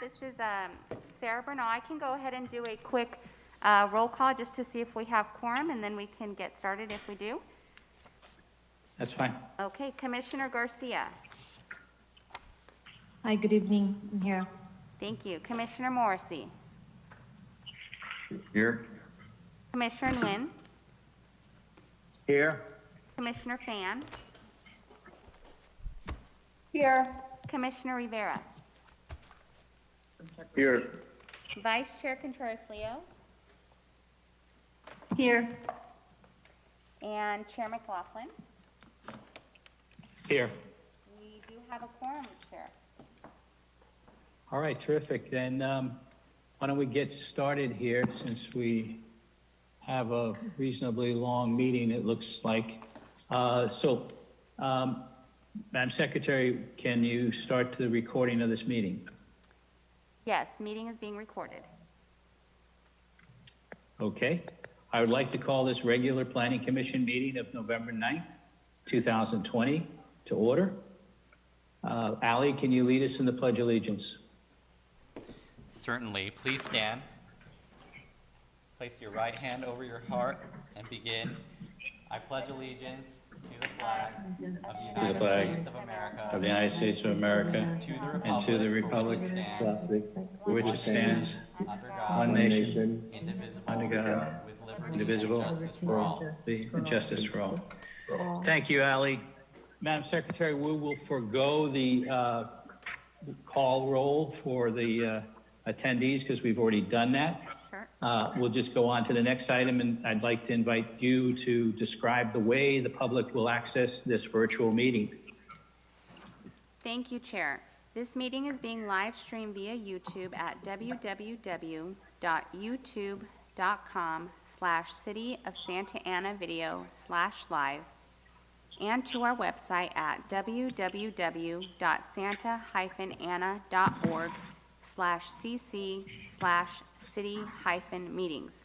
This is Sarah Bernal. I can go ahead and do a quick roll call just to see if we have quorum, and then we can get started if we do. That's fine. Okay, Commissioner Garcia. Hi, good evening. I'm here. Thank you. Commissioner Morrissey. Here. Commissioner Nguyen. Here. Commissioner Fan. Here. Commissioner Rivera. Here. Vice Chair Contreras-Leo. Here. And Chair McLaughlin. Here. We do have a quorum, Chair. All right, terrific. Then why don't we get started here since we have a reasonably long meeting, it looks like. Madam Secretary, can you start the recording of this meeting? Yes, meeting is being recorded. Okay. I would like to call this regular Planning Commission meeting of November 9th, 2020 to order. Ally, can you lead us in the Pledge of Allegiance? Certainly. Please stand. Place your right hand over your heart and begin. I pledge allegiance to the flag of the United States of America, Of the United States of America, to the and to the republic republic for which it stands, under under God, one nation, indivisible, under God, with liberty indivisible, and justice for all. and justice for all. Thank you, Ally. Madam Secretary, we will forego the call roll for the attendees because we've already done that. Sure. We'll just go on to the next item, and I'd like to invite you to describe the way the public will access this virtual meeting. Thank you, Chair. This meeting is being live streamed via YouTube at www.youtube.com/cityofsantaanavideo/live and to our website at www.santa-ana.org/cc/city-meetings.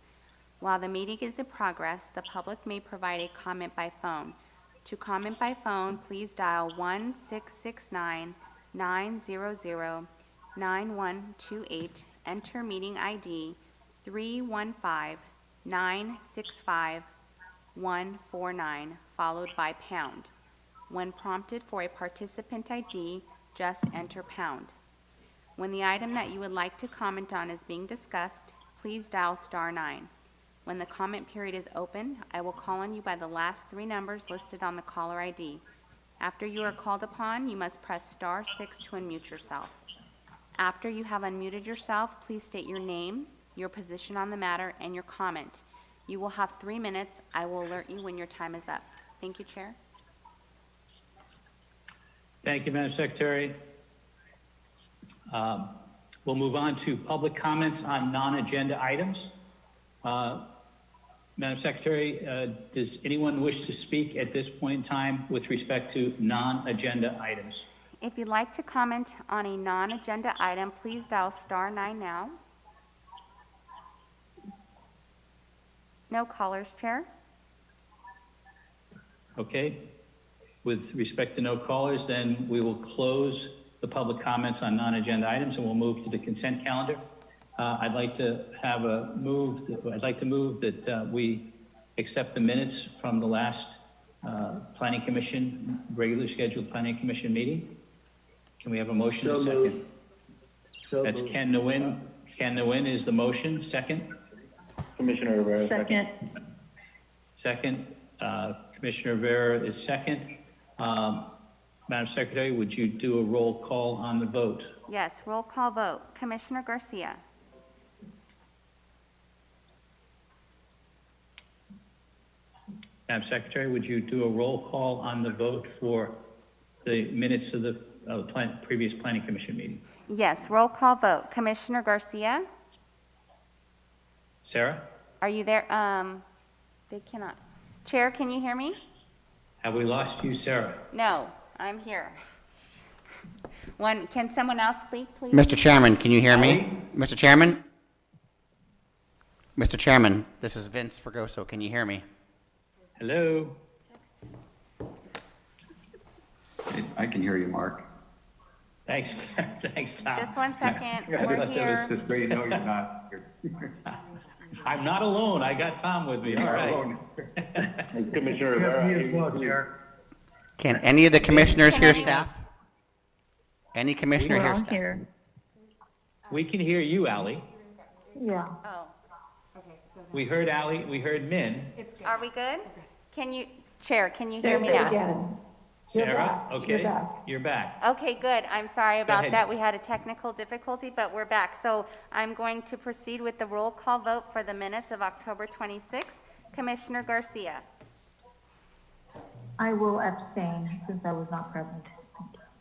While the meeting is in progress, the public may provide a comment by phone. To comment by phone, please dial 1-669-900-9128, enter meeting ID 315-965-149, followed by pound. When prompted for a participant ID, just enter pound. When the item that you would like to comment on is being discussed, please dial *9. When the comment period is open, I will call on you by the last 3 numbers listed on the caller ID. After you are called upon, you must press *6 to unmute yourself. After you have unmuted yourself, please state your name, your position on the matter, and your comment. You will have 3 minutes. I will alert you when your time is up. Thank you, Chair. Thank you, Madam Secretary. We'll move on to public comments on non-agenda items. Madam Secretary, does anyone wish to speak at this point in time with respect to non-agenda items? If you'd like to comment on a non-agenda item, please dial *9 now. No callers, Chair. Okay. With respect to no callers, then we will close the public comments on non-agenda items and we'll move to the consent calendar. I'd like to move that we accept the minutes from the last Planning Commission, regularly scheduled Planning Commission meeting. Can we have a motion? So moved. That's Ken Nguyen. Ken Nguyen is the motion. Second? Commissioner Rivera. Second. Second. Commissioner Rivera is second. Madam Secretary, would you do a roll call on the vote? Yes, roll call vote. Commissioner Garcia. Madam Secretary, would you do a roll call on the vote for the minutes of the previous Planning Commission meeting? Yes, roll call vote. Commissioner Garcia, Sarah? are you there? They cannot. Chair, can you hear me? Have we lost you, Sarah? No, I'm here. Can someone else speak, please? Mr. Chairman, can you hear me? Ali? Mr. Chairman? Mr. Chairman, this is Vince Fregoso. Can you hear me? Hello? I can hear you, Mark. Thanks, thanks, Tom. Just one second, we're here. Just so you know, you're not. I'm not alone, I got Tom with me, all right. Commissioner Rivera. Can any of the commissioners Can hear anyone- staff? Any commissioner hear Well, staff? here. We can hear you, Ally. Yeah. Oh, We heard Ally, we heard Min. are we good? Can you, Chair, can you hear me now? Again. You're Sarah, back. okay, You're back. you're back. Okay, good. I'm sorry about ahead. that. We had a technical difficulty, but we're back. So I'm going to proceed with the roll call vote for the minutes of October 26th. Commissioner Garcia, I will abstain since I was not present.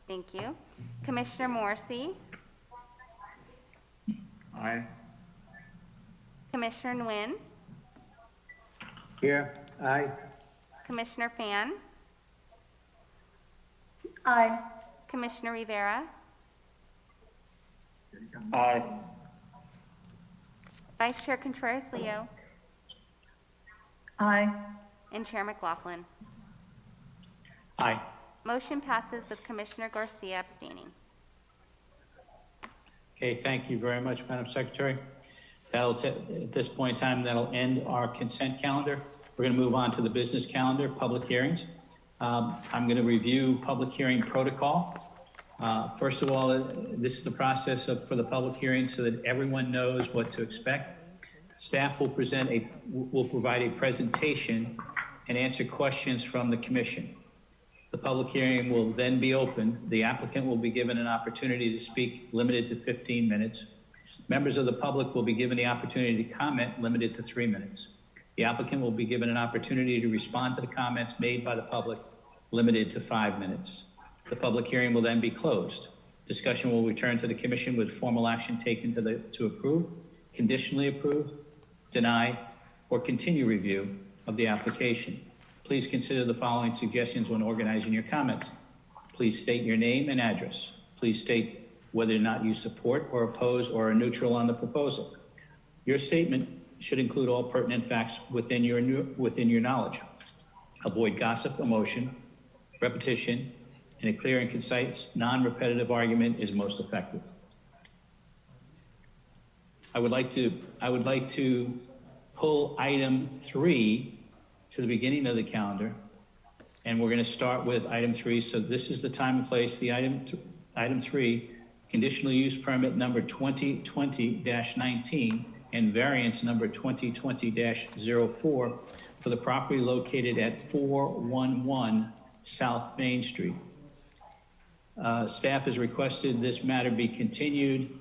thank you. Commissioner Morrissey, Aye. Commissioner Nguyen, Here. Aye. Commissioner Fan, Aye. Commissioner Rivera, Aye. Vice Chair Contreras-Leo, Aye. and Chair McLaughlin. Aye. Motion passes with Commissioner Garcia abstaining. Okay, thank you very much, Madam Secretary. At this point in time, that'll end our consent calendar. We're going to move on to the business calendar, public hearings. I'm going to review public hearing protocol. First of all, this is the process for the public hearing so that everyone knows what to expect. Staff will provide a presentation and answer questions from the commission. The public hearing will then be open. The applicant will be given an opportunity to speak, limited to 15 minutes. Members of the public will be given the opportunity to comment, limited to 3 minutes. The applicant will be given an opportunity to respond to the comments made by the public, limited to 5 minutes. The public hearing will then be closed. Discussion will return to the commission with formal action taken to approve, conditionally approve, deny, or continue review of the application. Please consider the following suggestions when organizing your comments. Please state your name and address. Please state whether or not you support or oppose or are neutral on the proposal. Your statement should include all pertinent facts within your knowledge. Avoid gossip, emotion, repetition, and a clear and concise, non-repetitive argument is most effective. I would like to pull item 3 to the beginning of the calendar, and we're going to start with item 3. So this is the time and place. The item 3, conditional use permit number 2020-19 and variance number 2020-04 for the property located at 411 South Main Street. Staff has requested this matter be continued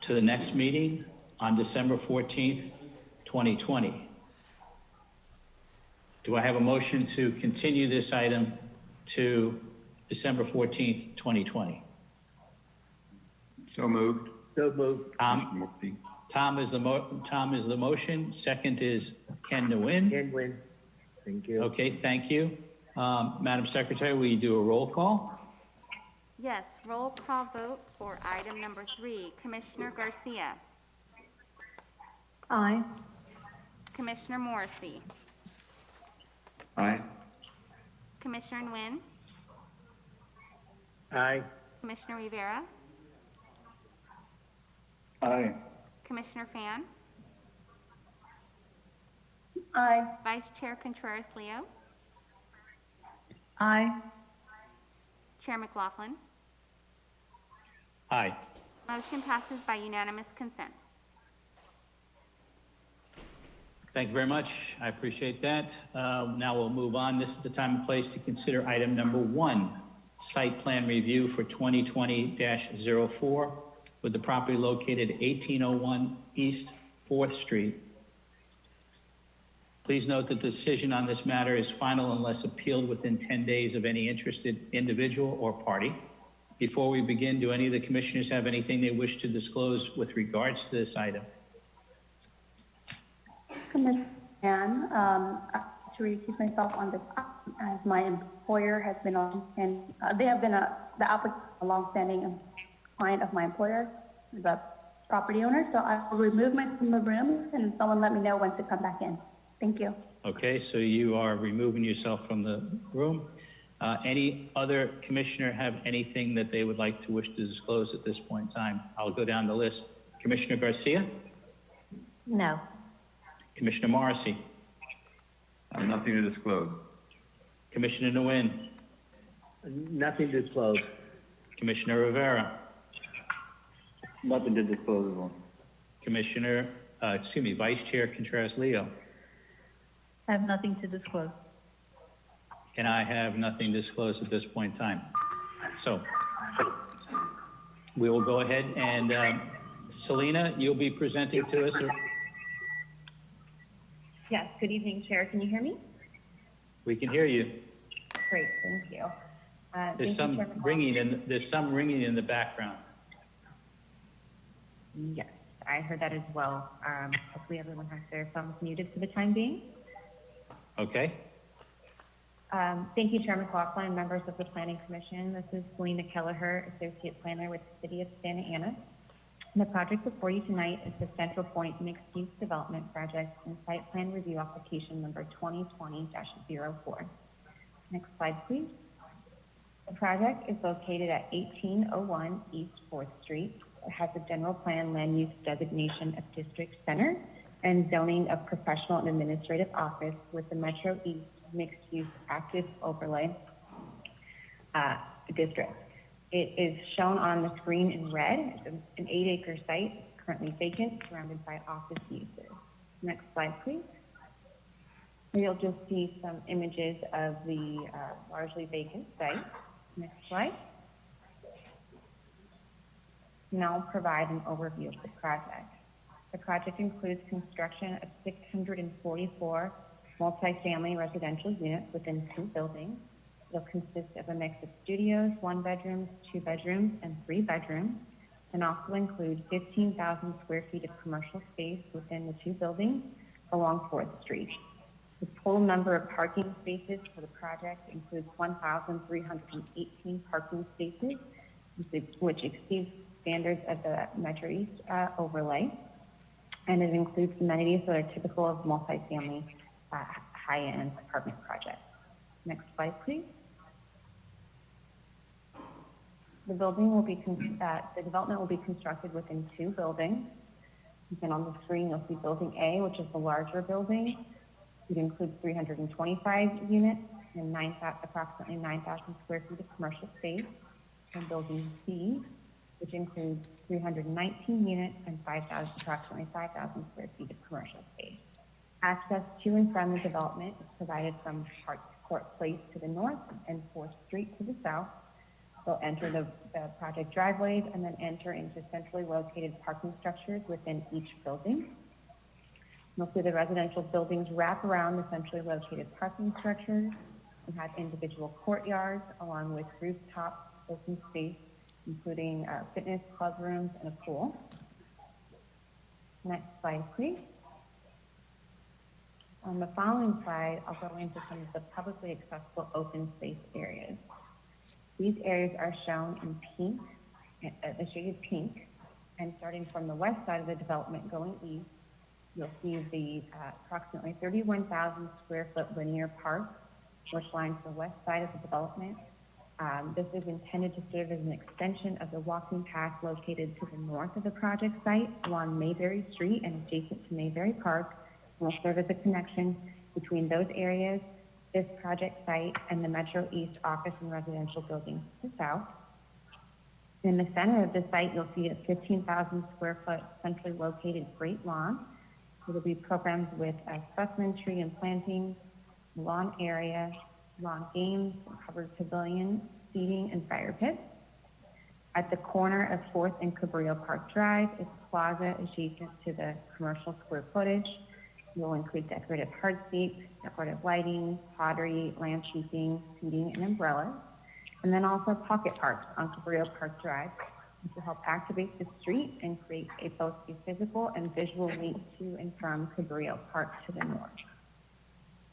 to the next meeting on December 14th, 2020. Do I have a motion to continue this item to December 14th, 2020? So moved. So moved. Tom is the motion. Second is Ken Nguyen. Ken Nguyen. Thank you. Okay, thank you. Madam Secretary, will you do a roll call? Yes, roll call vote for item number 3. Commissioner Garcia, Aye. Commissioner Morrissey, Aye. Commissioner Nguyen, Aye. Commissioner Rivera, Aye. Commissioner Fan, Aye. Vice Chair Contreras-Leo, Aye. Chair McLaughlin. Aye. Motion passes by unanimous consent. Thank you very much. I appreciate that. Now we'll move on. This is the time and place to consider item number 1, site plan review for 2020-04 with the property located at 1801 East 4th Street. Please note that the decision on this matter is final unless appealed within 10 days of any interested individual or party. Before we begin, do any of the commissioners have anything they wish to disclose with regards to this item? Commissioner Ann, to recuse myself on this, as my employer has been on, and they have been the applicant, a longstanding client of my employer, the property owner, so I will remove myself from the room, and someone let me know when to come back in. Thank you. Okay, so you are removing yourself from the room. Any other commissioner have anything that they would like to wish to disclose at this point in time? I'll go down the list. Commissioner Garcia? No. Commissioner Morrissey? Nothing to disclose. Commissioner Nguyen? Nothing to disclose. Commissioner Rivera? Nothing to disclose on. Vice Chair Contreras-Leo? I have nothing to disclose. And I have nothing to disclose at this point in time. So we will go ahead and, Selena, you'll be presenting to us. Yes, good evening, Chair. Can you hear me? We can hear you. Great, thank you. There's Thank you, some Chairman ringing in the background. Walsh. Yes, I heard that as well. Hopefully everyone has their phones muted for the time being. Okay? Thank you, Chairman McLaughlin and members of the Planning Commission. This is Selena Kelleher, Associate Planner with the City of Santa Ana. And the project before you tonight is the Central Point Mixed-Use Development Project and Site Plan Review Application number 2020-04. Next slide, please. The project is located at 1801 East 4th Street. It has a general plan land use designation of District Center and zoning of Professional and Administrative Office with the Metro East Mixed-Use Active Overlay District. It is shown on the screen in red. It's an 8-acre site, currently vacant, surrounded by office uses. Next slide, please. You'll just see some images of the largely vacant site. Next slide. Now I'll provide an overview of the project. The project includes construction of 644 multifamily residential units within 2 buildings. It'll consist of a mix of studios, 1-bedrooms, 2-bedrooms, and 3-bedrooms, and also include 15,000 square feet of commercial space within the 2 buildings along 4th Street. The total number of parking spaces for the project includes 1,318 parking spaces, which exceeds standards of the Metro East overlay, and it includes amenities that are typical of multifamily high-end apartment projects. Next slide, please. The development will be constructed within 2 buildings. Again, on the screen, you'll see Building A, which is the larger building. It includes 325 units and approximately 9,000 square feet of commercial space. And Building C, which includes 319 units and approximately 5,000 square feet of commercial space. Access to and from the development is provided from Court Place to the north and 4th Street to the south. They'll enter the project driveways and then enter into centrally located parking structures within each building. You'll see the residential buildings wrap around the centrally located parking structures and have individual courtyards along with rooftop open space, including fitness club rooms and a pool. Next slide, please. On the following slide, I'll go into some of the publicly accessible open space areas. These areas are shown in pink, the shaded pink, and starting from the west side of the development going east, you'll see the approximately 31,000 square foot linear park, which lines the west side of the development. This is intended to serve as an extension of the walking path located to the north of the project site along Mayberry Street and adjacent to Mayberry Park, and will serve as a connection between those areas, this project site, and the Metro East office and residential buildings to the south. In the center of the site, you'll see a 15,000 square foot centrally located great lawn. It'll be programmed with a specimen tree and plantings, lawn area, lawn games, covered pavilion, seating, and fire pits. At the corner of 4th and Cabrillo Park Drive is a plaza adjacent to the commercial square footage. Will include decorative hardscapes, decorative lighting, pottery, landscaping, seating, and umbrellas. And then also pocket parks on Cabrillo Park Drive, which will help activate the street and create both a physical and visual link to and from Cabrillo Park to the north.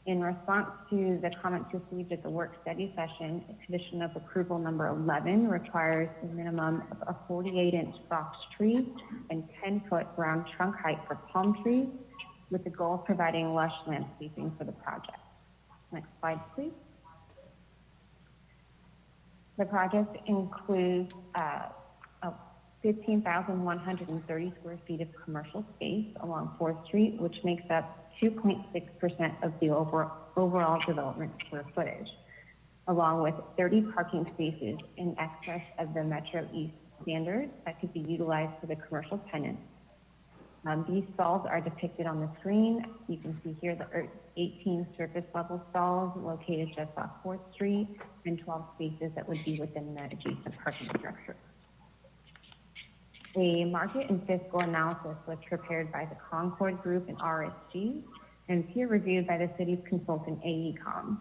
In response to the comments received at the work study session, condition of approval number 11 requires a minimum of a 48-inch box tree and 10-foot round trunk height for palm trees, with the goal of providing lush landscaping for the project. Next slide, please. The project includes 15,130 square feet of commercial space along 4th Street, which makes up 2.6% of the overall development square footage, along with 30 parking spaces in excess of the Metro East standards that could be utilized for the commercial tenants. These stalls are depicted on the screen. You can see here the 18 surface level stalls located just off 4th Street and 12 spaces that would be within the adjacent parking structure. A market and fiscal analysis was prepared by the Concord Group and RSG and peer reviewed by the city's consultant AECOM.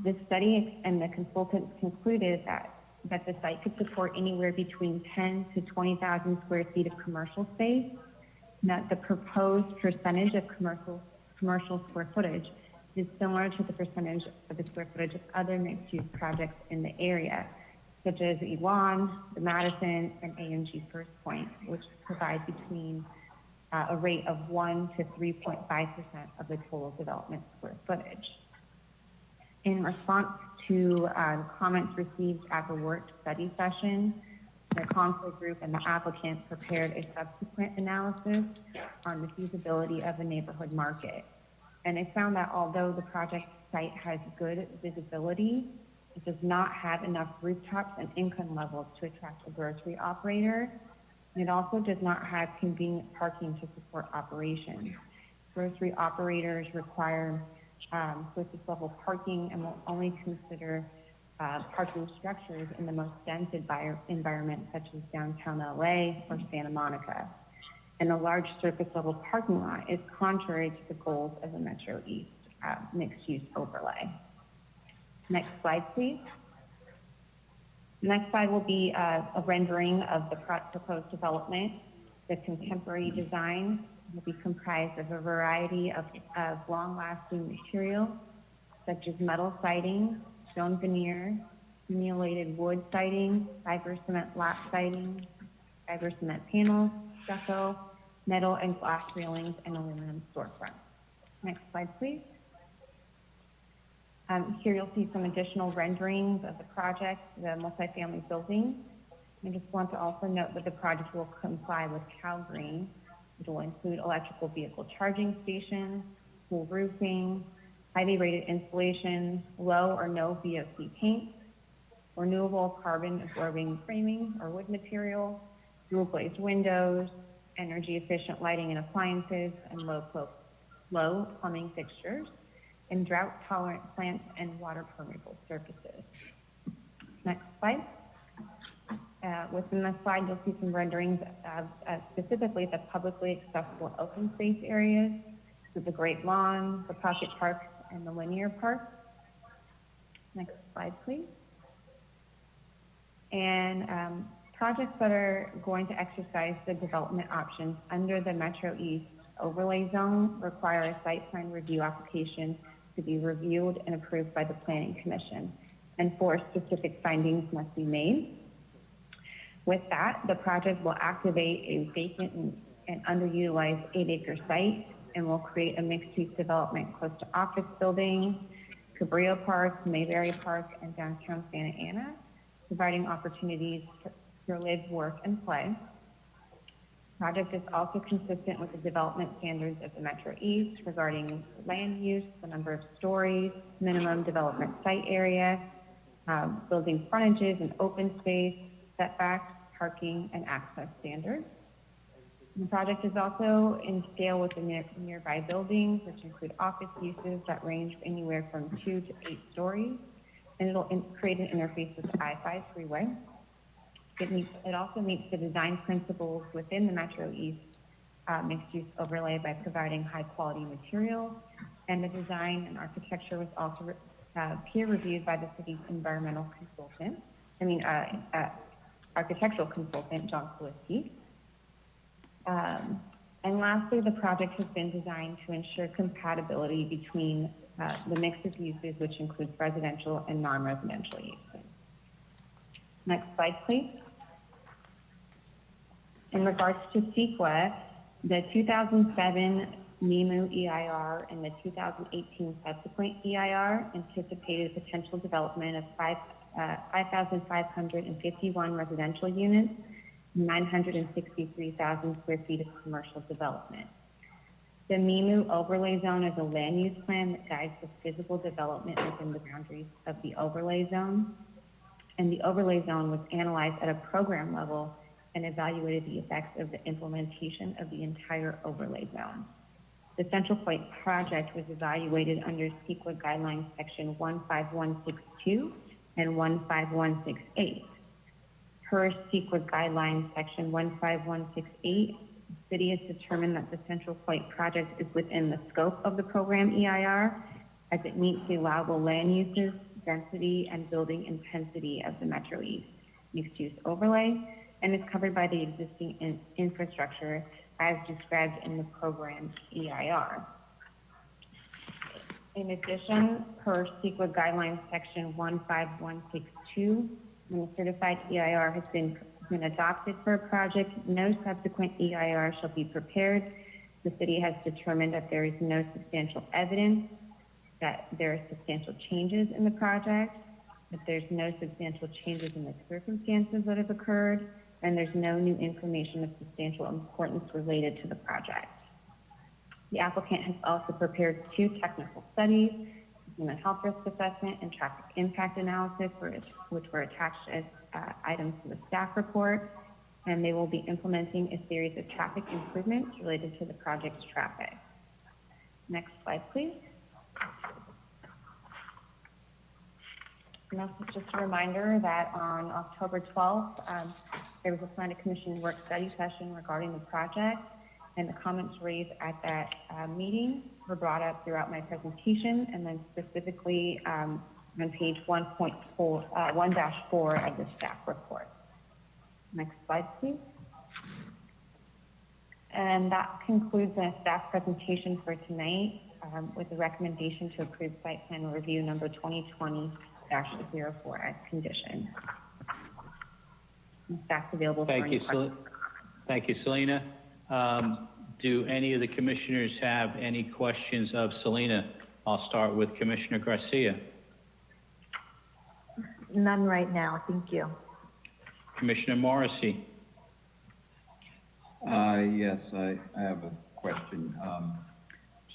This study and the consultants concluded that the site could support anywhere between 10 to 20,000 square feet of commercial space, and that the proposed percentage of commercial square footage is similar to the percentage of the square footage of other mixed-use projects in the area, such as Ewan, the Madison, and AMG First Point, which provide between a rate of 1 to 3.5% of the total development square footage. In response to comments received at the work study session, the Concord Group and the applicant prepared a subsequent analysis on the feasibility of a neighborhood market. And they found that although the project site has good visibility, it does not have enough rooftops and income levels to attract a grocery operator. And it also does not have convenient parking to support operations. Grocery operators require surface level parking and will only consider parking structures in the most dense environments such as downtown LA or Santa Monica. And a large surface level parking lot is contrary to the goals of the Metro East mixed use overlay. Next slide, please. The next slide will be a rendering of the proposed development. The contemporary design will be comprised of a variety of long-lasting materials, such as metal siding, stone veneer, simulated wood siding, fiber cement lap siding, fiber cement panels, stucco, metal and glass railings, and aluminum storefronts. Next slide, please. Here you'll see some additional renderings of the project, the multifamily building. I just want to also note that the project will comply with Cal Green. It will include electrical vehicle charging stations, full roofing, highly rated insulation, low or no VOC paint, renewable carbon absorbing framing or wood material, dual glazed windows, energy efficient lighting and appliances, and low plumbing fixtures, and drought tolerant plants and water permeable surfaces. Next slide. Within the slide, you'll see some renderings of specifically the publicly accessible open space areas, so the Great Lawn, the Pocket Park, and the Linear Park. Next slide, please. And projects that are going to exercise the development options under the Metro East overlay zone require a site plan review application to be reviewed and approved by the Planning Commission, and 4 specific findings must be made. With that, the project will activate a vacant and underutilized 8-acre site and will create a mixed-use development close to office buildings, Cabrillo Park, Mayberry Park, and downtown Santa Ana, providing opportunities to live, work, and play. The project is also consistent with the development standards of the Metro East regarding land use, the number of stories, minimum development site area, building frontages and open space, setbacks, parking, and access standards. The project is also in scale with the nearby buildings, which include office uses that range anywhere from 2 to 8 stories, and it'll create an interface with the I-5 freeway. It also meets the design principles within the Metro East mixed-use overlay by providing high-quality materials, and the design and architecture was also peer-reviewed by the city's environmental consultant, architectural consultant, John Kuliski. And lastly, the project has been designed to ensure compatibility between the mix of uses, which includes residential and non-residential uses. Next slide, please. In regards to CEQA, the 2007 NEMU EIR and the 2018 subsequent EIR anticipated potential development of 5,551 residential units, 963,000 square feet of commercial development. The MIMU overlay zone is a land use plan that guides the physical development within the boundaries of the overlay zone. And the overlay zone was analyzed at a program level and evaluated the effects of the implementation of the entire overlay zone. The Central Point project was evaluated under CEQA guidelines section 15162 and 15168. Per CEQA guidelines section 15168, the city has determined that the Central Point project is within the scope of the program EIR as it meets the allowable land uses, density, and building intensity of the Metro East mixed-use overlay, and is covered by the existing infrastructure as described in the program EIR. In addition, per CEQA guidelines section 15162, when the certified EIR has been adopted for a project, no subsequent EIR shall be prepared. The city has determined that there is no substantial evidence that there are substantial changes in the project, that there's no substantial changes in the circumstances that have occurred, and there's no new information of substantial importance related to the project. The applicant has also prepared 2 technical studies, human health risk assessment and traffic impact analysis, which were attached as items to the staff report, and they will be implementing a series of traffic improvements related to the project's traffic. Next slide, please. And also just a reminder that on October 12th, there was a planning commission work study session regarding the project, and the comments raised at that meeting were brought up throughout my presentation, and then specifically on page 1.4 of the staff report. Next slide, please. And that concludes the staff presentation for tonight, with the recommendation to approve site plan review number 2020-04 as conditioned. And staff's available for any questions. Thank you, Selena. Do any of the commissioners have any questions of Selena? I'll start with Commissioner Garcia. None right now, thank you. Commissioner Morrissey. Yes, I have a question.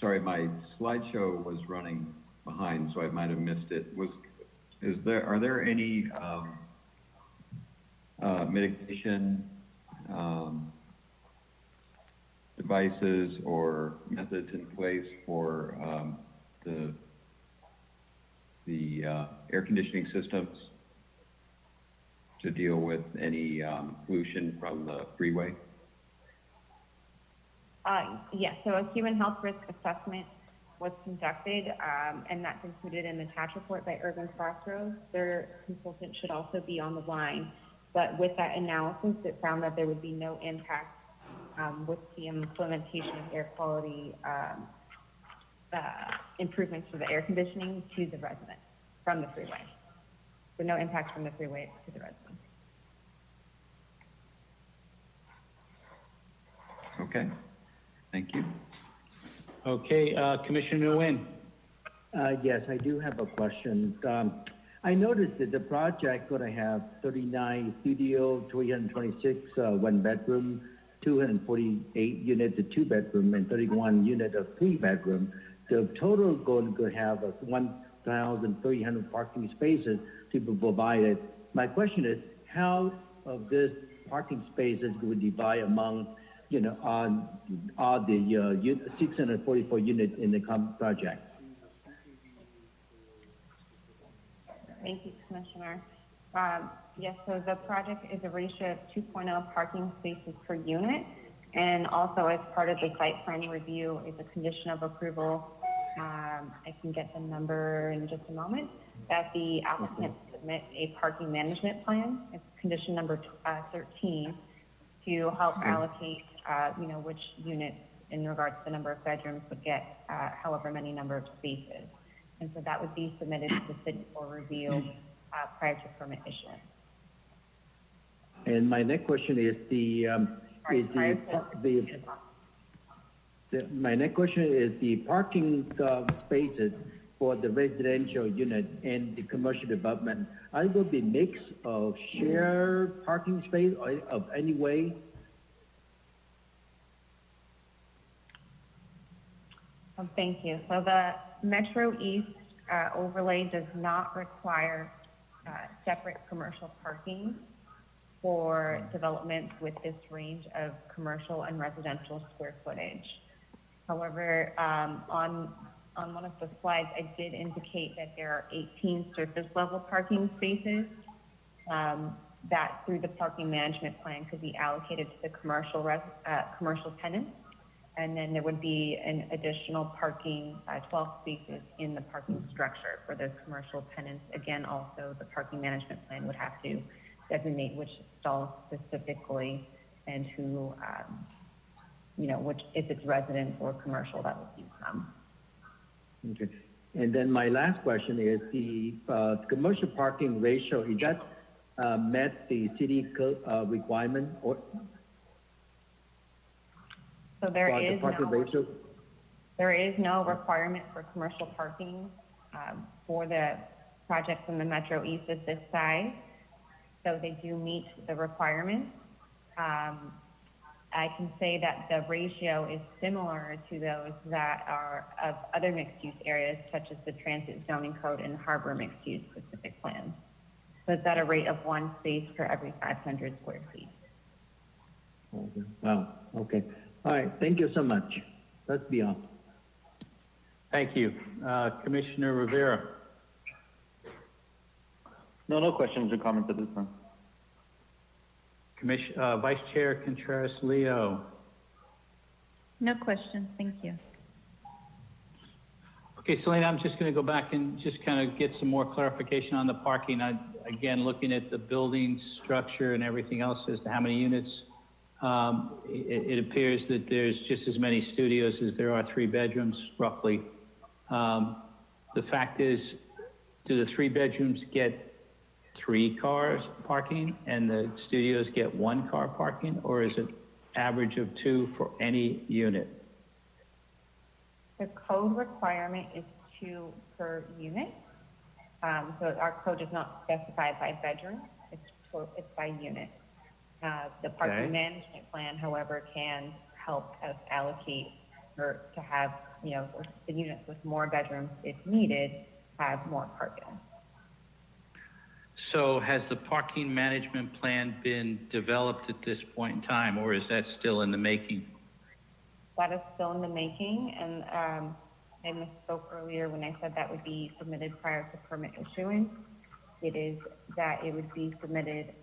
Sorry, my slideshow was running behind, so I might have missed it. Are there any mitigation devices or methods in place for the air conditioning systems to deal with any pollution from the freeway? Yes, so a human health risk assessment was conducted, and that's included in the TACH report by Urban Crossroads. Their consultant should also be on the line, but with that analysis, it found that there would be no impact with the implementation of air quality improvements for the air conditioning to the residents from the freeway. So no impact from the freeway to the residents. Okay, thank you. Okay, Commissioner Nguyen. Yes, I do have a question. I noticed that the project going to have 39 studio, 326 one-bedroom, 248 unit, a two-bedroom, and 31 unit of three-bedroom. The total going to have 1,300 parking spaces to be provided. My question is, how of this parking spaces would divide among, on all the 644 units in the project? Thank you, Commissioner. Yes, so the project is a ratio of 2.0 parking spaces per unit, and also as part of the site plan review is a condition of approval. I can get the number in just a moment, that the applicant submit a parking management plan. It's condition number 13 to help allocate, which units in regards to the number of bedrooms would get however many number of spaces. And so that would be submitted to the city for review prior to permit issuance. And my next question is my next question is the parking spaces for the residential unit and the commercial development, are it will be mix of shared parking space or of any way? Thank you. So the Metro East overlay does not require separate commercial parking for developments with this range of commercial and residential square footage. However, on one of the slides, I did indicate that there are 18 surface level parking spaces that through the parking management plan could be allocated to the commercial tenants. And then there would be an additional parking, 12 spaces in the parking structure for those commercial tenants. Again, also the parking management plan would have to designate which stalls specifically and who, which, if it's residents or commercial, that would use them. Okay. And then my last question is the commercial parking ratio, is that met the city code requirement or? So there is no requirement for commercial parking for the projects in the Metro East of this size. So they do meet the requirements. I can say that the ratio is similar to those that are of other mixed-use areas, such as the Transit Zoning Code and Harbor Mixed-Use Specific Plans. So it's at a rate of 1 space per every 500 square feet. Okay. Wow, okay. All right, thank you so much. That's beyond. Thank you. Commissioner Rivera. No questions or comments at this time. Vice Chair Contreras-Leo. No questions, thank you. Okay, Selena, I'm just going to go back and just kind of get some more clarification on the parking. Again, looking at the building structure and everything else as to how many units, it appears that there's just as many studios as there are 3 bedrooms, roughly. The fact is, do the 3 bedrooms get 3 cars parking and the studios get 1 car parking, or is it average of 2 for any unit? The code requirement is 2 per unit. So our code does not specify by bedroom, it's by unit. The parking management plan, however, can help us allocate or to have, the units with more bedrooms, if needed, have more parking. So has the parking management plan been developed at this point in time, or is that still in the making? That is still in the making, and I misspoke earlier when I said that would be submitted prior to permit issuance. It is that it would be submitted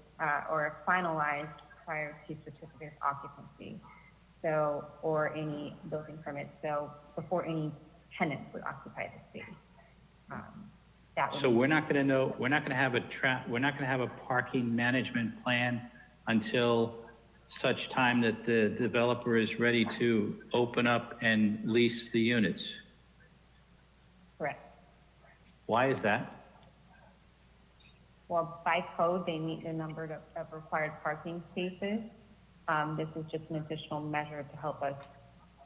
or finalized prior to certificate of occupancy, so, or any building permit, so before any tenants would occupy the space. So we're not going to know, we're not going to have a parking management plan until such time that the developer is ready to open up and lease the units. Correct. Why is that? Well, by code, they meet the number of required parking spaces. This is just an additional measure to help us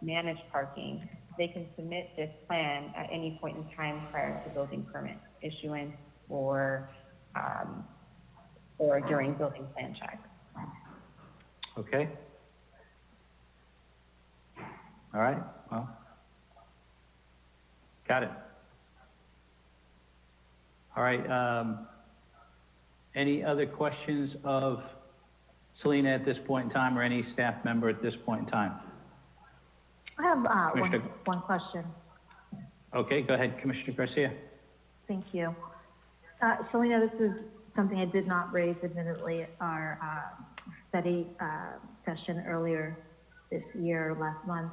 manage parking. They can submit this plan at any point in time prior to building permit issuance or during building plan check. Okay. All right, well, got it. All right, any other questions of Selena at this point in time, or any staff member at this point in time? I have Commissioner- one question. Okay, go ahead, Commissioner Garcia. Thank you. Selena, this is something I did not raise admittedly at our study session earlier this year, last month,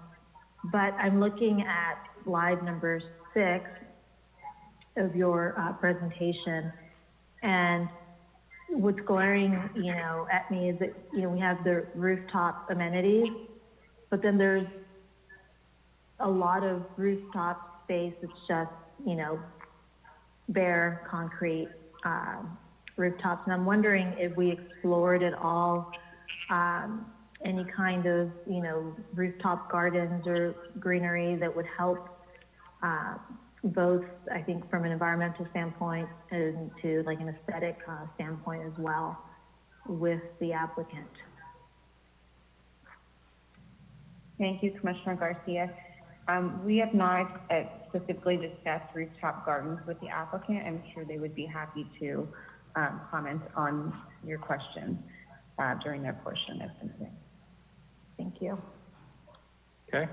but I'm looking at slide number 6 of your presentation, and what's glaring, at me is that, we have the rooftop amenities, but then there's a lot of rooftop space that's just, bare concrete rooftops. And I'm wondering if we explored at all any kind of, rooftop gardens or greenery that would help both, I think, from an environmental standpoint and to like an aesthetic standpoint as well with the applicant. Thank you, Commissioner Garcia. We have not specifically discussed rooftop gardens with the applicant. I'm sure they would be happy to comment on your questions during their portion of the meeting. Thank you. Okay.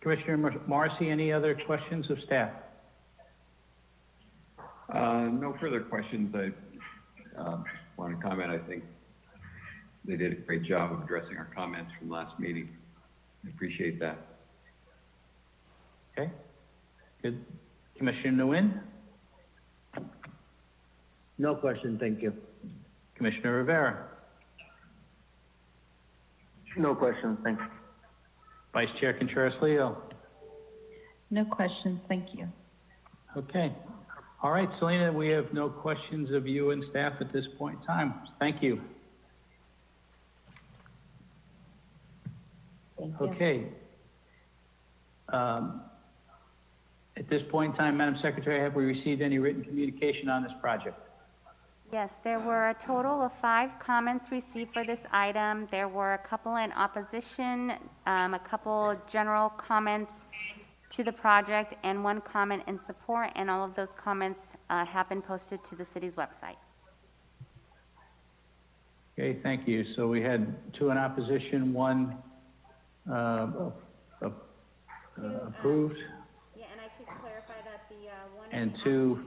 Commissioner Morrissey, any other questions of staff? No further questions. I want to comment. I think they did a great job of addressing our comments from last meeting. I appreciate that. Okay, good. Commissioner Nguyen? No question, thank you. Commissioner Rivera? No questions, thanks. Vice Chair Contreras-Leo? No questions, thank you. Okay. All right, Selena, we have no questions of you and staff at this point in time. Thank you. Thank you. Okay. At this point in time, Madam Secretary, have we received any written communication on this project? Yes, there were a total of 5 comments received for this item. There were a couple in opposition, a couple general comments to the project, and 1 comment in support, and all of those comments have been posted to the city's website. Okay, thank you. So we had 2 in opposition, 1 approved, Yeah, and I should clarify that the one... and 2,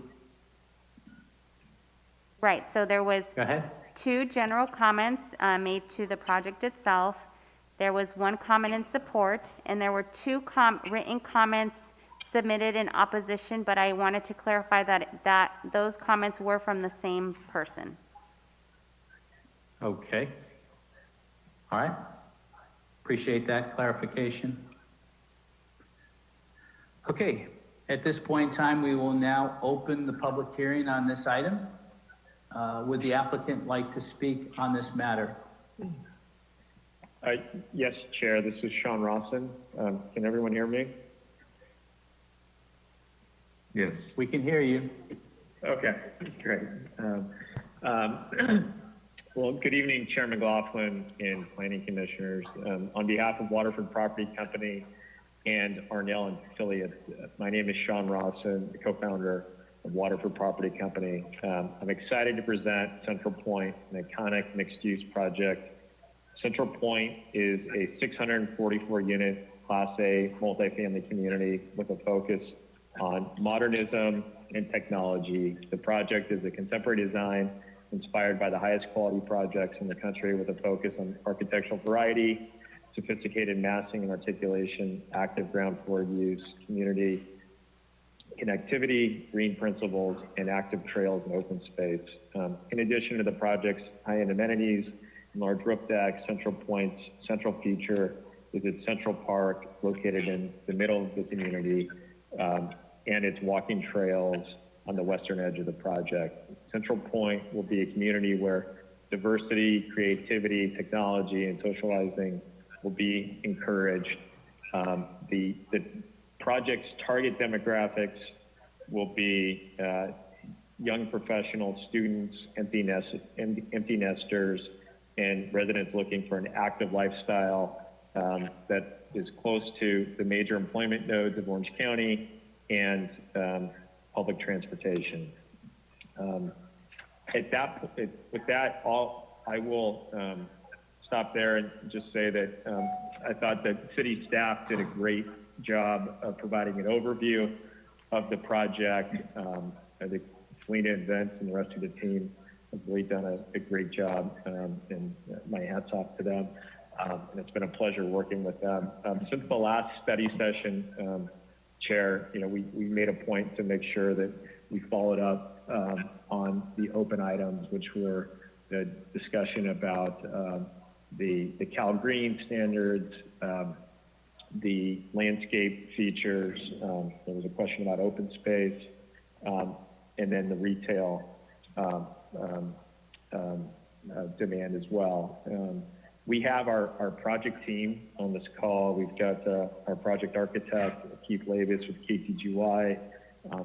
Right, so there was go ahead. 2 general comments made to the project itself. There was 1 comment in support, and there were 2 written comments submitted in opposition, but I wanted to clarify that those comments were from the same person. Okay. All right. Appreciate that clarification. Okay, at this point in time, we will now open the public hearing on this item. Would the applicant like to speak on this matter? Yes, Chair, this is Sean Rawson. Can everyone hear me? Yes. We can hear you. Okay, great. Well, good evening, Chair McLaughlin and Planning Commissioners. On behalf of Waterford Property Company and Arnell and affiliates, my name is Sean Rawson, the co-founder of Waterford Property Company. I'm excited to present Central Point, an iconic mixed-use project. Central Point is a 644-unit Class A multifamily community with a focus on modernism and technology. The project is a contemporary design inspired by the highest quality projects in the country with a focus on architectural variety, sophisticated massing and articulation, active ground floor use, community connectivity, green principles, and active trails and open space. In addition to the project's high-end amenities, large roof deck, Central Point's central feature is its Central Park, located in the middle of the community, and its walking trails on the western edge of the project. Central Point will be a community where diversity, creativity, technology, and socializing will be encouraged. The project's target demographics will be young professionals, students, empty nesters, and residents looking for an active lifestyle that is close to the major employment nodes of Orange County and public transportation. With that, I will stop there and just say that I thought that city staff did a great job of providing an overview of the project. I think Selena and Vince and the rest of the team have really done a great job, and my hat's off to them. And it's been a pleasure working with them. Since the last study session, Chair, we made a point to make sure that we followed up on the open items, which were the discussion about the Cal Green standards, the landscape features. There was a question about open space, and then the retail demand as well. We have our project team on this call. We've got our project architect, Keith Lavis with KTGY,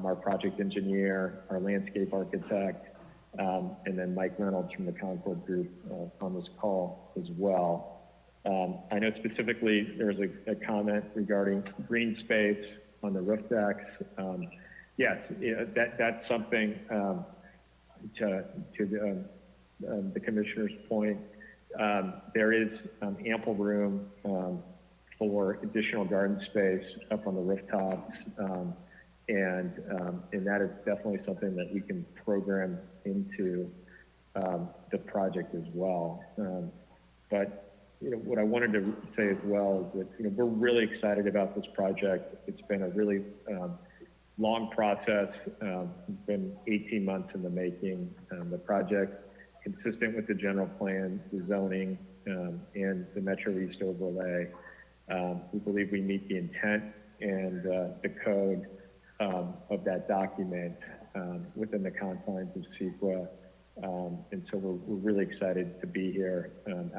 our project engineer, our landscape architect, and then Mike Reynolds from the Concord Group on this call as well. I know specifically there was a comment regarding green space on the roof decks. Yes, that's something to the commissioner's point. There is ample room for additional garden space up on the rooftops, and that is definitely something that we can program into the project as well. But what I wanted to say as well is that we're really excited about this project. It's been a really long process. It's been 18 months in the making. The project, consistent with the general plan, the zoning, and the Metro East overlay. We believe we meet the intent and the code of that document within the confines of CEQA. And so we're really excited to be here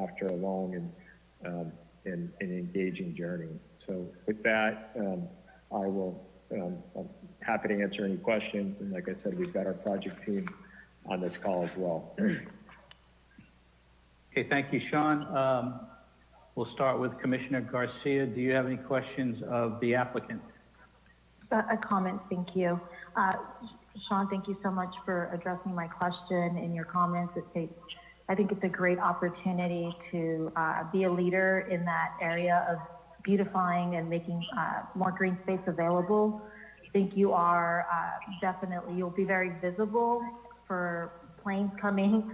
after a long and engaging journey. So with that, I'm happy to answer any questions. And like I said, we've got our project team on this call as well. Okay, thank you, Sean. We'll start with Commissioner Garcia. Do you have any questions of the applicant? A comment, thank you. Sean, thank you so much for addressing my question in your comments. I think it's a great opportunity to be a leader in that area of beautifying and making more green space available. I think you are you'll be very visible for planes coming,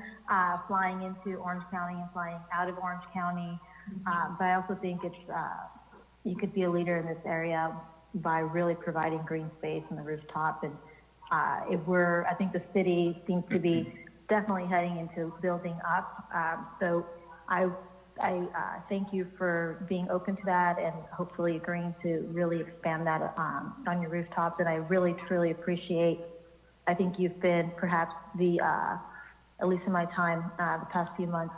flying into Orange County and flying out of Orange County. But I also think you could be a leader in this area by really providing green space on the rooftop. And I think the city seems to be definitely heading into building up. So I thank you for being open to that and hopefully agreeing to really expand that on your rooftops. And I really, truly appreciate, I think you've been perhaps at least in my time, the past few months,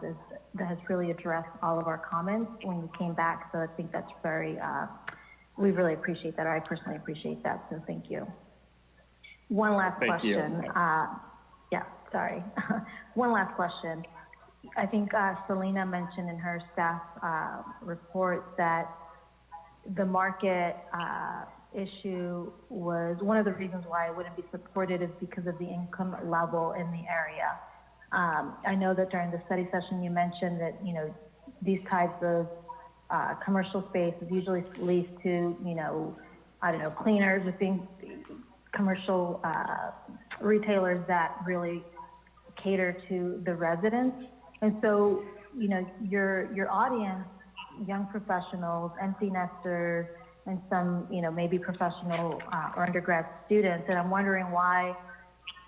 that has really addressed all of our comments when you came back. So I think that's we really appreciate that. I personally appreciate that. So thank you. One last question. Yeah, sorry. One last question. I think Selena mentioned in her staff report that the market issue was one of the reasons why it wouldn't be supported is because of the income level in the area. I know that during the study session you mentioned that these types of commercial space is usually leased to cleaners within commercial retailers that really cater to the residents. And so, your audience, young professionals, empty nesters, and some, maybe professional or undergrad students. And I'm wondering why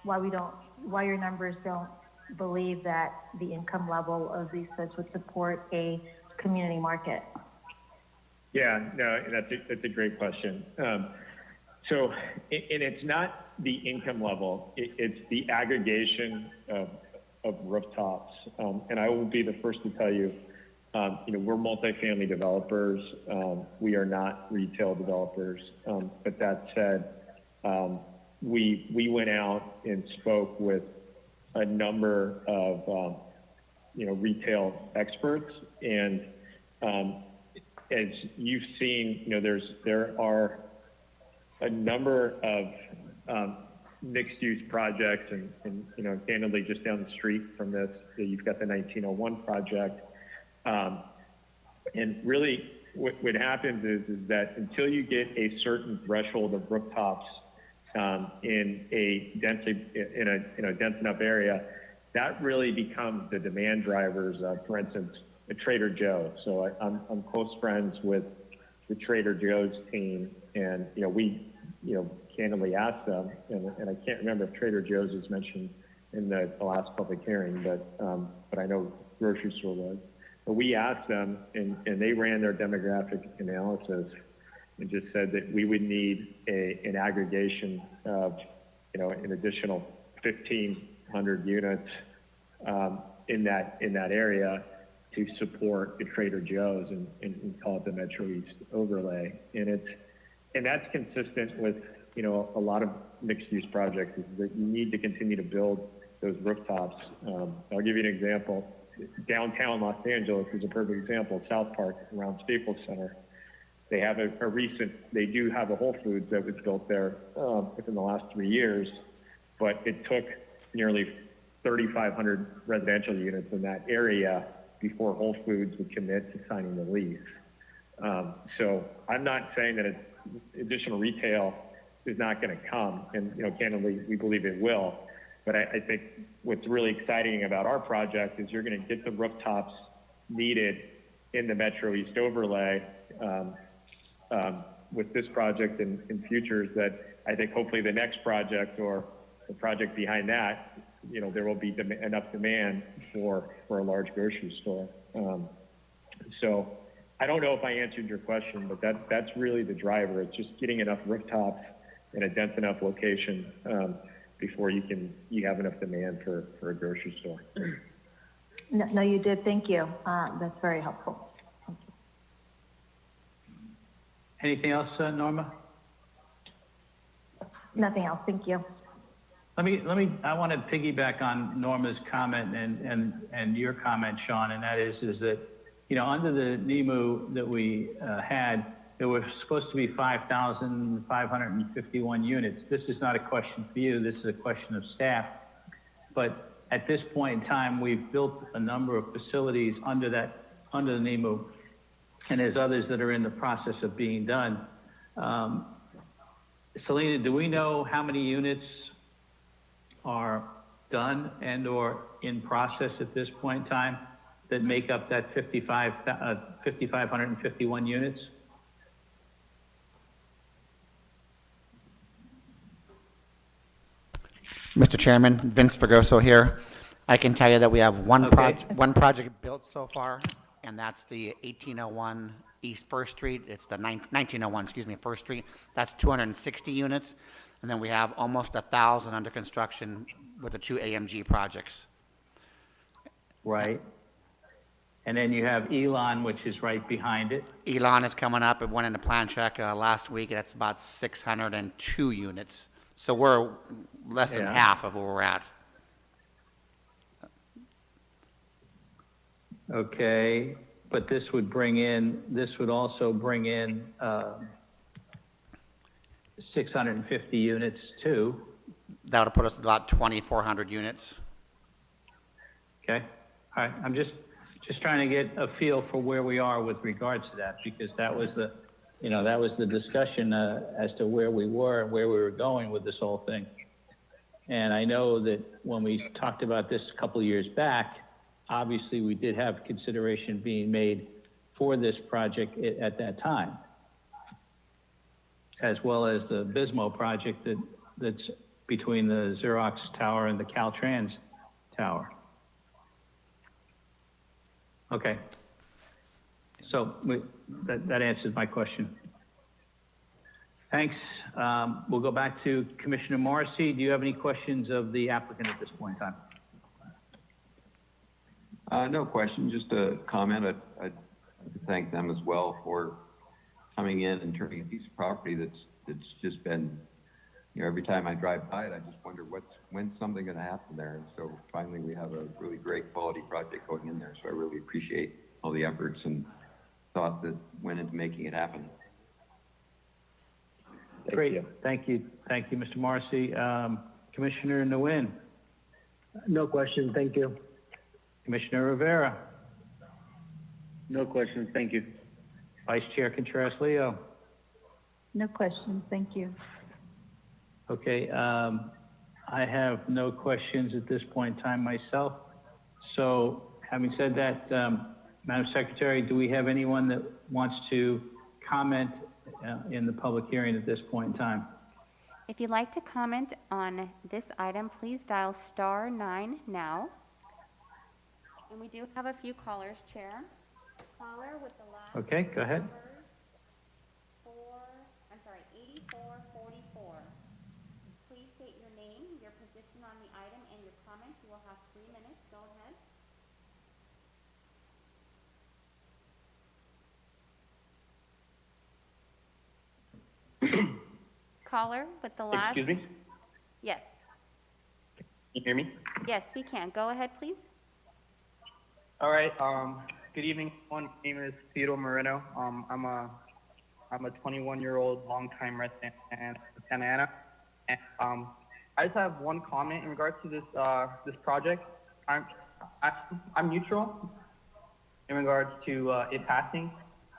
your numbers don't believe that the income level of these folks would support a community market. Yeah, no, that's a great question. So, and it's not the income level, it's the aggregation of rooftops. And I will be the first to tell you, we're multifamily developers. We are not retail developers. But that said, we went out and spoke with a number of, retail experts. And as you've seen, there are a number of mixed-use projects, and candidly, just down the street from this, you've got the 1901 project. And really, what happens is that until you get a certain threshold of rooftops in a dense enough area, that really becomes the demand drivers of, for instance, a Trader Joe's. So I'm close friends with the Trader Joe's team, and we candidly asked them, and I can't remember if Trader Joe's was mentioned in the last public hearing, but I know grocery store was. But we asked them, and they ran their demographic analysis and just said that we would need an aggregation of an additional 1,500 units in that area to support the Trader Joe's and call it the Metro East overlay. And that's consistent with, you know, a lot of mixed-use projects, is that you need to continue to build those rooftops. I'll give you an example. Downtown Los Angeles is a perfect example. South Park around Staples Center. They have they do have a Whole Foods that was built there within the last 3 years, but it took nearly 3,500 residential units in that area before Whole Foods would commit to signing the lease. So I'm not saying that additional retail is not going to come, and, you know, candidly, we believe it will. But I think what's really exciting about our project is you're going to get the rooftops needed in the Metro East overlay with this project and futures that I think hopefully the next project or the project behind that, you know, there will be enough demand for a large grocery store. So I don't know if I answered your question, but that's really the driver. It's just getting enough rooftops in a dense enough location before you have enough demand for a grocery store. No, you did. Thank you. That's very helpful. Thank you. Anything else, Norma? Nothing else. Thank you. I want to piggyback on Norma's comment and your comment, Sean, and that is that, you know, under the NEMU that we had, there were supposed to be 5,551 units. This is not a question for you. This is a question of staff. But at this point in time, we've built a number of facilities under the NEMU, and there's others that are in the process of being done. Selena, do we know how many units are done and or in process at this point in time that make up that 5,551 units? Mr. Chairman, Vince Fregoso here. I can tell you that we have one project built so far, and that's the 1801 East First Street. It's the 1901, excuse me, First Street. That's 260 units. And then we have almost 1,000 under construction with the 2 AMG projects. Right. And then you have Elon, which is right behind it. Elon is coming up. It went into plan check last week. That's about 602 units. So we're less than half of where we're at. Okay, but this would also bring in 650 units too. That would put us at about 2,400 units. Okay, all right. I'm just trying to get a feel for where we are with regards to that, because that was the discussion as to where we were and where we were going with this whole thing. And I know that when we talked about this a couple of years back, obviously we did have consideration being made for this project at that time, as well as the Bismo project that's between the Xerox Tower and the Caltrans Tower. Okay. So that answers my question. Thanks. We'll go back to Commissioner Morrissey. Do you have any questions of the applicant at this point in time? No question, just a comment. I'd thank them as well for coming in and turning a piece of property that's just been, you know, every time I drive by it, I just wonder when's something going to happen there. And so finally we have a really great quality project going in there. So I really appreciate all the efforts and thought that went into making it happen. Great. Thank you. Thank you, Mr. Morrissey. Commissioner Nguyen. No question. Thank you. Commissioner Rivera. No questions. Thank you. Vice Chair Contreras-Leo. No questions. Thank you. Okay. I have no questions at this point in time myself. So having said that, Madam Secretary, do we have anyone that wants to comment in the public hearing at this point in time? If you'd like to comment on this item, please dial *9 now. And we do have a few callers, Chair. Caller with the last Okay, go ahead. number, 8444. Please state your name, your position on the item, and your comment. You will have 3 minutes. Go ahead. Caller with the last. Excuse me? Yes. Can you hear me? Yes, we can. Go ahead, please. All right. Good evening, everyone. My name is Theodore Moreno. I'm a 21-year-old longtime resident in Santa Ana. And, I just have one comment in regards to this project. I'm neutral in regards to it passing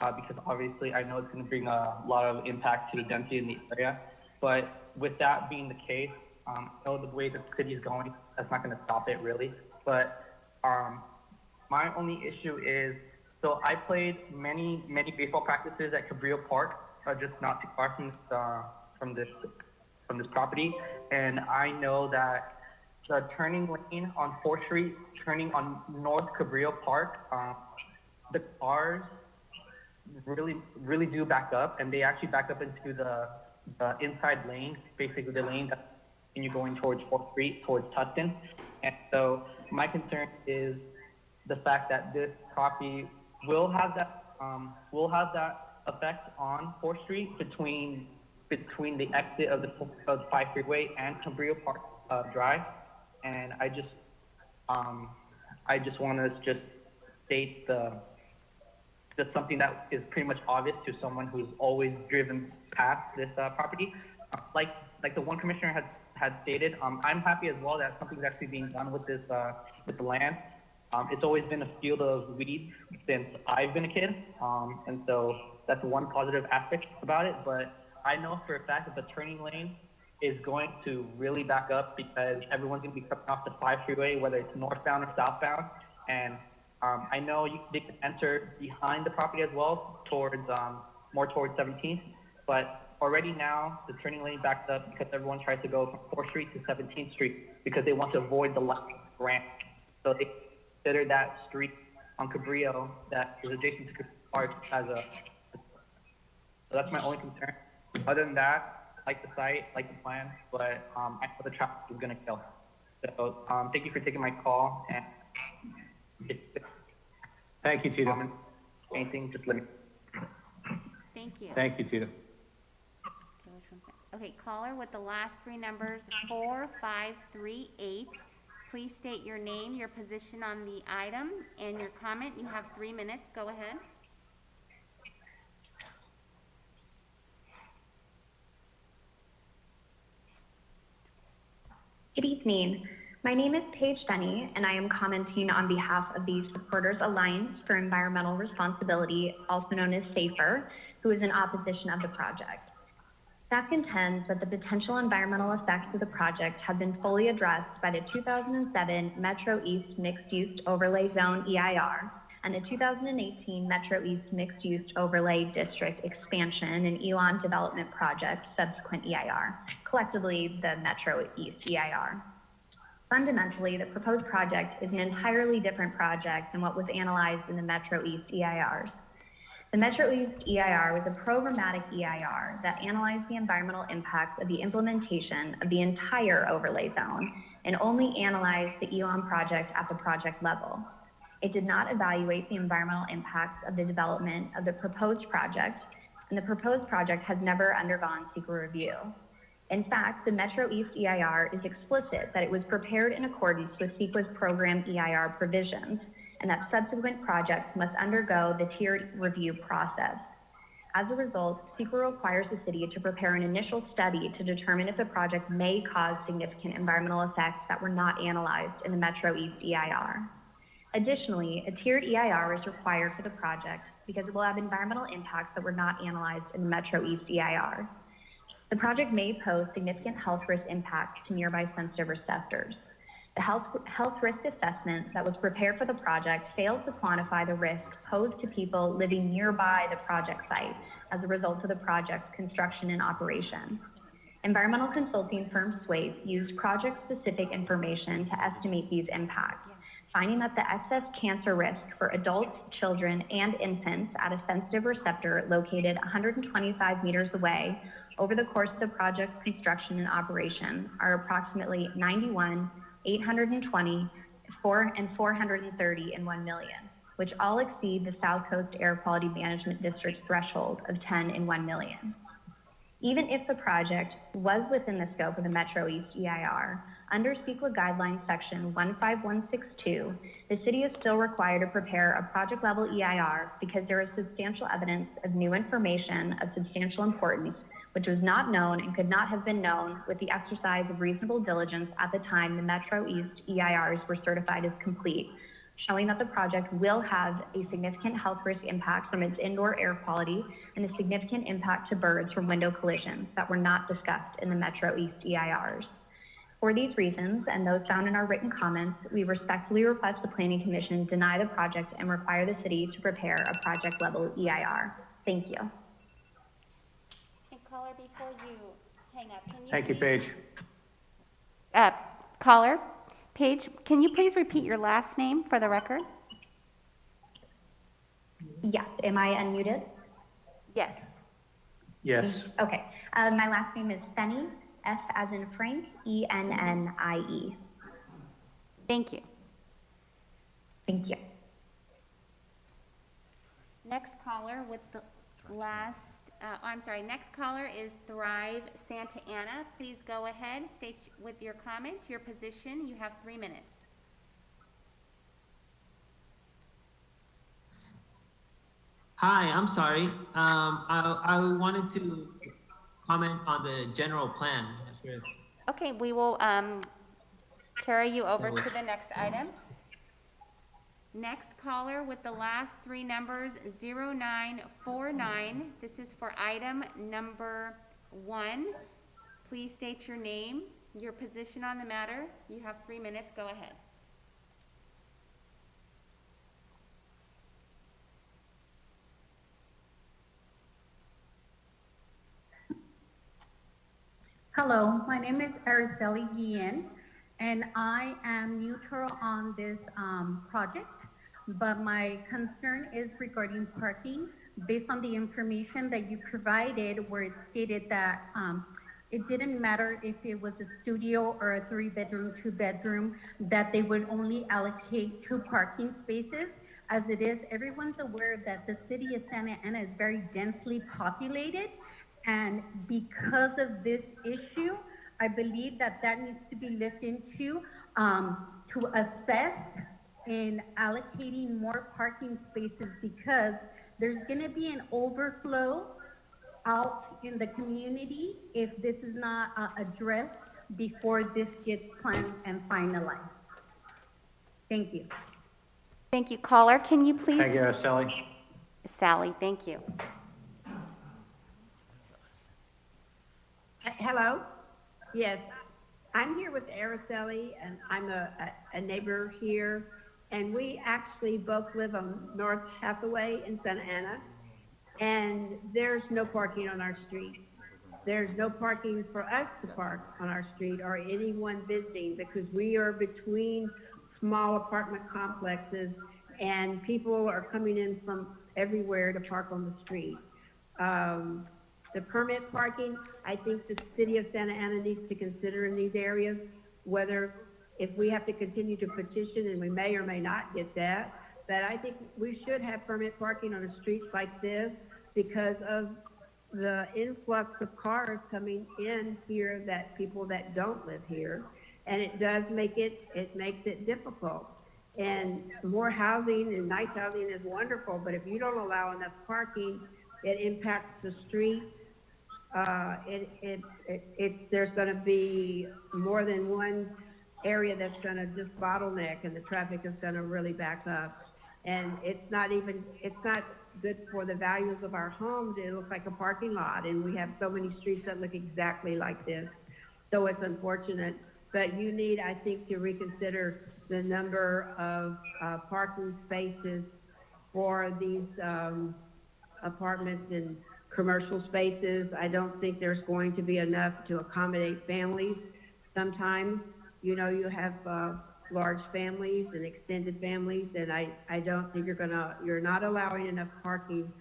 because obviously I know it's going to bring a lot of impact to the density in the area. But with that being the case, I know the way the city is going, that's not going to stop it really. But my only issue is, so I played many baseball practices at Cabrillo Park, just not too far from this property, and I know that the turning lane on 4th Street, turning on North Cabrillo Park, the cars really do back up, and they actually back up into the inside lane, basically the lane that's when you're going towards 4th Street, towards Tustin. And so my concern is the fact that this property will have that effect on 4th Street between the exit of the 5 freeway and Cabrillo Park Drive. And I just want to just state just something that is pretty much obvious to someone who's always driven past this property. Like the one commissioner had stated, I'm happy as well that something's actually being done with this with the land. It's always been a field of weeds since I've been a kid, and so that's one positive aspect about it. But I know for a fact that the turning lane is going to really back up because everyone's going to be coming off the 5 freeway, whether it's northbound or southbound. And I know they can enter behind the property as well, towards more towards 17th. But already now, the turning lane backs up because everyone tries to go from 4th Street to 17th Street because they want to avoid the left ramp. So they consider that street on Cabrillo that is adjacent to Cabrillo Park as a. So that's my only concern. Other than that, like the site, like the plan, but I know the traffic is going to kill. So thank you for taking my call. And Thank you, Tito. Anything, just let me. Thank you. Thank you, Tito. Okay, which one's next? Okay, caller with the last three numbers, 4538. Please state your name, your position on the item, and your comment. You have 3 minutes. Go ahead. Good evening. My name is Paige Denny, and I am commenting on behalf of the Supporters Alliance for Environmental Responsibility, also known as SAFER, who is in opposition of the project. Staff contends that the potential environmental effects of the project have been fully addressed by the 2007 Metro East Mixed Use Overlay Zone EIR and the 2018 Metro East Mixed Use Overlay District Expansion and Elon Development Project subsequent EIR, collectively the Metro East EIR. Fundamentally, the proposed project is an entirely different project than what was analyzed in the Metro East EIRs. The Metro East EIR was a programmatic EIR that analyzed the environmental impacts of the implementation of the entire overlay zone and only analyzed the Elon project at the project level. It did not evaluate the environmental impacts of the development of the proposed project, and the proposed project has never undergone SEQA review. In fact, the Metro East EIR is explicit that it was prepared in accordance with SEQA's program EIR provisions, and that subsequent projects must undergo the tiered review process. As a result, SEQA requires the city to prepare an initial study to determine if the project may cause significant environmental effects that were not analyzed in the Metro East EIR. Additionally, a tiered EIR is required for the project because it will have environmental impacts that were not analyzed in the Metro East EIR. The project may pose significant health risk impacts to nearby sensitive receptors. The health risk assessment that was prepared for the project failed to quantify the risks posed to people living nearby the project site as a result of the project's construction and operation. Environmental consulting firm SWAPE used project-specific information to estimate these impacts, finding that the excess cancer risk for adults, children, and infants at a sensitive receptor located 125 meters away over the course of the project's construction and operation are approximately 91, 820, and 430 in 1 million, which all exceed the South Coast Air Quality Management District's threshold of 10 in 1 million. Even if the project was within the scope of the Metro East EIR, under CEQA Guidelines Section 15162, the city is still required to prepare a project-level EIR because there is substantial evidence of new information of substantial importance, which was not known and could not have been known with the exercise of reasonable diligence at the time the Metro East EIRs were certified as complete, showing that the project will have a significant health risk impact from its indoor air quality and a significant impact to birds from window collisions that were not discussed in the Metro East EIRs. For these reasons, and those found in our written comments, we respectfully request the Planning Commission deny the project and require the city to prepare a project-level EIR. Thank you. And caller, before you hang up, can you Thank you, please- Paige. Caller, Paige, can you please repeat your last name for the record? Yes, am I unmuted? Yes. Yes. Okay, my last name is Fennie, F as in Frank, E-N-N-I-E. Thank you. Thank you. Next caller with the next caller is Thrive Santa Ana. Please go ahead, state with your comment, your position. You have 3 minutes. Hi, I'm sorry. I wanted to comment on the general plan. Okay, we will carry you over to the next item. Next caller with the last 3 numbers, 0949. This is for item number 1. Please state your name, your position on the matter. You have 3 minutes. Go ahead. Hello, my name is Araceli Guillen, and I am neutral on this project, but my concern is regarding parking. Based on the information that you provided, where it stated that it didn't matter if it was a studio or a 3-bedroom, 2-bedroom, that they would only allocate 2 parking spaces. As it is, everyone's aware that the city of Santa Ana is very densely populated. And because of this issue, I believe that that needs to be looked into to assess in allocating more parking spaces, because there's going to be an overflow out in the community if this is not addressed before this gets planned and finalized. Thank you. Thank you. Caller, can you please? Thank you, Sally. Sally, thank you. Hello? Yes, I'm here with Araceli, and I'm a neighbor here, and we actually both live on North Hathaway in Santa Ana, and there's no parking on our street. There's no parking for us to park on our street or anyone visiting, because we are between small apartment complexes, and people are coming in from everywhere to park on the street. The permit parking, I think the city of Santa Ana needs to consider in these areas, whether if we have to continue to petition, and we may or may not get that, but I think we should have permit parking on a street like this because of the influx of cars coming in here, that people that don't live here, and it does make it makes it difficult. And more housing and nice housing is wonderful, but if you don't allow enough parking, it impacts the street. There's going to be more than one area that's going to just bottleneck, and the traffic is going to really back up. And it's not good for the values of our homes. It looks like a parking lot, and we have so many streets that look exactly like this. So it's unfortunate, but you need, I think, to reconsider the number of parking spaces for these apartments and commercial spaces. I don't think there's going to be enough to accommodate families. Sometimes, you know, you have large families and extended families, and I don't think you're not allowing enough parking,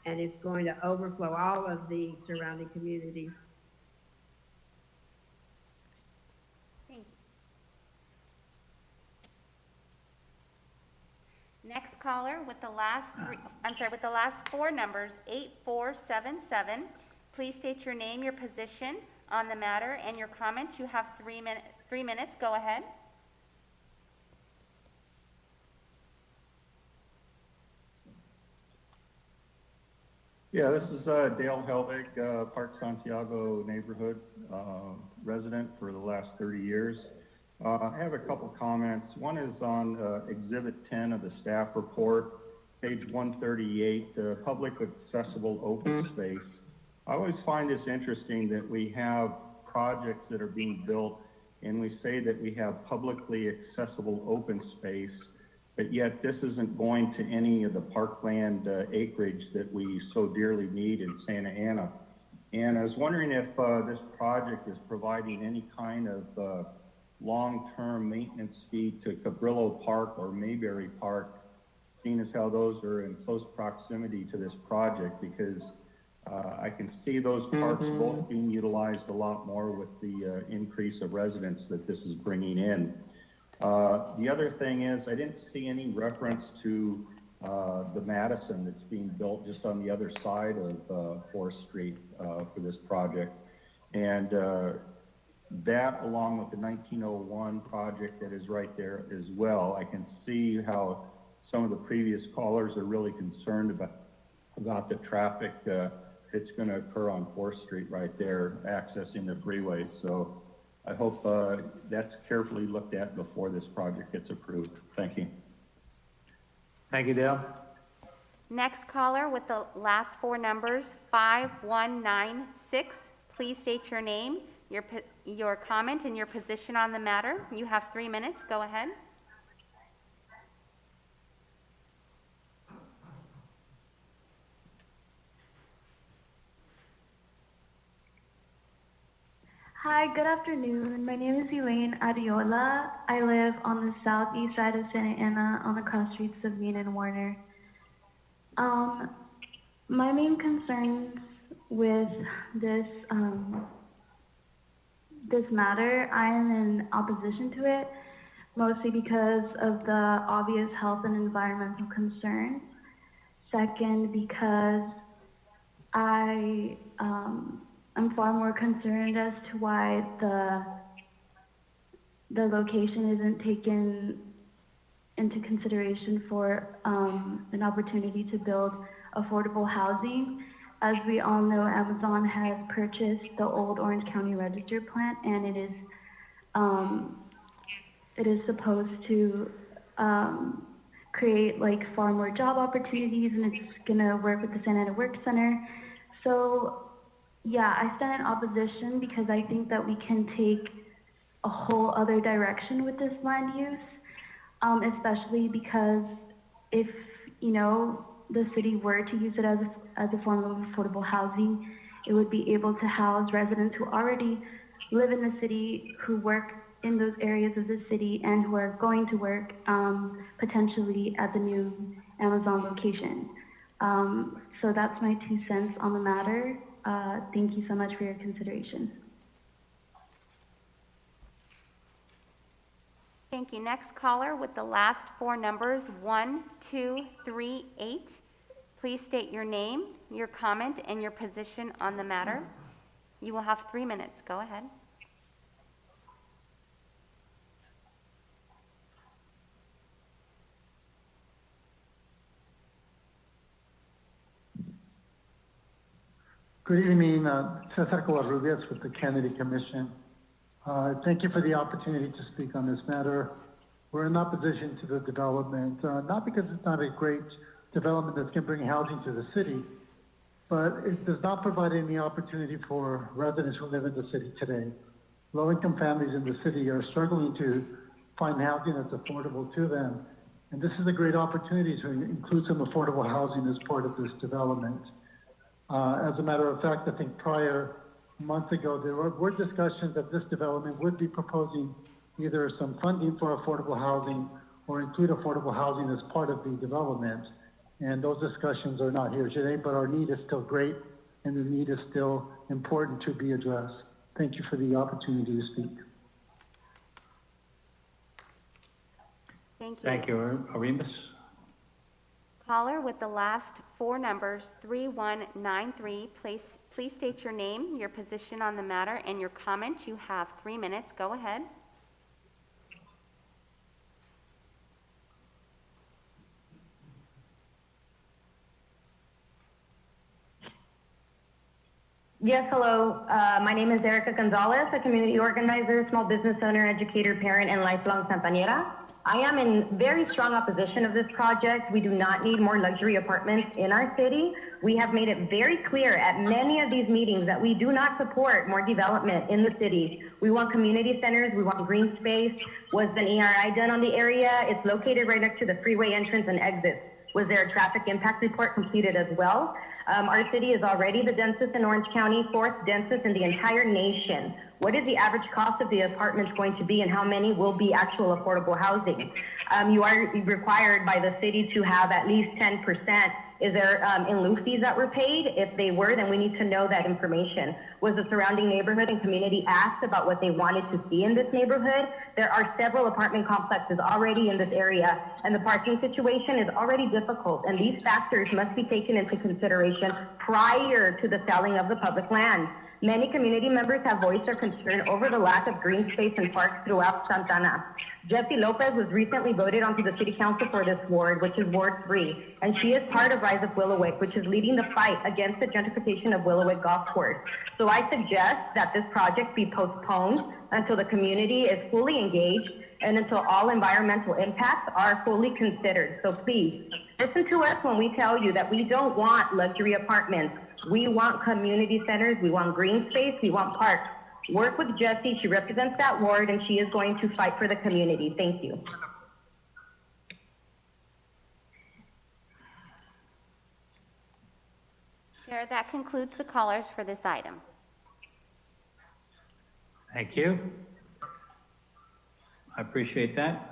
and it's going to overflow all of the surrounding communities. Thank you. Next caller with the last 4 numbers, 8477. Please state your name, your position on the matter, and your comment. You have 3 minutes. Go ahead. Yeah, this is Dale Helbig, Park Santiago neighborhood resident for the last 30 years. I have a couple comments. One is on Exhibit 10 of the staff report, page 138, public accessible open space. I always find this interesting that we have projects that are being built and we say that we have publicly accessible open space, but yet this isn't going to any of the parkland acreage that we so dearly need in Santa Ana. And I was wondering if this project is providing any kind of long-term maintenance fee to Cabrillo Park or Mayberry Park, seeing as how those are in close proximity to this project, because I can see those parks both being utilized a lot more with the increase of residents that this is bringing in. The other thing is, I didn't see any reference to the Madison that's being built just on the other side of 4th Street for this project. And that, along with the 1901 project that is right there as well, I can see how some of the previous callers are really concerned about the traffic that's going to occur on 4th Street right there, accessing the freeway. So I hope that's carefully looked at before this project gets approved. Thank you. Thank you, Dale. Next caller with the last 4 numbers, 5196. Please state your name, your comment, and your position on the matter. You have 3 minutes. Go ahead. Hi, good afternoon. My name is Elaine Adiola. I live on the southeast side of Santa Ana on the cross streets of Main and Warner. My main concerns with this matter, I am in opposition to it, mostly because of the obvious health and environmental concerns. Second, because I'm far more concerned as to why the location isn't taken into consideration for an opportunity to build affordable housing. As we all know, Amazon has purchased the old Orange County Register plant, and it is supposed to create like far more job opportunities, and it's gonna work with the Santa Ana Work Center. So yeah, I stand in opposition because I think that we can take a whole other direction with this land use, especially because if, you know, the city were to use it as a form of affordable housing, it would be able to house residents who already live in the city, who work in those areas of the city, and who are going to work potentially at the new Amazon location. So that's my 2 cents on the matter. Thank you so much for your consideration. Thank you. Next caller with the last 4 numbers, 1238. Please state your name, your comment, and your position on the matter. You will have 3 minutes. Go ahead. Good evening, Cesar Covarrubias with the Kennedy Commission. Thank you for the opportunity to speak on this matter. We're in opposition to the development, not because it's not a great development that's going to bring housing to the city, but it does not provide any opportunity for residents who live in the city today. Low-income families in the city are struggling to find housing that's affordable to them, and this is a great opportunity to include some affordable housing as part of this development. As a matter of fact, I think months ago, there were discussions that this development would be proposing either some funding for affordable housing or include affordable housing as part of the development. And those discussions are not here today, but our need is still great and the need is still important to be addressed. Thank you for the opportunity to speak. Thank you. Thank you. Arimas? Caller with the last four numbers, 3193, please state your name, your position on the matter, and your comment. You have 3 minutes. Go ahead. Yes, hello. My name is Erica Gonzalez, a community organizer, small business owner, educator, parent, and lifelong Santanera. I am in very strong opposition of this project. We do not need more luxury apartments in our city. We have made it very clear at many of these meetings that we do not support more development in the city. We want community centers, we want green space. Was an ERI done on the area? It's located right next to the freeway entrance and exits. Was there a traffic impact report completed as well? Our city is already the densest in Orange County, fourth densest in the entire nation. What is the average cost of the apartments going to be, and how many will be actual affordable housing? You are required by the city to have at least 10%. Is there in lieu fees that were paid? If they were, then we need to know that information. Was the surrounding neighborhood and community asked about what they wanted to see in this neighborhood? There are several apartment complexes already in this area, and the parking situation is already difficult, and these factors must be taken into consideration prior to the selling of the public land. Many community members have voiced their concern over the lack of green space and parks throughout Santana. Jessie Lopez was recently voted onto the city council for this ward, which is Ward 3, and she is part of Rise Up Willowick, which is leading the fight against the gentrification of Willowick Golf Course. So I suggest that this project be postponed until the community is fully engaged and until all environmental impacts are fully considered. So please, listen to us when we tell you that we don't want luxury apartments. We want community centers, we want green space, we want parks. Work with Jessie, she represents that ward, and she is going to fight for the community. Thank you. Chair, that concludes the callers for this item. Thank you. I appreciate that.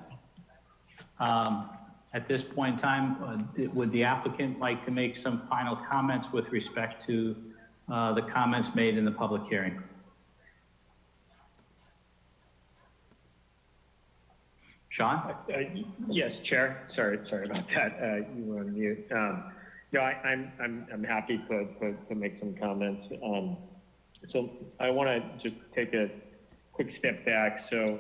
At this point in time, would the applicant like to make some final comments with respect to the comments made in the public hearing? Sean? Yes, Chair. Sorry about that. You were on mute. No, I'm happy to make some comments. So I want to just take a quick step back. So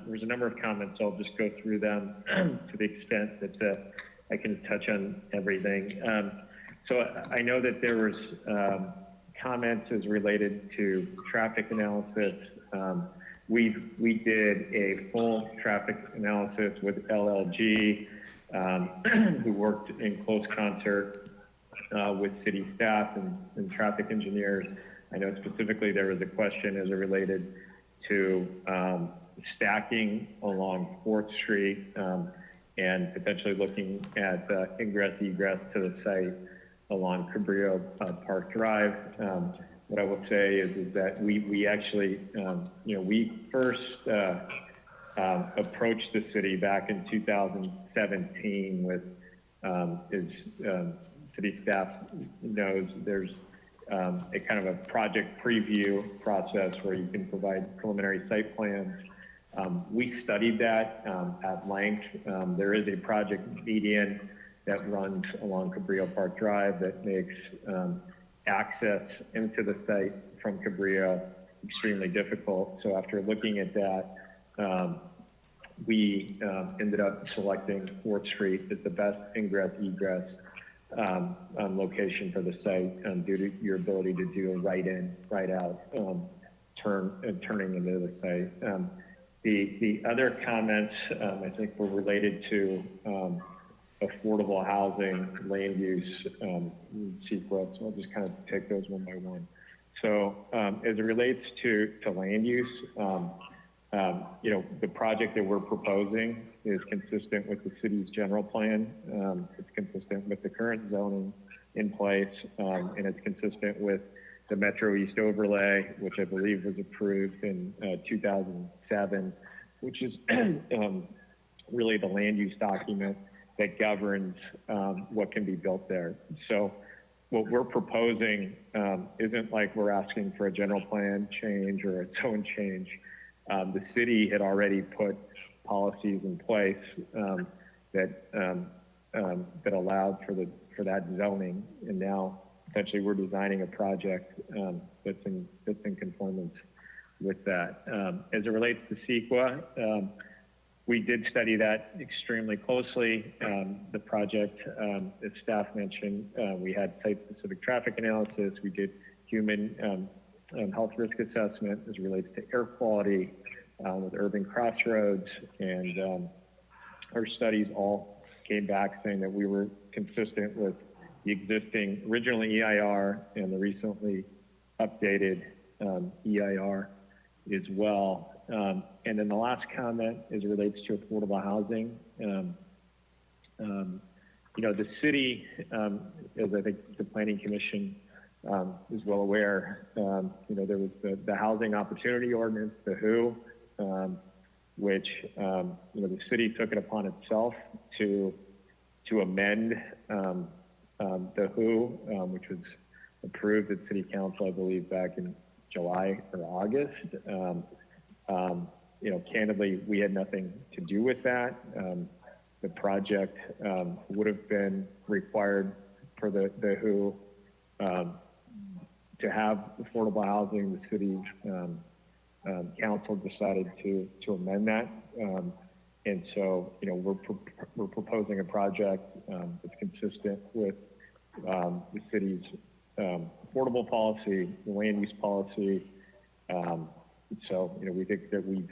there's a number of comments. I'll just go through them to the extent that I can touch on everything. So I know that there was comments as related to traffic analysis. We did a full traffic analysis with LLG, who worked in close concert with city staff and traffic engineers. I know specifically there was a question as it related to stacking along 4th Street and potentially looking at ingress egress to the site along Cabrillo Park Drive. What I will say is that we actually, we first approached the city back in 2017 with, as city staff knows, there's a kind of a project preview process where you can provide preliminary site plans. We studied that at length. There is a project median that runs along Cabrillo Park Drive that makes access into the site from Cabrillo extremely difficult. So after looking at that, we ended up selecting 4th Street as the best ingress egress location for the site due to your ability to do a right in, right out turning into the site. The other comments I think were related to affordable housing, land use, sequence. I'll just kind of take those one by one. So as it relates to land use, the project that we're proposing is consistent with the city's general plan. It's consistent with the current zoning in place, and it's consistent with the Metro East overlay, which I believe was approved in 2007, which is really the land use document that governs what can be built there. So what we're proposing isn't like we're asking for a general plan change or a zone change. The city had already put policies in place that that allowed for that zoning, and now essentially we're designing a project that's in conformance with that. As it relates to CEQA, we did study that extremely closely. The project, as staff mentioned, we had site-specific traffic analysis. We did human health risk assessment as it relates to air quality with urban crossroads, and our studies all came back saying that we were consistent with the existing original EIR and the recently updated EIR as well. And then the last comment as it relates to affordable housing, you know, the city, as I think the Planning Commission is well aware, you know, there was the Housing Opportunity Ordinance, the WHO, which, you know, the city took it upon itself to amend the WHO, which was approved at City Council, I believe, back in July or August. You know, candidly, we had nothing to do with that. The project would have been required for the WHO to have affordable housing. The city council decided to amend that. And so, you know, we're proposing a project that's consistent with the city's affordable policy, the land use policy. So, you know, we think that we've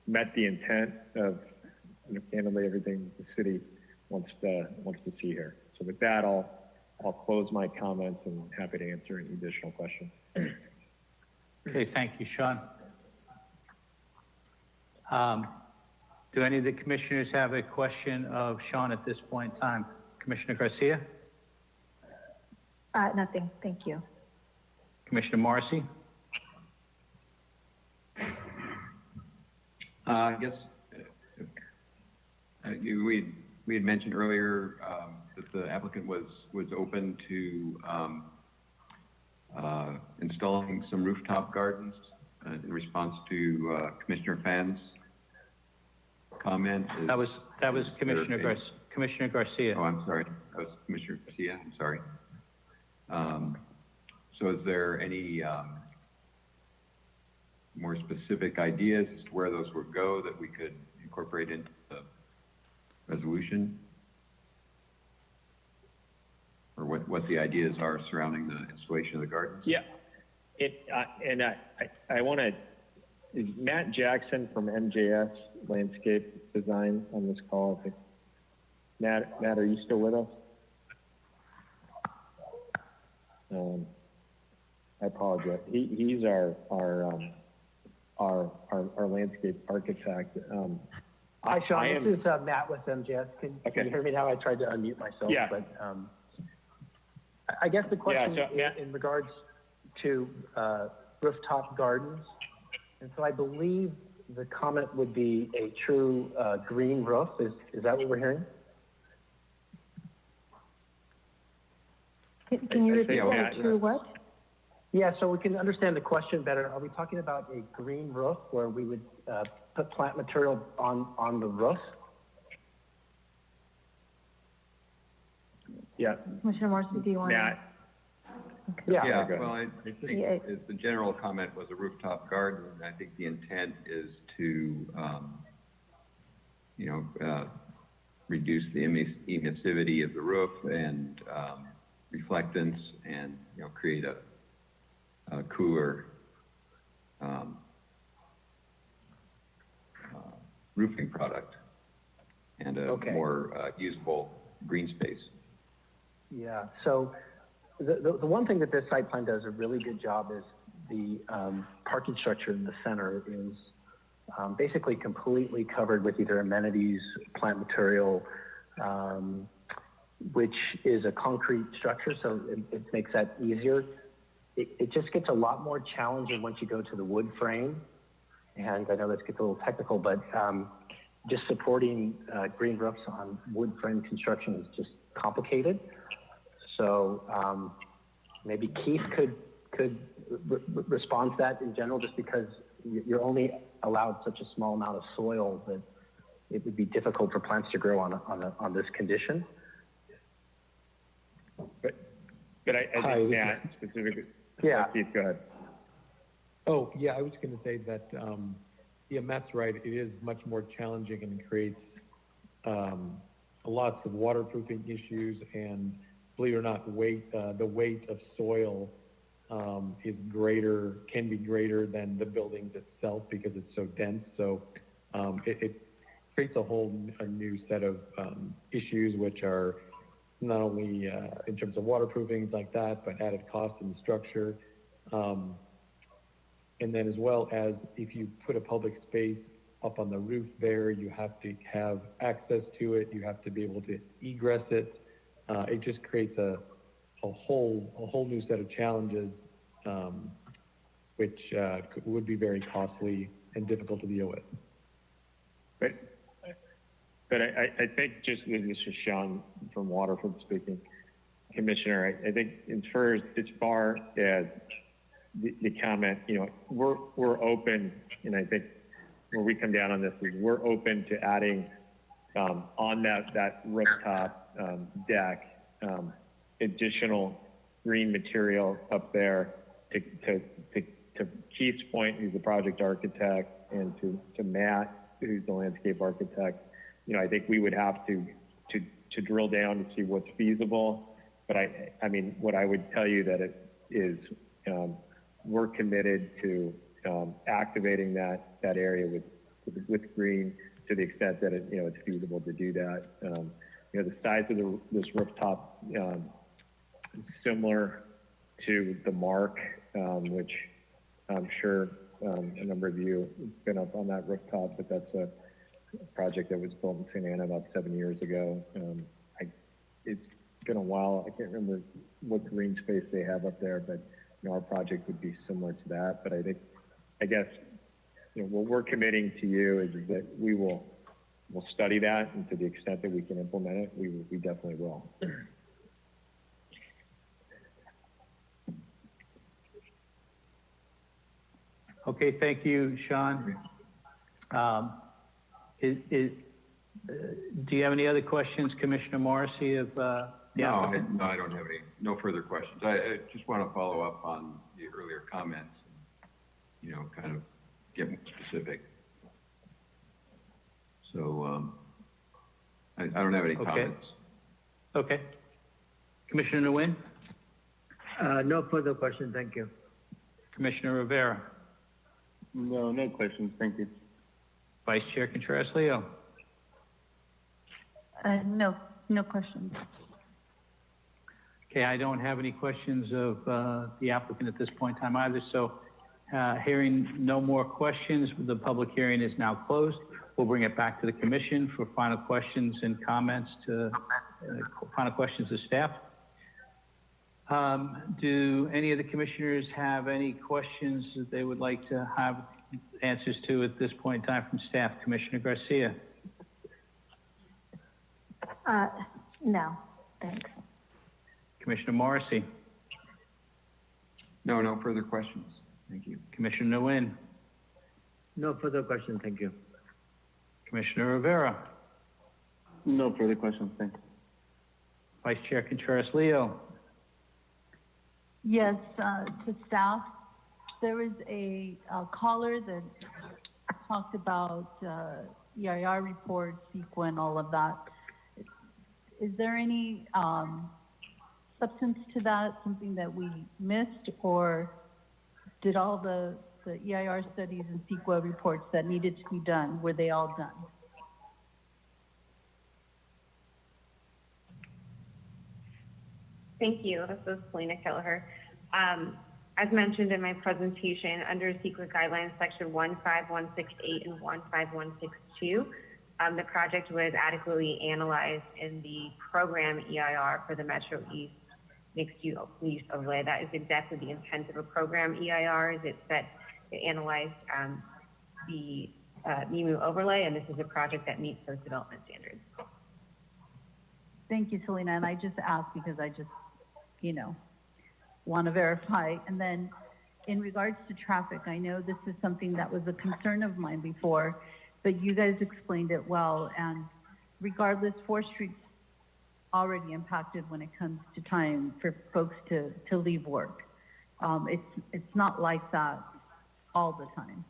met the intent of, you know, candidly everything the city wants to see here. So with that, I'll close my comments and happy to answer any additional questions. Okay, thank you, Sean. Do any of the commissioners have a question of Sean at this point in time? Commissioner Garcia? Nothing, thank you. Commissioner Morrissey? I guess we had mentioned earlier that the applicant was open to installing some rooftop gardens in response to Commissioner Phan's comment. That was Commissioner Garcia. Oh, I'm sorry. That was Commissioner Garcia. I'm sorry. So is there any more specific ideas as to where those would go that we could incorporate into the resolution? Or what the ideas are surrounding the installation of the gardens? Yeah, I want to, is Matt Jackson from MJS Landscape Design on this call? I think. Matt, are you still with us? I apologize. He's our landscape architect. Hi, Sean. This is Matt with MJS. Can you hear me now? I tried to unmute myself. Yeah. But I guess the question in regards to rooftop gardens, and so I believe the comment would be a true green roof. Is that what we're hearing? Can you repeat that? True what? Yeah, so we can understand the question better. Are we talking about a green roof where we would put plant material on the roof? Yeah. Commissioner Morrissey, do you want to? Yeah, well, I think the general comment was a rooftop garden. I think the intent is to, you know, reduce the emissivity of the roof and reflectance, and, you know, create a cooler roofing product and a more usable green space. Yeah, so the one thing that this site plan does a really good job is the parking structure in the center is basically completely covered with either amenities, plant material, which is a concrete structure, so it makes that easier. It just gets a lot more challenging once you go to the wood frame, and I know this gets a little technical, but just supporting green roofs on wood frame construction is just complicated. So maybe Keith could respond to that in general, just because you're only allowed such a small amount of soil that it would be difficult for plants to grow on this condition. But I Hi, think this Matt specifically. Yeah. Keith, go ahead. Oh, yeah, I was going to say that, yeah, Matt's right. It is much more challenging and creates lots of waterproofing issues, and believe it or not, the weight of soil is greater, can be greater than the buildings itself because it's so dense. So it creates a new set of issues, which are not only in terms of waterproofing, things like that, but added cost in the structure. And then as well as if you put a public space up on the roof there, you have to have access to it. You have to be able to egress it. It just creates a whole new set of challenges, which would be very costly and difficult to deal with. But I think just, this is Sean from Waterford speaking, Commissioner, I think as far as the comment, you know, we're open, and I think where we come down on this is we're open to adding on that rooftop deck additional green material up there to Keith's point, who's the project architect, and to Matt, who's the landscape architect. You know, I think we would have to drill down to see what's feasible. But I mean, what I would tell you that it is, we're committed to activating that area with green to the extent that it's feasible to do that. You know, the size of this rooftop is similar to the Mark, which I'm sure a number of you have been up on that rooftop, but that's a project that was built in Santa Ana about 7 years ago. It's been a while. I can't remember what green space they have up there, but you know, our project would be similar to that. But I guess, you know, what we're committing to you is that we'll study that, and to the extent that we can implement it, we definitely will. Okay, thank you, Sean. Do you have any other questions, Commissioner Morrissey, of the applicant? No, I don't have any, no further questions. I just want to follow up on the earlier comments, and, you know, kind of get more specific. So, I don't have any comments. Okay. Commissioner Nguyen? No further questions, thank you. Commissioner Rivera? No questions, thank you. Vice Chair Contreras-Leo? No questions. Okay, I don't have any questions of the applicant at this point in time either, so hearing no more questions, the public hearing is now closed. We'll bring it back to the commission for final questions and comments final questions to staff. Do any of the commissioners have any questions that they would like to have answers to at this point in time from staff? Commissioner Garcia? No, thanks. Commissioner Morrissey? No further questions. Thank you. Commissioner Nguyen? No further questions, thank you. Commissioner Rivera? No further questions, thank you. Vice Chair Contreras-Leo? Yes, to staff, there was a caller that talked about EIR reports, CEQA, and all of that. Is there any substance to that, something that we missed, or did all the EIR studies and CEQA reports that needed to be done, were they all done? Thank you. This is Selena Kelleher. As mentioned in my presentation, under CEQA guidelines, section 15168 and 15162, the project was adequately analyzed in the program EIR for the Metro East mixed-use overlay. That is exactly the intent of a program EIR, is it's that it analyzed the MIMU overlay, and this is a project that meets those development standards. Thank you, Selena, and I just asked because I just, you know, want to verify. And then in regards to traffic, I know this is something that was a concern of mine before, but you guys explained it well. And regardless, 4th Street's already impacted when it comes to time for folks to leave work. It's not like that all the time.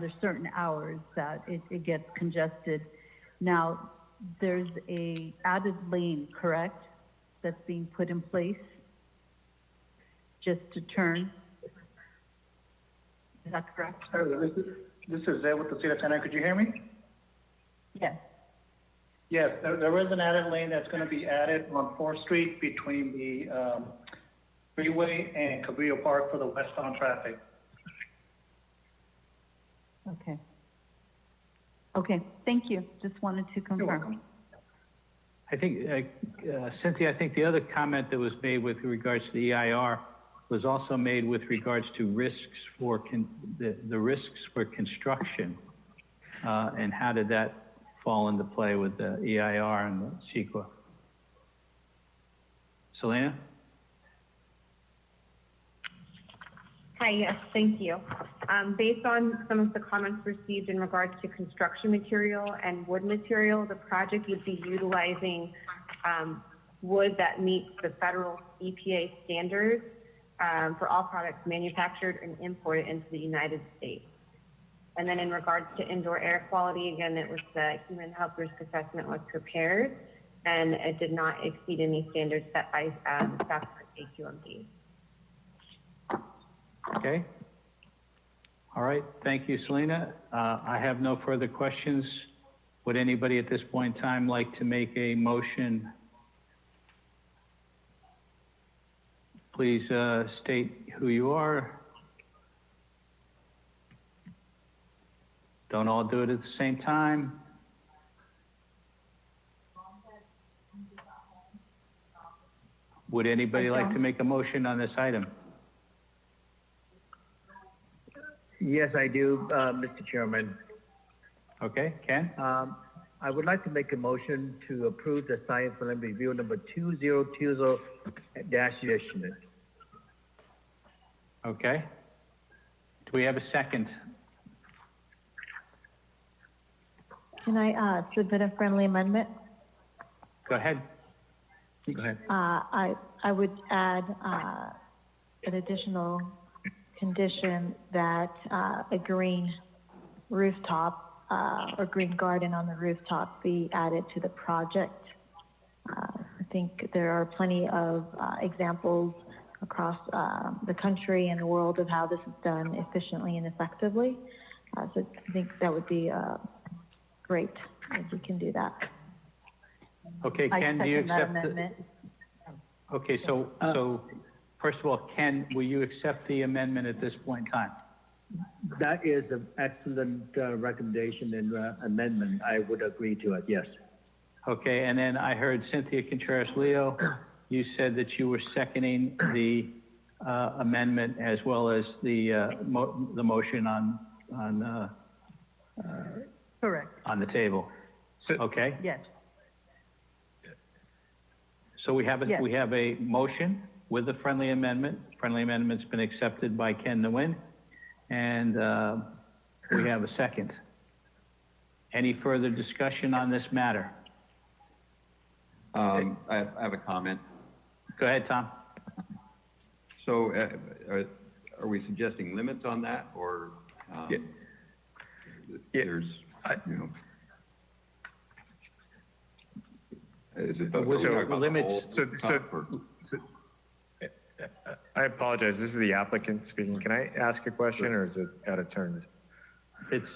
There's certain hours that it gets congested. Now, there's a added lane, correct, that's being put in place just to turn. Is that correct? This is Ed with the City of Santa Ana. Could you hear me? Yes. Yes, there is an added lane that's going to be added on 4th Street between the freeway and Cabrillo Park for the westbound traffic. Okay. Okay, thank you. Just wanted to confirm. You're welcome. I think, Cynthia, I think the other comment that was made with regards to the EIR was also made with regards to risks for the risks for construction, and how did that fall into play with the EIR and the CEQA? Selena? Hi, yes, thank you. Based on some of the comments received in regards to construction material and wood material, the project would be utilizing wood that meets the federal EPA standards for all products manufactured and imported into the United States. And then in regards to indoor air quality, again, it was the human health risk assessment was prepared, and it did not exceed any standards set by staff AQMD. Okay. All right, thank you, Selena. I have no further questions. Would anybody at this point in time like to make a motion? Please state who you are. Don't all do it at the same time. Would anybody like to make a motion on this item? Yes, I do, Mr. Chairman. Okay, Ken? I would like to make a motion to approve the science plan review number 2020-. Okay. Do we have a second? Can I submit a friendly amendment? Go ahead. Go ahead. I would add an additional condition that a green rooftop or green garden on the rooftop be added to the project. I think there are plenty of examples across the country and the world of how this is done efficiently and effectively. So I think that would be great if we can do that. Okay, Ken, do you second that accept amendment. Okay, so first of all, Ken, will you accept the amendment at this point in time? That is an excellent recommendation and amendment. I would agree to it, yes. Okay, and then I heard Cynthia Contreras-Leo. You said that you were seconding the amendment as well as the motion on Correct. on the table. Okay. Yes. So we have Yes. we have a motion with a friendly amendment. Friendly amendment's been accepted by Ken Nguyen, and we have a second. Any further discussion on this matter? I have a comment. Go ahead, Tom. So are we suggesting limits on that, or there's, you know, is it the limits? I apologize. This is the applicant speaking. Can I ask a question, or is it out of turn? It's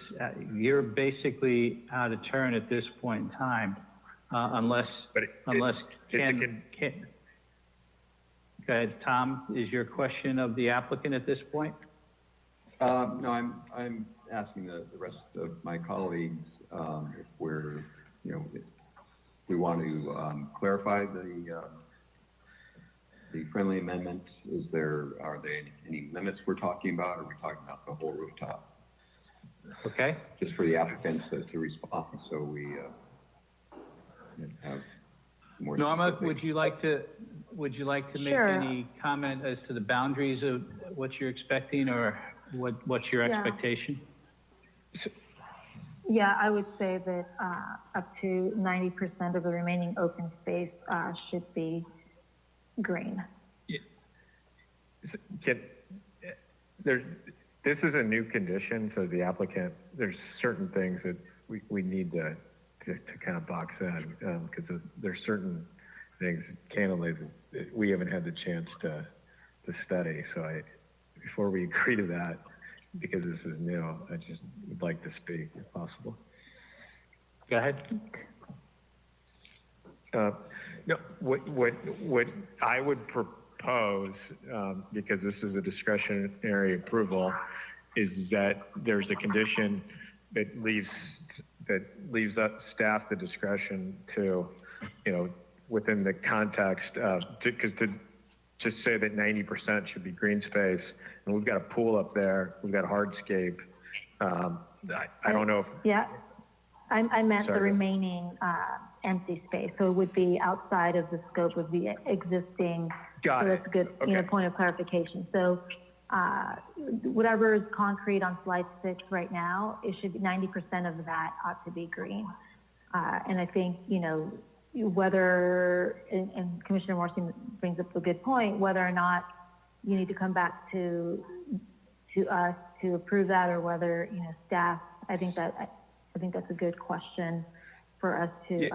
you're basically out of turn at this point in time, unless Ken. Go ahead, Tom. Is your question of the applicant at this point? No, I'm asking the rest of my colleagues if we're, you know, if we want to clarify the friendly amendment. Are there any limits we're talking about, or are we talking about the whole rooftop? Okay. Just for the applicants to respond, so we have more. Norma, would you like to make Sure. any comment as to the boundaries of what you're expecting, or what's your Yeah. expectation? Yeah, I would say that up to 90% of the remaining open space should be green. This is a new condition, so the applicant, there's certain things that we need to kind of box in, because there's certain things, candidly, that we haven't had the chance to study. So before we agree to that, because this is new, I just would like to speak if possible. Go ahead. No, what I would propose, because this is a discretionary approval, is that there's a condition that leaves up staff the discretion to, within the context of, because to just say that 90% should be green space, and we've got a pool up there, we've got hardscape. I don't know if. Yeah, I meant the Sorry. remaining empty space, so it would be outside of the scope of the existing. Got so it. that's a good, Okay. point of clarification. So whatever is concrete on slide 6 right now, it should be 90% of that ought to be green. And I think, whether, and Commissioner Morrissey brings up a good point, whether or not you need to come back to us to approve that, or whether, staff, I think that's a good question for us to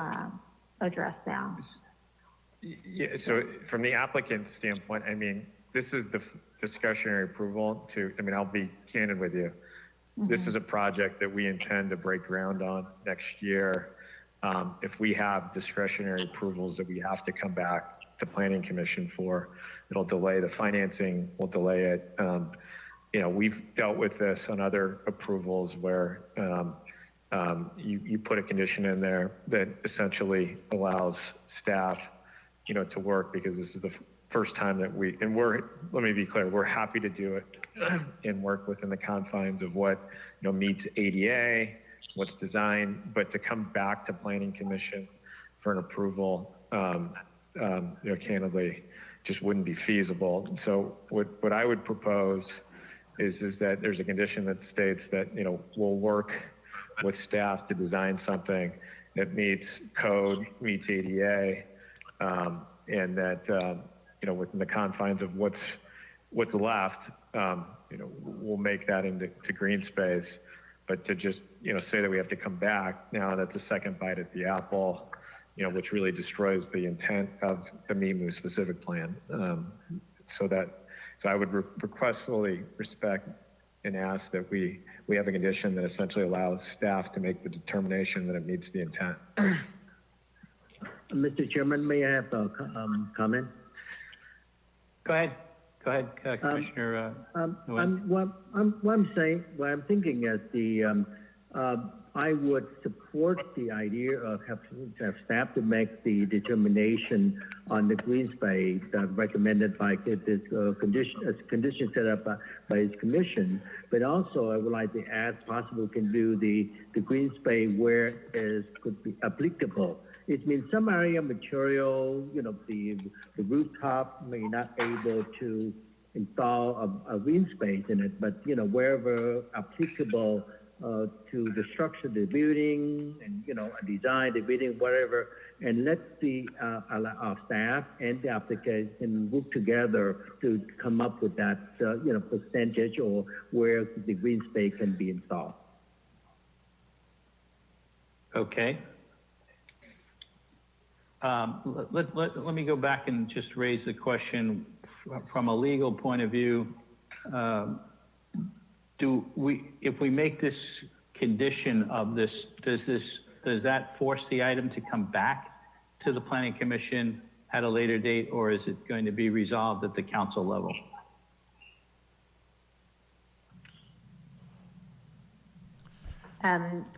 address now. Yeah, so from the applicant's standpoint, I mean, this is the discretionary approval I'll be candid with you. This is a project that we intend to break ground on next year. If we have discretionary approvals that we have to come back to Planning Commission for, it'll delay the financing, we'll delay it. We've dealt with this on other approvals where you put a condition in there that essentially allows staff, to work, because this is the first time that let me be clear, we're happy to do it and work within the confines of what, meets ADA, what's designed, but to come back to Planning Commission for an approval, candidly, just wouldn't be feasible. So what I would propose is that there's a condition that states that, we'll work with staff to design something that meets code, meets ADA, and that, within the confines of what's left, we'll make that into green space. But to just, say that we have to come back, now that's a second bite at the apple, which really destroys the intent of the MIMU specific plan. So I would requestfully respect and ask that we have a condition that essentially allows staff to make the determination that it meets the intent. Mr. Chairman, may I have a comment? Go ahead, Commissioner. What I'm thinking is I would support the idea of having staff to make the determination on the green space recommended by this condition set up by its commission. But also, I would like to ask, possibly can do the green space where it could be applicable. It means some area material, the rooftop may not able to install a green space in it, but wherever applicable to the structure of the building and design the building, whatever, and let the our staff and the applicant can work together to come up with that percentage or where the green space can be installed. Okay. Let me go back and just raise the question from a legal point of view. If we make this condition of this, does that force the item to come back to the Planning Commission at a later date, or is it going to be resolved at the council level?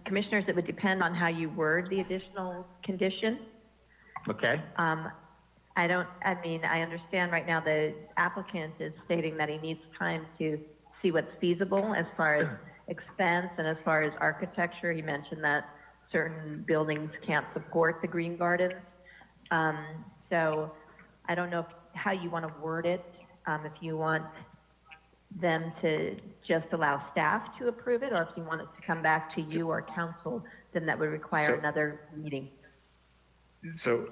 Commissioners, it would depend on how you word the additional condition. Okay. I understand right now the applicant is stating that he needs time to see what's feasible as far as expense and as far as architecture. He mentioned that certain buildings can't support the green gardens. So I don't know how you want to word it. If you want them to just allow staff to approve it, or if you want it to come back to you or council, then that would require another meeting. So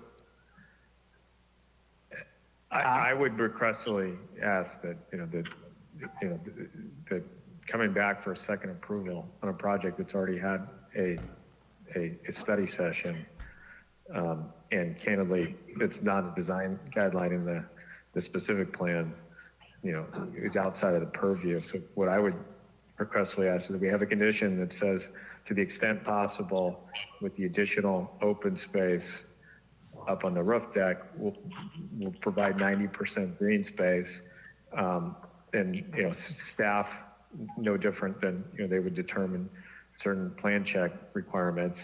I would regretfully ask that, that coming back for a second approval on a project that's already had a study session, and candidly, it's not a design guideline in the specific plan, is outside of the purview. So what I would regretfully ask is that we have a condition that says, to the extent possible, with the additional open space up on the roof deck, we'll provide 90% green space, and staff, no different than they would determine certain plan check requirements,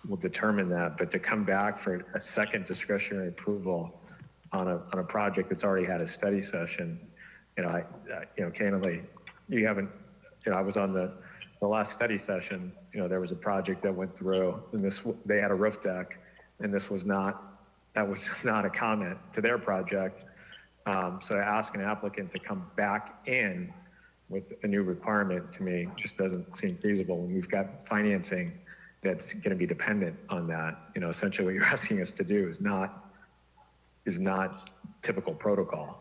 will determine that. But to come back for a second discretionary approval on a project that's already had a study session, candidly, you haven't. I was on the last study session. There was a project that went through, and they had a roof deck, and that was not a comment to their project. So to ask an applicant to come back in with a new requirement, to me, just doesn't seem feasible when we've got financing that's going to be dependent on that. Essentially what you're asking us to do is not typical protocol.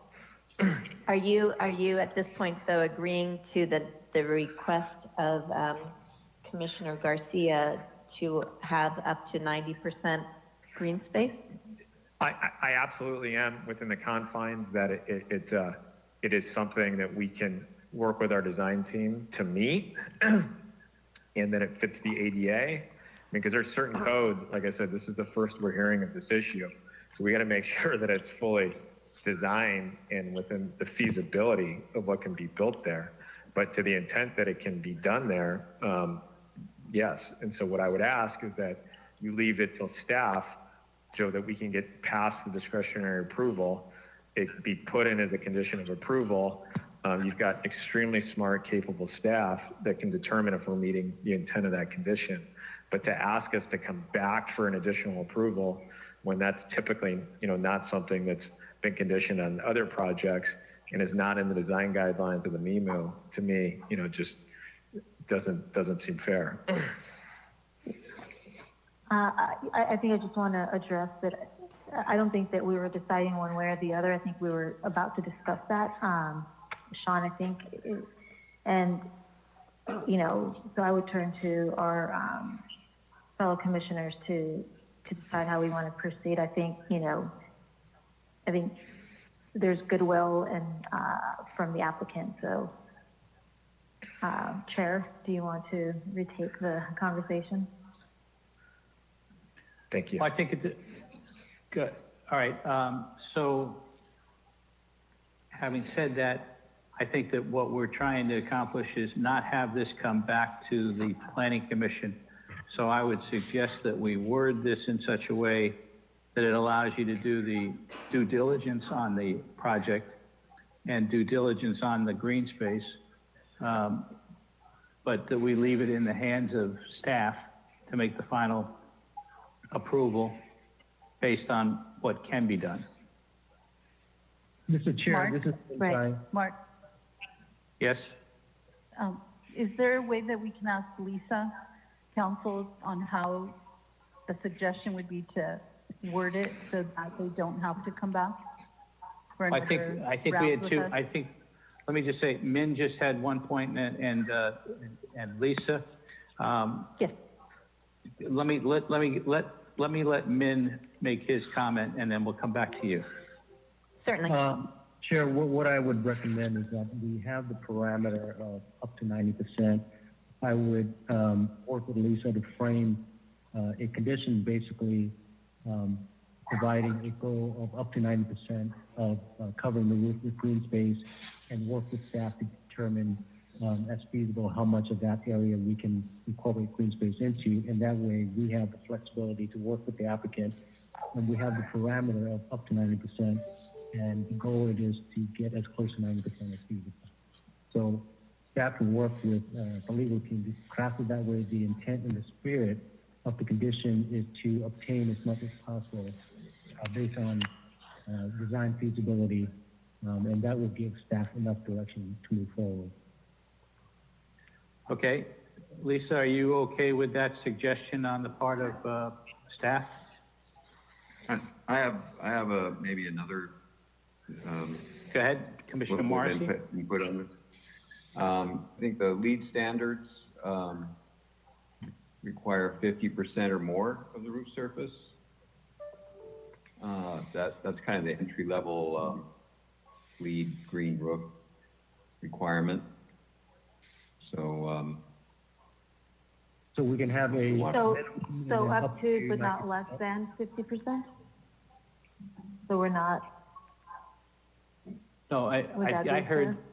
Are you at this point, though, agreeing to the request of Commissioner Garcia to have up to 90% green space? I absolutely am, within the confines that it is something that we can work with our design team to meet, and that it fits the ADA. Because there's certain codes, like I said, this is the first we're hearing of this issue. So we got to make sure that it's fully designed and within the feasibility of what can be built there. But to the intent that it can be done there, yes. And so what I would ask is that you leave it till staff, so that we can get past the discretionary approval. It can be put in as a condition of approval. You've got extremely smart, capable staff that can determine if we're meeting the intent of that condition. But to ask us to come back for an additional approval when that's typically, not something that's been conditioned on other projects and is not in the design guidelines of the MEMO, to me, just doesn't seem fair. I think I just want to address that. I don't think that we were deciding one way or the other. I think we were about to discuss that, Sean, I think. And, so I would turn to our fellow commissioners to decide how we want to proceed. I think, I think there's goodwill and from the applicant. So, Chair, do you want to retake the conversation? Thank you. Well, I think it's good. All right. So having said that, I think that what we're trying to accomplish is not have this come back to the Planning Commission. So I would suggest that we word this in such a way that it allows you to do the due diligence on the project and due diligence on the green space, but that we leave it in the hands of staff to make the final approval based on what can be done. Mr. Chair, Mark? this is Right. Mark. Yes? Is there a way that we can ask Lisa, council, on how the suggestion would be to word it so that they don't have to come back for I another think we had round two. with us? Let me just say, Min just had one point, and Lisa. Yes. Let me let Min make his comment, and then we'll come back to you. Certainly. Chair, what I would recommend is that we have the parameter of up to 90%. I would work with Lisa to frame a condition basically providing a goal of up to 90% of covering the roof with green space, and work with staff to determine as feasible how much of that area we can incorporate green space into. And that way we have the flexibility to work with the applicant, and we have the parameter of up to 90%. And the goal it is to get as close to 90% as feasible. So staff can work with the legal team to craft it that way. The intent and the spirit of the condition is to obtain as much as possible based on design feasibility, and that will give staff enough direction to move forward. Okay. Lisa, are you okay with that suggestion on the part of staff? I have maybe another, Go ahead, Commissioner little bit of Morrissey. input on this. I think the LEED standards, require 50% or more of the roof surface. That's kind of the entry level, LEED green roof requirement. So, So we can have a. So up to, but not less than 50%? So we're not, No, Would that be I heard, fair?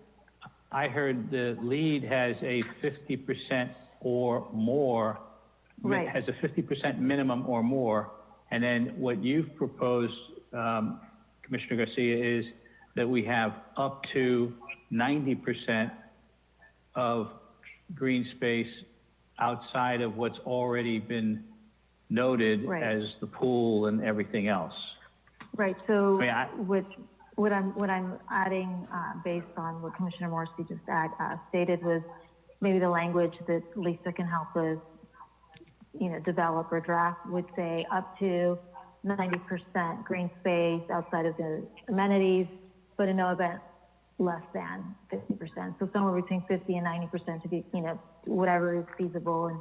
I heard the LEED has a 50% or more. Right. Has a 50% minimum or more. And then what you've proposed, Commissioner Garcia, is that we have up to 90% of green space outside of what's already been noted Right. as the pool and everything else. right, so I mean, what I'm adding, based on what Commissioner Morrissey just stated, was maybe the language that Lisa can help us, develop or draft would say up to 90% green space outside of the amenities, but in no event less than 50%. So somewhere between 50 and 90% to be, whatever is feasible. And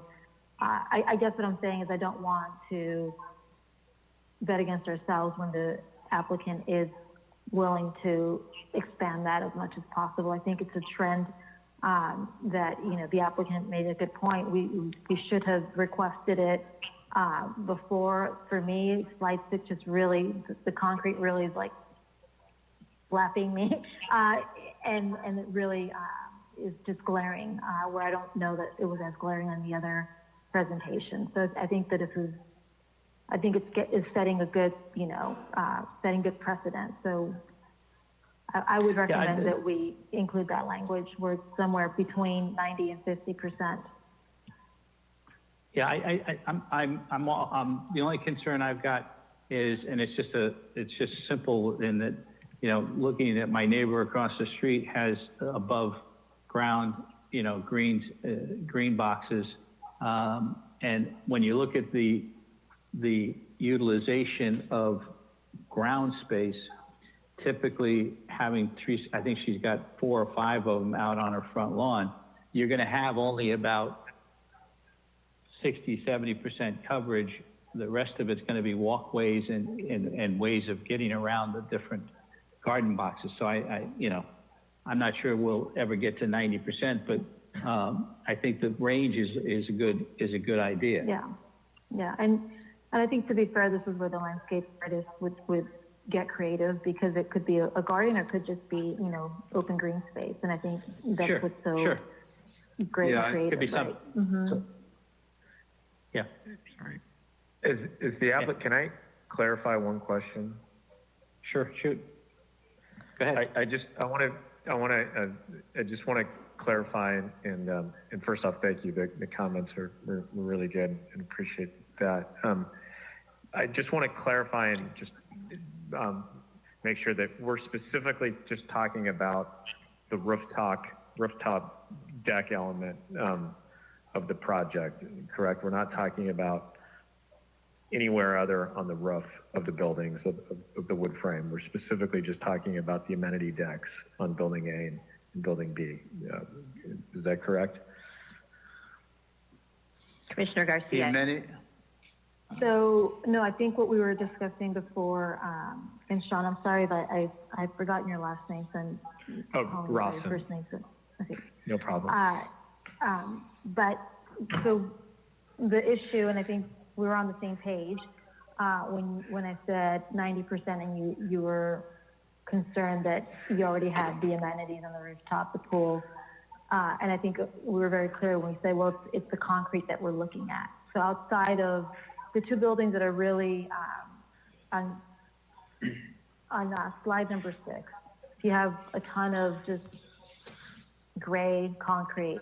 I guess what I'm saying is I don't want to bet against ourselves when the applicant is willing to expand that as much as possible. I think it's a trend that, the applicant made a good point. We should have requested it before. For me, slide 6 just really, the concrete really is like slapping me. And it really is just glaring, where I don't know that it was as glaring on the other presentation. So I think that it's setting a good, setting good precedent. So I would recommend that we include that language where it's somewhere between 90 and 50%. Yeah, the only concern I've got is, and it's just simple in that, looking at my neighbor across the street has above ground, green boxes. And when you look at the utilization of ground space, typically having trees, I think she's got 4 or 5 of them out on her front lawn, you're going to have only about 60-70% coverage. The rest of it's going to be walkways and ways of getting around the different garden boxes. So I'm not sure we'll ever get to 90%, but I think the range is a good idea. Yeah, and I think, to be fair, this is where the landscape artist would get creative, because it could be a garden or it could just be, open green space. And I think that's what's so great and creative. It could be right? something. Yeah. Sorry. Is the applicant, can I clarify one question? Sure, shoot. Go ahead. I just want to clarify, and first off, thank you. The comments were really good, and appreciate that. I just want to clarify and just make sure that we're specifically just talking about the rooftop deck element of the project, correct? We're not talking about anywhere other on the roof of the buildings of the wood frame. We're specifically just talking about the amenity decks on building A and building B. Is that correct? Commissioner Garcia. So, no, I think what we were discussing before, and Sean, I'm sorry that I've forgotten your last name, so Rawson. your first name. So, okay. No problem. But so the issue, and I think we were on the same page when I said 90%, and you were concerned that you already had the amenities on the rooftop, the pool, and I think we were very clear when we said, well, it's the concrete that we're looking at. So outside of the 2 buildings that are really on slide number 6, you have a ton of just gray concrete.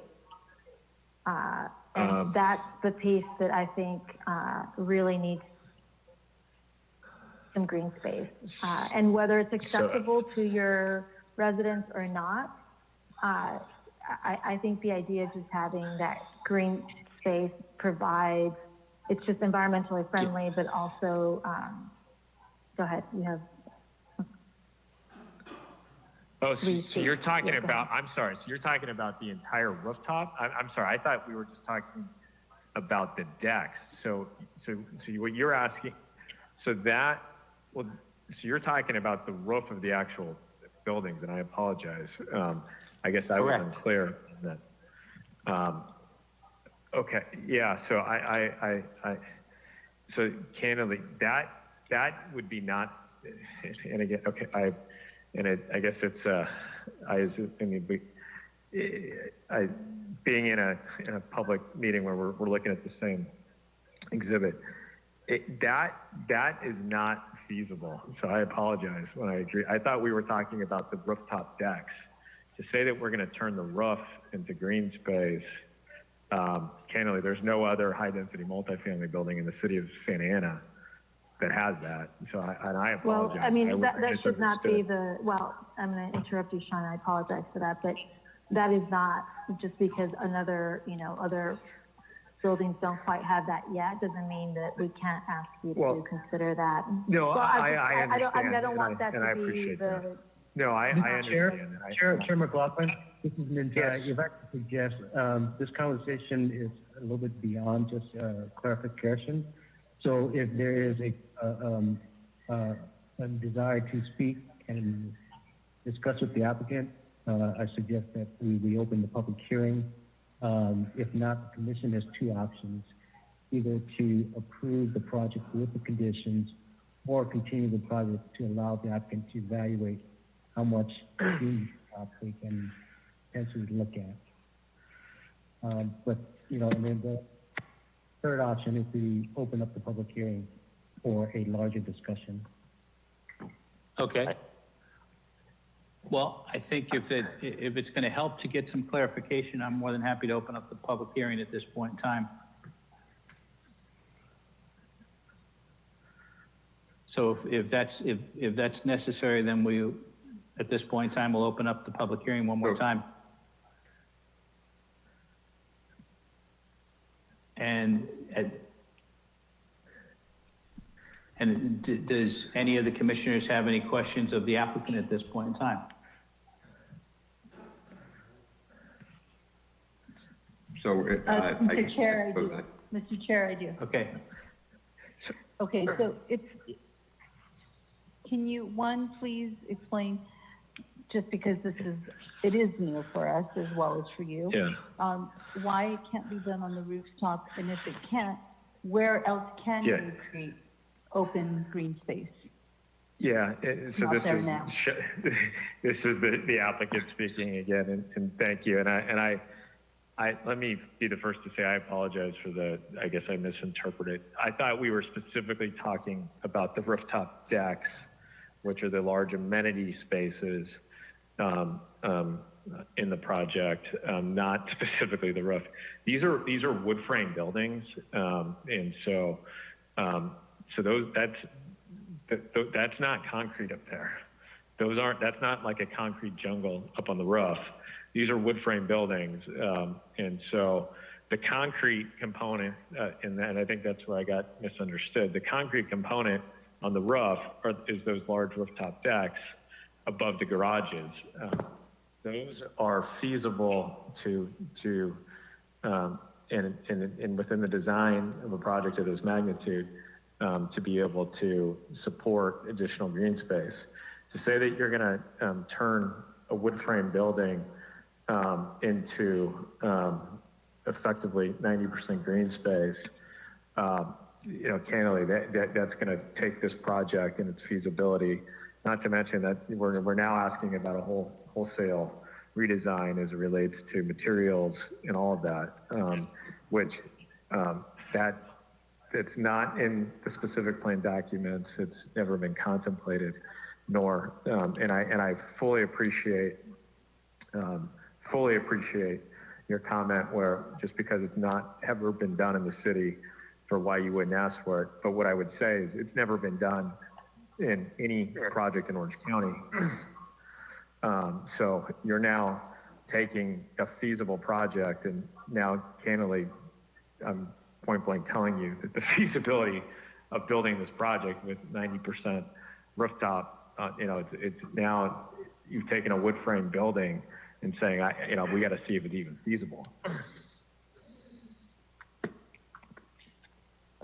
And that's the piece that I think really needs some green space. And whether it's accessible to your residents or not, I think the idea of just having that green space provides, it's just environmentally friendly, but also, go ahead, you have. Oh, Please, so you're talking yeah, go about, I'm sorry, so you're talking about the entire rooftop? I'm sorry, I thought we were just talking about the decks. So what you're asking, so you're talking about the roof of the actual buildings, and I apologize. I guess I was Correct. unclear on that. Okay, yeah, so so candidly, that would be not, and again, okay, I guess it's, being in a public meeting where we're looking at the same exhibit, that is not feasible. So I apologize when I agree. I thought we were talking about the rooftop decks. To say that we're going to turn the roof into green space, candidly, there's no other high-density multifamily building in the city of Santa Ana that has that. So I apologize. Well, I mean, that I should not be misunderstood. well, I'm going to interrupt you, Sean, I apologize for that, but that is not just because other buildings don't quite have that yet, doesn't mean that we can't ask you to consider that. No, Well, I understand. I don't want that and I to be appreciate the, that. No, I understand. Chair McLaughlin, this is Ninja. If I could suggest, this conversation is a little bit beyond just clarification. So if there is a desire to speak and discuss with the applicant, I suggest that we open the public hearing. If not, the commission has two options, either to approve the project with the conditions or continue the project to allow the applicant to evaluate how much they can potentially look at. But, and then the third option is to open up the public hearing for a larger discussion. Okay. Well, I think if it's going to help to get some clarification, I'm more than happy to open up the public hearing at this point in time. So if that's necessary, then at this point in time, we'll open up the public hearing one more time. And does any of the commissioners have any questions of the applicant at this point in time? So, Mr. Chair, I do. Mr. Chair, I do. Okay. Okay, so can you, please explain, just because it is new for us as well as for you. Yeah. Why it can't be done on the rooftop, and if it can't, where else can you create open green space? Yeah, so Not this there is now. this is the applicant speaking again, and thank you. And I let me be the first to say I apologize for I guess I misinterpreted. I thought we were specifically talking about the rooftop decks, which are the large amenity spaces in the project, not specifically the roof. These are wood frame buildings, and so that's not concrete up there. That's not like a concrete jungle up on the roof. These are wood frame buildings, and so the concrete component, and I think that's where I got misunderstood. The concrete component on the roof is those large rooftop decks above the garages. Those are feasible and within the design of a project of this magnitude, to be able to support additional green space. To say that you're going to turn a wood frame building into effectively 90% green space, candidly, that's going to take this project and its feasibility. Not to mention that we're now asking about a wholesale redesign as it relates to materials and all of that, which it's not in the specific plan documents. It's never been contemplated, nor and I fully appreciate your comment where just because it's not ever been done in the city for why you wouldn't ask for it. But what I would say is it's never been done in any project in Orange County. So you're now taking a feasible project and now candidly, I'm point blank telling you that the feasibility of building this project with 90% rooftop, it's now you've taken a wood frame building and saying, we got to see if it's even feasible.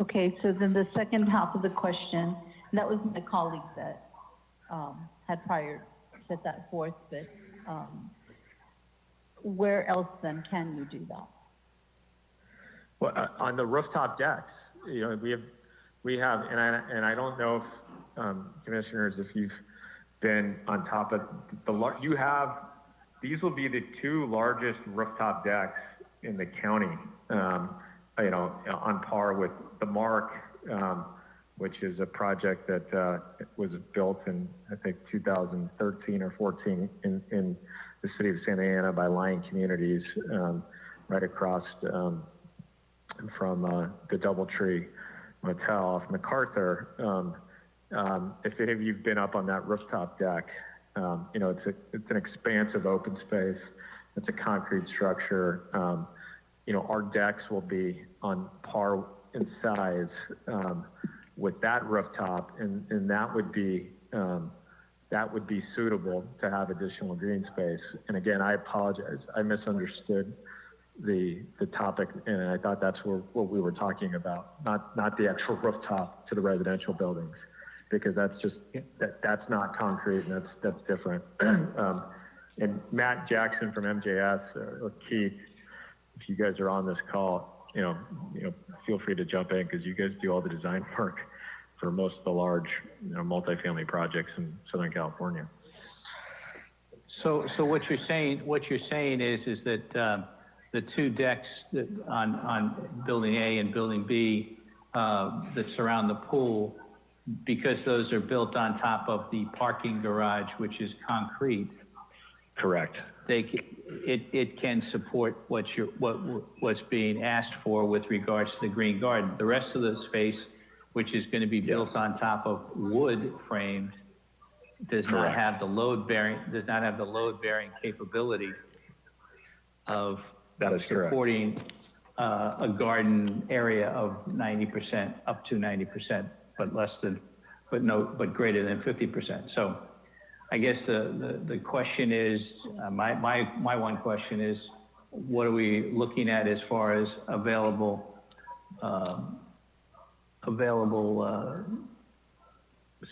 Okay, so then the second half of the question, that was my colleague that had prior set that forth, but where else then can you do that? Well, on the rooftop decks, we have, and I don't know if commissioners, if you've been on top of these will be the two largest rooftop decks in the county, on par with the Mark, which is a project that was built in, I think, 2013 or 14 in the city of Santa Ana by Lion Communities, right across from the Doubletree Motel off MacArthur. If any of you've been up on that rooftop deck, it's an expansive open space. It's a concrete structure. Our decks will be on par in size with that rooftop, and that would be suitable to have additional green space. And again, I apologize. I misunderstood the topic, and I thought that's what we were talking about, not the actual rooftop to the residential buildings, because that's not concrete, and that's different. And Matt Jackson from MJS or Keith, if you guys are on this call, feel free to jump in, because you guys do all the design work for most of the large, multifamily projects in Southern California. So what you're saying is that the two decks on Building A and Building B that surround the pool, because those are built on top of the parking garage, which is concrete. Correct. It can support what's being asked for with regards to the green garden. The rest of the space, which is going to be built on top of wood frames, does not have the load bearing capability of supporting a garden area of 90%, up to 90%, but greater than 50%. So I guess the question is, my one question is, what are we looking at as far as available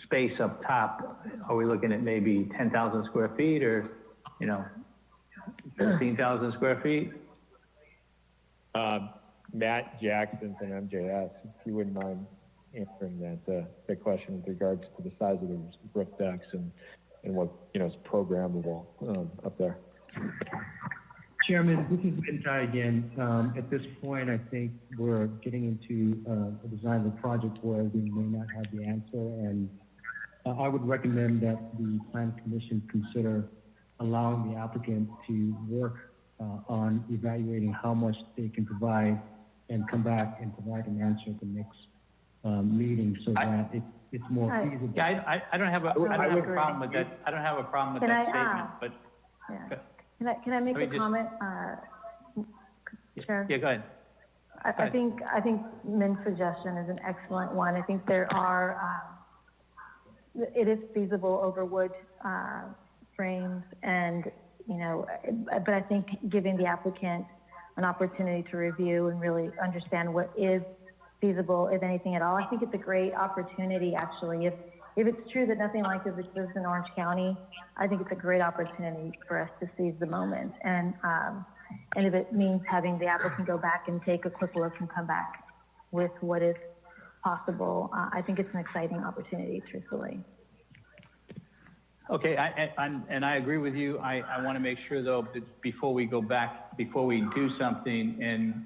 space up top? Are we looking at maybe 10,000 square feet or, 15,000 square feet? Matt Jackson from MJS, if you wouldn't mind answering that question with regards to the size of the roof decks and what is programmable up there. Chairman, this is Ben Tai again. At this point, I think we're getting into the design of the project where we may not have the answer, and I would recommend that the Plan Commission consider allowing the applicant to work on evaluating how much they can provide and come back and provide an answer at the next meeting, so that it's more feasible. Yeah, I don't have a problem with that. I don't have a problem with that statement, but. Can I make a comment, Chair? Yeah, go ahead. I think Min's suggestion is an excellent one. I think there are, it is feasible over wood frames, and but I think giving the applicant an opportunity to review and really understand what is feasible, if anything at all. I think it's a great opportunity, actually. If it's true that nothing like this exists in Orange County, I think it's a great opportunity for us to seize the moment. And if it means having the applicant go back and take a quick look and come back with what is possible, I think it's an exciting opportunity, truthfully. Okay, I agree with you. I want to make sure, though, that before we do something and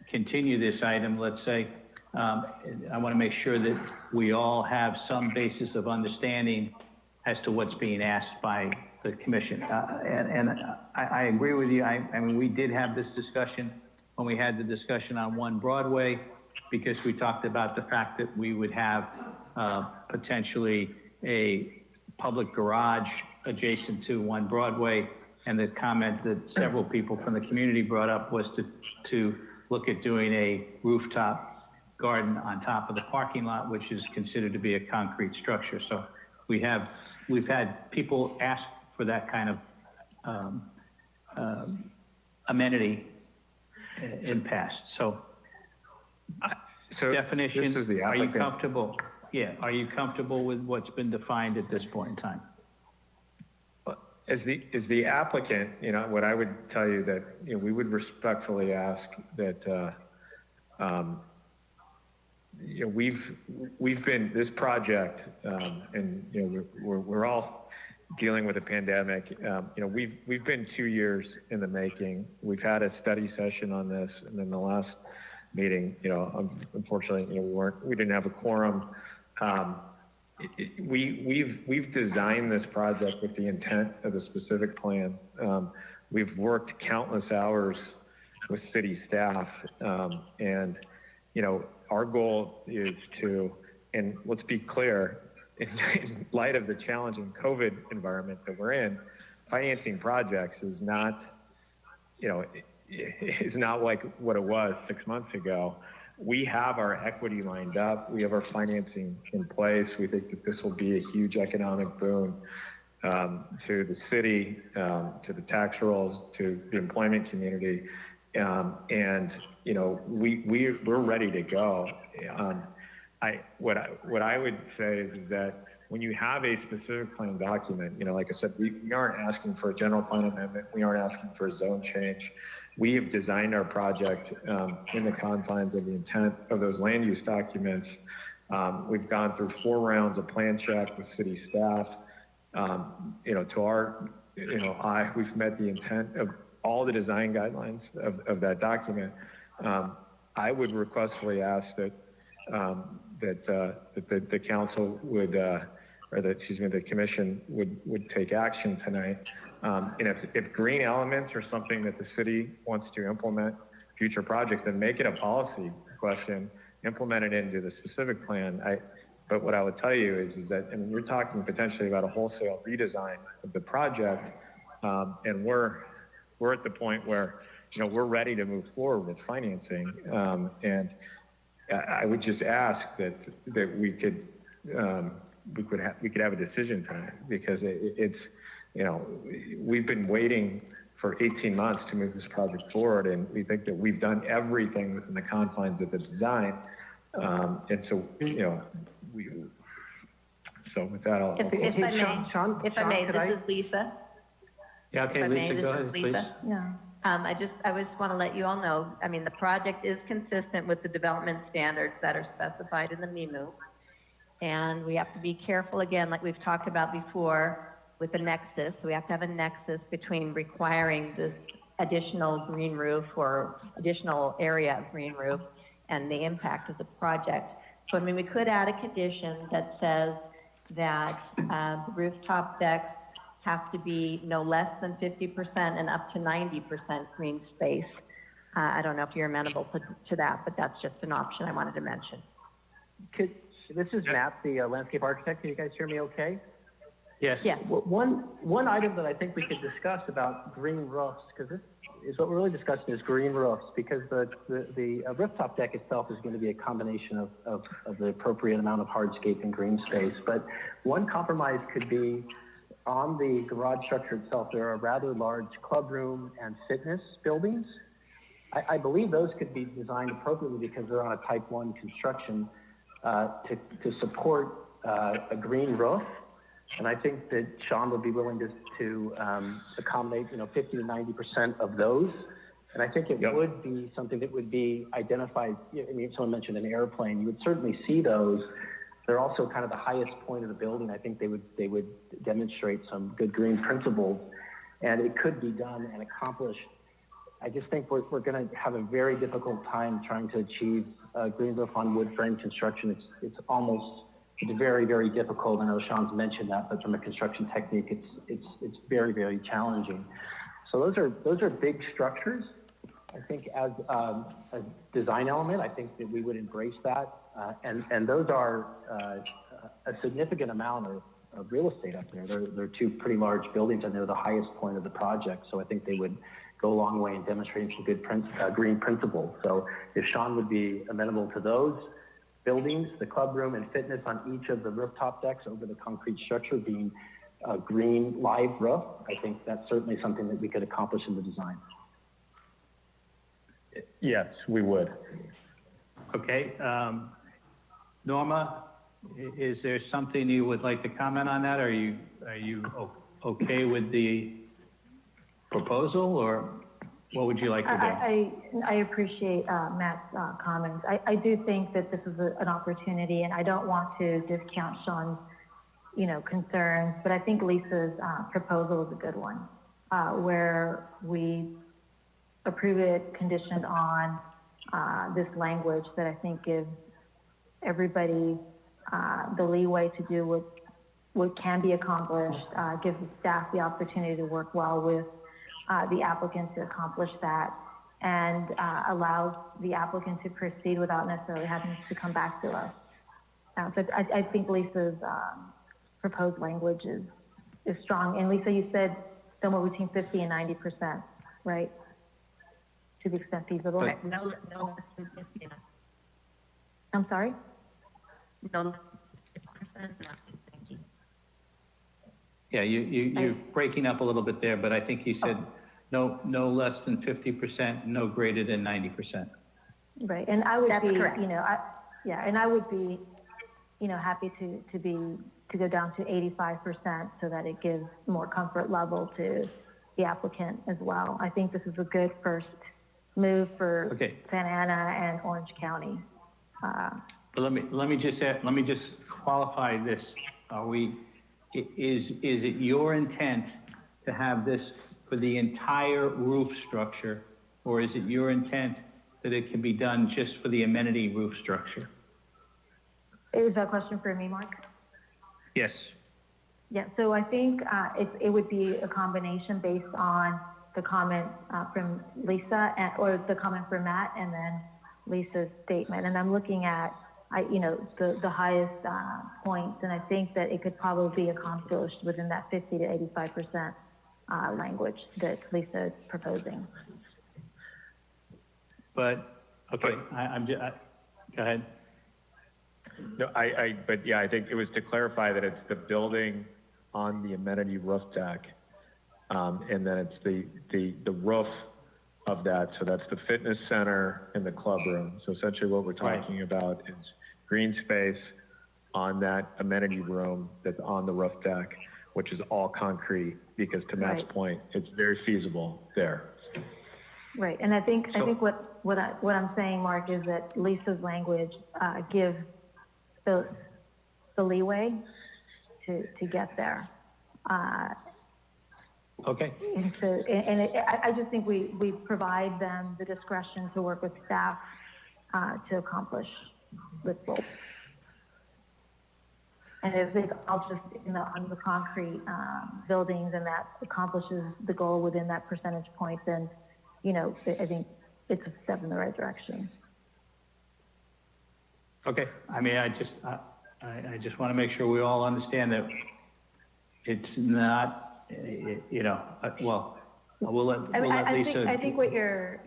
continue this item, let's say, I want to make sure that we all have some basis of understanding as to what's being asked by the commission. And I agree with you. I mean, we did have this discussion when we had the discussion on 1 Broadway, because we talked about the fact that we would have potentially a public garage adjacent to 1 Broadway. And the comment that several people from the community brought up was to look at doing a rooftop garden on top of the parking lot, which is considered to be a concrete structure. So we've had people ask for that kind of amenity in past. So definition, this is the are you applicant. comfortable? Yeah, are you comfortable with what's been defined at this point in time? As the applicant, you know, what I would tell you that, you know, we would respectfully ask that, you know, we've been, this project, and, you know, we're all dealing with a pandemic. You know, we've been 2 years in the making. We've had a study session on this, and then the last meeting, you know, unfortunately, you know, we didn't have a quorum. We've designed this project with the intent of a specific plan. We've worked countless hours with city staff, and, you know, our goal is to, and let's be clear, in light of the challenging COVID environment that we're in, financing projects is not, you know, is not like what it was 6 months ago. We have our equity lined up. We have our financing in place. We think that this will be a huge economic boon to the city, to the tax rolls, to the employment community. And, you know, we're ready to go. What I would say is that when you have a specific plan document, you know, like I said, we aren't asking for a general plan amendment. We aren't asking for a zone change. We have designed our project in the confines of the intent of those land use documents. We've gone through 4 rounds of plan check with city staff. You know, to our, you know, we've met the intent of all the design guidelines of that document. I would requestfully ask that the council would, the commission would take action tonight. And if green elements are something that the city wants to implement future projects, then make it a policy question, implement it into the specific plan. But what I would tell you is that, I mean, you're talking potentially about a wholesale redesign of the project, and we're at the point where, you know, we're ready to move forward with financing. And I would just ask that we could have a decision tonight, because it's, you know, we've been waiting for 18 months to move this project forward, and we think that we've done everything within the confines of the design. And so, you know, so with that, I'll. If I may, this is Lisa. Yeah, okay, Lisa, go ahead, please. Yeah. I just want to let you all know, I mean, the project is consistent with the development standards that are specified in the MIMU. And we have to be careful, again, like we've talked about before, with the nexus. We have to have a nexus between requiring this additional green roof or additional area of green roof and the impact of the project. So, I mean, we could add a condition that says that the rooftop decks have to be no less than 50% and up to 90% green space. I don't know if you're amenable to that, but that's just an option I wanted to mention. This is Matt, the landscape architect. Can you guys hear me okay? Yes. Yes. One item that I think we could discuss about green roofs, because this is what we're really discussing, is green roofs, because the rooftop deck itself is going to be a combination of the appropriate amount of hardscape and green space. But one compromise could be on the garage structure itself. There are rather large club room and fitness buildings. I believe those could be designed appropriately because they're on a type 1 construction to support a green roof. And I think that Sean would be willing to accommodate, you know, 50 to 90% of those. And I think it would be something that would be identified. I mean, someone mentioned an airplane. You would certainly see those. They're also kind of the highest point of the building. I think they would demonstrate some good green principles, and it could be done and accomplished. I just think we're going to have a very difficult time trying to achieve green roof on wood frame construction. It's very, very difficult. I know Sean's mentioned that, but from a construction technique, it's very, very challenging. So those are big structures. I think as a design element, I think that we would embrace that. And those are a significant amount real estate up there. They're two pretty large buildings, and they're the highest point of the project. So I think they would go a long way in demonstrating some good green principles. So if Sean would be amenable to those buildings, the club room and fitness on each of the rooftop decks over the concrete structure being a green live roof, I think that's certainly something that we could accomplish in the design. Yes, we would. Okay, Norma, is there something you would like to comment on that? Are you okay with the proposal, or what would you like to do? I appreciate Matt's comments. I do think that this is an opportunity, and I don't want to discount Sean's, concerns, but I think Lisa's proposal is a good one, where we approve it conditioned on this language that I think gives everybody the leeway to do what can be accomplished, gives the staff the opportunity to work well with the applicant to accomplish that, and allows the applicant to proceed without necessarily having to come back to us. So I think Lisa's proposed language is strong. And Lisa, you said somewhere between 50 and 90%, right? To the extent feasible. No less than 50. I'm sorry? No less than 50%. Thank you. Yeah, you're breaking up a little bit there, but I think you said no less than 50%, no greater than 90%. Right, and I would That's be, correct. and I would be, happy to go down to 85% so that it gives more comfort level to the applicant as well. I think this is a good first move for Santa Ana and Orange County. But let me just qualify this. Is it your intent to have this for the entire roof structure, or is it your intent that it can be done just for the amenity roof structure? Is that a question for me, Mark? Yes. Yeah, so I think it would be a combination based on the comment from Lisa or the comment from Matt, and then Lisa's statement. And I'm looking at, the highest points, and I think that it could probably be accomplished within that 50 to 85% language that Lisa is proposing. But, okay, go ahead. No, but yeah, I think it was to clarify that it's the building on the amenity roof deck, and then it's the roof of that. So that's the fitness center and the club room. So essentially what we're talking about is green space on that amenity room that's on the roof deck, which is all concrete, because to Matt's point, it's very feasible there. Right, and I think what I'm saying, Mark, is that Lisa's language gives the leeway to get there. Okay. I just think we provide them the discretion to work with staff to accomplish this goal. And if it's all just on the concrete buildings, and that accomplishes the goal within that percentage point, then I think it's a step in the right direction. Okay. I mean, I just want to make sure we all understand that it's not, well, we'll let Lisa. I think what you're,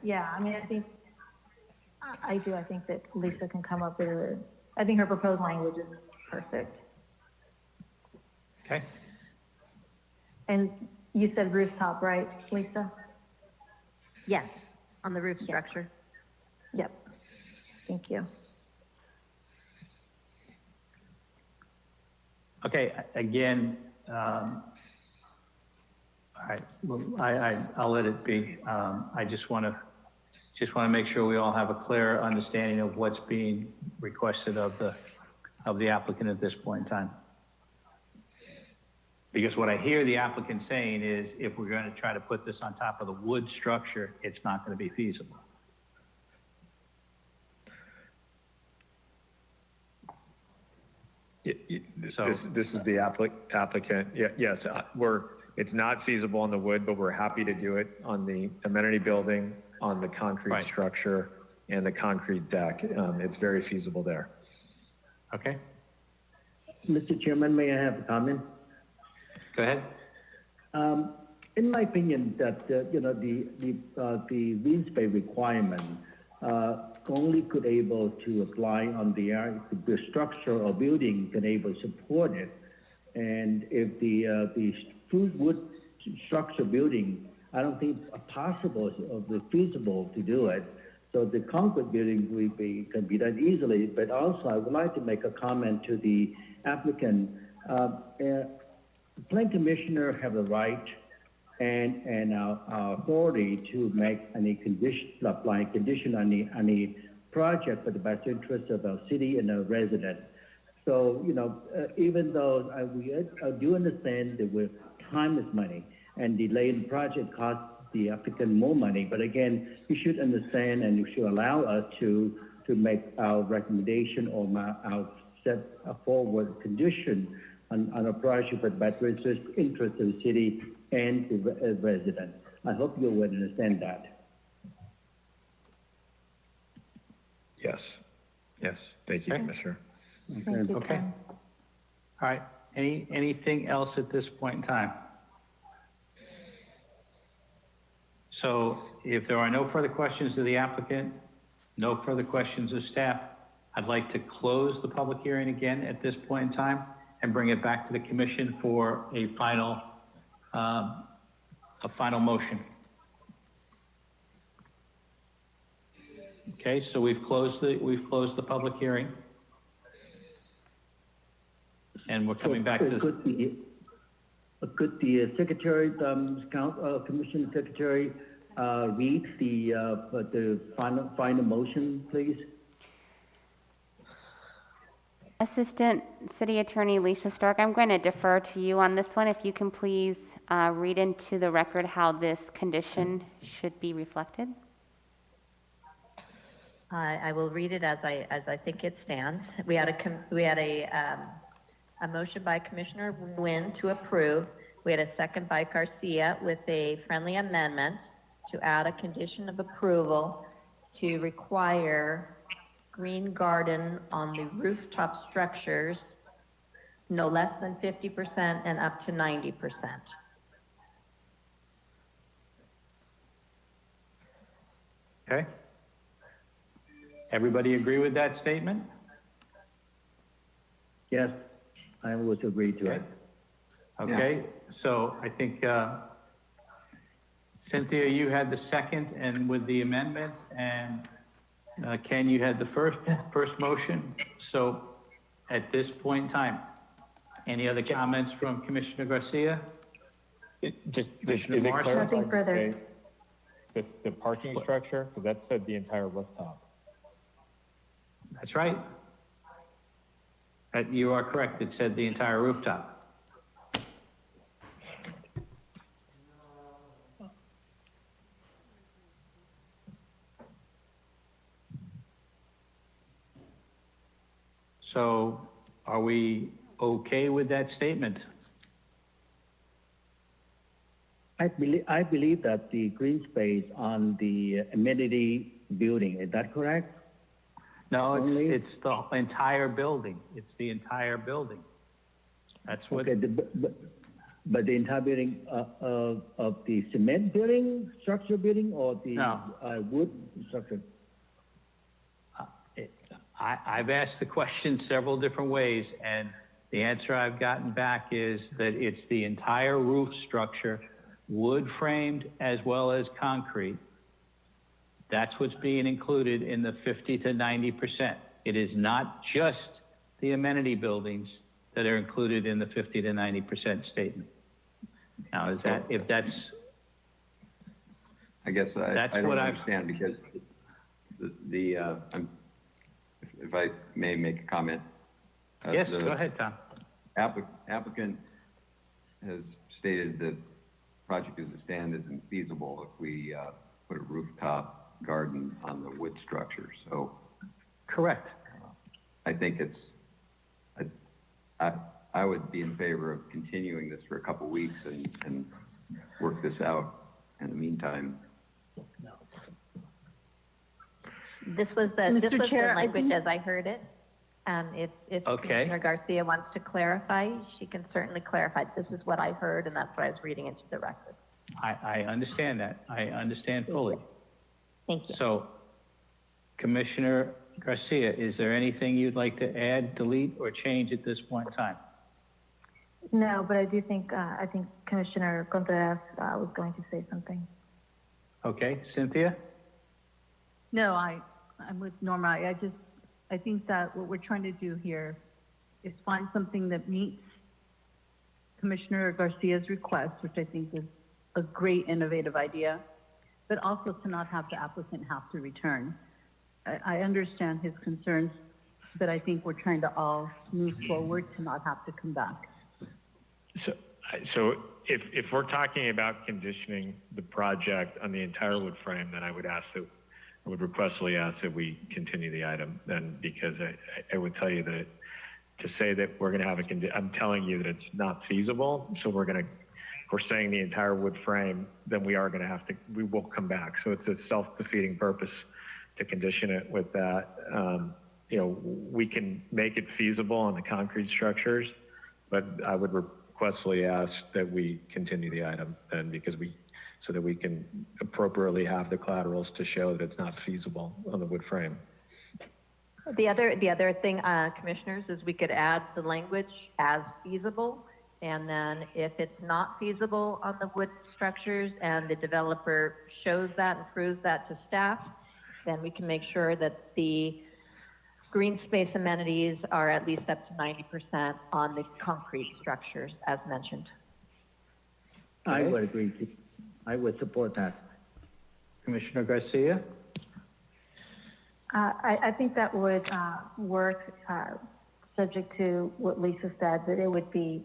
I think that Lisa can come up with I think her proposed language is perfect. Okay. And you said rooftop, right, Lisa? Yes, on the roof structure. Yep. Thank you. Okay, again, all right, well, I'll let it be. I just want to make sure we all have a clear understanding of what's being requested of the applicant at this point in time. Because what I hear the applicant saying is, if we're going to try to put this on top of the wood structure, it's not going to be feasible. This is the applicant. Yes, it's not feasible on the wood, but we're happy to do it on the amenity building, on the concrete structure, and the concrete deck. It's very feasible there. Okay. Mr. Chairman, may I have a comment? Go ahead. In my opinion, that the green space requirement only could able to apply on the structure or building can able to support it, and if the wood structure building, I don't think it's possible or feasible to do it. So the concrete building can be done easily. But also, I would like to make a comment to the applicant. Planning commissioner have the right and our authority to make any condition, apply condition on the project for the best interest of our city and our resident. So, even though I do understand that time is money and delaying the project costs the applicant more money, but again, you should understand and you should allow us to make our recommendation or our set a forward condition on a project for the best interest of the city and the resident. I hope you would understand that. Yes. Yes. Thank you, Commissioner. Thank you, Okay. Ken. All right. Anything else at this point in time? So if there are no further questions to the applicant, no further questions of staff, I'd like to close the public hearing again at this point in time and bring it back to the commission for a final motion. Okay, so we've closed the public hearing. And we're coming back to... Could the secretary, commission secretary, read the final motion, please? Assistant City Attorney Lisa Stark, I'm going to defer to you on this one. If you can please read into the record how this condition should be reflected. I will read it as I think it stands. We had a motion by Commissioner Nguyen to approve. We had a second by Garcia with a friendly amendment to add a condition of approval to require green garden on the rooftop structures no less than 50% and up to 90%. Okay. Everybody agree with that statement? Yes, I would agree to it. Okay, so I think, Cynthia, you had the second and with the amendment, and Ken, you had the first motion. So at this point in time, any other comments from Commissioner Garcia? Commissioner Morris? Nothing further. The parking structure, because that said the entire rooftop. That's right. You are correct. It said the entire rooftop. So are we okay with that statement? I believe that the green space on the amenity building, is that correct? No, it's the entire building. It's the entire building. That's what. Okay, but the entire building of the cement building, structure building, or the wood structure? I've asked the question several different ways, and the answer I've gotten back is that it's the entire roof structure, wood framed as well as concrete. That's what's being included in the 50 to 90%. It is not just the amenity buildings that are included in the 50 to 90% statement. Now, is that, if that's... I guess I don't understand because if I may make a comment. Yes, go ahead, Tom. Applicant has stated that project as it stands isn't feasible if we put a rooftop garden on the wood structure. So correct. I think I would be in favor of continuing this for a couple weeks and work this out in the meantime. This was the language as I heard it. And if Okay. Commissioner Garcia wants to clarify, she can certainly clarify. This is what I heard, and that's what I was reading into the record. I understand that. I understand fully. Thank you. So, Commissioner Garcia, is there anything you'd like to add, delete, or change at this point in time? No, but I do think, I think Commissioner Contreras was going to say something. Okay, Cynthia? No, I'm with Norma. I think that what we're trying to do here is find something that meets Commissioner Garcia's request, which I think is a great innovative idea, but also to not have the applicant have to return. I understand his concerns, but I think we're trying to all move forward to not have to come back. So if we're talking about conditioning the project on the entire wood frame, then I would requestfully ask that we continue the item then, because I would tell you that to say that we're going to have I'm telling you that it's not feasible. So if we're saying the entire wood frame, then we will come back. So it's a self-defeating purpose to condition it with that. We can make it feasible on the concrete structures, but I would requestfully ask that we continue the item then, so that we can appropriately have the collaterals to show that it's not feasible on the wood frame. The other thing, commissioners, is we could add the language as feasible, and then if it's not feasible on the wood structures and the developer shows that and proves that to staff, then we can make sure that the green space amenities are at least up to 90% on the concrete structures, as mentioned. I would agree. I would support that. Commissioner Garcia? I think that would work subject to what Lisa said, that it would be,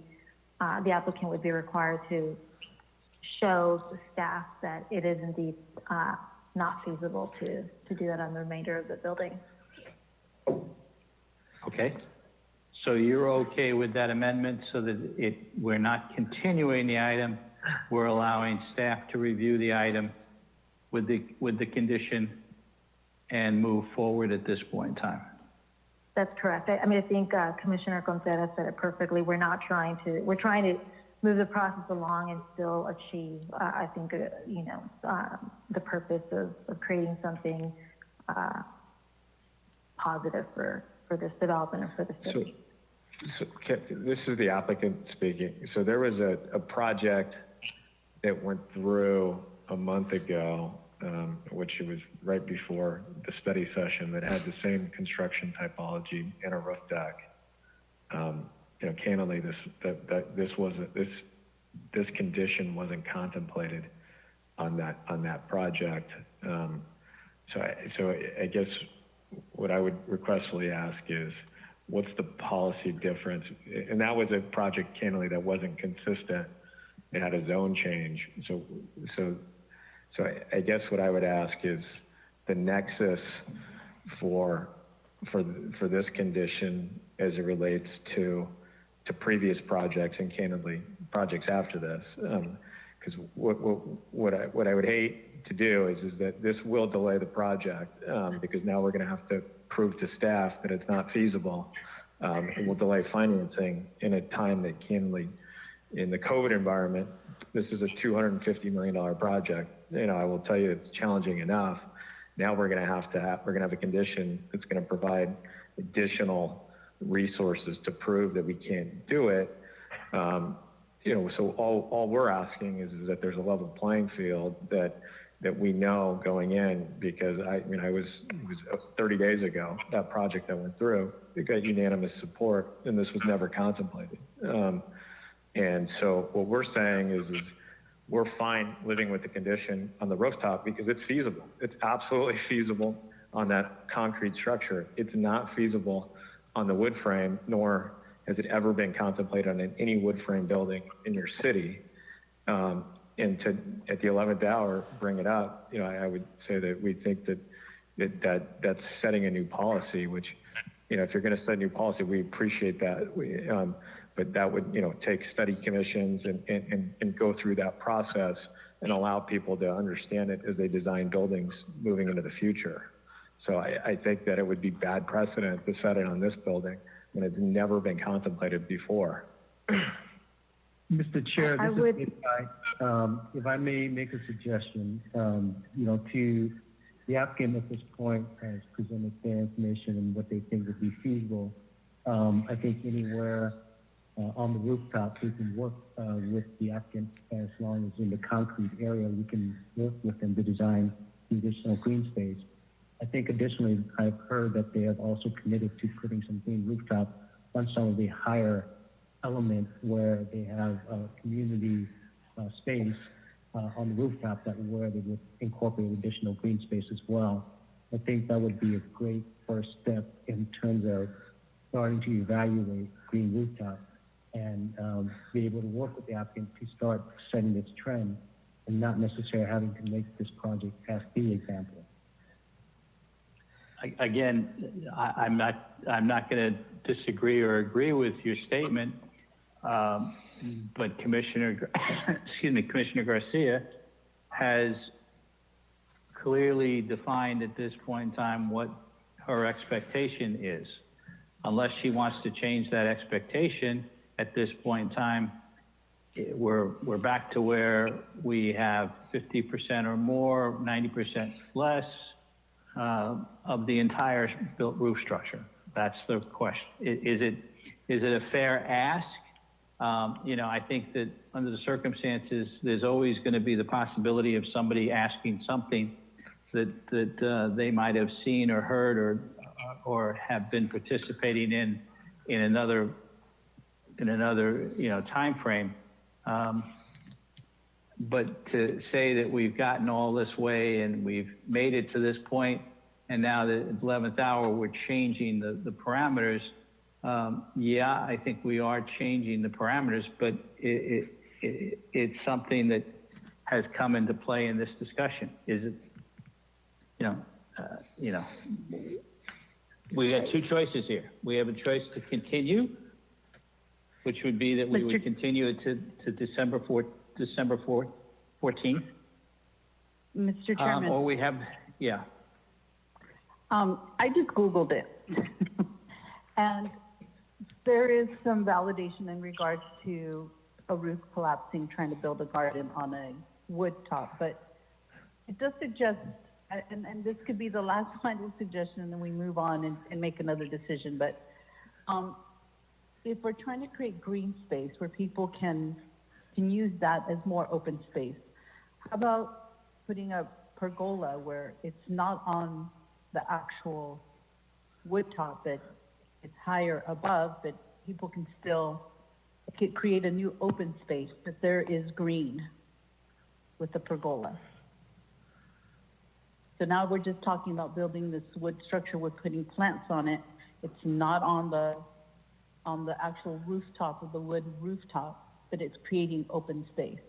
the applicant would be required to show the staff that it is indeed not feasible to do that on the remainder of the building. Okay. So you're okay with that amendment so that we're not continuing the item, we're allowing staff to review the item with the condition and move forward at this point in time? That's correct. I think Commissioner Contreras said it perfectly. We're trying to move the process along and still achieve, I think, the purpose of creating something positive for this development or for the city. So this is the applicant speaking. So there was a project that went through a month ago, which it was right before the study session, that had the same construction typology and a roof deck. Candidly, this condition wasn't contemplated on that project. So I guess what I would requestfully ask is, what's the policy difference? And that was a project, candidly, that wasn't consistent. It had a zone change. So I guess what I would ask is the nexus for this condition as it relates to previous projects and candidly projects after this. Because what I would hate to do is that this will delay the project because now we're going to have to prove to staff that it's not feasible, and will delay financing in a time that candidly, in the COVID environment, this is a $250 million project. I will tell you it's challenging enough. Now we're going to have a condition that's going to provide additional resources to prove that we can't do it. So all we're asking is that there's a level playing field that we know going in, because it was 30 days ago, that project that went through, it got unanimous support, and this was never contemplated. And so what we're saying is we're fine living with the condition on the rooftop because it's feasible. It's absolutely feasible on that concrete structure. It's not feasible on the wood frame, nor has it ever been contemplated on any wood frame building in your city. And to, at the 11th hour, bring it up, I would say that we think that's setting a new policy, which, if you're going to set a new policy, we appreciate that. But that would, take study commissions and go through that process and allow people to understand it as they design buildings moving into the future. So I think that it would be bad precedent to set it on this building when it's never been contemplated before. Mr. Chair, I this would- is Nick Guy. If I may make a suggestion, to the applicant at this point has presented their information and what they think would be feasible. I think anywhere on the rooftop, we can work with the applicant as long as in the concrete area, we can work with them to design additional green space. I think additionally, I've heard that they have also committed to putting some green rooftop on some of the higher elements where they have community space on the rooftop where they would incorporate additional green space as well. I think that would be a great first step in terms of starting to evaluate green rooftop and be able to work with the applicant to start setting this trend and not necessarily having to make this project as the example. Again, I'm not going to disagree or agree with your statement, but Commissioner Garcia has clearly defined at this point in time what her expectation is. Unless she wants to change that expectation at this point in time, we're back to where we have 50% or more, 90% less of the entire built roof structure. That's the question. Is it a fair ask? I think that under the circumstances, there's always going to be the possibility of somebody asking something that they might have seen or heard or have been participating in another time frame. But to say that we've gotten all this way and we've made it to this point, and now the 11th hour we're changing the parameters. Yeah, I think we are changing the parameters, but it's something that has come into play in this discussion. Is it? We got two choices here. We have a choice to continue, which would be that we would continue it to December 14th. Mr. Chairman. Or we have, yeah. I just Googled it. And there is some validation in regards to a roof collapsing, trying to build a garden on a wood top. But it does suggest, and this could be the last final suggestion, and then we move on and make another decision. But if we're trying to create green space where people can use that as more open space, how about putting a pergola where it's not on the actual wood top, but it's higher above, but people can still create a new open space that there is green with the pergola. So now we're just talking about building this wood structure, we're putting plants on it. It's not on the actual rooftop of the wood rooftop, but it's creating open space.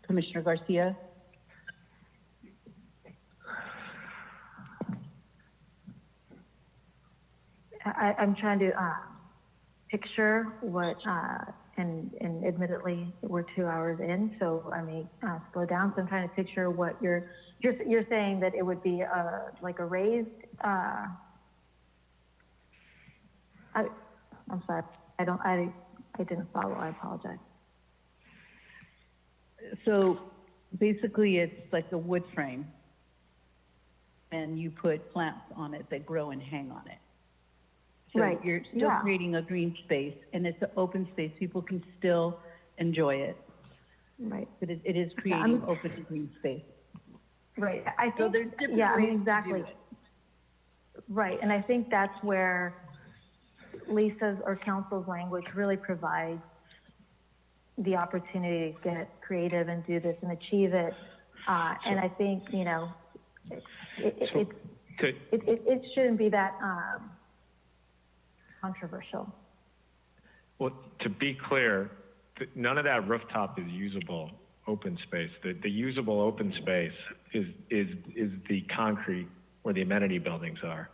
Commissioner Garcia? I'm trying to picture what, and admittedly, we're 2 hours in, so I may slow down. So I'm trying to picture what you're saying, that it would be like a raised. I'm sorry, I didn't follow. I apologize. So basically, it's like a wood frame, and you put plants on it that grow and hang on it. So right. You're still creating a green space, and it's an open space. People can still enjoy it. Right. But it is creating open green space. Right. I think, so there's different ways exactly. to do it. Right. And I think that's where Lisa's or council's language really provides the opportunity to get creative and do this and achieve it. And I think, it shouldn't be that controversial. Well, to be clear, none of that rooftop is usable open space. The usable open space is the concrete where the amenity buildings are.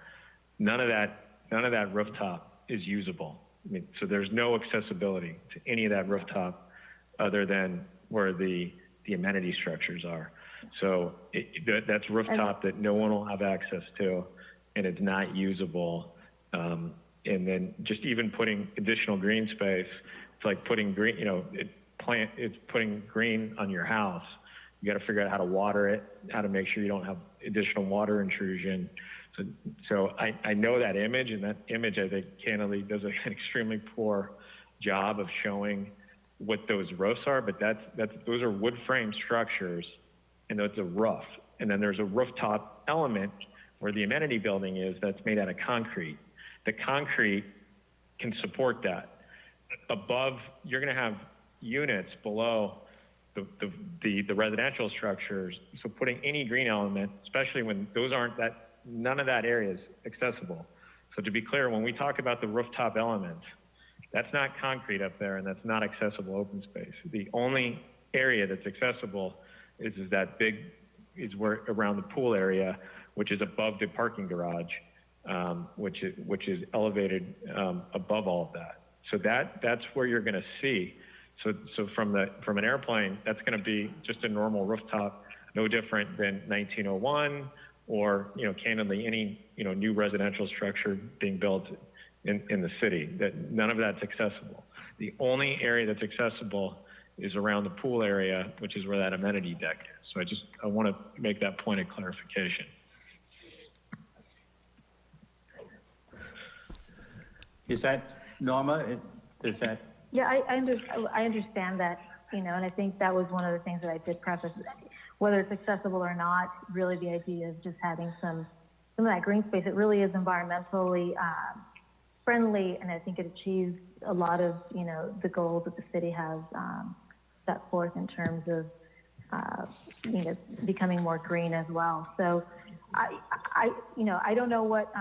None of that rooftop is usable. I mean, so there's no accessibility to any of that rooftop other than where the amenity structures are. So that's rooftop that no one will have access to, and it's not usable. And then just even putting additional green space, it's like putting green, it's putting green on your house. You got to figure out how to water it, how to make sure you don't have additional water intrusion. So I know that image, and that image, I think, candidly, does an extremely poor job of showing what those roofs are, but those are wood frame structures, and that's a roof. And then there's a rooftop element where the amenity building is that's made out of concrete. The concrete can support that. Above, you're going to have units below the residential structures. So putting any green element, especially when those aren't none of that area is accessible. So to be clear, when we talk about the rooftop elements, that's not concrete up there, and that's not accessible open space. The only area that's accessible is where around the pool area, which is above the parking garage, which is elevated above all of that. So that's where you're going to see. So from an airplane, that's going to be just a normal rooftop, no different than 1901 or candidly any new residential structure being built in the city. That none of that's accessible. The only area that's accessible is around the pool area, which is where that amenity deck is. So I want to make that point of clarification. Is that, Norma, does that? Yeah, I understand that, and I think that was one of the things that I did preface, whether it's accessible or not, really the idea of just having some of that green space. It really is environmentally friendly, and I think it achieves a lot of, the goals that the city has set forth in terms of, becoming more green as well. So I don't know what,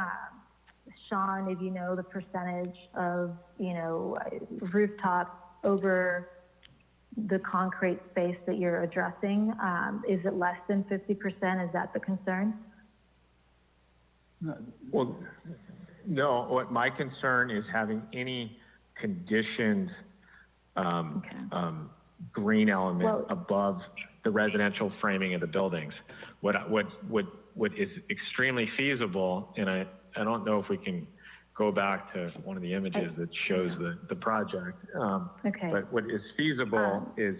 Sean, if you know the percentage of, rooftop over the concrete space that you're addressing. Is it less than 50%? Is that the concern? Well, no, what my concern is having any conditioned green element above the residential framing of the buildings. What is extremely feasible, and I don't know if we can go back to one of the images that shows the project. But what is feasible is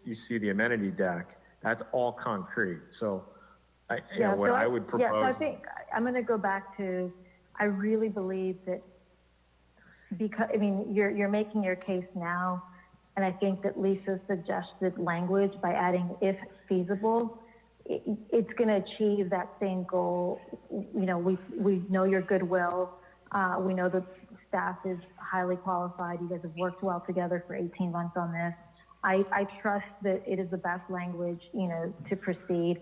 you see the amenity deck, that's all concrete. So I would propose. Yeah, so I think I'm going to go back to, I really believe that because, you're making your case now, and I think that Lisa's suggested language by adding if feasible, it's going to achieve that same goal. We know your goodwill. We know the staff is highly qualified. You guys have worked well together for 18 months on this. I trust that it is the best language, to proceed.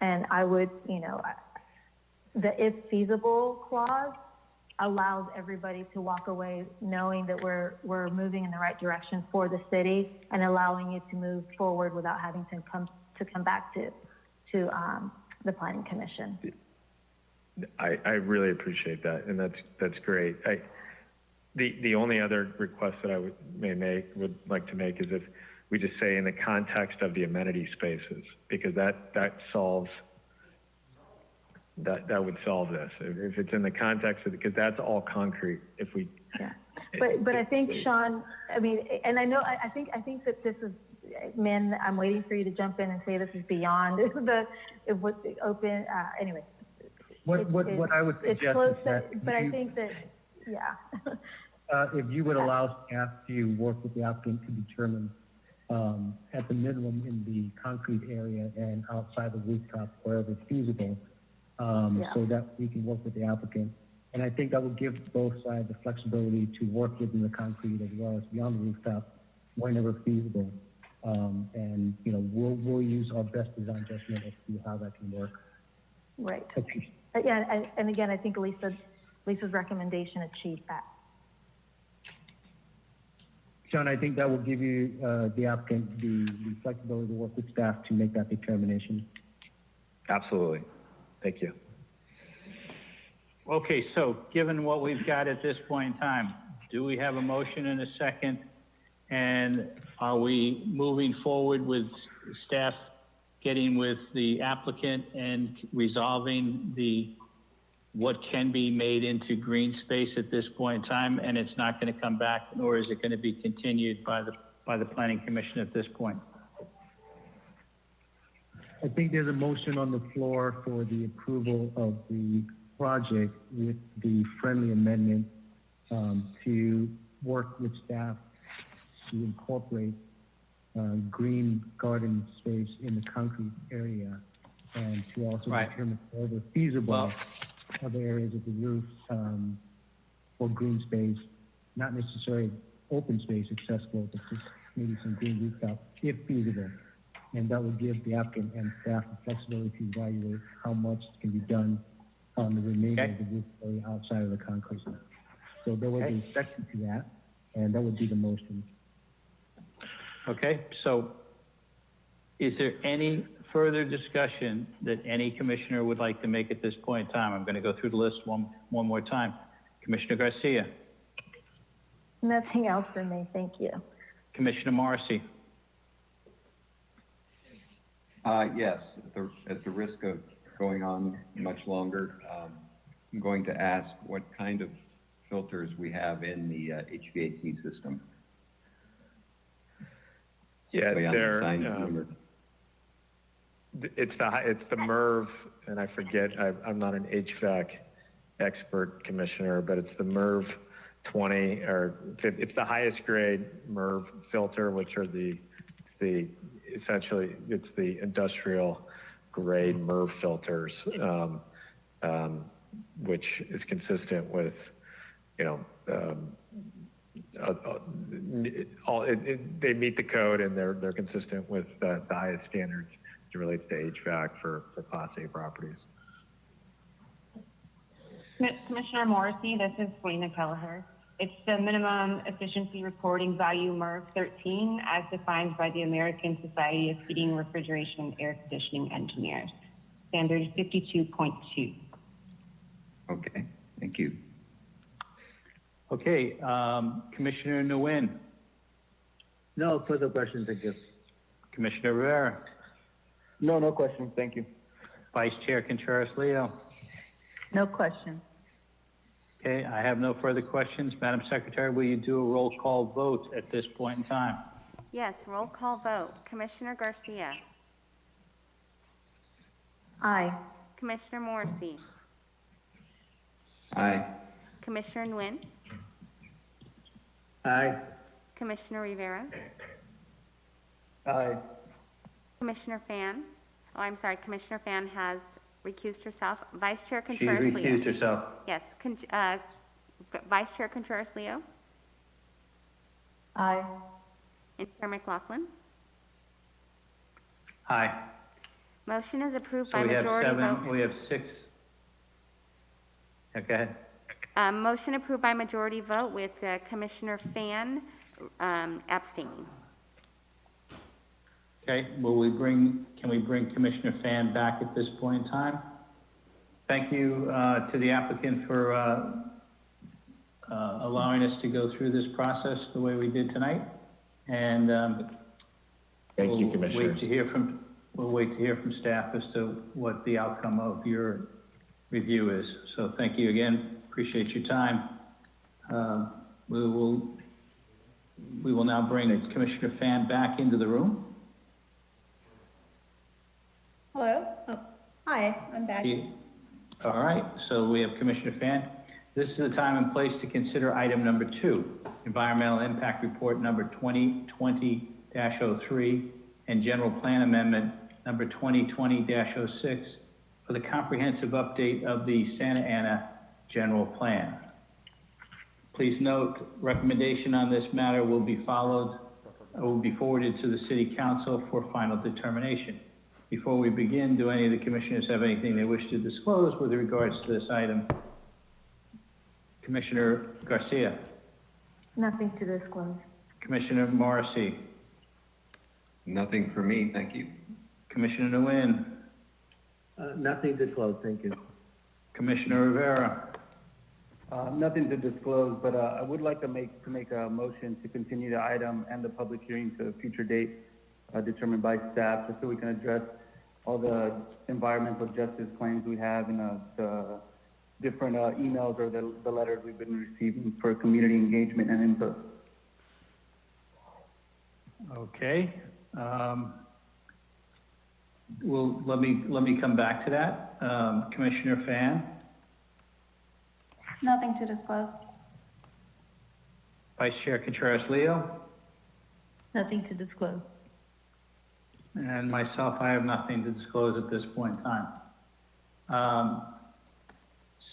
And I would, the if feasible clause allows everybody to walk away knowing that we're moving in the right direction for the city and allowing you to move forward without having to come back to the Planning Commission. I really appreciate that, and that's great. The only other request that I would like to make is if we just say in the context of the amenity spaces, because that solves that would solve this. If it's in the context of, because that's all concrete. If we But I think, Sean, and I know I think that this is, Min, I'm waiting for you to jump in and say this is beyond what's open. Anyway. What I would suggest is that, but I think that, if you would allow staff to work with the applicant to determine, at the minimum in the concrete area and outside the rooftop wherever feasible, so that we can work with the applicant. And I think that will give both sides the flexibility to work within the concrete as well as beyond the rooftop whenever feasible. And we'll use our best design judgment as to how that can work. Right. And again, I think Lisa's recommendation achieved that. Sean, I think that will give you, the applicant, the flexibility to work with staff to make that determination. Absolutely. Thank you. Okay, so given what we've got at this point in time, do we have a motion and a second? And are we moving forward with staff getting with the applicant and resolving what can be made into green space at this point in time, and it's not going to come back, nor is it going to be continued by the Planning Commission at this point? I think there's a motion on the floor for the approval of the project with the friendly amendment to work with staff to incorporate green garden space in the concrete area and to also determine whether feasible other areas of the roof for green space, not necessarily open space accessible, but just maybe some green rooftop if feasible. And that would give the applicant and staff the flexibility to evaluate how much can be done on the remainder of the roof area outside of the concrete. So there would be a section to that, and that would be the motion. Okay, so is there any further discussion that any commissioner would like to make at this point in time? I'm going to go through the list one more time. Commissioner Garcia, Nothing else for me, thank you. Commissioner Morrissey, Yes, at the risk of going on much longer, I'm going to ask what kind of filters we have in the HVAC system. Yeah, Way on the sign they're, number. it's the MERV, and I forget, I'm not an HVAC expert, Commissioner, but it's the MERV 20, or it's the highest grade MERV filter, which are essentially, it's the industrial grade MERV filters, which is consistent with, they meet the code and they're consistent with the highest standards as it relates to HVAC for Class A properties. Commissioner Morrissey, this is Selena Kelleher. It's the minimum efficiency reporting value MERV 13 as defined by the American Society of Heating, Refrigeration, and Air Conditioning Engineers. Standard 52.2. Okay, thank you. okay, Commissioner Nguyen, No further questions, thank you. Commissioner Rivera, No questions, thank you. Vice Chair Contreras-Leo. No question. Okay, I have no further questions. Madam Secretary, will you do a roll call vote at this point in time? Yes, roll call vote. Commissioner Garcia, Aye. Commissioner Morrissey, Aye. Commissioner Nguyen, Aye. Commissioner Rivera, Aye. Commissioner Fan. Oh, I'm sorry, Commissioner Fan has recused herself. Vice Chair She Contreras-Leo. recused herself. Yes, Vice Chair Contreras-Leo Aye. and Chair McLaughlin. Aye. Motion is approved So by we have majority vote. 7, we have 6. Okay, Motion approved by majority vote with Commissioner Fan abstaining. okay, can we bring Commissioner Fan back at this point in time? Thank you to the applicant for allowing us to go through this process the way we did tonight. And Thank you, we'll Commissioners. we'll wait to hear from staff as to what the outcome of your review is. So thank you again, appreciate your time. We will now bring Commissioner Fan back into the room. Hello? Oh, hi, I'm back. All right, so we have Commissioner Fan. This is the time and place to consider item number 2, Environmental Impact Report number 2020-03 and General Plan Amendment number 2020-06 for the comprehensive update of the Santa Ana General Plan. Please note, recommendation on this matter will be forwarded to the City Council for final determination. Before we begin, do any of the commissioners have anything they wish to disclose with regards to this item? Commissioner Garcia, Nothing to disclose. Commissioner Morrissey, Nothing for me, thank you. Commissioner Nguyen, Nothing to close, thank you. Commissioner Rivera, Nothing to disclose, but I would like to make a motion to continue the item and the public hearing to a future date determined by staff, just so we can address all the environmental justice claims we have and the different emails or the letters we've been receiving for community engagement and input. Okay. Well, let me come back to that. Commissioner Fan, Nothing to disclose. Vice Chair Contreras-Leo, Nothing to disclose. and myself, I have nothing to disclose at this point in time.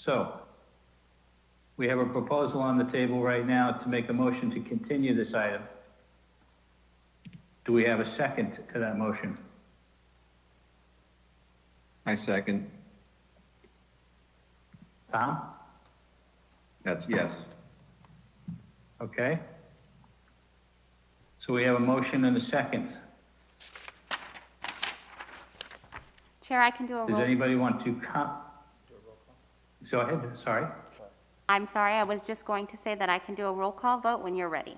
So, we have a proposal on the table right now to make a motion to continue this item. Do we have a second to that motion? I second. Tom? That's yes. Okay. So we have a motion and a second. Chair, I can do a Does roll. anybody want to Go ahead, sorry. I'm sorry, I was just going to say that I can do a roll call vote when you're ready.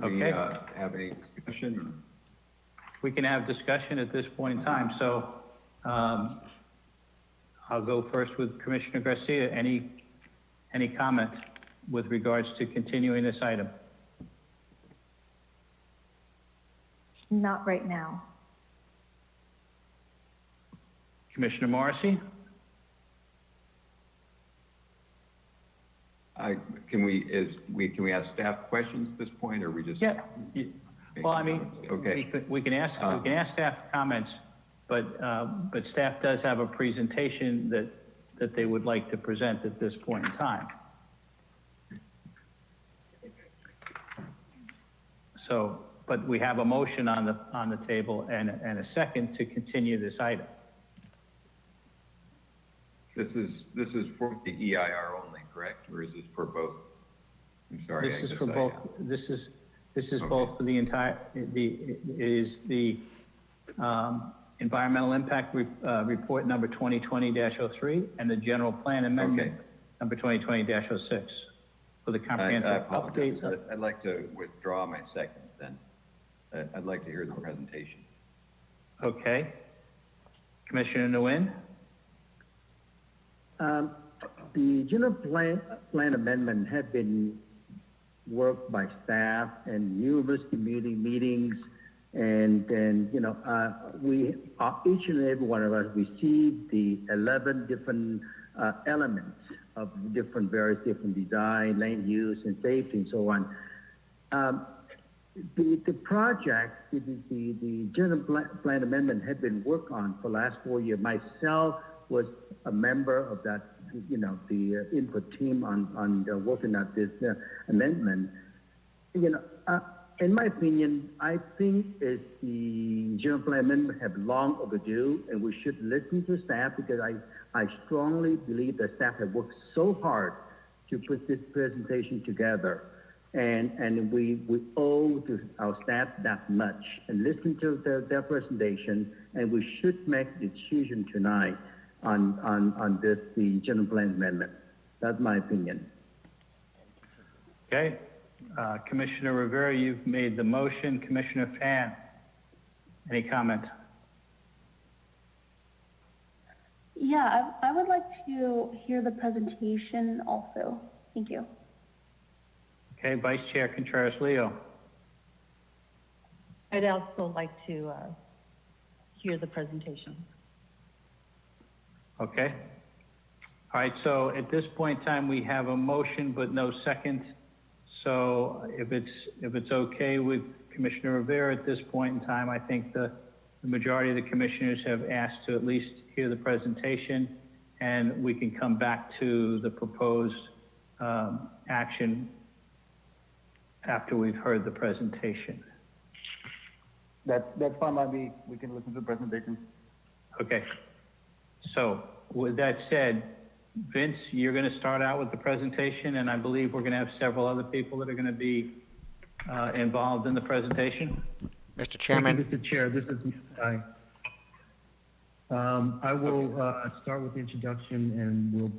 We, Okay. have any discussion? We can have discussion at this point in time, so, I'll go first with Commissioner Garcia. Any comment with regards to continuing this item? Not right now. Commissioner Morrissey? Can we ask staff questions at this point, or we just? Yeah. Well, I mean, Okay. we can ask staff comments, but staff does have a presentation that they would like to present at this point in time. So, but we have a motion on the table and a second to continue this item. This is for the EIR only, correct? Or is this for both? I'm sorry. This is for both, this is both for the entire, environmental impact report number 2020-03 and the general plan amendment number 2020-06 for the I comprehensive apologize. update. I'd like to withdraw my second then. I'd like to hear the presentation. Okay. Commissioner Nguyen? The general plan amendment had been worked by staff and numerous community meetings, and then, we, each and every one of us received the 11 different elements of various different design, land use, and safety, and so on. The project, the general plan amendment had been worked on for the last 4 years. Myself was a member of that, the input team on working on this amendment. In my opinion, I think the general plan amendment have long overdue, and we should listen to staff, because I strongly believe that staff have worked so hard to put this presentation together. And we owe to our staff that much, and listen to their presentation, and we should make a decision tonight on this, the general plan amendment. That's my opinion. Okay. Commissioner Rivera, you've made the motion. Commissioner Fan, any comment? Yeah, I would like to hear the presentation also. Thank you. Okay, Vice Chair Contreras-Leo. I'd also like to hear the presentation. Okay. All right, so at this point in time, we have a motion but no second. So if it's okay with Commissioner Rivera at this point in time, I think the majority of the commissioners have asked to at least hear the presentation, and we can come back to the proposed action after we've heard the presentation. That's fine by me. We can listen to the presentation. Okay. So with that said, Vince, you're going to start out with the presentation, and I believe we're going to have several other people that are going to be involved in the presentation. Mr. Chairman. Thank you, Mr. Chair, this is I will start with the introduction, and we'll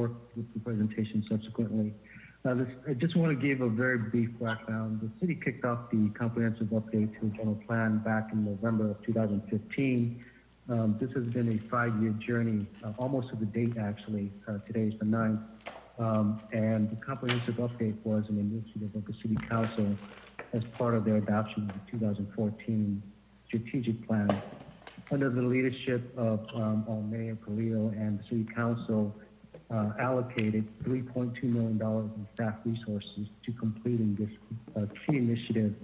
work with the presentation subsequently. I just want to give a very brief background. The city kicked off the comprehensive update to the general plan back in November of 2015. This has been a 5-year journey, almost to the date actually. Today is the 9th. And the comprehensive update was an initiative of the City Council as part of their adoption of the 2014 strategic plan. Under the leadership of our Mayor Carrillo and the City Council, allocated $3.2 million in staff resources to completing this key initiative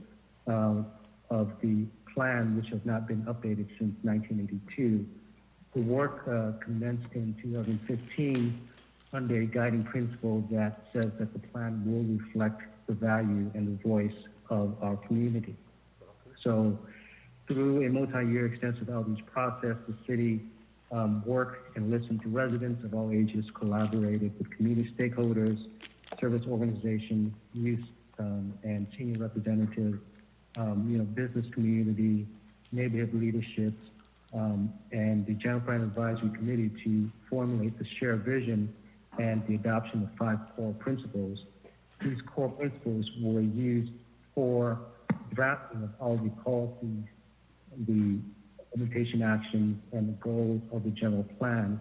of the plan, which has not been updated since 1982. The work commenced in 2015 under a guiding principle that says that the plan will reflect the value and the voice of our community. So through a multi-year extensive outreach process, the city worked and listened to residents of all ages, collaborated with community stakeholders, service organizations, youth and senior representatives, business community, neighborhood leaderships, and the General Plan Advisory Committee to formulate the shared vision and the adoption of 5 core principles. These core principles were used for drafting of all the policies, the implementation actions, and the goals of the general plan,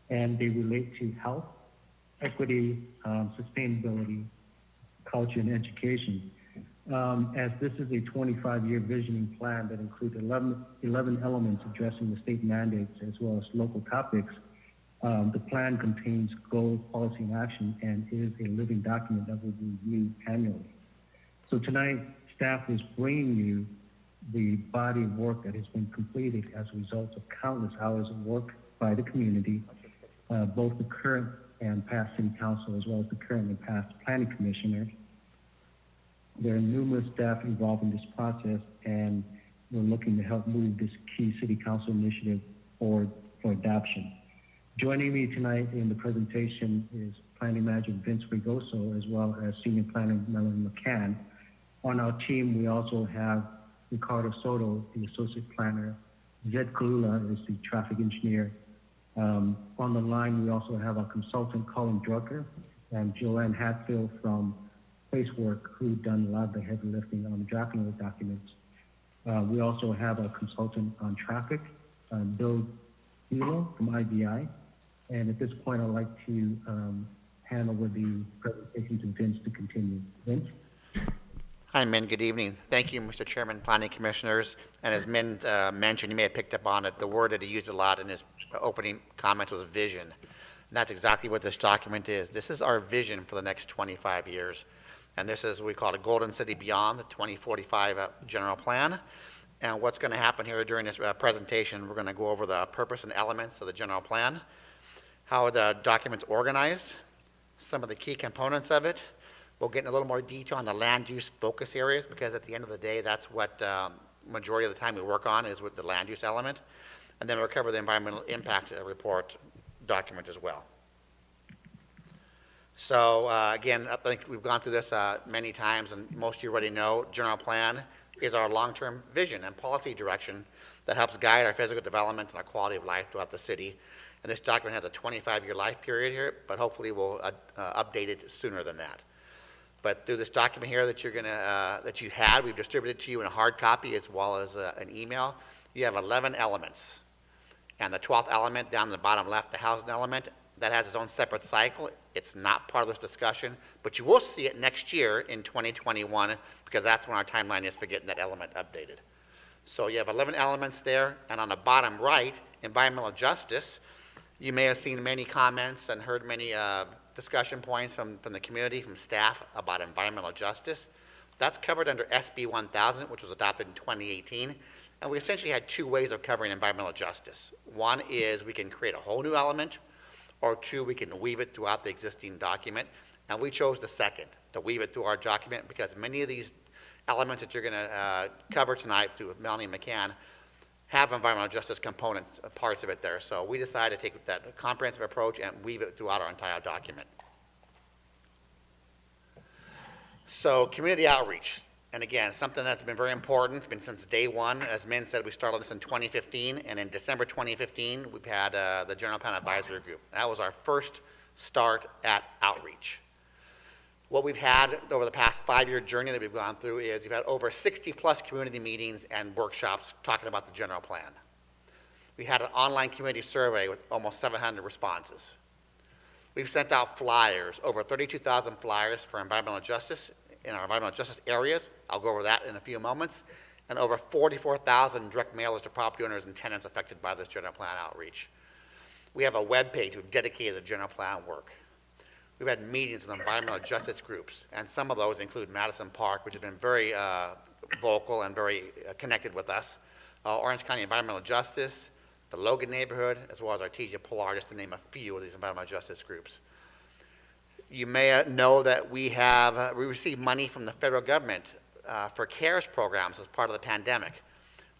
and they relate to health, equity, sustainability, culture, and education. As this is a 25-year visioning plan that includes 11 elements addressing the state mandates as well as local topics, the plan contains goals, policy, and action, and is a living document that will be reviewed annually. So tonight, staff is bringing you the body of work that has been completed as a result of countless hours of work by the community, both the current and past city council, as well as the current and past planning commissioners. There are numerous staff involved in this process, and we're looking to help move this key city council initiative forward for adoption. Joining me tonight in the presentation is Planning Manager Vince Rigoso, as well as Senior Planner Melanie McCann. On our team, we also have Ricardo Soto, the Associate Planner. Zed Kalula is the Traffic Engineer. On the line, we also have our consultant, Colin Drucker, and Joanne Hatfield from Placework, who've done a lot of the heavy lifting on the drafting of the documents. We also have a consultant on traffic, Bill Hilo from IBI. And at this point, I'd like to hand over the presentation to Vince to continue. Vince? Hi, Min. Good evening. Thank you, Mr. Chairman, Planning Commissioners. And as Min mentioned, you may have picked up on it, the word that he used a lot in his opening comments was vision. And that's exactly what this document is. This is our vision for the next 25 years. And this is what we call a Golden City Beyond, the 2045 general plan. And what's going to happen here during this presentation, we're going to go over the purpose and elements of the general plan, how the document's organized, some of the key components of it. We'll get in a little more detail on the land use focus areas, because at the end of the day, that's what majority of the time we work on, is with the land use element. And then we'll cover the environmental impact report document as well. So again, I think we've gone through this many times, and most of you already know, general plan is our long-term vision and policy direction that helps guide our physical development and our quality of life throughout the city. And this document has a 25-year life period here, but hopefully we'll update it sooner than that. But through this document here that you're gonna that you had, we've distributed to you in a hard copy as well as an email. You have 11 elements, and the 12th element down in the bottom left, the housing element, that has its own separate cycle. It's not part of this discussion, but you will see it next year in 2021, because that's when our timeline is for getting that element updated. So you have 11 elements there, and on the bottom right, environmental justice. You may have seen many comments and heard many discussion points from the community, from staff, about environmental justice. That's covered under SB 1000, which was adopted in 2018. And we essentially had 2 ways of covering environmental justice. One is we can create a whole new element, or 2, we can weave it throughout the existing document. And we chose the second, to weave it through our document, because many of these elements that you're going to cover tonight through Melanie McCann have environmental justice components, parts of it there. So we decided to take that comprehensive approach and weave it throughout our entire document. So community outreach, and again, something that's been very important, it's been since day one. As Min said, we started this in 2015, and in December 2015, we've had the General Plan Advisory Group. That was our first start at outreach. What we've had over the past 5-year journey that we've gone through is we've had over 60+ community meetings and workshops talking about the general plan. We had an online community survey with almost 700 responses. We've sent out flyers, over 32,000 flyers for environmental justice in our environmental justice areas. I'll go over that in a few moments. And over 44,000 direct mailers to property owners and tenants affected by this general plan outreach. We have a web page dedicated to general plan work. We've had meetings with environmental justice groups, and some of those include Madison Park, which has been very vocal and very connected with us, Orange County Environmental Justice, the Logan neighborhood, as well as Artesia Pilar, just to name a few of these environmental justice groups. You may know that we received money from the federal government for CARES programs as part of the pandemic.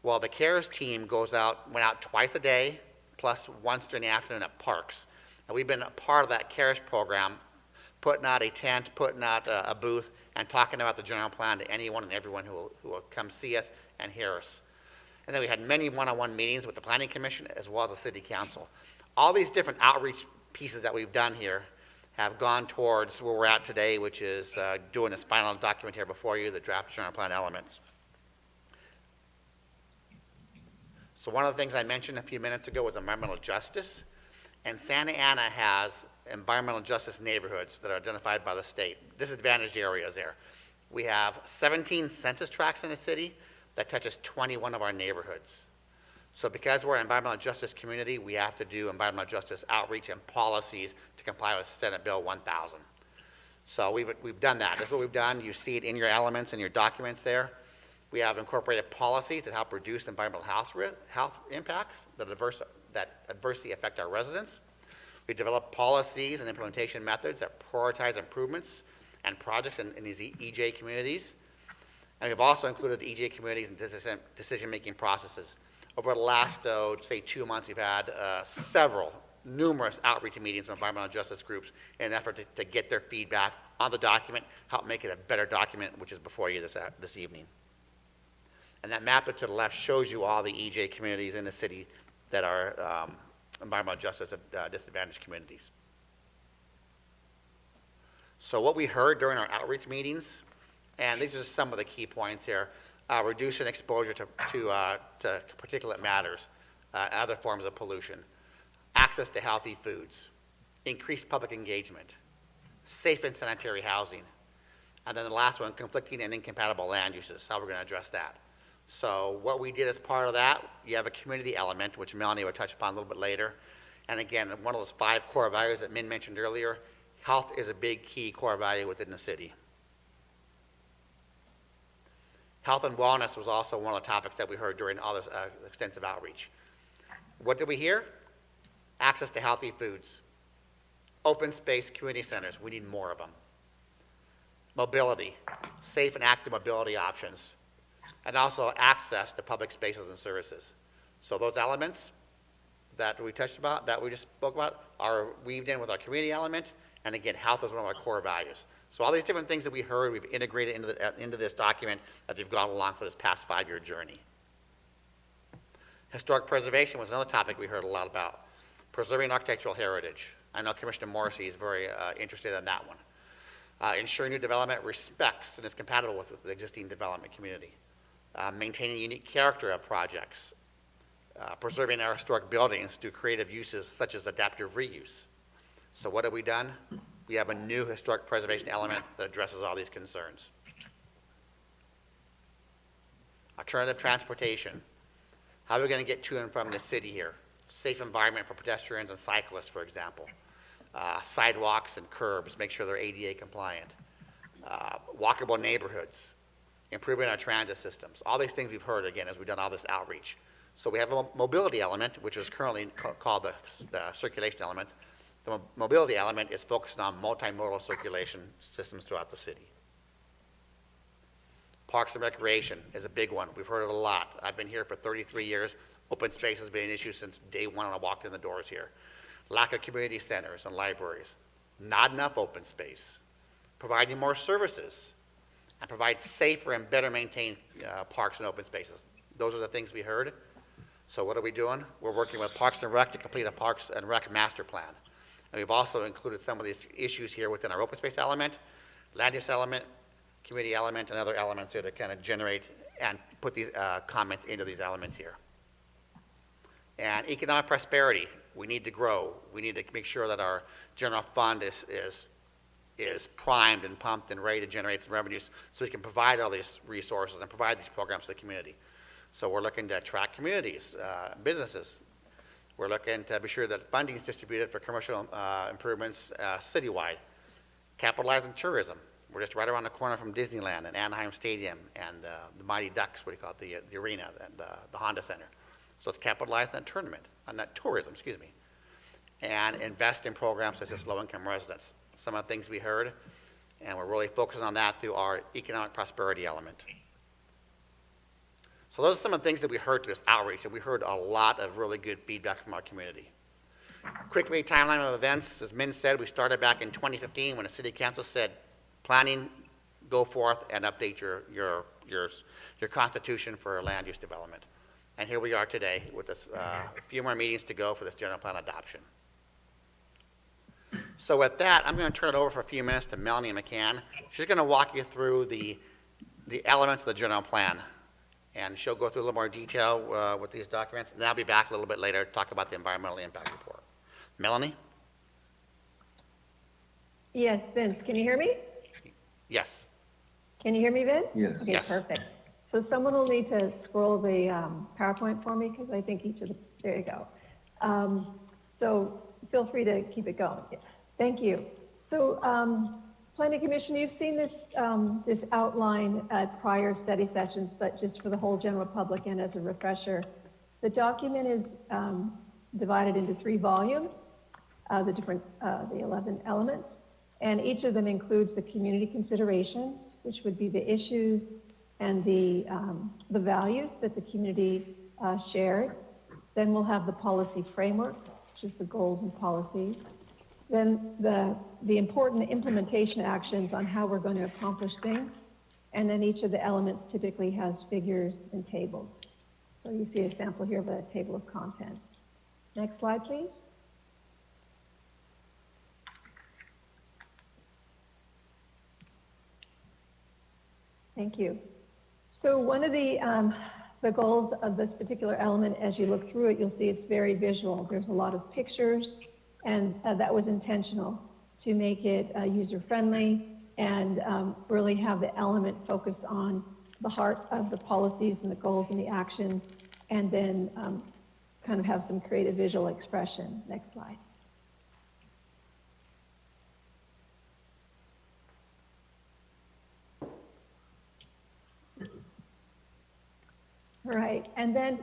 Well, the CARES team went out twice a day, plus once during the afternoon at parks. And we've been a part of that CARES program, putting out a tent, putting out a booth, and talking about the general plan to anyone and everyone who will come see us and hear us. And then we had many one-on-one meetings with the Planning Commission as well as the City Council. All these different outreach pieces that we've done here have gone towards where we're at today, which is doing this final document here before you, the draft general plan elements. So one of the things I mentioned a few minutes ago was environmental justice. And Santa Ana has environmental justice neighborhoods that are identified by the state, disadvantaged areas there. We have 17 census tracts in the city that touches 21 of our neighborhoods. So because we're an environmental justice community, we have to do environmental justice outreach and policies to comply with Senate Bill 1000. So we've done that. That's what we've done. You see it in your elements and your documents there. We have incorporated policies that help reduce environmental health impacts that adversely affect our residents. We develop policies and implementation methods that prioritize improvements and projects in these EJ communities. And we've also included the EJ communities in decision-making processes. Over the last, say, 2 months, we've had numerous outreach meetings with environmental justice groups in an effort to get their feedback on the document, help make it a better document, which is before you this evening. And that map to the left shows you all the EJ communities in the city that are environmental justice disadvantaged communities. So what we heard during our outreach meetings, and these are some of the key points here, reducing exposure to particulate matters, other forms of pollution, access to healthy foods, increased public engagement, safe and sanitary housing, and then the last one, conflicting and incompatible land uses, how we're going to address that. So what we did as part of that, you have a community element, which Melanie will touch upon a little bit later. And again, one of those 5 core values that Min mentioned earlier, health is a big key core value within the city. Health and wellness was also one of the topics that we heard during all this extensive outreach. What did we hear? Access to healthy foods. Open space community centers, we need more of them. Mobility, safe and active mobility options. And also access to public spaces and services. So those elements that we touched about, that we just spoke about, are weaved in with our community element, and again, health is one of our core values. So all these different things that we heard, we've integrated into this document as we've gone along for this past 5-year journey. Historic preservation was another topic we heard a lot about. Preserving architectural heritage. I know Commissioner Morrissey is very interested in that one. Ensuring new development respects and is compatible with the existing development community. Maintaining unique character of projects, preserving our historic buildings through creative uses such as adaptive reuse. So what have we done? We have a new historic preservation element that addresses all these concerns. Alternative transportation. How are we going to get to and from the city here? Safe environment for pedestrians and cyclists, for example. Sidewalks and curbs, make sure they're ADA compliant. Walkable neighborhoods. Improving our transit systems. All these things we've heard, again, as we've done all this outreach. So we have a mobility element, which is currently called the circulation element. The mobility element is focused on multimodal circulation systems throughout the city. Parks and recreation is a big one. We've heard it a lot. I've been here for 33 years. Open space has been an issue since day one when I walked in the doors here. Lack of community centers and libraries. Not enough open space. Providing more services. And provide safer and better maintained parks and open spaces. Those are the things we heard. So what are we doing? We're working with Parks and Rec to complete a Parks and Rec master plan. And we've also included some of these issues here within our open space element land use element, community element, and other elements here to kind of generate and put these comments into these elements here. And economic prosperity, we need to grow. We need to make sure that our general fund is primed and pumped and ready to generate some revenues so we can provide all these resources and provide these programs to the community. So we're looking to attract communities, businesses. We're looking to be sure that funding is distributed for commercial improvements citywide. Capitalize on tourism. We're just right around the corner from Disneyland and Anaheim Stadium and the Mighty Ducks, what do you call it, the arena, and the Honda Center. So it's capitalize on that tourism, excuse me. And invest in programs such as low-income residents. Some of the things we heard, and we're really focusing on that through our economic prosperity element. So those are some of the things that we heard through this outreach, and we heard a lot of really good feedback from our community. Quickly, timeline of events. As Min said, we started back in 2015 when the City Council said, planning, go forth and update your constitution for land use development. And here we are today with this, a few more meetings to go for this general plan adoption. So with that, I'm going to turn it over for a few minutes to Melanie McCann. She's going to walk you through the elements of the general plan. And she'll go through a little more detail with these documents. And I'll be back a little bit later to talk about the environmental impact report. Melanie? Yes, Vince, can you hear me? Yes. Can you hear me, Vince? Yes. Okay, Yes. perfect. So someone will need to scroll the PowerPoint for me because I think each of the, there you go. So feel free to keep it going. Thank you. So Planning Commission, you've seen this, this outline at prior study sessions, but just for the whole general public and as a refresher, the document is divided into 3 volumes, the 11 elements, and each of them includes the community considerations, which would be the issues and the values that the community shared. Then we'll have the policy framework, which is the goals and policies. Then the important implementation actions on how we're going to accomplish things. And then each of the elements typically has figures and tables. So you see a sample here of a table of contents. Next slide, please. Thank you. So one of the goals of this particular element, as you look through it, you'll see it's very visual. There's a lot of pictures, and that was intentional to make it user-friendly and really have the element focused on the heart of the policies and the goals and the actions, and then kind of have some creative visual expression. Next slide. All right, and then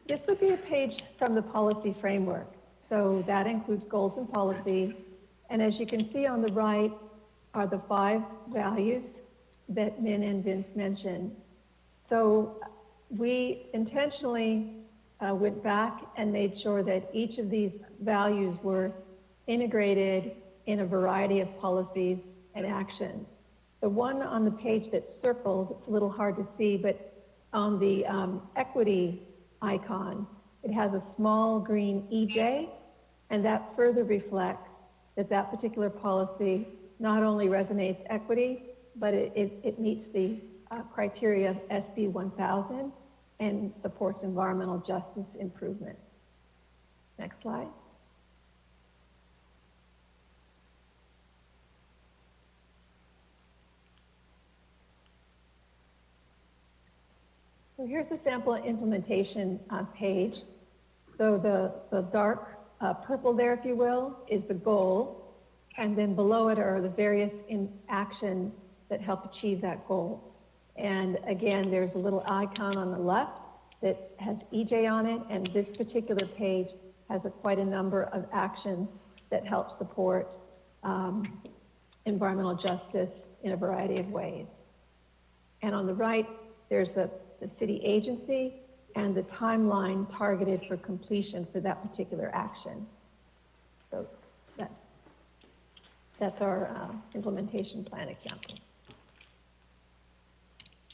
this would be a page from the policy framework. So that includes goals and policies. And as you can see on the right are the 5 values that Min and Vince mentioned. So we intentionally went back and made sure that each of these values were integrated in a variety of policies and actions. The one on the page that's circled, it's a little hard to see, but on the equity icon, it has a small green EJ, and that further reflects that that particular policy not only resonates equity, but it meets the criteria of SB 1000 and supports environmental justice improvement. Next slide. So here's a sample implementation page. So the dark purple there, if you will, is the goal. And then below it are the various actions that help achieve that goal. And again, there's a little icon on the left that has EJ on it. And this particular page has quite a number of actions that help support environmental justice in a variety of ways. And on the right, there's the city agency and the timeline targeted for completion for that particular action. So that's our implementation plan example.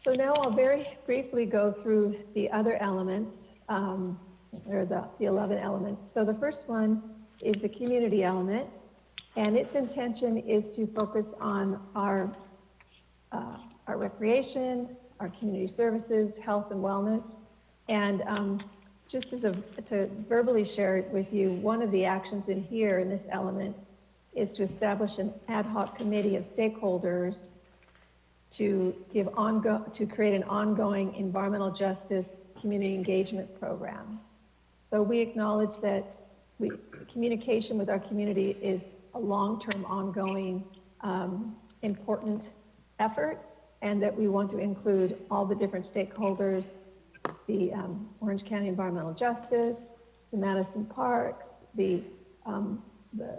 So now I'll very briefly go through the other elements, or the 11 elements. So the first one is the community element, and its intention is to focus on our our recreation, our community services, health and wellness. And just as to verbally share it with you, one of the actions in here in this element is to establish an ad hoc committee of stakeholders to create an ongoing environmental justice community engagement program. So we acknowledge that communication with our community is a long-term, ongoing, important effort, and that we want to include all the different stakeholders, the Orange County Environmental Justice, the Madison Park, the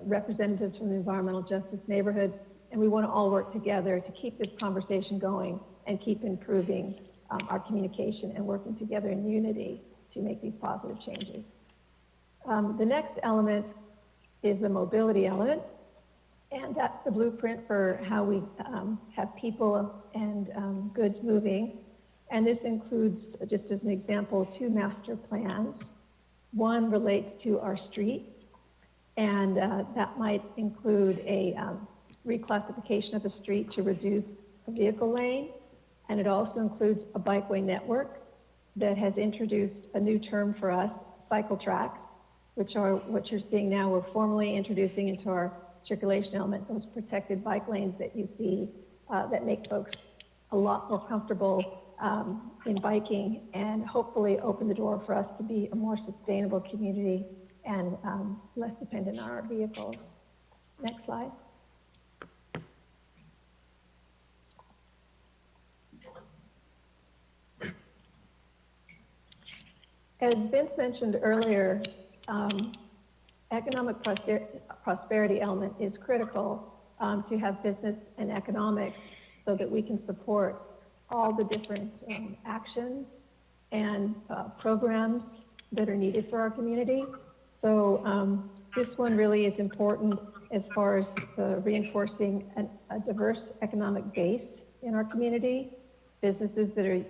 representatives from the environmental justice neighborhoods, and we want to all work together to keep this conversation going and keep improving our communication and working together in unity to make these positive changes. The next element is the mobility element, and that's the blueprint for how we have people and goods moving. And this includes, just as an example, 2 master plans. One relates to our streets, and that might include a reclassification of the street to reduce a vehicle lane. And it also includes a bikeway network that has introduced a new term for us, cycle tracks, which are what you're seeing now. We're formally introducing into our circulation element those protected bike lanes that you see that make folks a lot more comfortable in biking and hopefully open the door for us to be a more sustainable community and less dependent on our vehicles. Next slide. As Vince mentioned earlier, economic prosperity element is critical to have business and economics so that we can support all the different actions and programs that are needed for our community. So this one really is important as far as reinforcing a diverse economic base in our community, businesses that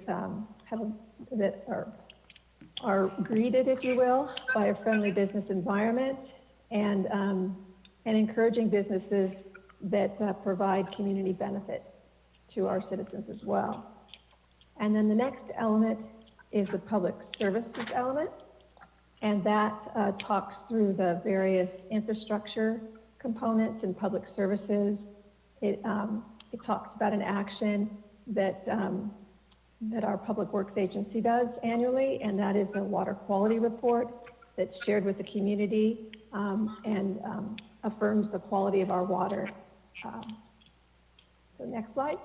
are greeted, if you will, by a friendly business environment, and encouraging businesses that provide community benefits to our citizens as well. And then the next element is the public services element, and that talks through the various infrastructure components and public services. It talks about an action that our Public Works Agency does annually, and that is a water quality report that's shared with the community and affirms the quality of our water. So next slide.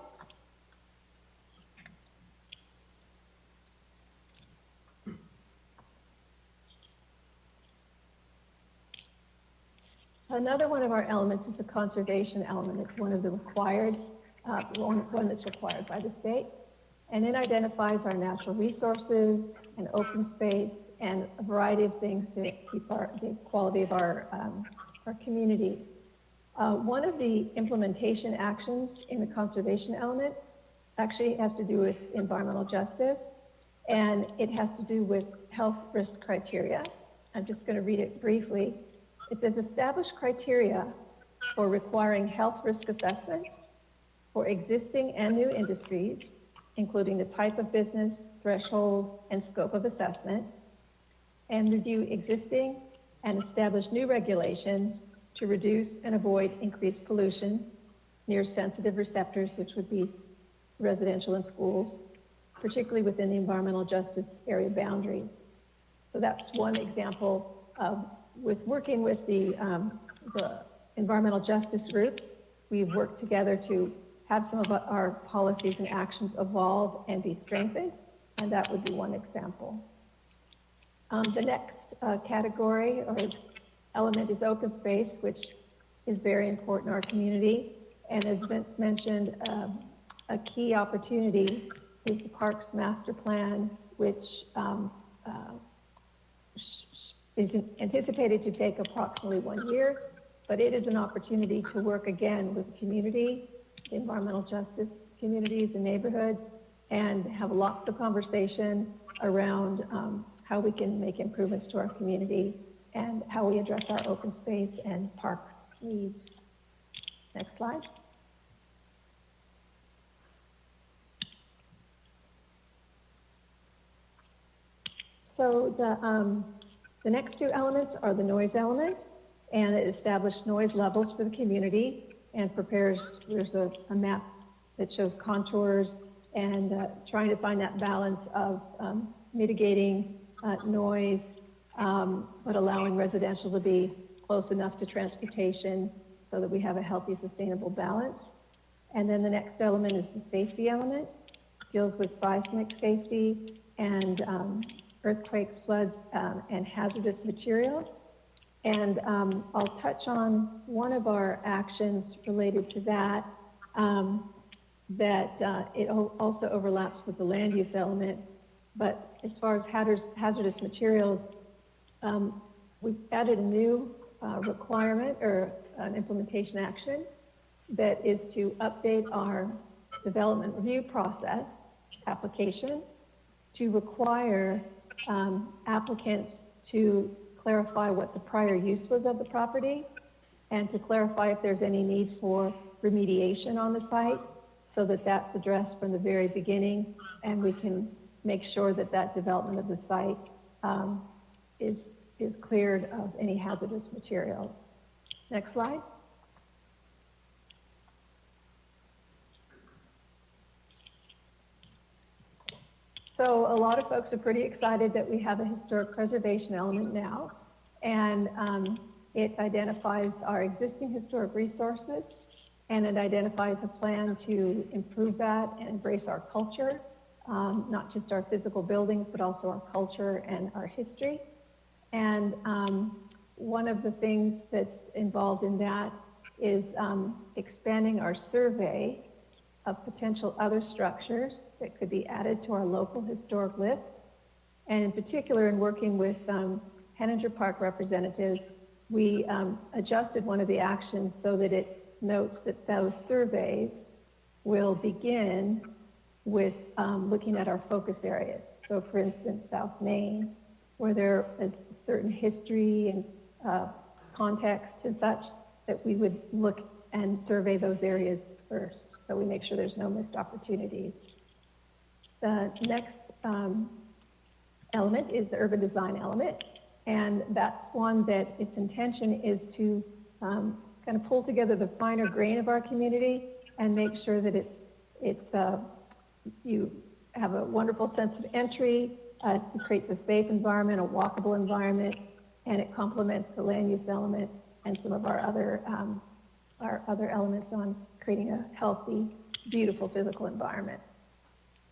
Another one of our elements is the conservation element. It's one of the required, one that's required by the state. And it identifies our natural resources and open space and a variety of things to keep the quality of our community. One of the implementation actions in the conservation element actually has to do with environmental justice, and it has to do with health risk criteria. I'm just going to read it briefly. It says, establish criteria for requiring health risk assessment for existing and new industries, including the type of business, threshold, and scope of assessment, and review existing and establish new regulations to reduce and avoid increased pollution near sensitive receptors, which would be residential and schools, particularly within the environmental justice area boundaries. So that's one example of with working with the environmental justice group. We've worked together to have some of our policies and actions evolve and be strengthened, and that would be one example. The next category or element is open space, which is very important in our community. And as Vince mentioned, a key opportunity is the Parks Master Plan, which is anticipated to take approximately 1 year, but it is an opportunity to work again with the community, the environmental justice communities and neighborhoods, and have lots of conversation around how we can make improvements to our community and how we address our open space and park needs. Next slide. So the next two elements are the noise element, and it established noise levels for the community and prepares, there's a map that shows contours and trying to find that balance of mitigating noise, but allowing residential to be close enough to transportation so that we have a healthy, sustainable balance. And then the next element is the safety element, deals with seismic safety and earthquakes, floods, and hazardous materials. And I'll touch on one of our actions related to that, it also overlaps with the land use element. But as far as hazardous materials, we've added a new requirement or an implementation action that is to update our development review process application to require applicants to clarify what the prior use was of the property and to clarify if there's any need for remediation on the site so that that's addressed from the very beginning and we can make sure that that development of the site is cleared of any hazardous materials. Next slide. So a lot of folks are pretty excited that we have a historic preservation element now, and it identifies our existing historic resources, and it identifies a plan to improve that and embrace our culture, not just our physical buildings, but also our culture and our history. And one of the things that's involved in that is expanding our survey of potential other structures that could be added to our local historic list. And in particular, in working with Henninger Park representatives, we adjusted one of the actions so that it notes that those surveys will begin with looking at our focus areas. So for instance, South Main, where there is certain history and context and such, that we would look and survey those areas first, so we make sure there's no missed opportunities. The next element is the urban design element, and that's one that its intention is to kind of pull together the finer grain of our community and make sure that you have a wonderful sense of entry, it creates a safe environment, a walkable environment, and it complements the land use element and some of our other elements on creating a healthy, beautiful physical environment.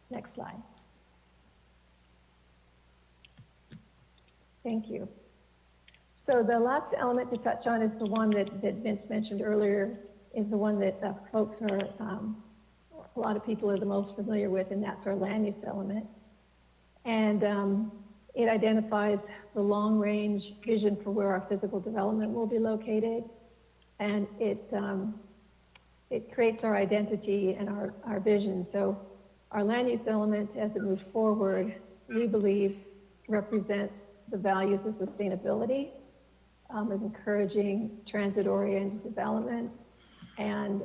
Next slide. Thank you. So the last element to touch on is the one that Vince mentioned earlier, is the one that folks are, a lot of people are the most familiar with, and that's our land use element. And it identifies the long-range vision for where our physical development will be located, and it creates our identity and our vision. So our land use element, as it moves forward, we believe represents the values of sustainability, of encouraging transit-oriented development, and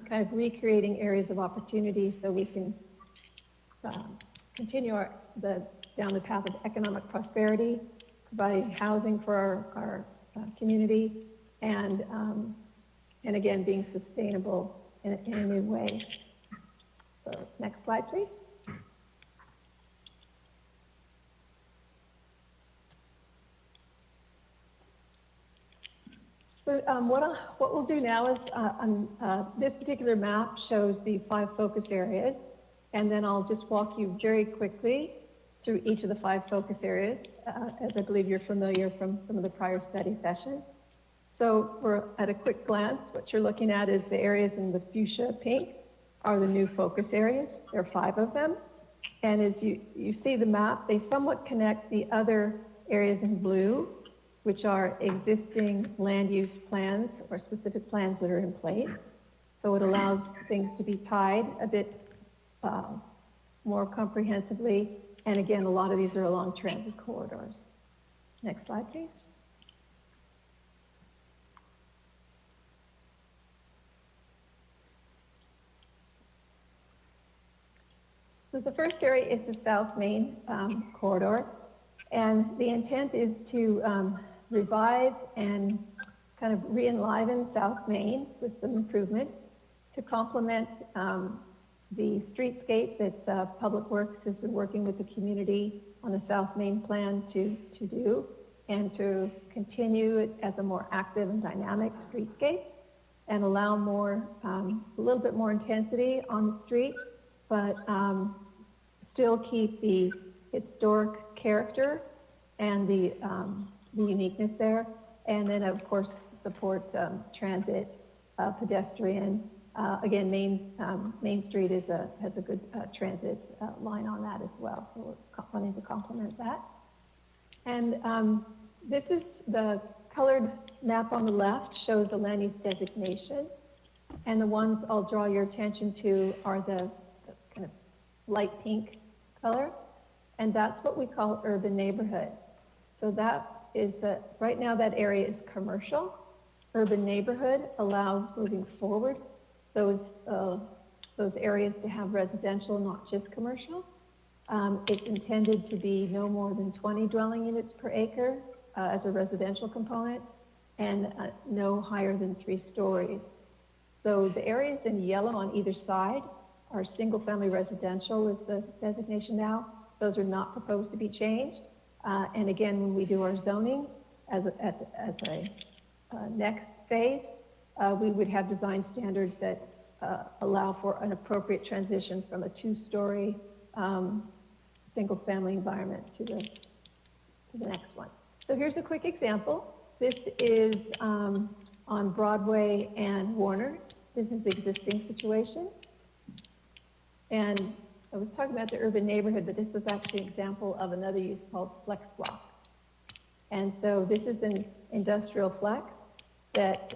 kind of recreating areas of opportunity so we can continue down the path of economic prosperity, providing housing for our community, and again, being sustainable in a new way. So next slide, please. So what we'll do now is this particular map shows the 5 focus areas, and then I'll just walk you very quickly through each of the 5 focus areas, as I believe you're familiar from some of the prior study sessions. So at a quick glance, what you're looking at is the areas in the fuchsia pink are the new focus areas. There are 5 of them. And as you see the map, they somewhat connect the other areas in blue, which are existing land use plans or specific plans that are in place. So it allows things to be tied a bit more comprehensively. And again, a lot of these are along transit corridors. Next slide, please. So the first area is the South Main corridor. And the intent is to revive and kind of re-enliven South Main with some improvements to complement the streetscape that Public Works has been working with the community on the South Main plan to do, and to continue it as a more active and dynamic streetscape and allow more, a little bit more intensity on the street, but still keep the historic character and the uniqueness there. And then, of course, support transit, pedestrian. Again, Main Street has a good transit line on that as well, so we're wanting to complement that. And this is the colored map on the left, shows the land use designation, and the ones I'll draw your attention to are the kind of light pink color, and that's what we call urban neighborhood. So that is right now that area is commercial. Urban neighborhood allows moving forward those areas to have residential, not just commercial. It's intended to be no more than 20 dwelling units per acre as a residential component, and no higher than 3 stories. So the areas in yellow on either side are single-family residential is the designation now. Those are not proposed to be changed. And again, when we do our zoning as a next phase, we would have design standards that allow for an appropriate transition from a 2-story single-family environment to the next one. So here's a quick example. This is on Broadway and Warner. This is the existing situation. And I was talking about the urban neighborhood, but this was actually an example of another use called flex block. And so this is an industrial flex that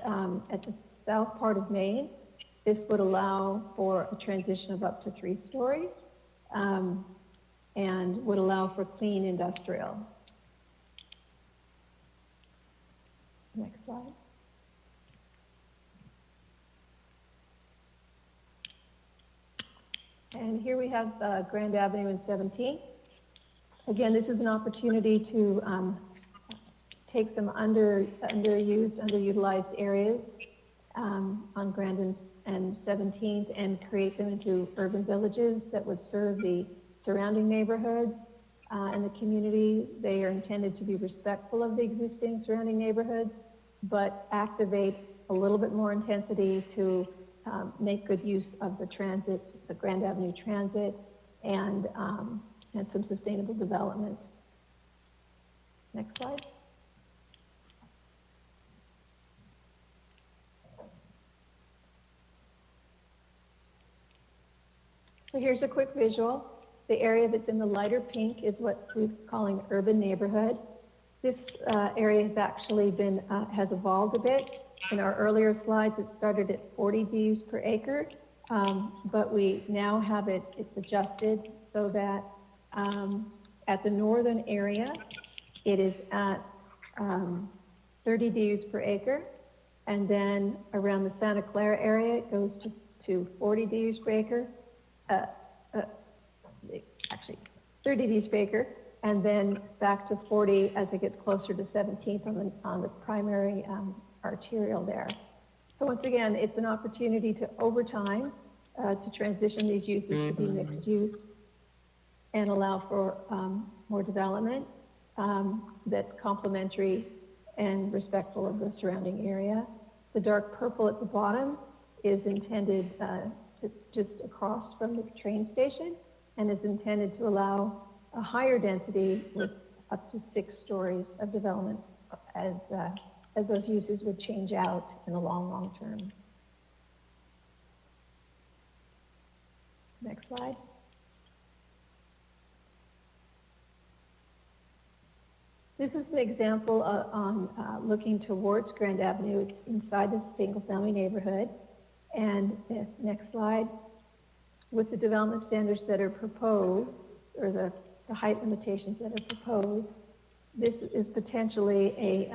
at the south part of Maine, this would allow for a transition of up to 3 stories and would allow for clean industrial. Next slide. And here we have Grand Avenue and 17th. Again, this is an opportunity to take some underutilized areas on Grand and 17th and create them into urban villages that would serve the surrounding neighborhoods and the community. They are intended to be respectful of the existing surrounding neighborhoods, but activate a little bit more intensity to make good use of the transit, the Grand Avenue transit, and some sustainable development. Next slide. So here's a quick visual. The area that's in the lighter pink is what we're calling urban neighborhood. This area has actually been, has evolved a bit. In our earlier slides, it started at 40 DUs per acre, but we now have it's adjusted so that at the northern area, it is at 30 DUs per acre, and then around the Santa Clara area, it goes to 40 DUs per acre, actually 30 DUs per acre, and then back to 40 as it gets closer to 17th on the primary arterial there. So once again, it's an opportunity to, over time, to transition these uses to be mixed use and allow for more development that's complementary and respectful of the surrounding area. The dark purple at the bottom is intended just across from the train station and is intended to allow a higher density with up to 6 stories of development as those uses would change out in the long term. Next slide. This is an example on looking towards Grand Avenue. It's inside the single-family neighborhood. And next slide. With the development standards that are proposed, or the height limitations that are proposed, this is potentially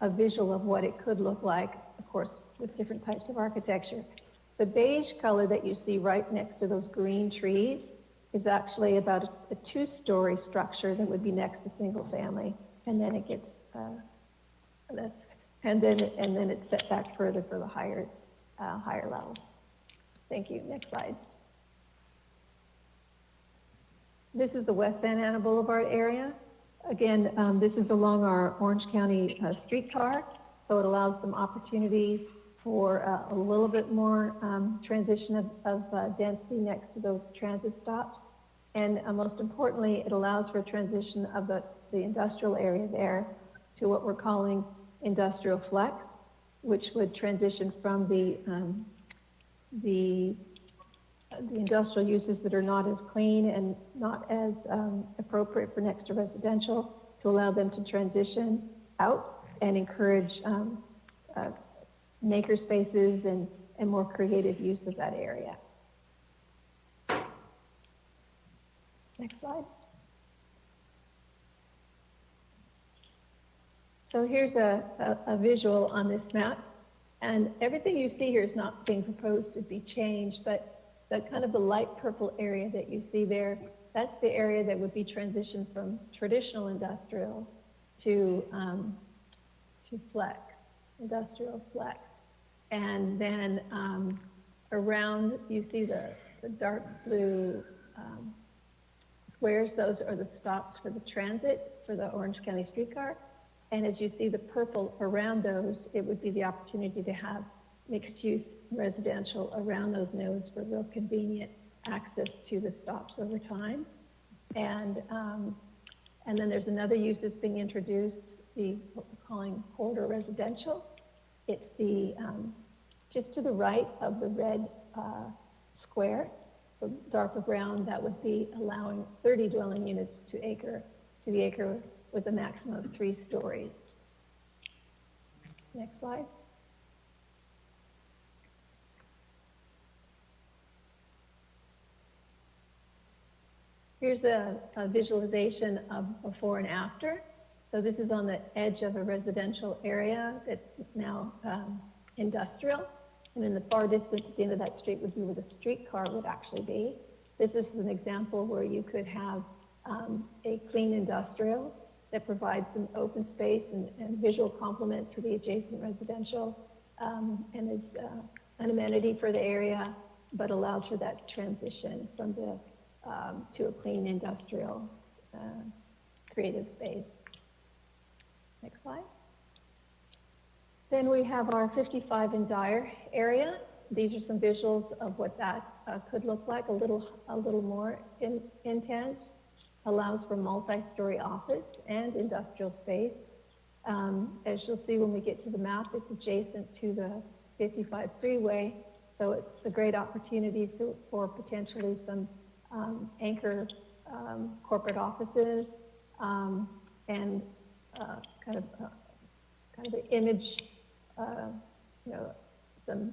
a visual of what it could look like, of course, with different types of architecture. The beige color that you see right next to those green trees is actually about a two-story structure that would be next to single family, and then it gets, and then it's set back further for the higher levels. Thank you. Next slide. This is the West Santa Ana Boulevard area. Again, this is along our Orange County streetcar, so it allows some opportunities for a little bit more transition of density next to those transit stops. And most importantly, it allows for a transition of the industrial area there to what we're calling industrial flex, which would transition from the industrial uses that are not as clean and not as appropriate for next to residential, to allow them to transition out and encourage maker spaces and more creative use of that area. Next slide. So here's a visual on this map, and everything you see here is not being proposed to be changed, but the kind of the light purple area that you see there, that's the area that would be transitioned from traditional industrial to flex, industrial flex. And then around, you see the dark blue squares, those are the stops for the transit for the Orange County streetcar. And as you see the purple around those, it would be the opportunity to have mixed use residential around those nodes for real convenient access to the stops over time. And then there's another use that's being introduced, what we're calling corridor residential. It's the just to the right of the red square, the darker brown, that would be allowing 30 dwelling units to the acre with a maximum of 3 stories. Next slide. Here's a visualization of before and after. So this is on the edge of a residential area that's now industrial. And in the far distance at the end of that street would be where the streetcar would actually be. This is an example where you could have a clean industrial that provides some open space and visual complement to the adjacent residential, and is an amenity for the area, but allows for that transition from the to a clean industrial creative space. Next slide. Then we have our 55 and Dyer area. These are some visuals of what that could look like, a little more intense. Allows for multi-story office and industrial space. As you'll see when we get to the map, it's adjacent to the 55 freeway, so it's a great opportunity for potentially some anchor corporate offices and kind of the image, some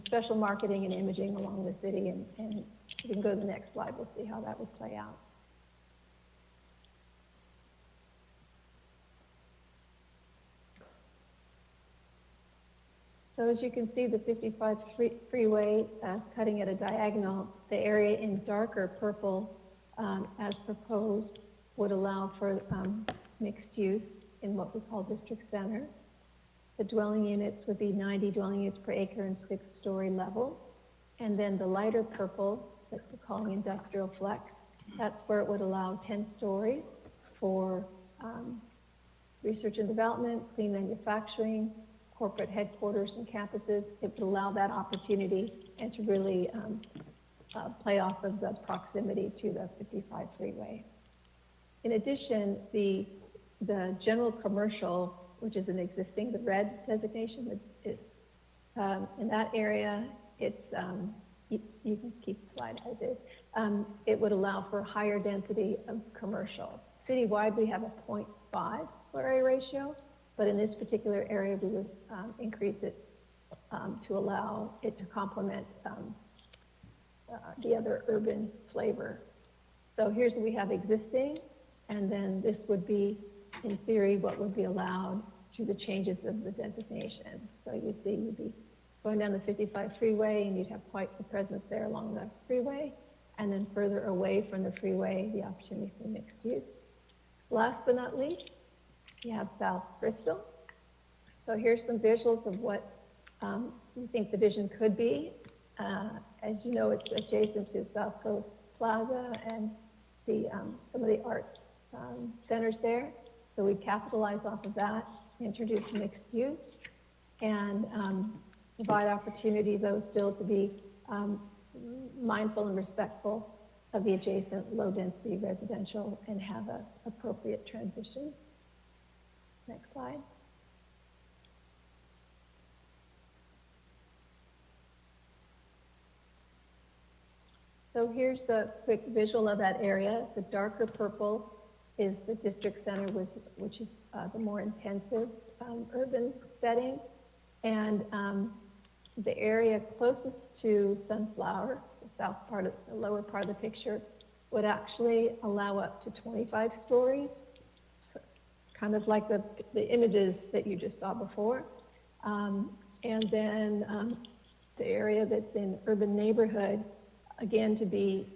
special marketing and imaging along the city. And if we can go to the next slide, we'll see how that would play out. So as you can see, the 55 freeway cutting at a diagonal, the area in darker purple as proposed would allow for mixed use in what we call district center. The dwelling units would be 90 dwelling units per acre and 6-story level. And then the lighter purple that we're calling industrial flex, that's where it would allow 10 stories for research and development, clean manufacturing, corporate headquarters and campuses. It would allow that opportunity and to really play off of the proximity to the 55 freeway. In addition, the general commercial, which is an existing, the red designation, is in that area, it's, you can keep the slide as is, it would allow for higher density of commercial. Citywide, we have a 0.5 floor area ratio, but in this particular area, we would increase it to allow it to complement the other urban flavor. So here's what we have existing, and then this would be, in theory, what would be allowed through the changes of the designation. So you see, you'd be going down the 55 freeway, and you'd have quite the presence there along the freeway. and then further away from the freeway, the opportunity for mixed use. Last but not least, you have South Bristol. So here's some visuals of what we think the vision could be. As you know, it's adjacent to South Coast Plaza and the some of the art centers there. So we capitalize off of that, introduce mixed use, and provide opportunity, though, still to be mindful and respectful of the adjacent low-density residential and have a appropriate transition. Next slide. So here's the quick visual of that area. The darker purple is the district center, which is the more intensive urban setting. And the area closest to Sunflower, the south part of the lower part of the picture, would actually allow up to 25 stories, kind of like the images that you just saw before. And then the area that's in urban neighborhood, again, to be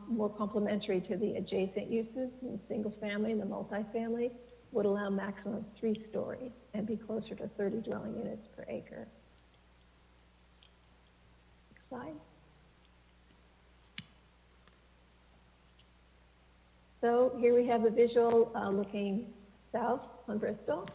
more complementary to the adjacent uses in the single family and the multifamily, would allow maximum of 3 stories and be closer to 30 dwelling units per acre. Next slide. So here we have a visual looking south on Bristol.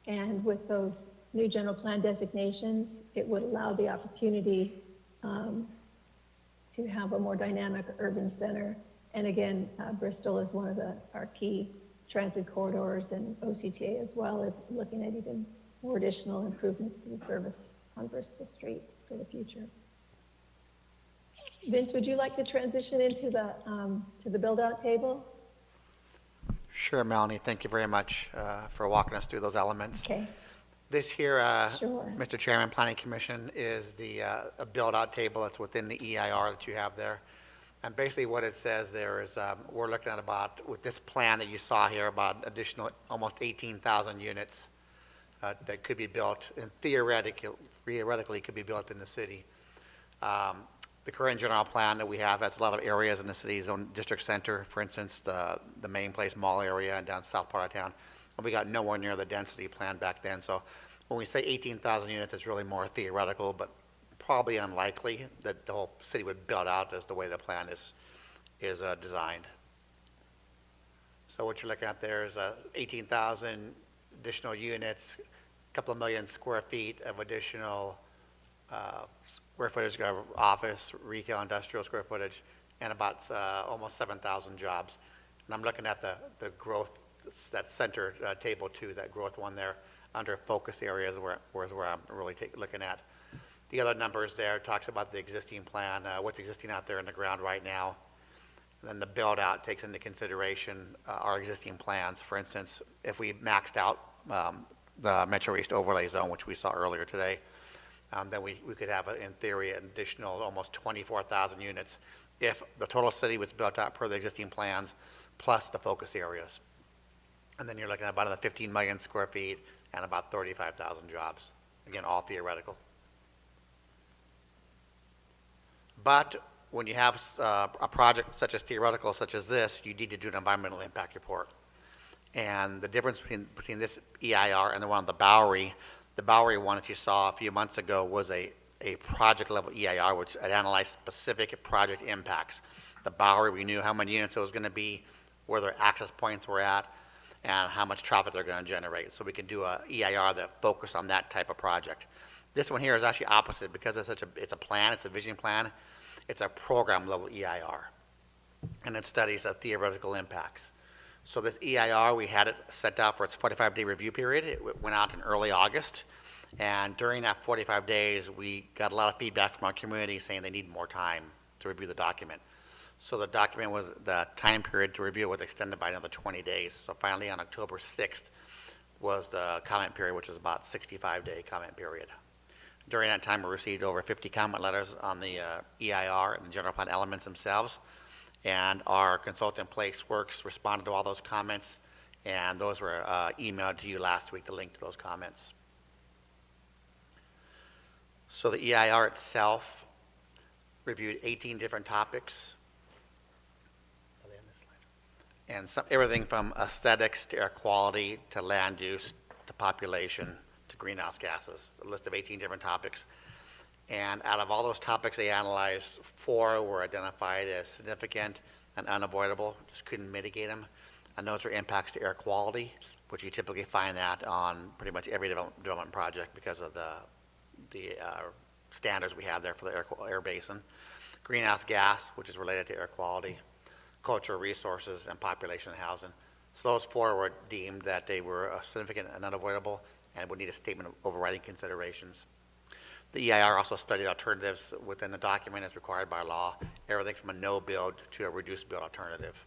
And with those new general plan designations, it would allow the opportunity to have a more dynamic urban center. And again, Bristol is one of our key transit corridors, and OCTA as well is looking at even more additional improvements to the service on Bristol Street for the future. Vince, would you like to transition into the build-out table? Sure, Melanie, thank you very much for walking us through those elements. Okay. This here, Sure. Mr. Chairman, Planning Commission, is the a build-out table that's within the EIR that you have there. And basically what it says there is we're looking at about, with this plan that you saw here, about additional almost 18,000 units that could be built, and theoretically could be built in the city. The current general plan that we have has a lot of areas in the city's own district center, for instance, the Main Place Mall area and down south part of town. And we got nowhere near the density plan back then. So when we say 18,000 units, it's really more theoretical, but probably unlikely that the whole city would build out as the way the plan is designed. So what you're looking at there is 18,000 additional units, a couple of million square feet of additional square footage of office, retail, industrial square footage, and about almost 7,000 jobs. And I'm looking at the growth, that center table 2, that growth one there under focus areas where I'm really looking at. The other numbers there talks about the existing plan, what's existing out there in the ground right now. And then the build out takes into consideration our existing plans. For instance, if we maxed out the Metro East overlay zone, which we saw earlier today, then we could have, in theory, an additional almost 24,000 units if the total city was built out per the existing plans, plus the focus areas. And then you're looking at about 15 million square feet and about 35,000 jobs. Again, all theoretical. But when you have a project such as theoretical, such as this, you need to do an environmental impact report. And the difference between this EIR and the one on the Bowery one that you saw a few months ago was a project level EIR, which had analyzed specific project impacts. The Bowery, we knew how many units it was going to be, where their access points were at, and how much traffic they're going to generate. So we can do a EIR that focus on that type of project. This one here is actually opposite because it's a plan, it's a vision plan. It's a program level EIR, and it studies the theoretical impacts. So this EIR, we had it set out for its 45-day review period. It went out in early August, and during that 45 days, we got a lot of feedback from our community saying they need more time to review the document. So the time period to review was extended by another 20 days. So finally on October 6th was the comment period, which was about 65-day comment period. During that time, we received over 50 comment letters on the EIR and the general plan elements themselves. And our consultant PlaceWorks responded to all those comments, and those were emailed to you last week, the link to those comments. So the EIR itself reviewed 18 different topics, and everything from aesthetics to air quality to land use to population to greenhouse gases, a list of 18 different topics. And out of all those topics they analyzed, 4 were identified as significant and unavoidable, just couldn't mitigate them. And those are impacts to air quality, which you typically find that on pretty much every development project because of the standards we have there for the air basin. Greenhouse gas, which is related to air quality, cultural resources, and population and housing. So those 4 were deemed that they were significant and unavoidable and would need a statement of overriding considerations. The EIR also studied alternatives within the document as required by law, everything from a no build to a reduced build alternative.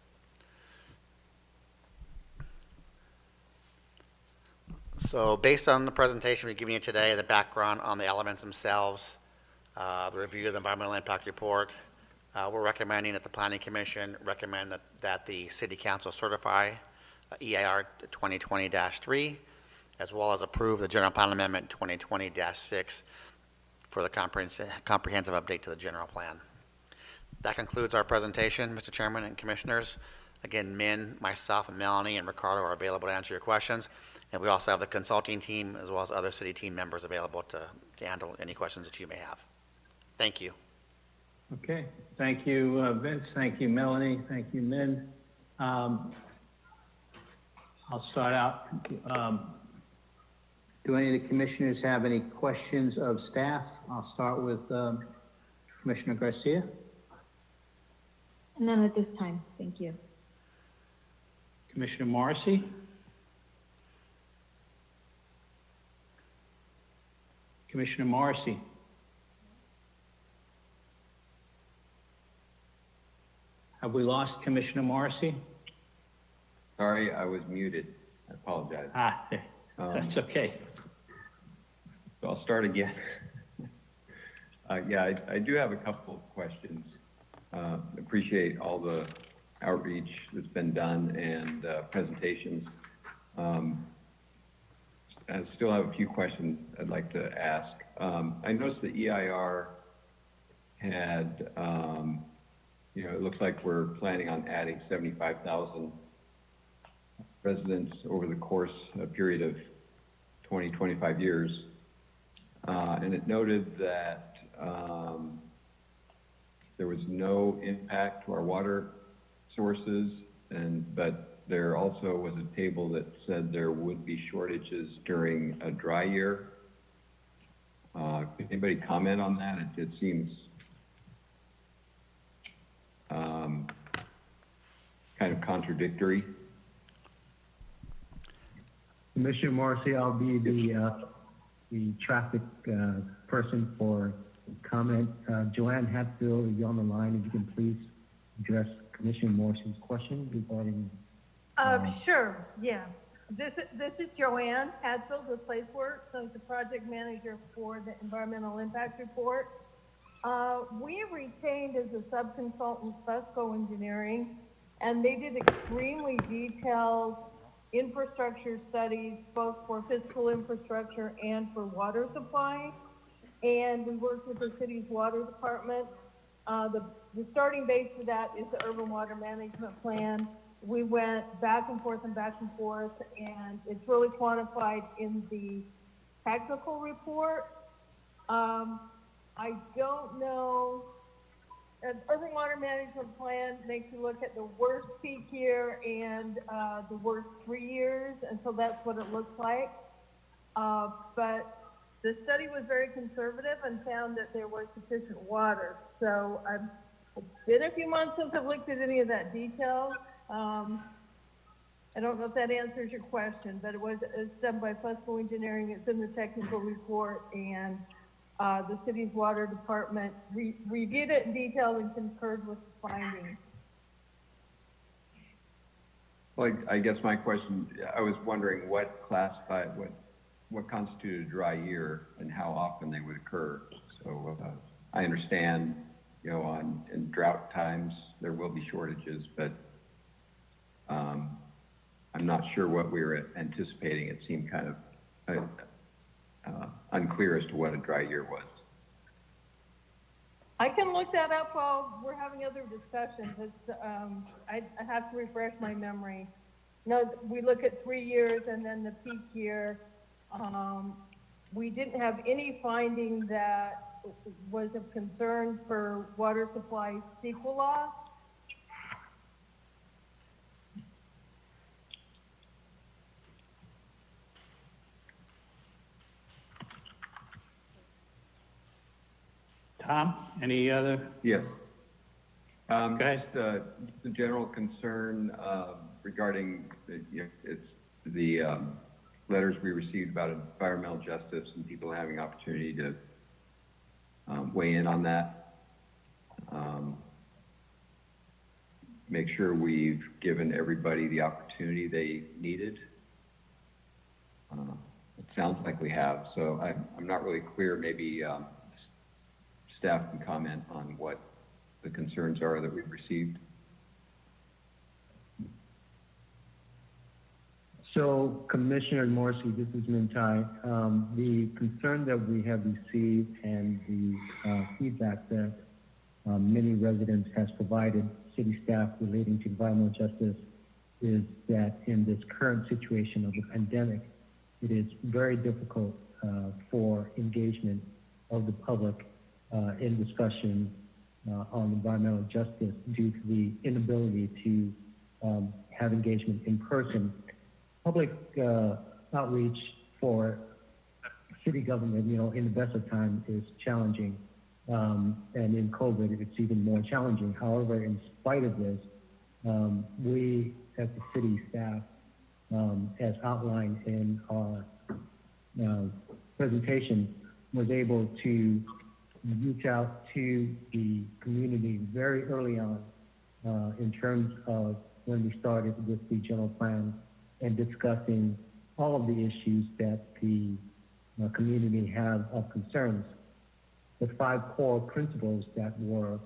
So based on the presentation we're giving you today, the background on the elements themselves, the review of the environmental impact report, we're recommending that the Planning Commission recommend that the City Council certify EIR 2020-3, as well as approve the General Plan Amendment 2020-6 for the comprehensive update to the general plan. That concludes our presentation, Mr. Chairman and Commissioners. Again, Min, myself, and Melanie, and Ricardo are available to answer your questions. And we also have the consulting team as well as other city team members available to handle any questions that you may have. Thank you. Okay, thank you, Vince. Thank you, Melanie. Thank you, Min. I'll start out. Do any of the commissioners have any questions of staff? I'll start with Commissioner Garcia. None at this time, thank you. Commissioner Morrissey. Commissioner Morrissey. Have we lost Commissioner Morrissey? Sorry, I was muted. I apologize. That's okay. So I'll start again. Yeah, I do have a couple of questions. Appreciate all the outreach that's been done and presentations. I still have a few questions I'd like to ask. I noticed the EIR had, it looks like we're planning on adding 75,000 residents over the course, a period of 20, 25 years. And it noted that there was no impact to our water sources, but there also was a table that said there would be shortages during a dry year. Could anybody comment on that? It seems kind of contradictory. Commissioner Morrissey, I'll be the traffic person for comment. Joanne Hatfield, are you on the line? If you can please address Commissioner Morrissey's question regarding. Sure, yeah. This is Joanne Hadfield with Placeworks. I'm the project manager for the environmental impact report. We retained as a sub-consultant Fusco Engineering, and they did extremely detailed infrastructure studies, both for physical infrastructure and for water supply. And we worked with the city's water department. The starting base for that is the urban water management plan. We went back and forth, and it's really quantified in the technical report. I don't know, an urban water management plan makes you look at the worst peak year and the worst 3 years, and so that's what it looks like. But the study was very conservative and found that there was sufficient water. So it's been a few months since I've looked at any of that detail. I don't know if that answers your question, but it's done by Fusco Engineering. It's in the technical report, and the city's water department reviewed it in detail and concurred with the findings. Well, I guess my question, I was wondering what constituted a dry year and how often they would occur. So I understand, in drought times, there will be shortages, but I'm not sure what we were anticipating. It seemed kind of unclear as to what a dry year was. I can look that up while we're having other discussions. It's, I have to refresh my memory. No, we look at 3 years and then the peak year. We didn't have any finding that was of concern for water supply CEQA law. Tom, any other? Yes. Go ahead. Just a general concern regarding the letters we received about environmental justice and people having opportunity to weigh in on that. Make sure we've given everybody the opportunity they needed. It sounds like we have, so I'm not really clear. Maybe staff can comment on what the concerns are that we've received. So, Commissioner Morrissey, this is Mintai. The concern that we have received and the feedback that many residents has provided city staff relating to environmental justice is that in this current situation of the pandemic, it is very difficult for engagement of the public in discussion on environmental justice due to the inability to have engagement in person. Public outreach for city government, in the best of times is challenging. And in COVID, it's even more challenging. However, in spite of this, we as the city staff, as outlined in our presentation, was able to reach out to the community very early on in terms of when we started with the general plan and discussing all of the issues that the community have of concerns. The 5 core principles that were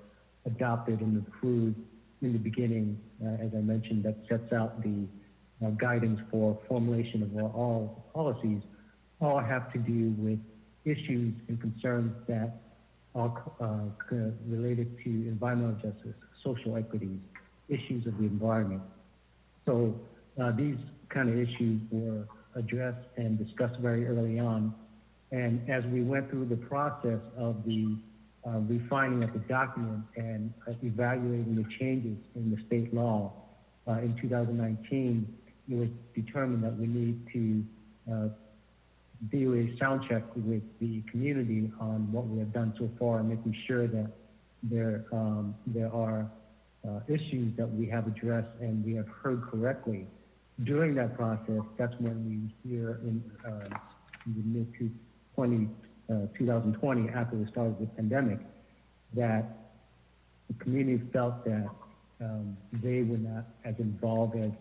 adopted and approved in the beginning, as I mentioned, that sets out the guidance for formulation of all policies, all have to do with issues and concerns that are related to environmental justice, social equity, issues of the environment. So these kind of issues were addressed and discussed very early on. And as we went through the process of the refining of the document and evaluating the changes in the state law in 2019, it was determined that we need to do a sound check with the community on what we have done so far, making sure that there are issues that we have addressed and we have heard correctly. During that process, that's when we hear in the mid-2020, after we started the pandemic, that the community felt that they were not as involved as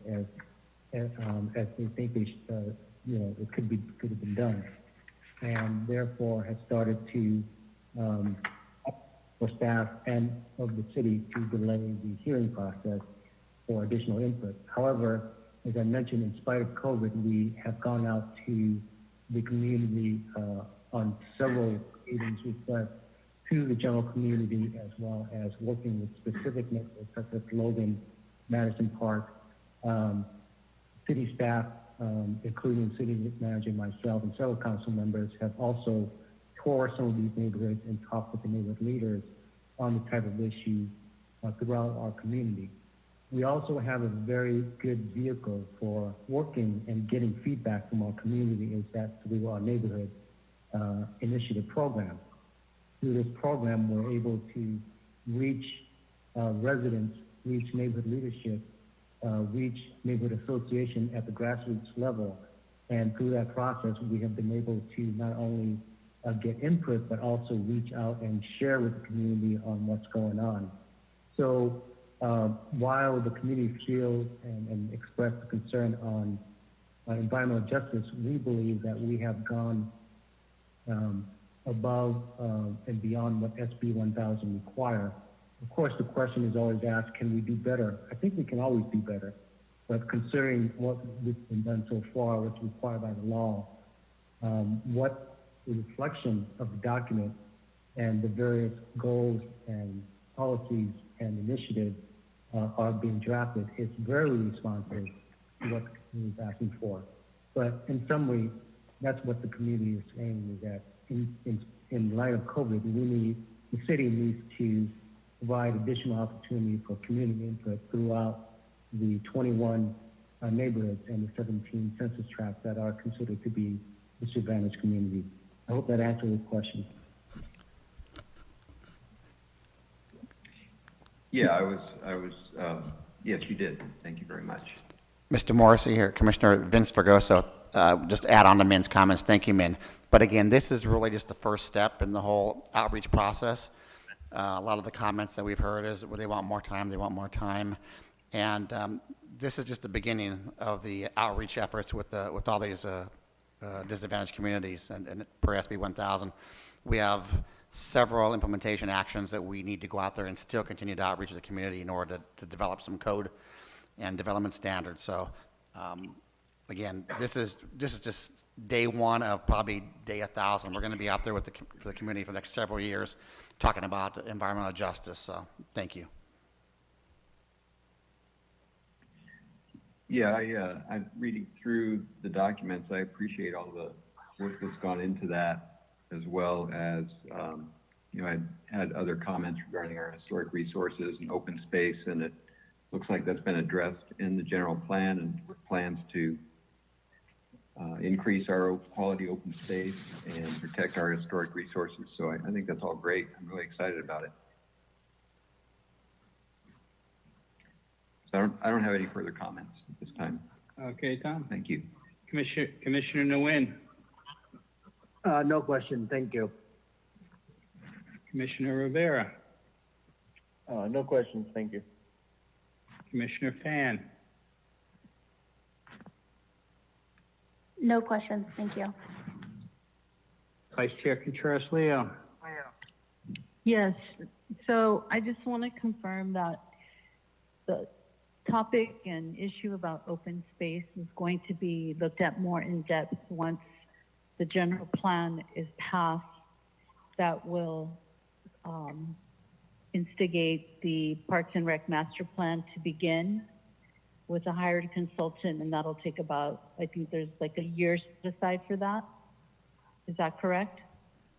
they think they should, it could have been done, and therefore has started to for staff and of the city to delay the hearing process for additional input. However, as I mentioned, in spite of COVID, we have gone out to the community on several meetings requests to the general community, as well as working with specific neighborhoods such as Logan, Madison Park, city staff, including city manager, myself, and several council members have also toured some of these neighborhoods and talked with the neighborhood leaders on the type of issues throughout our community. We also have a very good vehicle for working and getting feedback from our community, is that through our neighborhood initiative program. Through this program, we're able to reach residents, reach neighborhood leadership, reach neighborhood association at the grassroots level. And through that process, we have been able to not only get input, but also reach out and share with the community on what's going on. So while the community feels and expressed a concern on environmental justice, we believe that we have gone above and beyond what SB 1000 require. Of course, the question is always asked, can we do better? I think we can always do better, but considering what has been done so far, what's required by the law, what the reflection of the document and the various goals and policies and initiatives are being drafted, it's very responsive to what the community is asking for. But in summary, that's what the community is saying, is that in light of COVID, the city needs to provide additional opportunity for community input throughout the 21 neighborhoods and the 17 census tracts that are considered to be disadvantaged communities. I hope that answers your question. Yeah, yes, you did. Thank you very much. Mr. Morrissey here, Commissioner Vince Vergoso, just add on to Min's comments. Thank you, Min. But again, this is really just the first step in the whole outreach process. A lot of the comments that we've heard is, well, they want more time, And this is just the beginning of the outreach efforts with all these disadvantaged communities and per SB 1000. We have several implementation actions that we need to go out there and still continue to outreach to the community in order to develop some code and development standards. So again, this is just day one of probably day 1,000. We're going to be out there with the community for the next several years talking about environmental justice. So thank you. Yeah, I'm reading through the documents. I appreciate all the work that's gone into that, as well as, I had other comments regarding our historic resources and open space, and it looks like that's been addressed in the general plan and with plans to increase our quality open space and protect our historic resources. So I think that's all great. I'm really excited about it. So I don't have any further comments at this time. Okay, Tom. Thank you. Commissioner Nguyen. No question, thank you. Commissioner Rivera. No questions, thank you. Commissioner Fan. No questions, thank you. Vice Chair Contreras-Leo. Yes, so I just want to confirm that the topic and issue about open space is going to be looked at more in depth once the general plan is passed. That will instigate the Parks and Rec master plan to begin with a hired consultant, and that'll take about, I think there's like a year set aside for that. Is that correct?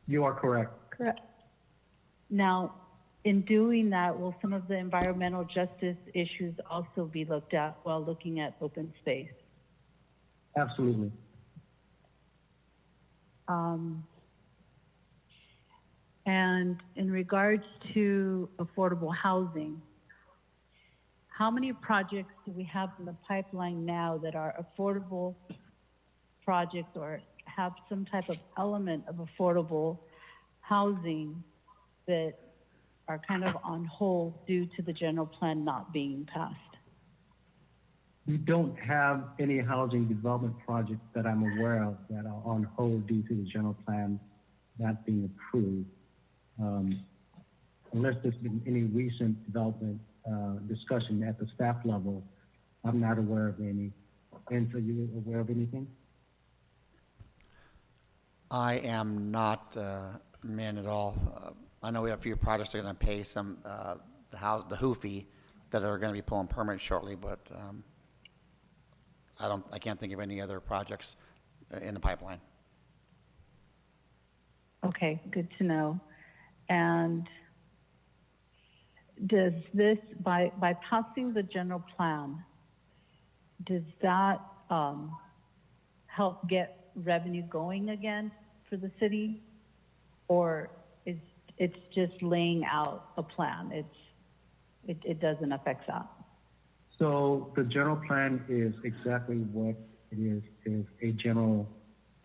You are correct. Correct. Now, in doing that, will some of the environmental justice issues also be looked at while looking at open space? Absolutely. And in regards to affordable housing, how many projects do we have in the pipeline now that are affordable projects or have some type of element of affordable housing that are kind of on hold due to the general plan not being passed? We don't have any housing development projects that I'm aware of that are on hold due to the general plan not being approved. Unless there's been any recent development discussion at the staff level, I'm not aware of any. And so you aware of anything? I am not, man, at all. I know we have a few projects that are going to pay some, the HOOFI that are going to be pulling permits shortly, but I can't think of any other projects in the pipeline. Okay, good to know. And does this, by passing the general plan, does that help get revenue going again for the city? Or it's just laying out a plan? It doesn't affect that? So the general plan is exactly what it is a general,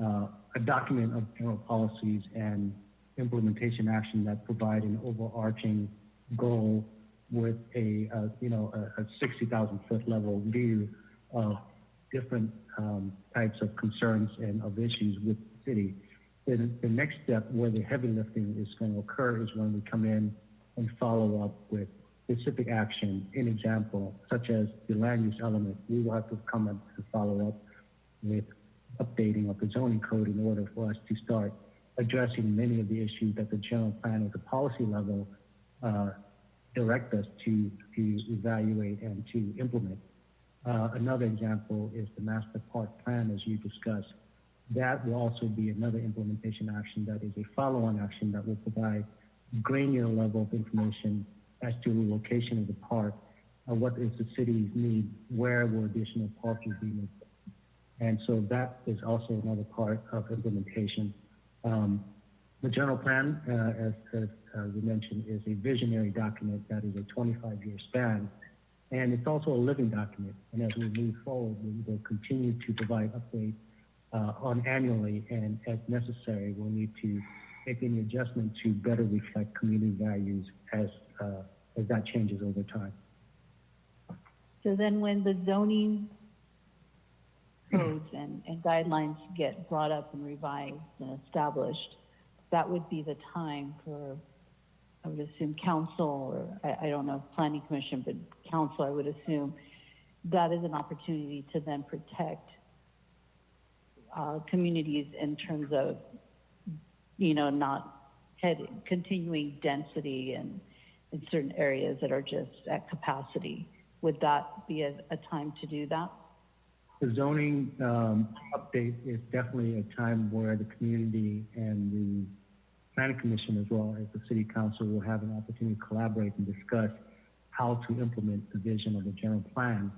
a document of general policies and implementation action that provide an overarching goal with a 60,000 foot level view of different types of concerns and of issues with the city. Then the next step where the heavy lifting is going to occur is when we come in and follow up with specific action. An example, such as the land use element, we will have to come up to follow up with updating of the zoning code in order for us to start addressing many of the issues that the general plan at the policy level direct us to evaluate and to implement. Another example is the master park plan, as you discussed. That will also be another implementation action that is a follow-on action that will provide granular level of information as to the location of the park, what is the city's need, where will additional parking be made. And so that is also another part of implementation. The general plan, as we mentioned, is a visionary document that is a 25-year span, and it's also a living document. And as we move forward, we will continue to provide updates on annually, and as necessary, we'll need to make any adjustment to better reflect community values as that changes over time. So then when the zoning codes and guidelines get brought up and revised and established, that would be the time for, I would assume, council, or I don't know, planning commission, but council, I would assume, that is an opportunity to then protect communities in terms of, not continuing density in certain areas that are just at capacity. Would that be a time to do that? The zoning update is definitely a time where the community and the planning commission, as well as the city council, will have an opportunity to collaborate and discuss how to implement the vision of the general plan.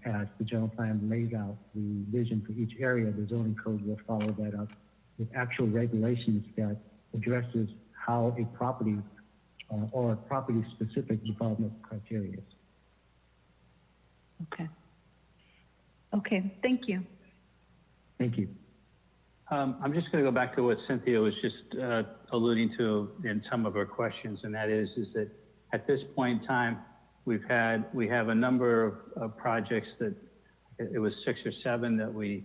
As the general plan lays out the vision for each area, the zoning code will follow that up with actual regulations that addresses how a property or a property-specific development criteria is. Okay. Okay, thank you. Thank you. I'm just going to go back to what Cynthia was just alluding to in some of her questions, and that is that at this point in time, we have a number of projects that it was 6 or 7 that we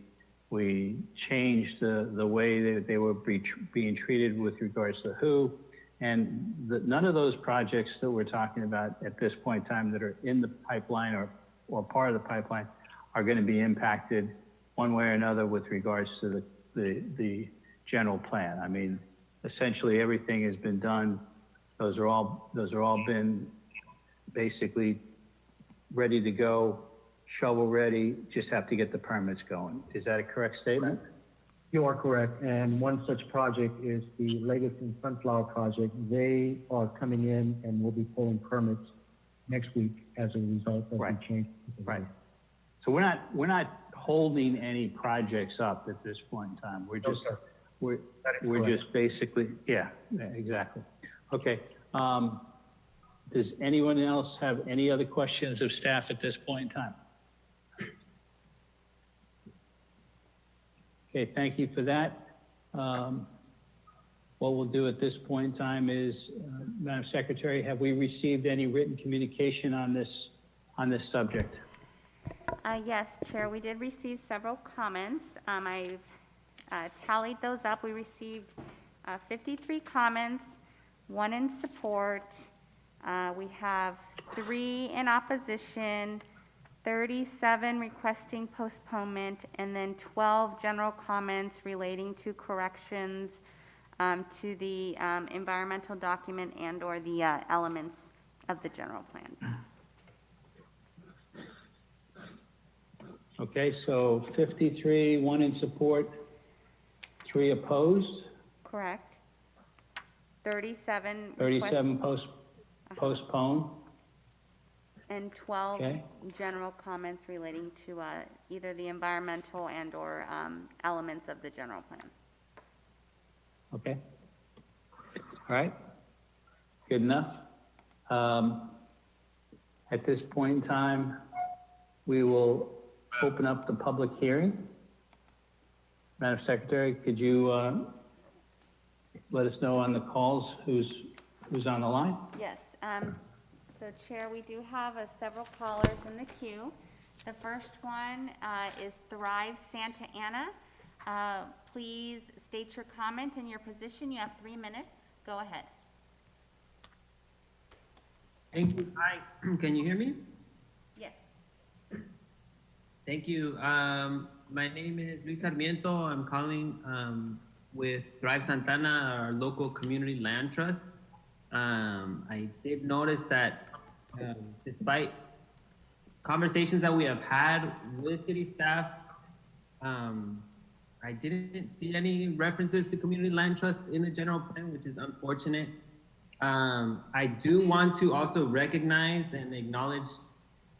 changed the way that they were being treated with regards to who, and none of those projects that we're talking about at this point in time that are in the pipeline or part of the pipeline are going to be impacted one way or another with regards to the general plan. I mean, essentially everything has been done. Those are all been basically ready to go, shovel ready, just have to get the permits going. Is that a correct statement? You are correct. And one such project is the Legacy Sunflower Project. They are coming in and will be pulling permits next week as a result of the change. Right. So we're not holding any projects up at this point in time. We're just we're just basically, yeah, exactly. Okay. Does anyone else have any other questions of staff at this point in time? Okay, thank you for that. What we'll do at this point in time is, Madam Secretary, have we received any written communication on this subject? Yes, Chair, we did receive several comments. I've tallied those up. We received 53 comments, 1 in support. We have 3 in opposition, 37 requesting postponement, and then 12 general comments relating to corrections to the environmental document and or the elements of the general plan. Okay, so 53, 1 in support, 3 opposed. Correct. 37 postpone. And 12 Okay. general comments relating to either the environmental and or elements of the general plan. Okay. All right. Good enough. At this point in time, we will open up the public hearing. Madam Secretary, could you let us know on the calls who's on the line? Yes. So Chair, we do have several callers in the queue. The first one is Thrive Santa Ana. Please state your comment and your position. You have 3 minutes. Go ahead. Thank you. Hi, can you hear me? Yes. Thank you. My name is Luis Sarmiento. I'm calling with Thrive Santana, our local community land trust. I did notice that despite conversations that we have had with city staff, I didn't see any references to community land trusts in the general plan, which is unfortunate. I do want to also recognize and acknowledge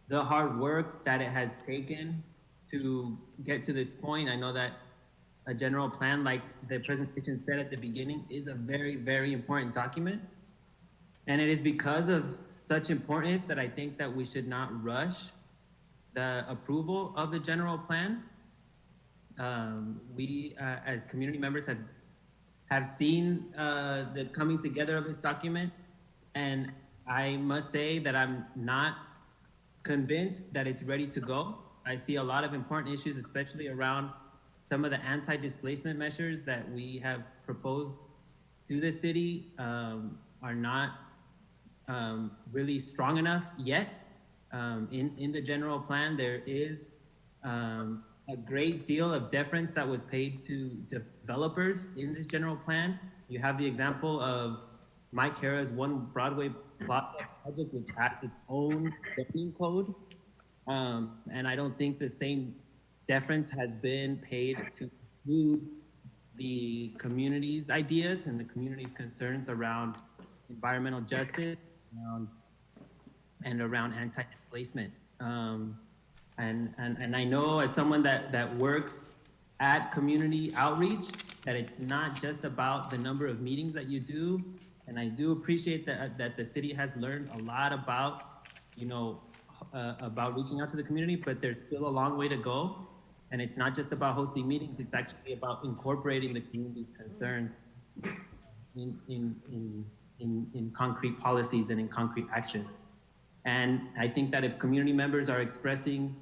the hard work that it has taken to get to this point. I know that a general plan, like the presentation said at the beginning, is a very, very important document. And it is because of such importance that I think that we should not rush the approval of the general plan. We, as community members, have seen the coming together of this document, and I must say that I'm not convinced that it's ready to go. I see a lot of important issues, especially around some of the anti-displacement measures that we have proposed to the city are not really strong enough yet. In the general plan, there is a great deal of deference that was paid to developers in this general plan. You have the example of Mike Hara's One Broadway Plaza project, which has its own zoning code. And I don't think the same deference has been paid to include the community's ideas and the community's concerns around environmental justice and around anti-displacement. And I know, as someone that works at community outreach, that it's not just about the number of meetings that you do. And I do appreciate that the city has learned a lot about, about reaching out to the community, but there's still a long way to go. And it's not just about hosting meetings, it's actually about incorporating the community's concerns in concrete policies and in concrete action. And I think that if community members are expressing,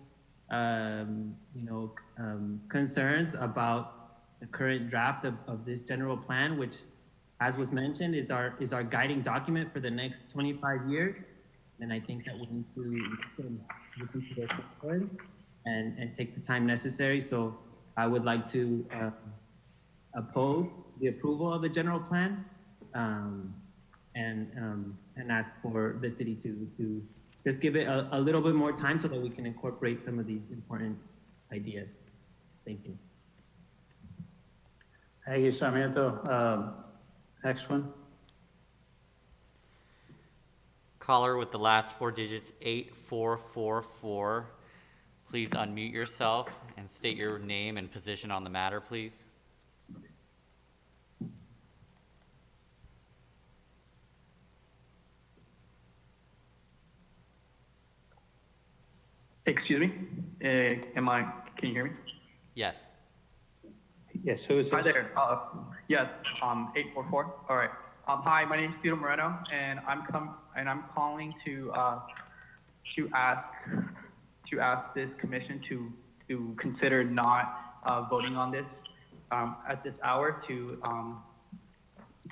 concerns about the current draft of this general plan, which, as was mentioned, is our guiding document for the next 25 years, then I think that we need to look into their concerns and take the time necessary. So I would like to oppose the approval of the general plan and ask for the city to just give it a little bit more time so that we can incorporate some of these important ideas. Thank you. Thank you, Sarmiento. Next one. Caller with the last four digits, 8444. Please unmute yourself and state your name and position on the matter, please. Excuse me? Can you hear me? Yes. Yes, who is this? Hi there. Yes, 844. All right. Hi, my name is Theodore Moreno, and I'm calling to ask this commission to consider not voting on this at this hour, to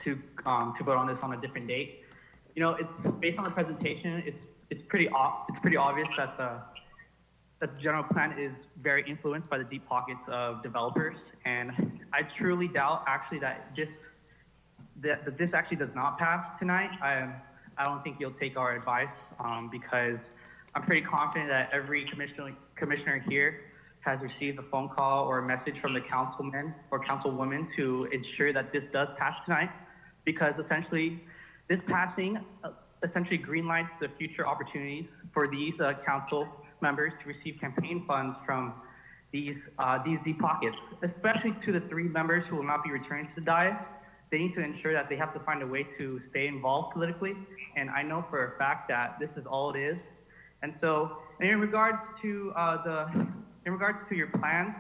vote on this on a different date. It's based on the presentation. It's pretty obvious that the general plan is very influenced by the deep pockets of developers, and I truly doubt actually that this actually does not pass tonight. I don't think you'll take our advice because I'm pretty confident that every commissioner here has received a phone call or a message from the councilman or councilwoman to ensure that this does pass tonight, because essentially this passing essentially greenlights the future opportunities for these council members to receive campaign funds from these deep pockets, especially to the 3 members who will not be returning to the dais. They need to ensure that they have to find a way to stay involved politically, and I know for a fact that this is all it is. And so, in regards to your plans,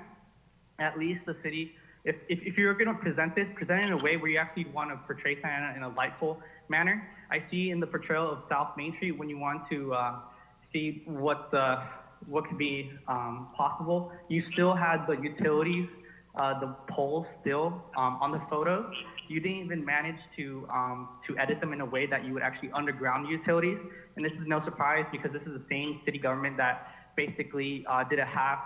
at least the city, if you're going to present it in a way where you actually want to portray Santa in a lightful manner. I see in the portrayal of South Main Street, when you want to see what could be possible, you still had the utilities, the poles still on the photos. You didn't even manage to edit them in a way that you would actually underground utilities. And this is no surprise, because this is the same city government that basically did a half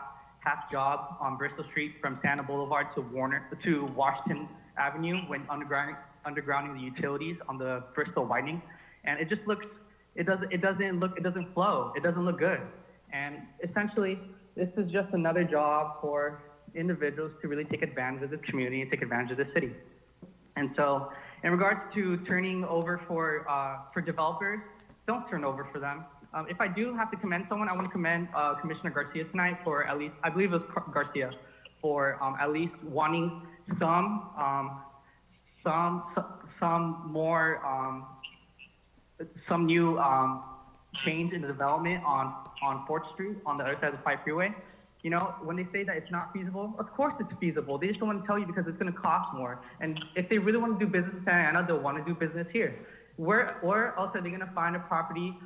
job on Bristol Street from Santa Boulevard to Washington Avenue when undergrounding the utilities on the Bristol widening, and it just looks, it doesn't flow, it doesn't look good. And essentially, this is just another job for individuals to really take advantage of the community and take advantage of the city. And so, in regards to turning over for developers, don't turn over for them. If I do have to commend someone, I want to commend Commissioner Garcia tonight for at least, I believe it was Garcia, for at least wanting some new change in the development on 4th Street on the other side of the 5 freeway. You know, when they say that it's not feasible, of course it's feasible. They just don't want to tell you because it's going to cost more. And if they really want to do business in Santa Ana, they'll want to do business here. Where else are they going to find a property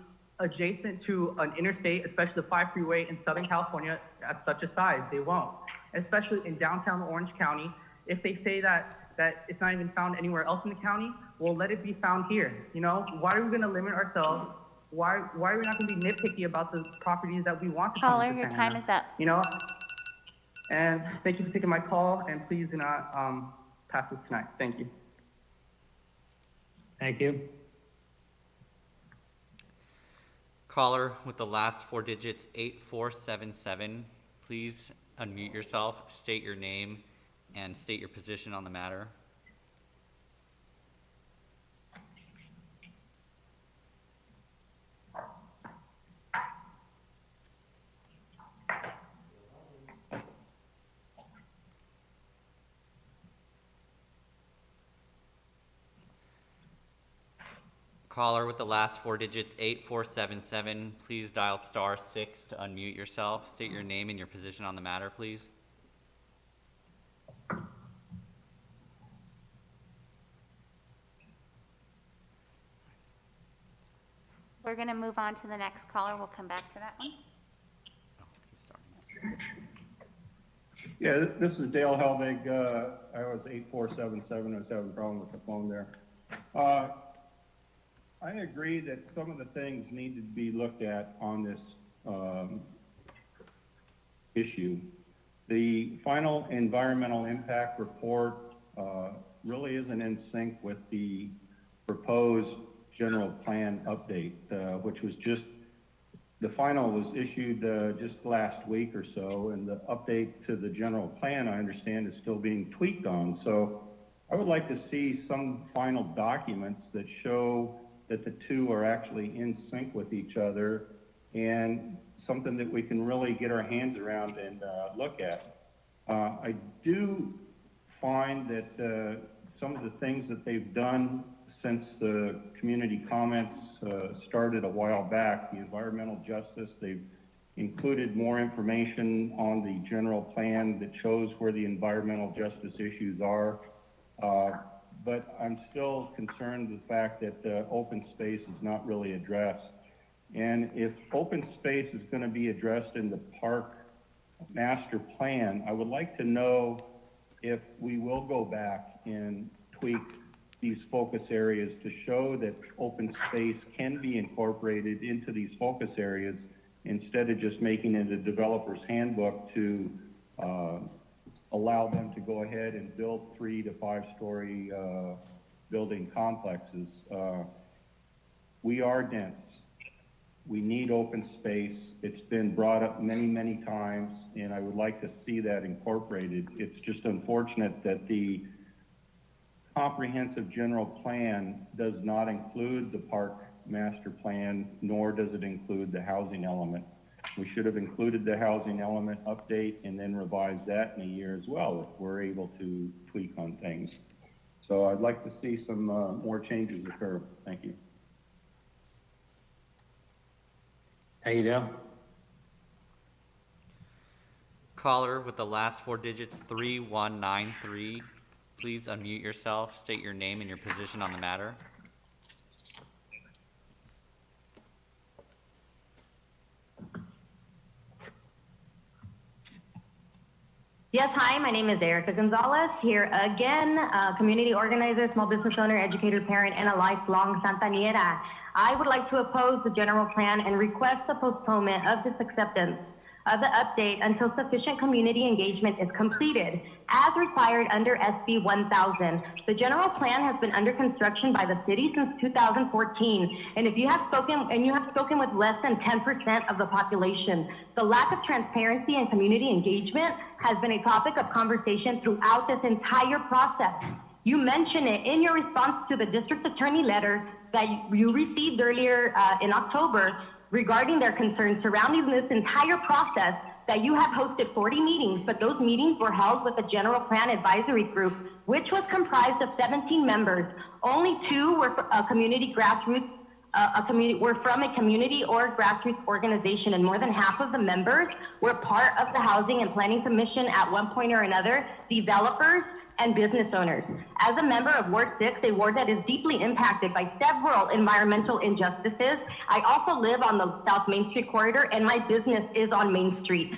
adjacent to an interstate, especially the 5 freeway in Southern California at such a size? They won't. Especially in downtown Orange County. If they say that it's not even found anywhere else in the county, well, let it be found here. You know, why are we going to limit ourselves? Why are we not going to be nitpicky about the properties that we want to come Caller, into your Santa time Ana? is up. You know, and thank you for taking my call, and please do not pass this tonight. Thank you. Thank you. Caller with the last 4 digits, 8477, please unmute yourself, state your name, and state your position on the matter. Caller with the last 4 digits, 8477, please dial *6 to unmute yourself. State your name and your position on the matter, please. We're going to move on to the next caller. We'll come back to that one. Yeah, this is Dale Helbig. I was 8477. I was having a problem with the phone there. I agree that some of the things need to be looked at on this issue. The final environmental impact report really isn't in sync with the proposed general plan update, which was just, the final was issued just last week or so, and the update to the general plan, I understand, is still being tweaked on. So I would like to see some final documents that show that the two are actually in sync with each other, and something that we can really get our hands around and look at. I do find that some of the things that they've done since the community comments started a while back, the environmental justice, they've included more information on the general plan that shows where the environmental justice issues are. But I'm still concerned with the fact that open space is not really addressed. And if open space is going to be addressed in the park master plan, I would like to know if we will go back and tweak these focus areas to show that open space can be incorporated into these focus areas instead of just making it a developer's handbook to allow them to go ahead and build 3 to 5 story building complexes. We are dense. We need open space. It's been brought up many, many times, and I would like to see that incorporated. It's just unfortunate that the comprehensive general plan does not include the park master plan, nor does it include the housing element. We should have included the housing element update and then revised that in a year as well if we're able to tweak on things. So I'd like to see some more changes occur. Thank you. Thank you, Dale. Caller with the last 4 digits, 3193, please unmute yourself, state your name and your position on the matter. Yes, hi, my name is Erica Gonzalez, here again, community organizer, small business owner, educator, parent, and a lifelong Santanera. I would like to oppose the general plan and request the postponement of this acceptance of the update until sufficient community engagement is completed, as required under SB 1000. The general plan has been under construction by the city since 2014, and if you have spoken with less than 10% of the population, the lack of transparency and community engagement has been a topic of conversation throughout this entire process. You mention it in your response to the district attorney letter that you received earlier in October regarding their concerns surrounding this entire process, that you have hosted 40 meetings, but those meetings were held with a general plan advisory group, which was comprised of 17 members. Only 2 were community grassroots, were from a community or grassroots organization, and more than half of the members were part of the Housing and Planning Commission at one point or another, developers, and business owners. As a member of Ward 6, a ward that is deeply impacted by several environmental injustices, I also live on the South Main Street corridor, and my business is on Main Street.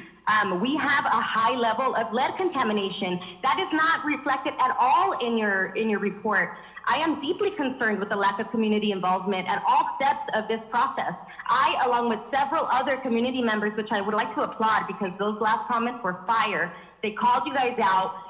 We have a high level of lead contamination that is not reflected at all in your report. I am deeply concerned with the lack of community involvement at all steps of this process. I, along with several other community members, which I would like to applaud because those last comments were fire, they called you guys out.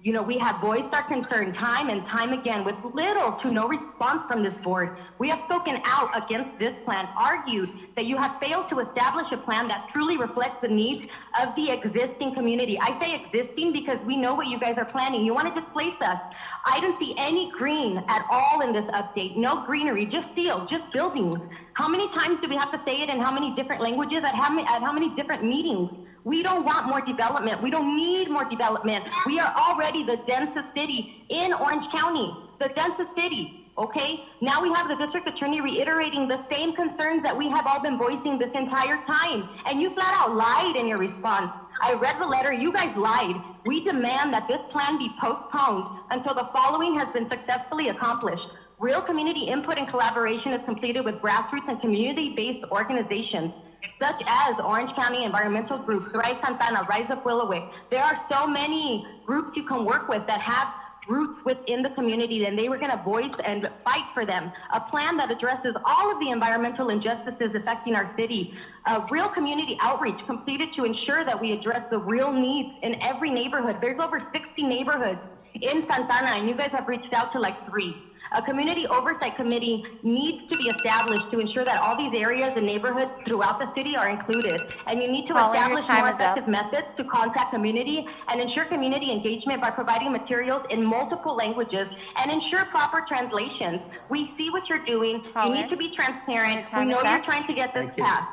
You know, we have voiced our concern time and time again with little to no response from this board. We have spoken out against this plan, argued that you have failed to establish a plan that truly reflects the needs of the existing community. I say existing because we know what you guys are planning. You want to displace us. I didn't see any green at all in this update. No greenery, just steel, just buildings. How many times do we have to say it in how many different languages at how many different meetings? We don't want more development. We don't need more development. We are already the densest city in Orange County, the densest city, okay? Now we have the district attorney reiterating the same concerns that we have all been voicing this entire time. And you flat out lied in your response. I read the letter, you guys lied. We demand that this plan be postponed until the following has been successfully accomplished. Real community input and collaboration is completed with grassroots and community-based organizations, such as Orange County Environmental Group, Thrive Santana, Rise Up Willowwick. There are so many groups you can work with that have roots within the community, and they were going to voice and fight for them. A plan that addresses all of the environmental injustices affecting our city. A real community outreach completed to ensure that we address the real needs in every neighborhood. There's over 60 neighborhoods in Santana, and you guys have reached out to like 3. A community oversight committee needs to be established to ensure that all these areas and neighborhoods throughout the city are included. And you need to establish more effective methods to contact community and ensure community engagement by providing materials in multiple languages and ensure proper translations. We see what you're doing. You need to be transparent. We know you're trying to get this passed.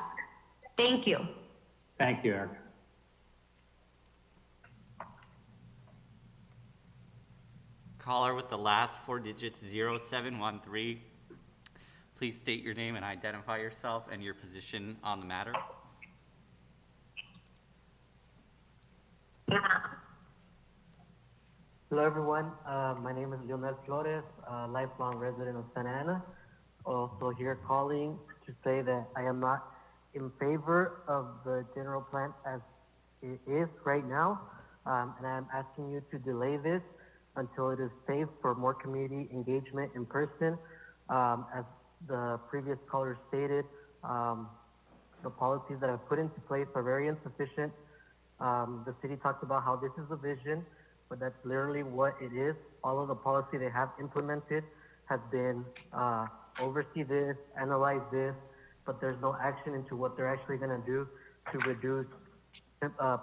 Thank you. Thank you, Eric. Caller with the last 4 digits, 0713. Please state your name and identify yourself and your position on the matter. Hello, everyone. My name is Leonel Flores, a lifelong resident of Santa Ana. Also here calling to say that I am not in favor of the general plan as it is right now, and I'm asking you to delay this until it is safe for more community engagement in person. As the previous caller stated, the policies that I've put into place are very insufficient. The city talked about how this is a vision, but that's literally what it is. All of the policy they have implemented has been oversee this, analyze this, but there's no action into what they're actually gonna do to reduce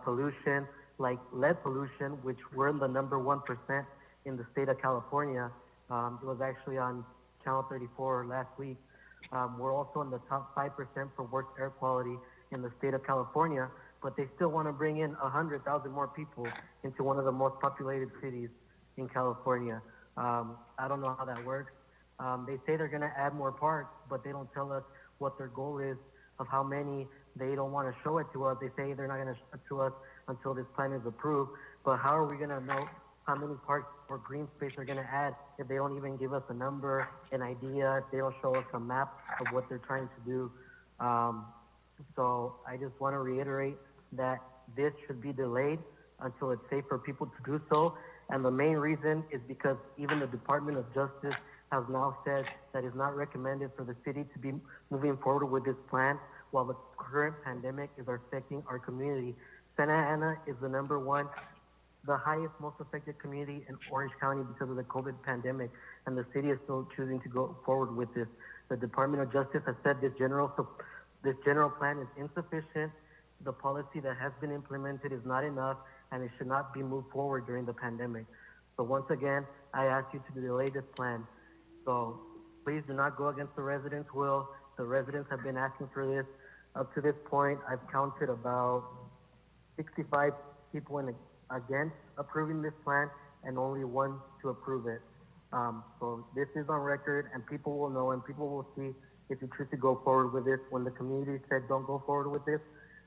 pollution, like lead pollution, which we're in the number 1% in the state of California. It was actually on Channel 34 last week. We're also in the top 5% for worst air quality in the state of California, but they still want to bring in 100,000 more people into one of the most populated cities in California. I don't know how that works. They say they're going to add more parks, but they don't tell us what their goal is of how many. They don't want to show it to us. They say they're not going to show it to us until this plan is approved. But how are we going to know how many parks or green space they're going to add if they don't even give us a number, an idea, if they don't show us a map of what they're trying to do? So I just want to reiterate that this should be delayed until it's safe for people to do so. And the main reason is because even the Department of Justice has now said that it's not recommended for the city to be moving forward with this plan while the current pandemic is affecting our community. Santa Ana is the number one, the highest, most affected community in Orange County because of the COVID pandemic, and the city is still choosing to go forward with this. The Department of Justice has said this general plan is insufficient. The policy that has been implemented is not enough, and it should not be moved forward during the pandemic. So once again, I ask you to delay this plan. So please do not go against the residents' will. The residents have been asking for this. Up to this point, I've counted about 65 people against approving this plan and only one to approve it. So this is on record, and people will know, and people will see if you choose to go forward with this. When the community said don't go forward with this,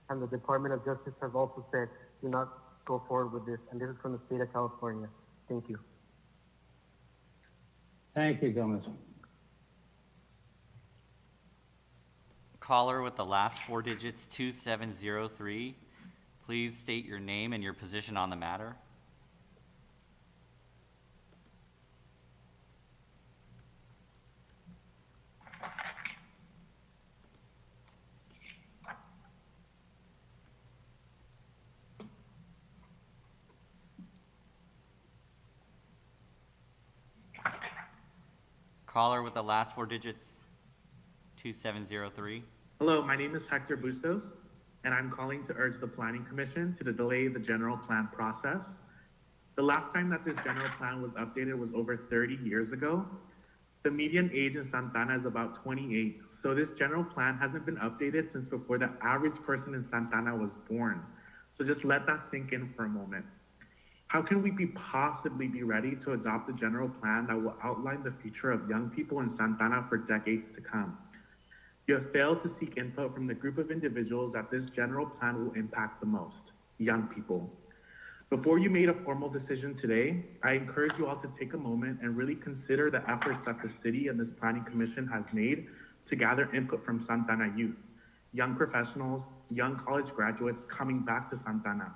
and the Department of Justice has also said do not go forward with this, and this is from the state of California. Thank you. Thank you, Gomez. Caller with the last 4 digits, 2703. Please state your name and your position on the matter. Caller with the last 4 digits, 2703. Hello, my name is Hector Bustos, and I'm calling to urge the Planning Commission to delay the general plan process. The last time that this general plan was updated was over 30 years ago. The median age in Santa Ana is about 28, so this general plan hasn't been updated since before the average person in Santa Ana was born. So just let that sink in for a moment. How can we possibly be ready to adopt a general plan that will outline the future of young people in Santa Ana for decades to come? You have failed to seek input from the group of individuals that this general plan will impact the most, young people. Before you made a formal decision today, I encourage you all to take a moment and really consider the efforts that the city and this Planning Commission has made to gather input from Santa Ana youth, young professionals, young college graduates coming back to Santa Ana.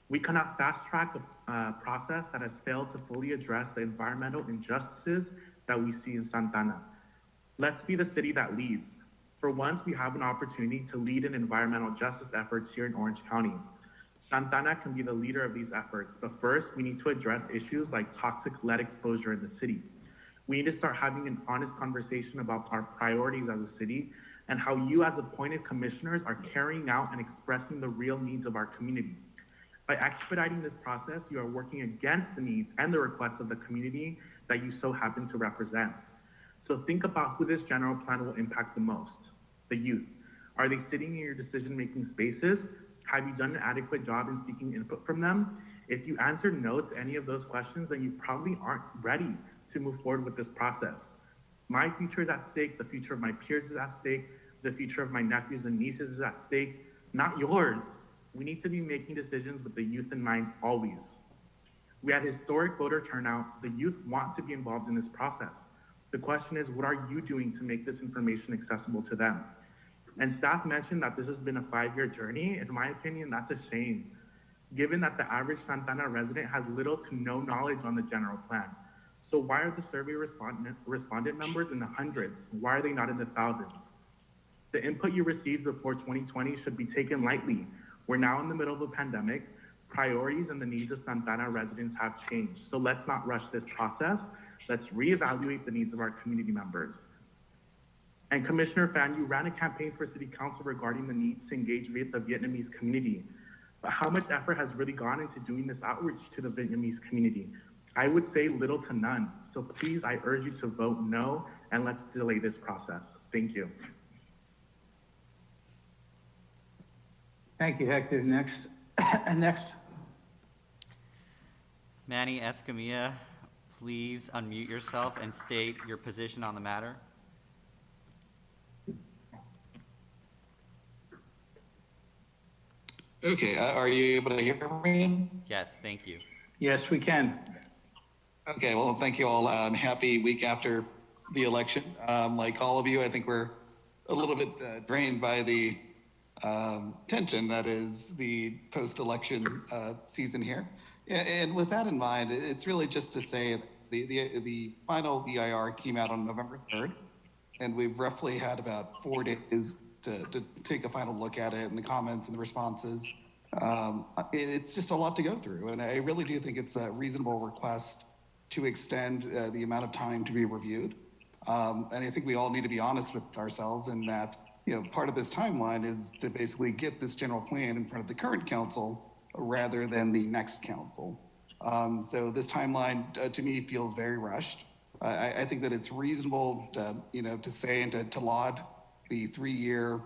We cannot fast-track a process that has failed to fully address the environmental injustices that we see in Santa Ana. Let's be the city that leads. For once, we have an opportunity to lead in environmental justice efforts here in Orange County. Santa Ana can be the leader of these efforts, but first, we need to address issues like toxic lead exposure in the city. We need to start having an honest conversation about our priorities as a city and how you as appointed commissioners are carrying out and expressing the real needs of our community. By expediting this process, you are working against the needs and the requests of the community that you so happen to represent. So think about who this general plan will impact the most, the youth. Are they sitting in your decision-making spaces? Have you done an adequate job in seeking input from them? If you answer no to any of those questions, then you probably aren't ready to move forward with this process. My future is at stake, the future of my peers is at stake, the future of my nephews and nieces is at stake, not yours. We need to be making decisions with the youth in mind always. We had historic voter turnout. The youth want to be involved in this process. The question is, what are you doing to make this information accessible to them? And staff mentioned that this has been a 5-year journey. In my opinion, that's a shame, given that the average Santa Ana resident has little to no knowledge on the general plan. So why are the survey respondent numbers in the hundreds? Why are they not in the thousands? The input you received before 2020 should be taken lightly. We're now in the middle of a pandemic. Priorities and the needs of Santa Ana residents have changed. So let's not rush this process. Let's reevaluate the needs of our community members. And Commissioner Fan, you ran a campaign for City Council regarding the need to engage with the Vietnamese community. But how much effort has really gone into doing this outreach to the Vietnamese community? I would say little to none. So please, I urge you to vote no, and let's delay this process. Thank you. Thank you, Hector. Next. Next. Manny Escamilla, please unmute yourself and state your position on the matter. Okay, are you able to hear me? Yes, thank you. Yes, we can. Okay, well, thank you all. Happy week after the election. Like all of you, I think we're a little bit drained by the tension that is the post-election season here. And with that in mind, it's really just to say the final VIR came out on November 3rd, and we've roughly had about 4 days to take a final look at it and the comments and the responses. It's just a lot to go through, and I really do think it's a reasonable request to extend the amount of time to be reviewed. And I think we all need to be honest with ourselves in that, part of this timeline is to basically get this general plan in front of the current council rather than the next council. So this timeline to me feels very rushed. I think that it's reasonable to, to say and to laud the 3-year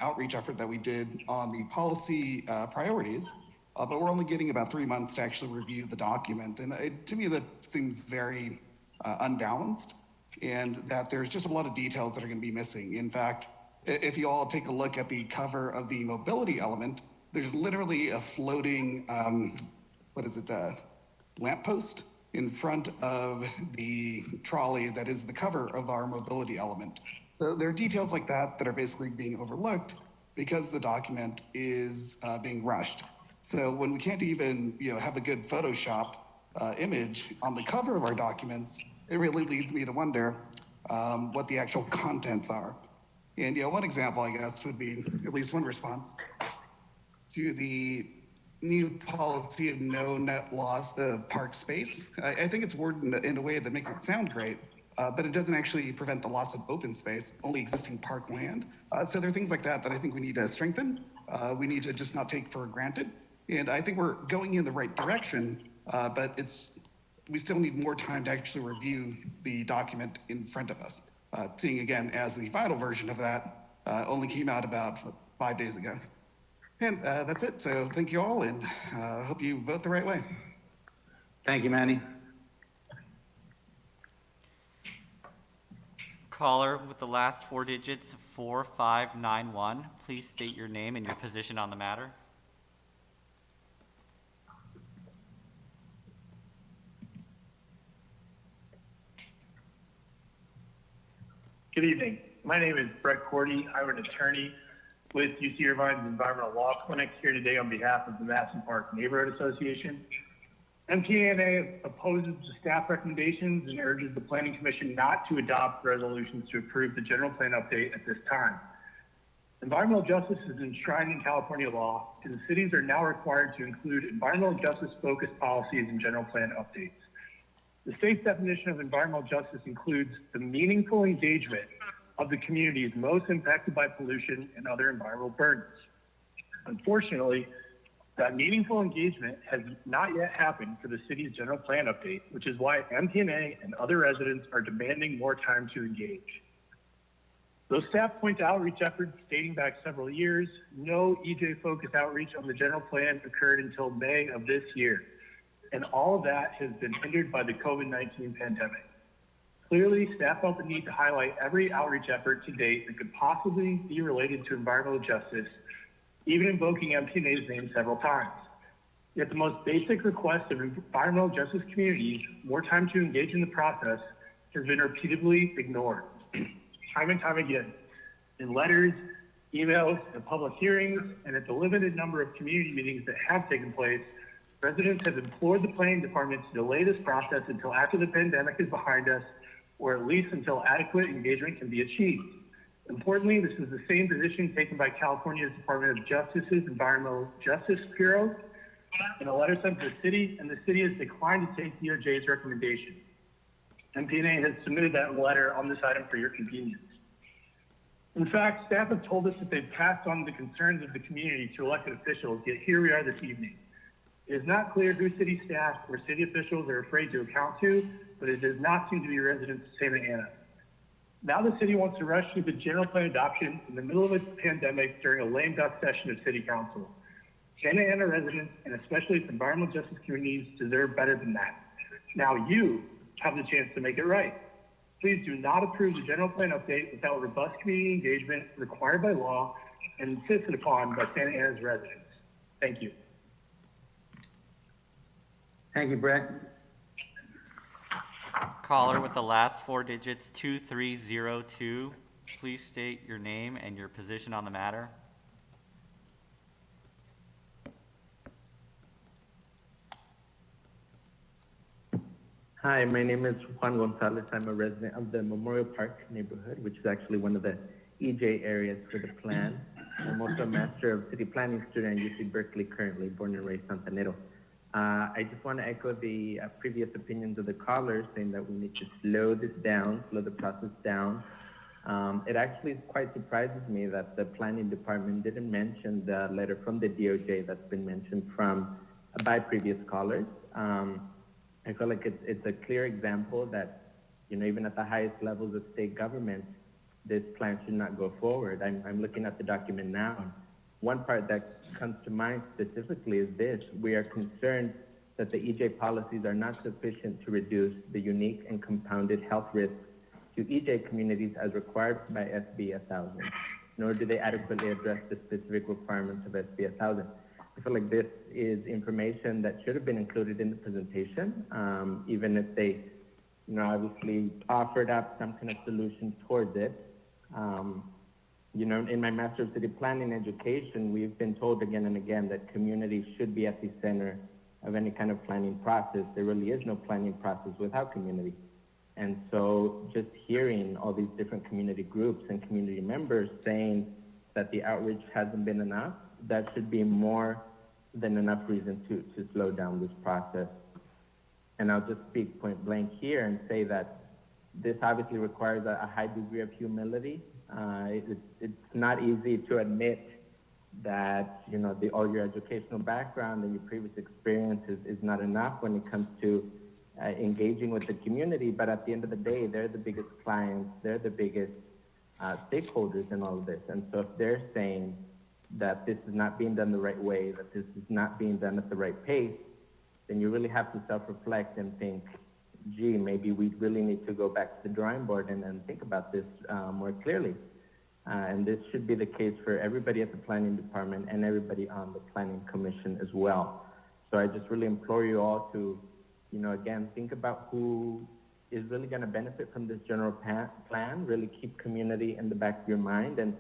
outreach effort that we did on the policy priorities, but we're only getting about 3 months to actually review the document. And to me, that seems very unbalanced, and that there's just a lot of details that are going to be missing. In fact, if you all take a look at the cover of the mobility element, there's literally a floating, lamppost in front of the trolley that is the cover of our mobility element. So there are details like that that are basically being overlooked because the document is being rushed. So when we can't even, have a good Photoshop image on the cover of our documents, it really leads me to wonder what the actual contents are. And one example, I guess, would be at least one response to the new policy of no net loss of park space. I think it's worded in a way that makes it sound great, but it doesn't actually prevent the loss of open space, only existing park land. So there are things like that that I think we need to strengthen. We need to just not take for granted. And I think we're going in the right direction, but we still need more time to actually review the document in front of us. Seeing again, as the final version of that only came out about 5 days ago. And that's it. So thank you all, and hope you vote the right way. Thank you, Manny. Caller with the last 4 digits, 4591. Please state your name and your position on the matter. Good evening. My name is Brett Cordy. I'm an attorney with UC Irvine's Environmental Law Clinic here today on behalf of the Madison Park Neighborhood Association. MPNA opposes the staff recommendations and urges the Planning Commission not to adopt resolutions to approve the general plan update at this time. Environmental justice is enshrined in California law, and the cities are now required to include environmental justice-focused policies in general plan updates. The state's definition of environmental justice includes the meaningful engagement of the communities most impacted by pollution and other environmental burdens. Unfortunately, that meaningful engagement has not yet happened for the city's general plan update, which is why MPNA and other residents are demanding more time to engage. Though staff point to outreach efforts dating back several years, no EJ-focused outreach on the general plan occurred until May of this year, and all of that has been hindered by the COVID-19 pandemic. Clearly, staff felt the need to highlight every outreach effort to date that could possibly be related to environmental justice, even invoking MPNA's name several times. Yet the most basic request of environmental justice communities, more time to engage in the process, has been repeatedly ignored, time and time again, in letters, emails, and public hearings, and at the limited number of community meetings that have taken place. Residents have implored the planning department to delay this process until after the pandemic is behind us, or at least until adequate engagement can be achieved. Importantly, this is the same position taken by California's Department of Justice's Environmental Justice Bureau in a letter sent to the city, and the city has declined to take DOJ's recommendation. MPNA has submitted that letter on this item for your convenience. In fact, staff have told us that they've passed on the concerns of the community to elected officials, yet here we are this evening. It is not clear who city staff or city officials are afraid to account to, but it does not seem to be residents of Santa Ana. Now the city wants to rush through the general plan adoption in the middle of a pandemic during a lame duck session of city council. Santa Ana residents, and especially its environmental justice communities, deserve better than that. Now you have the chance to make it right. Please do not approve the general plan update without robust community engagement required by law and insisted upon by Santa Ana's residents. Thank you. Thank you, Brett. Caller with the last 4 digits, 2302. Please state your name and your position on the matter. Hi, my name is Juan Gonzalez. I'm a resident of the Memorial Park neighborhood, which is actually one of the EJ areas for the plan. I'm also a Master of City Planning student at UC Berkeley currently, born and raised Santanero. I just want to echo the previous opinions of the callers saying that we need to slow this down, slow the process down. It actually quite surprises me that the planning department didn't mention the letter from the DOJ that's been mentioned by previous callers. I feel like it's a clear example that, even at the highest levels of state government, this plan should not go forward. I'm looking at the document now. One part that comes to mind specifically is this: we are concerned that the EJ policies are not sufficient to reduce the unique and compounded health risks to EJ communities as required by SB 1000, nor do they adequately address the specific requirements of SB 1000. I feel like this is information that should have been included in the presentation, even if they, obviously offered up some kind of solution towards it. In my Master of City Planning education, we've been told again and again that communities should be at the center of any kind of planning process. There really is no planning process without community. And so just hearing all these different community groups and community members saying that the outreach hasn't been enough, that should be more than enough reason to slow down this process. And I'll just speak point blank here and say that this obviously requires a high degree of humility. It's not easy to admit that, all your educational background and your previous experience is not enough when it comes to engaging with the community. But at the end of the day, they're the biggest clients, they're the biggest stakeholders in all of this. And so if they're saying that this is not being done the right way, that this is not being done at the right pace, then you really have to self-reflect and think, gee, maybe we really need to go back to the drawing board and think about this more clearly. And this should be the case for everybody at the planning department and everybody on the planning commission as well. So I just really implore you all to, again, think about who is really going to benefit from this general plan, really keep community in the back of your mind and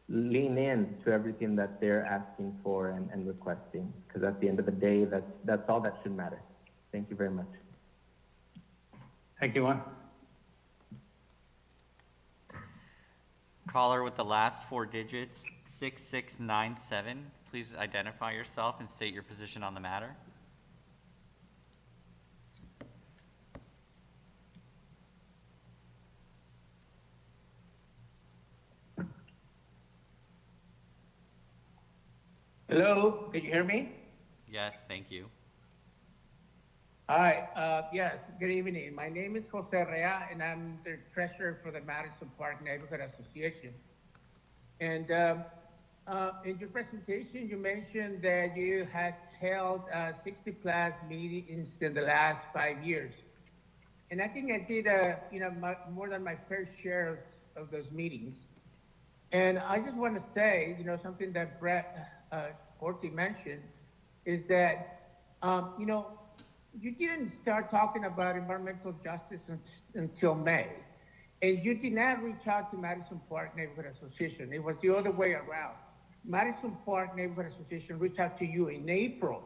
lean in to everything that they're asking for and requesting. Because at the end of the day, that's all that should matter. Thank you very much. Thank you, Juan. Caller with the last 4 digits, 6697. Please identify yourself and state your position on the matter. Hello, can you hear me? Yes, thank you. Hi, yes, good evening. My name is Jose Rea, and I'm the treasurer for the Madison Park Neighborhood Association. And in your presentation, you mentioned that you had held 60+ meetings in the last 5 years. And I think I did, more than my fair share of those meetings. And I just want to say, something that Brett Corti mentioned is that, you didn't start talking about environmental justice until May. And you did not reach out to Madison Park Neighborhood Association. It was the other way around. Madison Park Neighborhood Association reached out to you in April.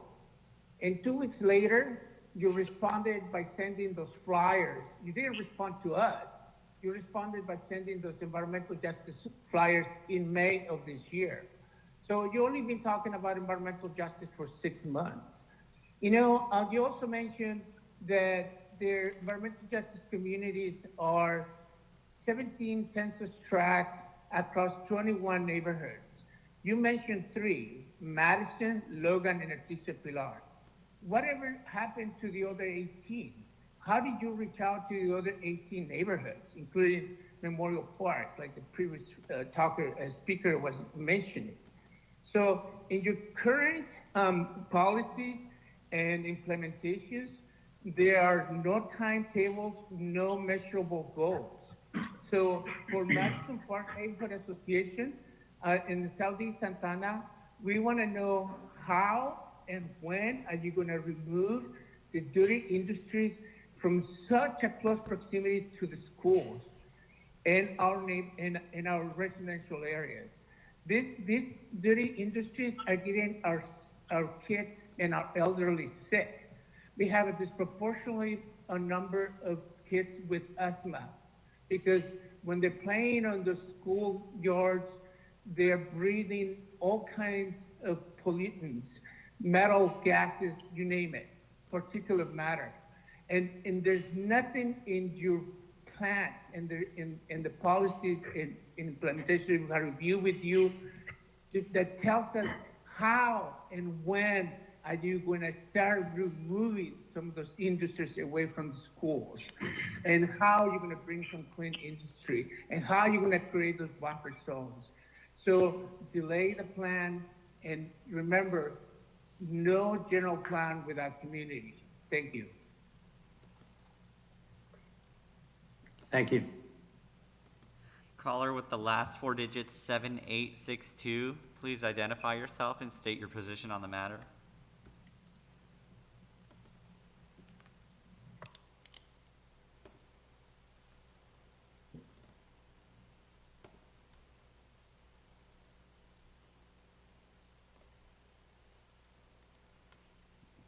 And 2 weeks later, you responded by sending those flyers. You didn't respond to us. You responded by sending those environmental justice flyers in May of this year. So you've only been talking about environmental justice for 6 months. You also mentioned that the environmental justice communities are 17 census tracts across 21 neighborhoods. You mentioned 3, Madison, Logan, and Artesia Pilar. Whatever happened to the other 18? How did you reach out to the other 18 neighborhoods, including Memorial Park, like the previous speaker was mentioning? So in your current policy and implementations, there are no timetables, no measurable goals. So for Madison Park Neighborhood Association in the Southeast Santana, we want to know how and when are you going to remove the dirty industries from such a close proximity to the schools and in our residential areas. These dirty industries are getting our kids and our elderly sick. We have a disproportionately number of kids with asthma because when they're playing on the school yards, they're breathing all kinds of pollutants, metal gases, you name it, particulate matter. And there's nothing in your plan and the policies in implementation we review with you that tells us how and when are you going to start removing some of those industries away from the schools, and how you're going to bring some clean industry, and how you're going to create those buffer zones. So delay the plan, and remember, no general plan without community. Thank you. Thank you. Caller with the last four digits, 7862, please identify yourself and state your position on the matter.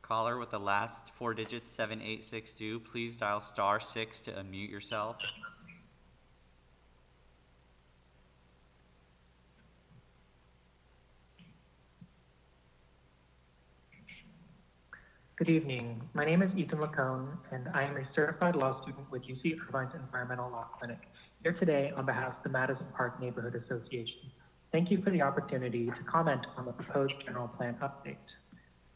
Caller with the last four digits, 7862, please dial *6 to unmute yourself. Good evening. My name is Ethan Lacone, and I am a certified law student with UC Irvine's Environmental Law Clinic, here today on behalf of the Madison Park Neighborhood Association. Thank you for the opportunity to comment on the proposed general plan update.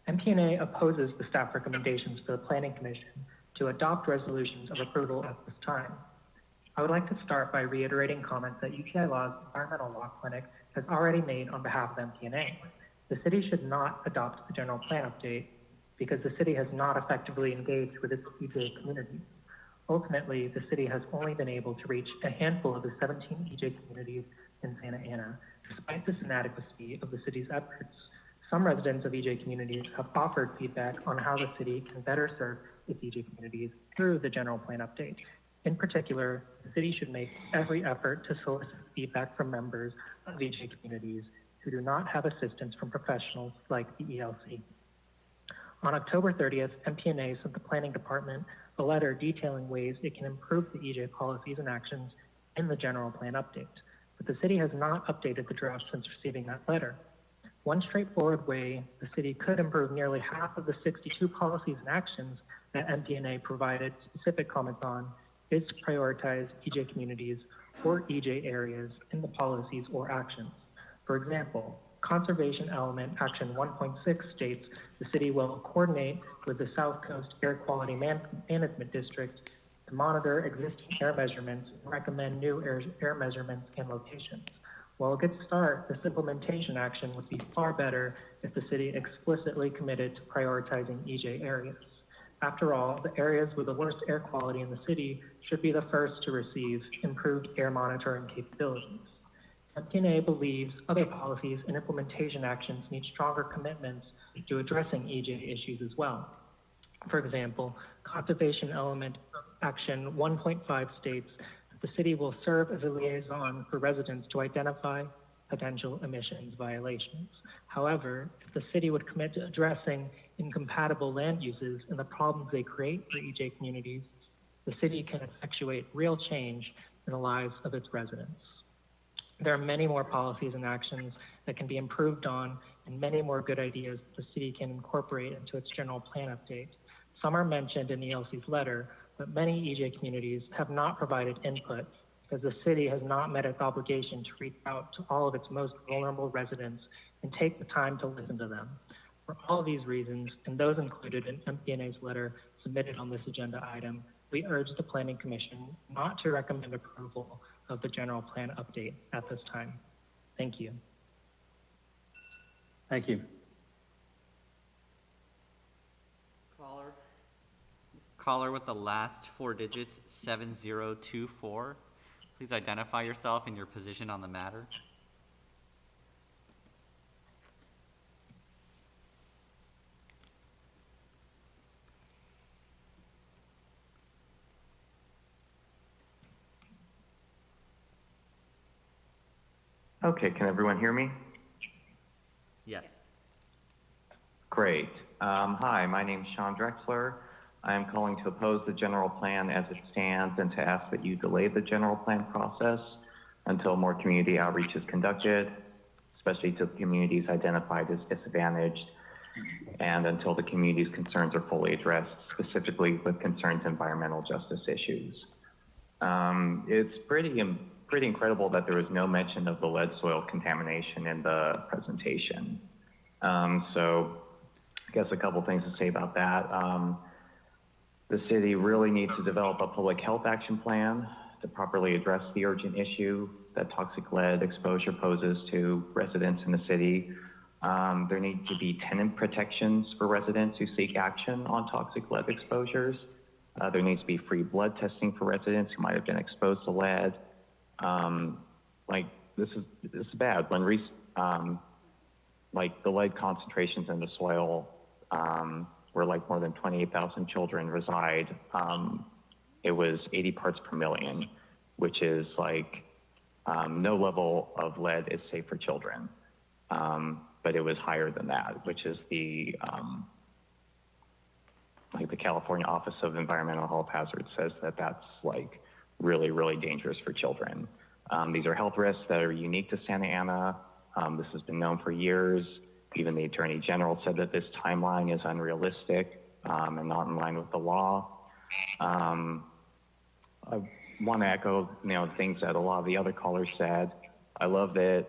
MPNA opposes the staff recommendations for the Planning Commission to adopt resolutions of approval at this time. I would like to start by reiterating comments that UTI Law's Environmental Law Clinic has already made on behalf of MPNA. The city should not adopt the general plan update because the city has not effectively engaged with its EJ communities. Ultimately, the city has only been able to reach a handful of the 17 EJ communities in Santa Ana, despite this inadequacy of the city's efforts. Some residents of EJ communities have offered feedback on how the city can better serve its EJ communities through the general plan update. In particular, the city should make every effort to solicit feedback from members of EJ communities who do not have assistance from professionals like the ELC. On October 30th, MPNA sent the Planning Department a letter detailing ways it can improve the EJ policies and actions in the general plan update, but the city has not updated the draft since receiving that letter. One straightforward way the city could improve nearly half of the 62 policies and actions that MPNA provided specific comments on is to prioritize EJ communities or EJ areas in the policies or actions. For example, Conservation Element Action 1.6 states the city will coordinate with the South Coast Air Quality Management District to monitor existing air measurements and recommend new air measurements and locations. While a good start, this implementation action would be far better if the city explicitly committed to prioritizing EJ areas. After all, the areas with the worst air quality in the city should be the first to receive improved air monitoring capabilities. MPNA believes other policies and implementation actions need stronger commitments to addressing EJ issues as well. For example, Conservation Element Action 1.5 states that the city will serve as a liaison for residents to identify potential emissions violations. However, if the city would commit to addressing incompatible land uses and the problems they create for EJ communities, the city can effectuate real change in the lives of its residents. There are many more policies and actions that can be improved on and many more good ideas the city can incorporate into its general plan update. Some are mentioned in the ELC's letter, but many EJ communities have not provided input because the city has not met its obligation to reach out to all of its most vulnerable residents and take the time to listen to them. For all of these reasons, and those included in MPNA's letter submitted on this agenda item, we urge the Planning Commission not to recommend approval of the general plan update at this time. Thank you. Thank you. Caller with the last four digits, 7024. Please identify yourself and your position on the matter. Okay, can everyone hear me? Yes. Great. Hi, my name's Sean Drexler. I am calling to oppose the general plan as it stands and to ask that you delay the general plan process until more community outreach is conducted, especially to communities identified as disadvantaged, and until the community's concerns are fully addressed, specifically with concerns environmental justice issues. It's pretty incredible that there was no mention of the lead soil contamination in the presentation. So I guess a couple things to say about that. The city really needs to develop a public health action plan to properly address the urgent issue that toxic lead exposure poses to residents in the city. There need to be tenant protections for residents who seek action on toxic lead exposures. There needs to be free blood testing for residents who might have been exposed to lead. This is bad. When the lead concentrations in the soil where more than 28,000 children reside, it was 80 parts per million, which is no level of lead is safe for children. But it was higher than that, which is the California Office of Environmental Health Hazards says that that's really, really dangerous for children. These are health risks that are unique to Santa Ana. This has been known for years. Even the Attorney General said that this timeline is unrealistic and not in line with the law. I want to echo things that a lot of the other callers said. I love that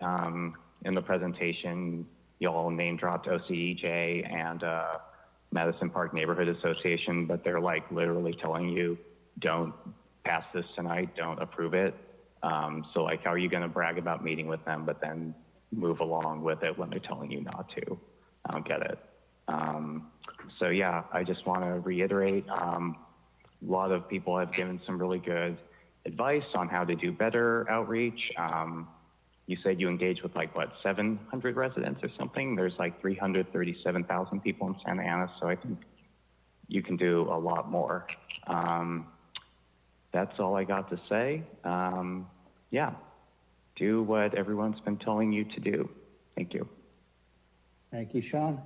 in the presentation, you all name dropped OCEJ and Madison Park Neighborhood Association, but they're literally telling you, don't pass this tonight, don't approve it. So how are you going to brag about meeting with them, but then move along with it when they're telling you not to? I don't get it. So yeah, I just want to reiterate, a lot of people have given some really good advice on how to do better outreach. You said you engaged with 700 residents or something? There's 337,000 people in Santa Ana, so I think you can do a lot more. That's all I got to say. Yeah, do what everyone's been telling you to do. Thank you. Thank you, Sean.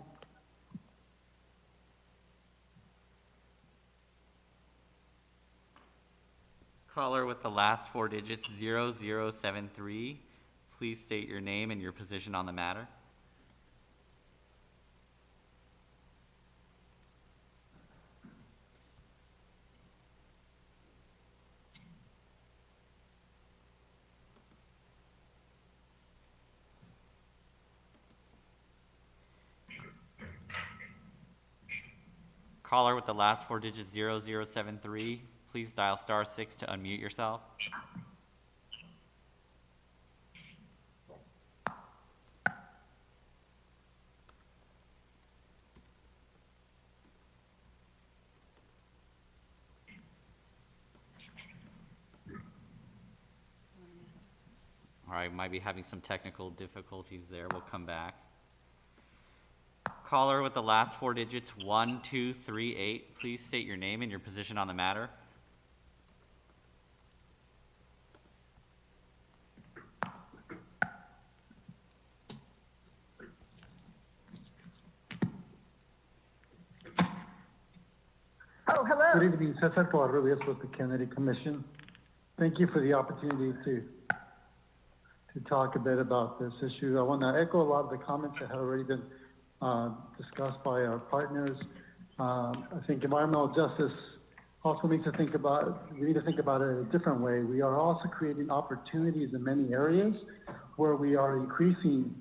Caller with the last four digits 0073. Please state your name and your position on the matter. Caller with the last four digits 0073. Please dial *6 to unmute yourself. All right, might be having some technical difficulties there. We'll come back. Caller with the last four digits 1238. Please state your name and your position on the matter. Oh, hello. Good evening, Cesar Covarrubias with the Kennedy Commission. Thank you for the opportunity to talk a bit about this issue. I want to echo a lot of the comments that have already been discussed by our partners. I think environmental justice also needs to think about, we need to think about it in a different way. We are also creating opportunities in many areas where we are increasing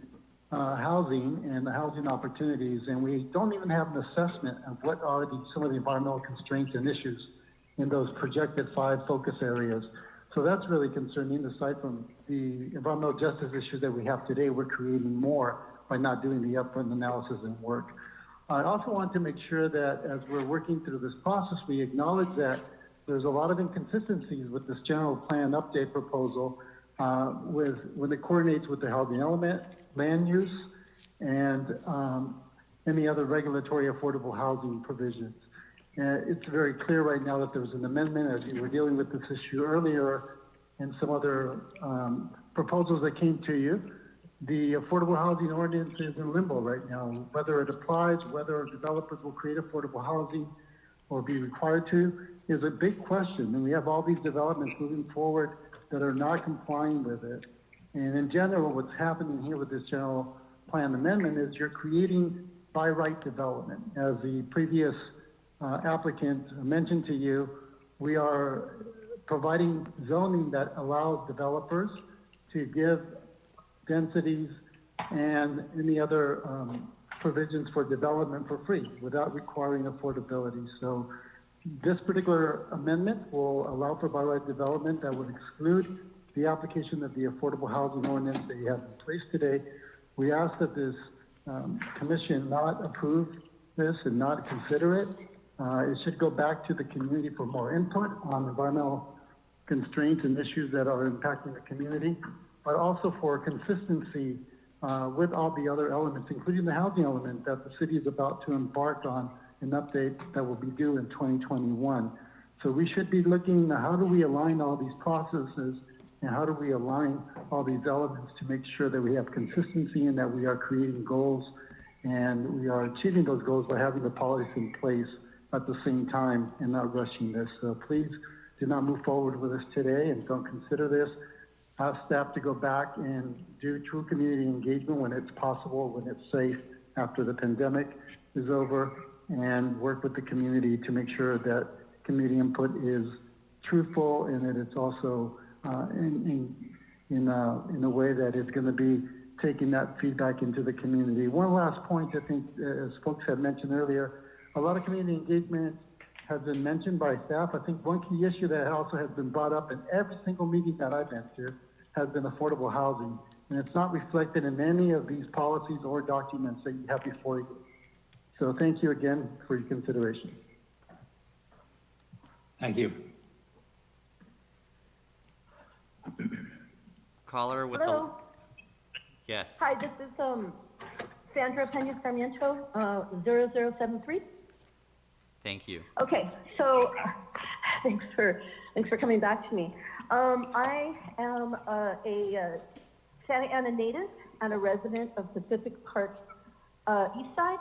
housing and the housing opportunities, and we don't even have an assessment of what are some of the environmental constraints and issues in those projected 5 focus areas. So that's really concerning. Aside from the environmental justice issues that we have today, we're creating more by not doing the upfront analysis and work. I also want to make sure that as we're working through this process, we acknowledge that there's a lot of inconsistencies with this general plan update proposal when it coordinates with the housing element, land use, and any other regulatory affordable housing provisions. It's very clear right now that there was an amendment, as you were dealing with this issue earlier, and some other proposals that came to you. The affordable housing ordinance is in limbo right now, whether it applies, whether developers will create affordable housing. or be required to is a big question. And we have all these developments moving forward that are not complying with it. And in general, what's happening here with this general plan amendment is you're creating by right development. As the previous applicant mentioned to you, we are providing zoning that allows developers to give densities and any other provisions for development for free without requiring affordability. So this particular amendment will allow for by right development that would exclude the application of the affordable housing ordinance that you have in place today. We ask that this commission not approve this and not consider it. It should go back to the community for more input on environmental constraints and issues that are impacting the community, but also for consistency with all the other elements, including the housing element that the city is about to embark on an update that will be due in 2021. So we should be looking at how do we align all these processes and how do we align all these elements to make sure that we have consistency and that we are creating goals and we are achieving those goals by having the policy in place at the same time and not rushing this. So please do not move forward with this today and don't consider this. Ask staff to go back and do true community engagement when it's possible, when it's safe after the pandemic is over, and work with the community to make sure that community input is truthful and that it's also in a way that it's going to be taking that feedback into the community. One last point, I think, as folks had mentioned earlier, a lot of community engagement has been mentioned by staff. I think one key issue that also has been brought up in every single meeting that I've been to has been affordable housing. And it's not reflected in any of these policies or documents that you have before you. So thank you again for your consideration. Thank you. Caller with Hello. the... Yes. Hi, this is Sandra Pena Sarmiento, 0073. Thank you. Okay, so thanks for coming back to me. I am a Santa Ana native and a resident of Pacific Park East Side,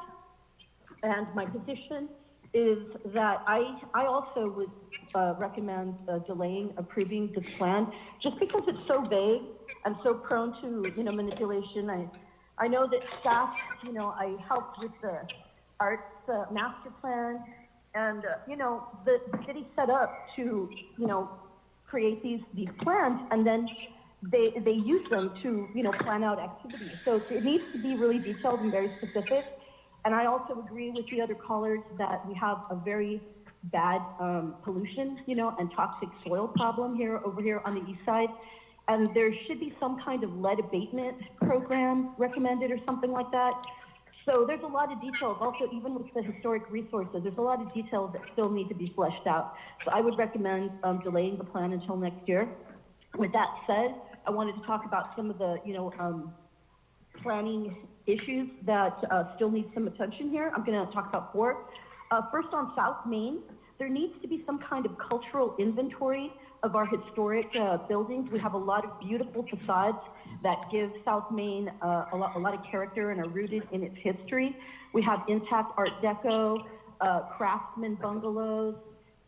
and my position is that I also would recommend delaying approving this plan just because it's so vague and so prone to manipulation. I know that staff, I helped with the arts master plan, and the city set up to create these plans, and then they use them to plan out activities. So it needs to be really detailed and very specific. And I also agree with the other callers that we have a very bad pollution, and toxic soil problem over here on the east side. And there should be some kind of lead abatement program recommended or something like that. So there's a lot of details. Also, even with the historic resources, there's a lot of details that still need to be fleshed out. So I would recommend delaying the plan until next year. With that said, I wanted to talk about some of the, planning issues that still need some attention here. I'm going to talk about 4. First, on South Main, there needs to be some kind of cultural inventory of our historic buildings. We have a lot of beautiful facades that give South Main a lot of character and are rooted in its history. We have intact Art Deco, craftsman bungalows.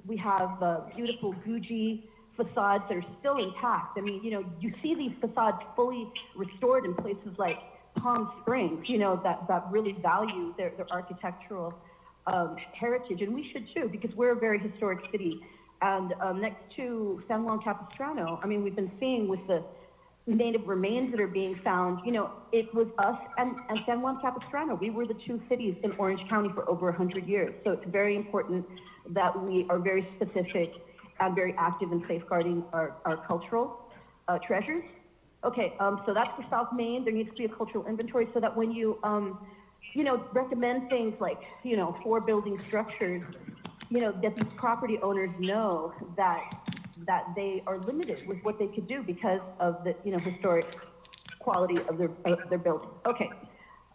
We have beautiful Gucci facades that are still intact. I mean, you see these facades fully restored in places like Palm Springs, that really value their architectural heritage, and we should too, because we're a very historic city. And next to San Juan Capistrano, I mean, we've been seeing with the native remains that are being found, it was us and San Juan Capistrano. We were the 2 cities in Orange County for over 100 years. So it's very important that we are very specific and very active in safeguarding our cultural treasures. Okay, so that's for South Main. There needs to be a cultural inventory so that when you, recommend things like, 4 building structures, that these property owners know that they are limited with what they could do because of the, historic quality of their building. Okay,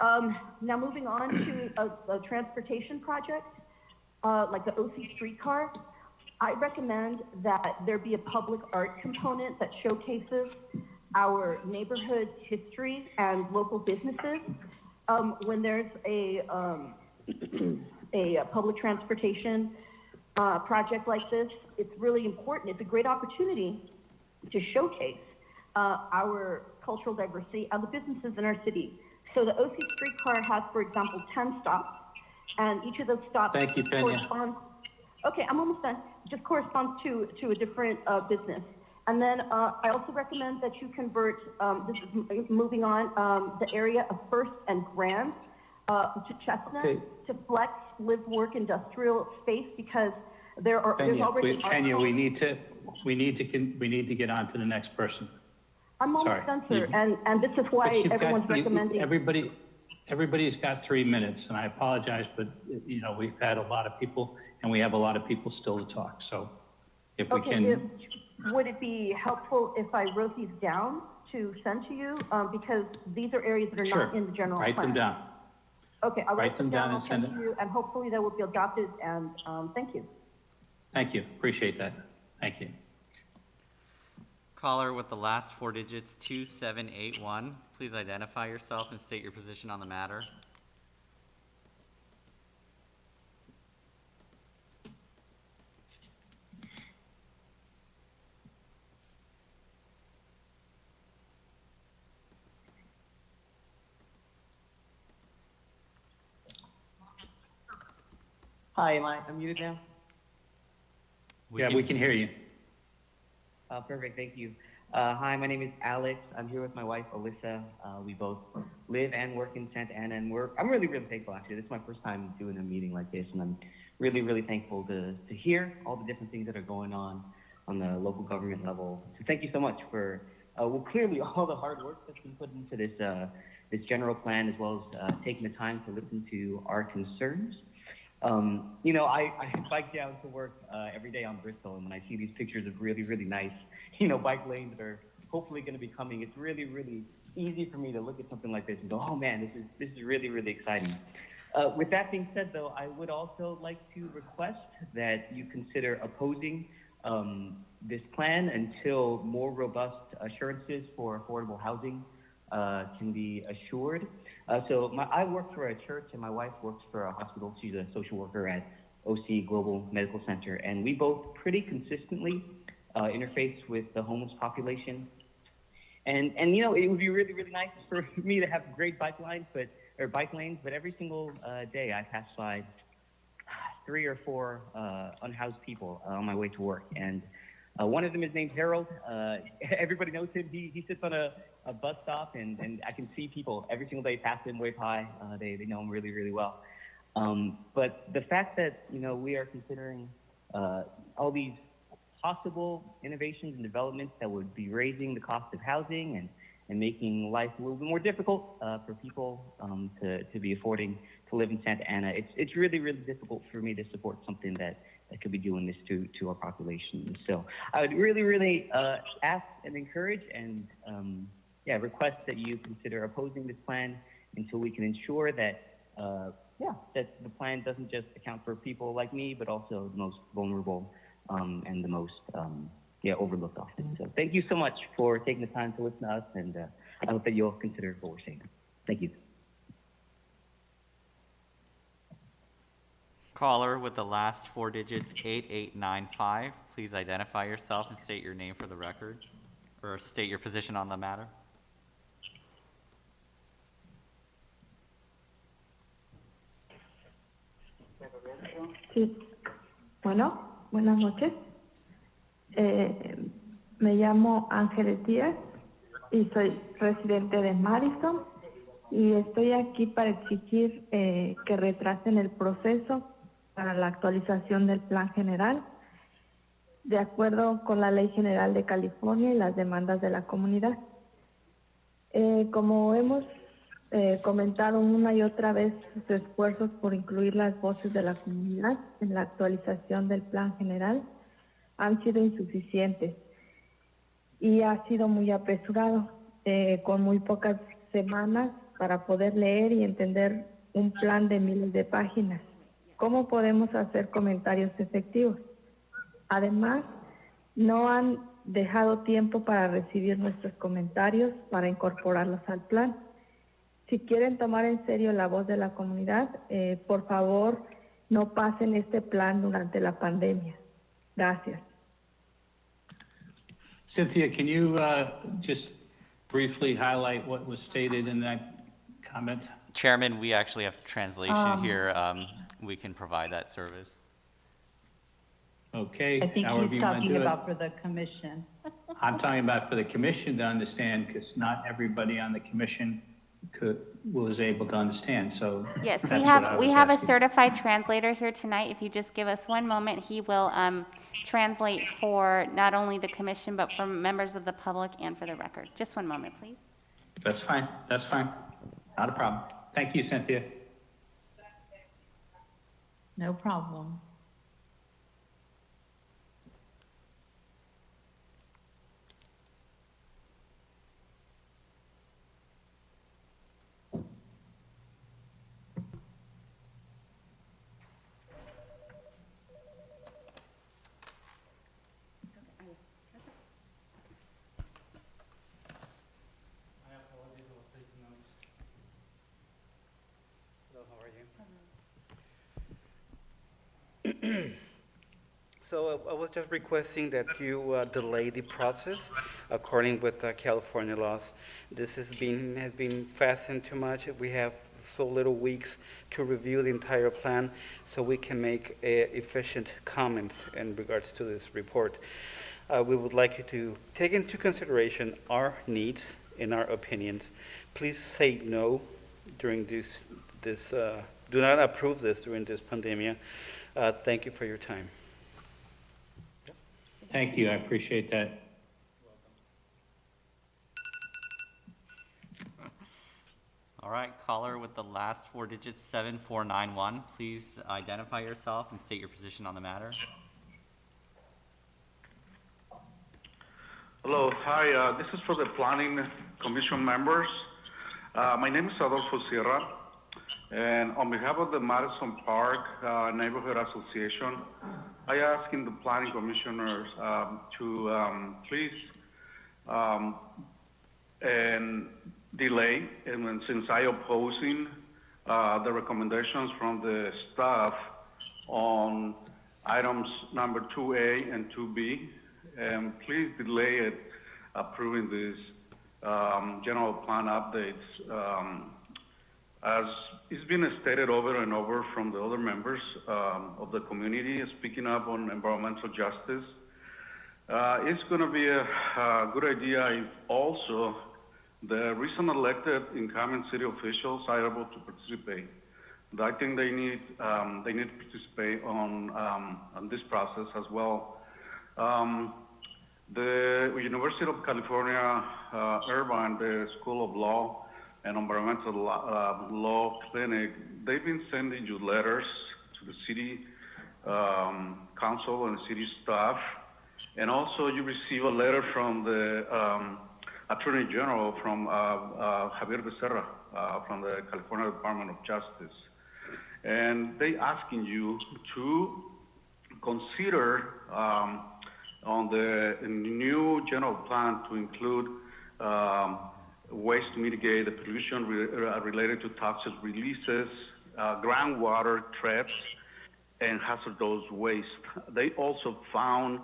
now moving on to a transportation project, like the OC streetcar. I recommend that there be a public art component that showcases our neighborhood history and local businesses. When there's a public transportation project like this. It's really important. It's a great opportunity to showcase our cultural diversity and the businesses in our city. So the OC streetcar has, for example, 10 stops, and each of those stops Thank you, Tanya. corresponds. Okay, I'm almost done. Just corresponds to a different business. And then I also recommend that you convert, this is moving on, the area of First and Grand to Chestnut to flex, live, work, industrial space, because there's already. Tanya, we need to get on to the next person. I'm almost done, sir, and this is But why you've everyone's got- recommending. Everybody's got 3 minutes, and I apologize, but, you know, we've had a lot of people, and we have a lot of people still to talk, so if we can. Would it be helpful if I wrote these down to send to you? Because these are areas that are not in the general plan. Write them down. Okay, I'll Write them down and I'll send send it. to you, and hopefully that will be adopted, and thank you. Thank you, appreciate that. Thank you. Caller with the last 4 digits, 2781. Please identify yourself and state your position on the matter. Hi, am I unmuted now? Yeah, we can hear you. Perfect, thank you. Hi, my name is Alex. I'm here with my wife, Alyssa. We both live and work in Santa Ana, and I'm really, really thankful, actually. This is my first time doing a meeting like this, and I'm really, really thankful to hear all the different things that are going on the local government level. So thank you so much for, clearly all the hard work that's been put into this general plan, as well as taking the time to listen to our concerns. You know, I bike down to work every day on Bristol, and when I see these pictures of really, really nice, you know, bike lanes that are hopefully going to be coming, it's really, really easy for me to look at something like this and go, oh man, this is really, really exciting. With that being said, though, I would also like to request that you consider opposing this plan until more robust assurances for affordable housing can be assured. I work for a church, and my wife works for a hospital. She's a social worker at OC Global Medical Center, and we both pretty consistently interface with the homeless population. And you know, it would be really, really nice for me to have great bike lanes, but every single day I pass by 3 or 4 unhoused people on my way to work, and one of them is named Harold. Everybody knows him. He sits on a bus stop, and I can see people every single day pass him, wave hi. They know him really, really well. But the fact that, you know, we are considering all these possible innovations and developments that would be raising the cost of housing and making life a little bit more difficult for people to be affording to live in Santa Ana, it's really, really difficult for me to support something that could be doing this to our population. So I would really, really ask and encourage and request that you consider opposing this plan until we can ensure that that the plan doesn't just account for people like me, but also the most vulnerable and the most overlooked often. So thank you so much for taking the time to listen to us, and I hope that you'll consider what we're saying. Thank you. Caller with the last 4 digits, 8895. Please identify yourself and state your name for the record, or state your position on the matter. Sí. Bueno, buenas noches. Me llamo Ángeles Díaz y soy residente de Madison, y estoy aquí para exigir que retrasen el proceso para la actualización del Plan General, de acuerdo con la Ley General de California y las demandas de la comunidad. Como hemos comentado una y otra vez, sus esfuerzos por incluir las voces de la comunidad en la actualización del Plan General han sido insuficientes y ha sido muy apresurado, con muy pocas semanas para poder leer y entender un plan de miles de páginas. ¿Cómo podemos hacer comentarios efectivos? Además, no han dejado tiempo para recibir nuestros comentarios, para incorporarlos al plan. Si quieren tomar en serio la voz de la comunidad, por favor, no pasen este plan durante la pandemia. Gracias. Cynthia, can you just briefly highlight what was stated in that comment? Chairman, we actually have translation here. We can provide that service. Okay. I think however he's you wanna talking do it. about for the commission. I'm talking about for the commission to understand, because not everybody on the commission was able to understand, so. Yes, that's we what I have, was we have a asking. certified translator here tonight. If you just give us one moment, he will translate for not only the commission, but for members of the public and for the record. Just one moment, please. That's fine, not a problem. Thank you, Cynthia. No problem. So I was just requesting that you delay the process according with California laws. This has been fastened too much. We have so little weeks to review the entire plan, so we can make efficient comments in regards to this report. We would like you to take into consideration our needs and our opinions. Please say no during this do not approve this during this pandemic. Thank you for your time. Thank you, I appreciate that. All right, caller with the last 4 digits, 7491. Please identify yourself and state your position on the matter. Hello, hi, this is for the Planning Commission members. My name is Adolfo Sierra, and on behalf of the Madison Park Neighborhood Association, I ask in the Planning Commissioners to please and delay, and since I opposing the recommendations from the staff on items number 2A and 2B, and please delay it approving these general plan updates. As it's been stated over and over from the other members of the community speaking up on environmental justice, it's going to be a good idea if also the recent elected incumbent city officials are able to participate. I think they need to participate on this process as well. The University of California, Irvine, the School of Law and Environmental Law Clinic, they've been sending you letters to the city council and city staff, and also you receive a letter from the Attorney General from Javier Becerra from the California Department of Justice, and they asking you to consider on the new general plan to include ways to mitigate the pollution related to toxic releases, groundwater traps, and hazardous waste. They also found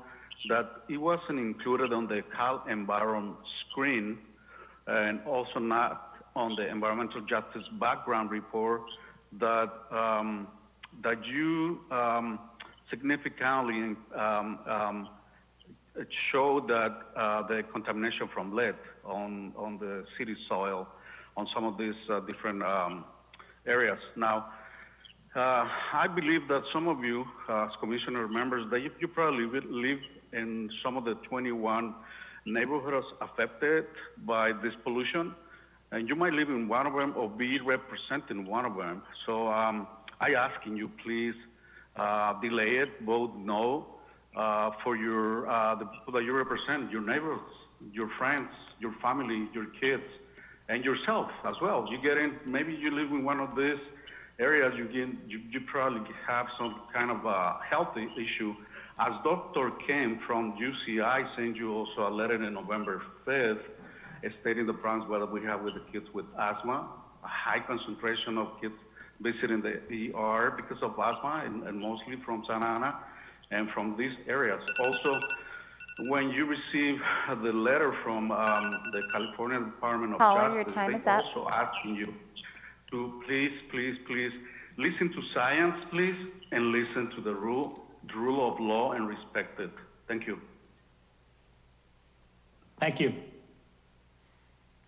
that it wasn't included on the Cal Environ screen, and also not on the environmental justice background report that that you significantly it showed that the contamination from lead on the city soil on some of these different areas. Now, I believe that some of you, as commissioner members, that you probably live in some of the 21 neighborhoods affected by this pollution, and you might live in one of them or be representing one of them. So I asking you, please delay it, vote no for your the people that you represent, your neighbors, your friends, your family, your kids, and yourself as well. You get in, maybe you live in one of these areas, you probably have some kind of a health issue. As Dr. Kim from UCI sent you also a letter on November 5th stating the problems that we have with the kids with asthma, a high concentration of kids visiting the ER because of asthma, and mostly from Santa Ana and from these areas. Also, when you receive the letter from the California Department of Caller, your Justice, time they is up. also asking you to please listen to science, please, and listen to the rule of law and respect it. Thank you. Thank you.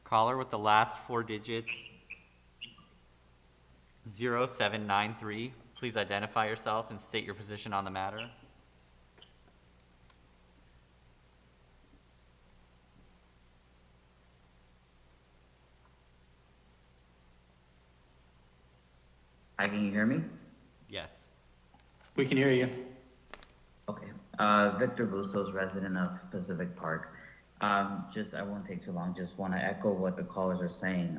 Caller with the last 4 digits, 0793. Please identify yourself and state your position on the matter. Hi, can you hear me? Yes. We can hear you. Okay. Victor Bustos, resident of Pacific Park. I won't take too long. Just want to echo what the callers are saying.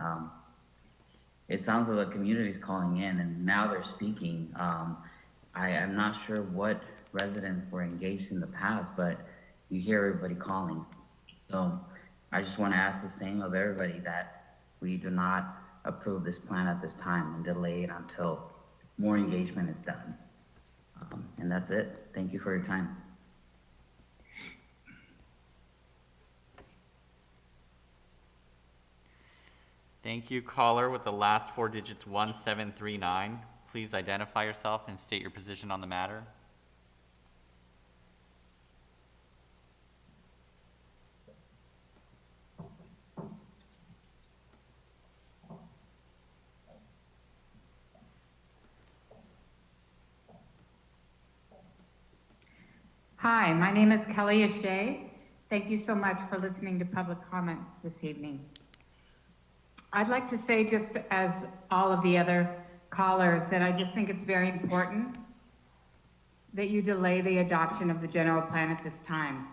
It sounds like the community is calling in, and now they're speaking. I'm not sure what residents were engaged in the past, but you hear everybody calling. So I just want to ask the same of everybody, that we do not approve this plan at this time and delay it until more engagement is done. And that's it. Thank you for your time. Thank you. Caller with the last 4 digits, 1739. Please identify yourself and state your position on the matter. Hi, my name is Kelly Ashay. Thank you so much for listening to public comments this evening. I'd like to say, just as all of the other callers, that I just think it's very important that you delay the adoption of the general plan at this time.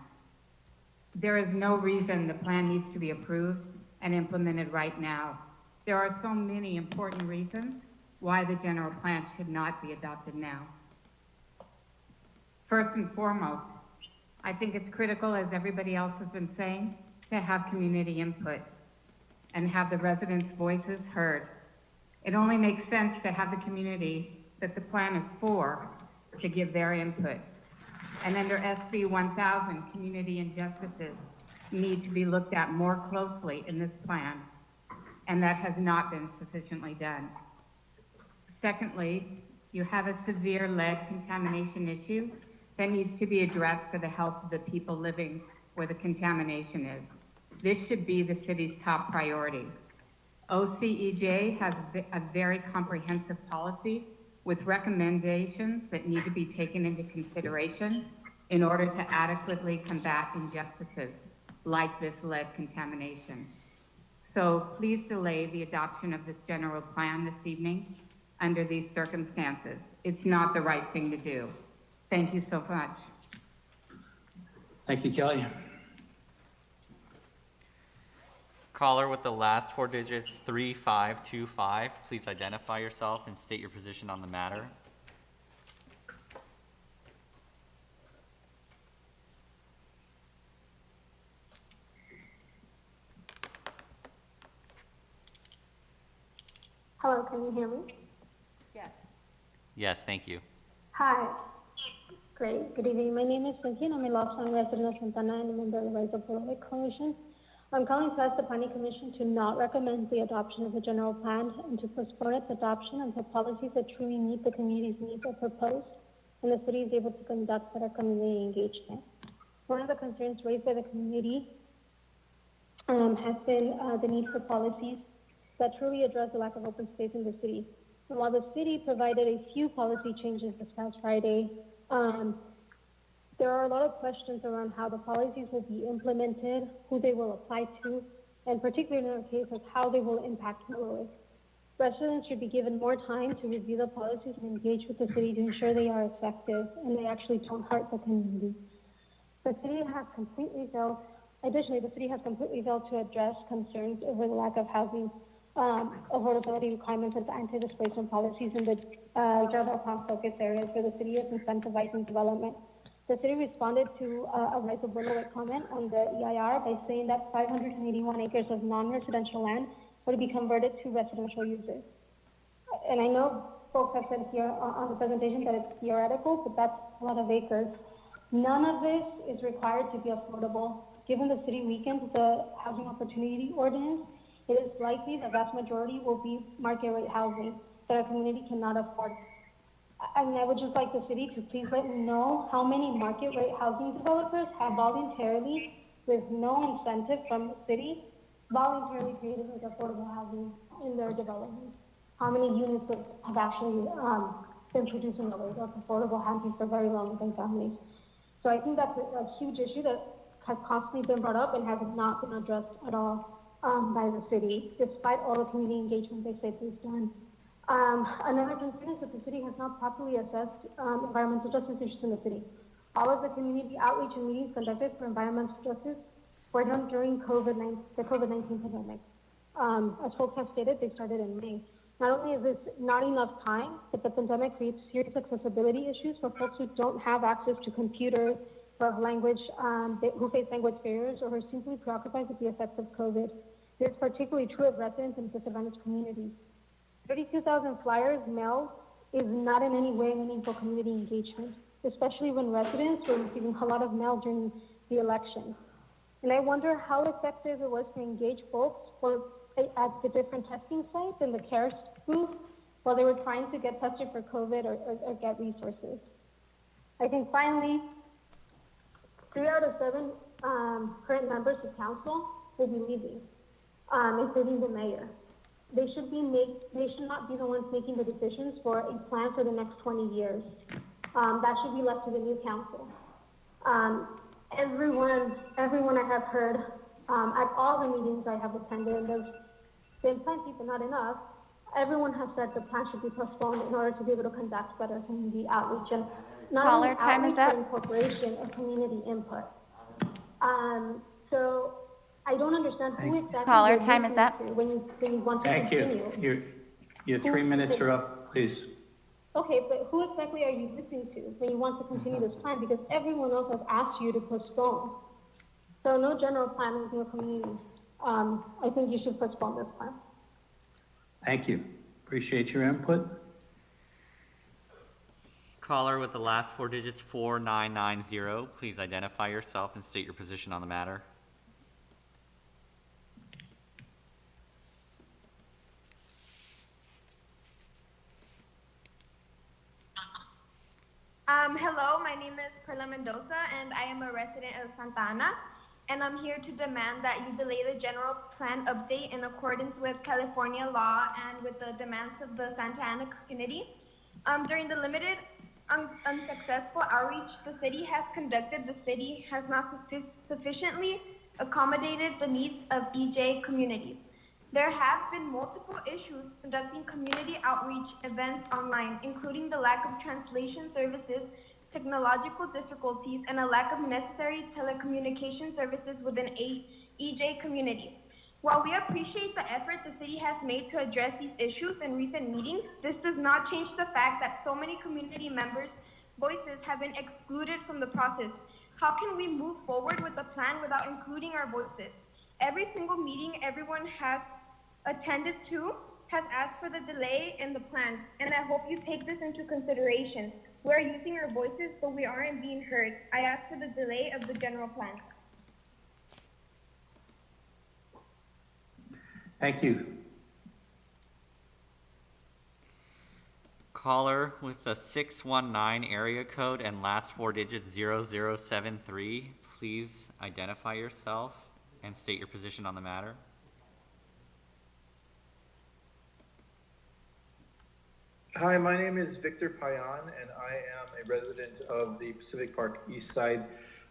There is no reason the plan needs to be approved and implemented right now. There are so many important reasons why the general plan should not be adopted now. First and foremost, I think it's critical, as everybody else has been saying, to have community input and have the residents' voices heard. It only makes sense to have the community that the plan is for to give their input. And under SB 1000, community injustices need to be looked at more closely in this plan, and that has not been sufficiently done. Secondly, you have a severe lead contamination issue that needs to be addressed for the health of the people living where the contamination is. This should be the city's top priority. OCEJ has a very comprehensive policy with recommendations that need to be taken into consideration in order to adequately combat injustices like this lead contamination. So please delay the adoption of this general plan this evening under these circumstances. It's not the right thing to do. Thank you so much. Thank you, Kelly. Caller with the last 4 digits, 3525. Please identify yourself and state your position on the matter. Hello, can you hear me? Yes. Yes, thank you. Hi. Great. Good evening. My name is Cynthia, and I'm a longtime resident of Santana and a member of the Rights of Puerto Rico Coalition. I'm calling to ask the Planning Commission to not recommend the adoption of the general plan and to postpone its adoption until policies that truly meet the community's needs are proposed and the city is able to conduct better community engagement. One of the concerns raised by the community has been the need for policies that truly address the lack of open space in the city. And while the city provided a few policy changes this past Friday, there are a lot of questions around how the policies will be implemented, who they will apply to, and particularly in the case of how they will impact Miller. Residents should be given more time to review the policies and engage with the city to ensure they are effective and they actually don't hurt the community. The city has completely failed to address concerns over the lack of housing affordability requirements and anti-displacement policies in the general plan focus areas where the city is incentivizing development. The city responded to a Rights of Puerto comment on the EIR by saying that 581 acres of non-residential land would be converted to residential uses. And I know folks have said here on the presentation that it's theoretical, but that's a lot of acres. None of this is required to be affordable. Given the city weakens the housing opportunity ordinance, it is likely the vast majority will be market rate housing that our community cannot afford. I mean, I would just like the city to please let me know how many market rate housing developers have voluntarily, with no incentive from the city, voluntarily created like affordable housing in their development. How many units have actually been producing the rate of affordable housing for very low-income families? So I think that's a huge issue that has constantly been brought up and has not been addressed at all by the city, despite all the community engagement they say they've done. Another concern is that the city has not properly assessed environmental justice issues in the city. All of the community outreach and meetings conducted for environmental justice were done during the COVID-19 pandemic. As folks have stated, they started in May. Not only is this not enough time, but the pandemic creates serious accessibility issues for folks who don't have access to computers, or language, who face language barriers, or who are simply preoccupied with the effects of COVID. This is particularly true of residents in disadvantaged communities. 32,000 flyers mailed is not in any way meaningful community engagement, especially when residents were receiving a lot of mail during the election. And I wonder how effective it was to engage folks at the different testing sites in the CARES booth while they were trying to get tested for COVID or get resources. I think finally, 3 out of 7 current members of council will be leaving, including the mayor. They should not be the ones making the decisions for a plan for the next 20 years. That should be left to the new council. Everyone I have heard at all the meetings I have attended, and there's been plenty but not enough, everyone has said the plan should be postponed in order to be able to conduct better community outreach. And not only Caller, time outreach, is up. but incorporation of community input. So I don't understand who exactly Caller, you're time is listening up. to when you want to Thank continue. you. Your 3 minutes are up, please. Okay, but who exactly are you listening to when you want to continue this plan? Because everyone else has asked you to postpone. So no general plan with your community. I think you should postpone this plan. Thank you. Appreciate your input. Caller with the last 4 digits, 4990, please identify yourself and state your position on the matter. Hello, my name is Perla Mendoza, and I am a resident of Santa Ana, and I'm here to demand that you delay the general plan update in accordance with California law and with the demands of the Santa Ana community. During the limited unsuccessful outreach the city has conducted, the city has not sufficiently accommodated the needs of EJ communities. There have been multiple issues conducting community outreach events online, including the lack of translation services, technological difficulties, and a lack of necessary telecommunication services within EJ communities. While we appreciate the effort the city has made to address these issues in recent meetings, this does not change the fact that so many community members' voices have been excluded from the process. How can we move forward with the plan without including our voices? Every single meeting everyone has attended to has asked for the delay in the plan, and I hope you take this into consideration. We are using our voices, but we aren't being heard. I ask for the delay of the general plan. Thank you. Caller with the 619 area code and last 4 digits, 0073, please identify yourself and state your position on the matter. Hi, my name is Victor Payan, and I am a resident of the Pacific Park East Side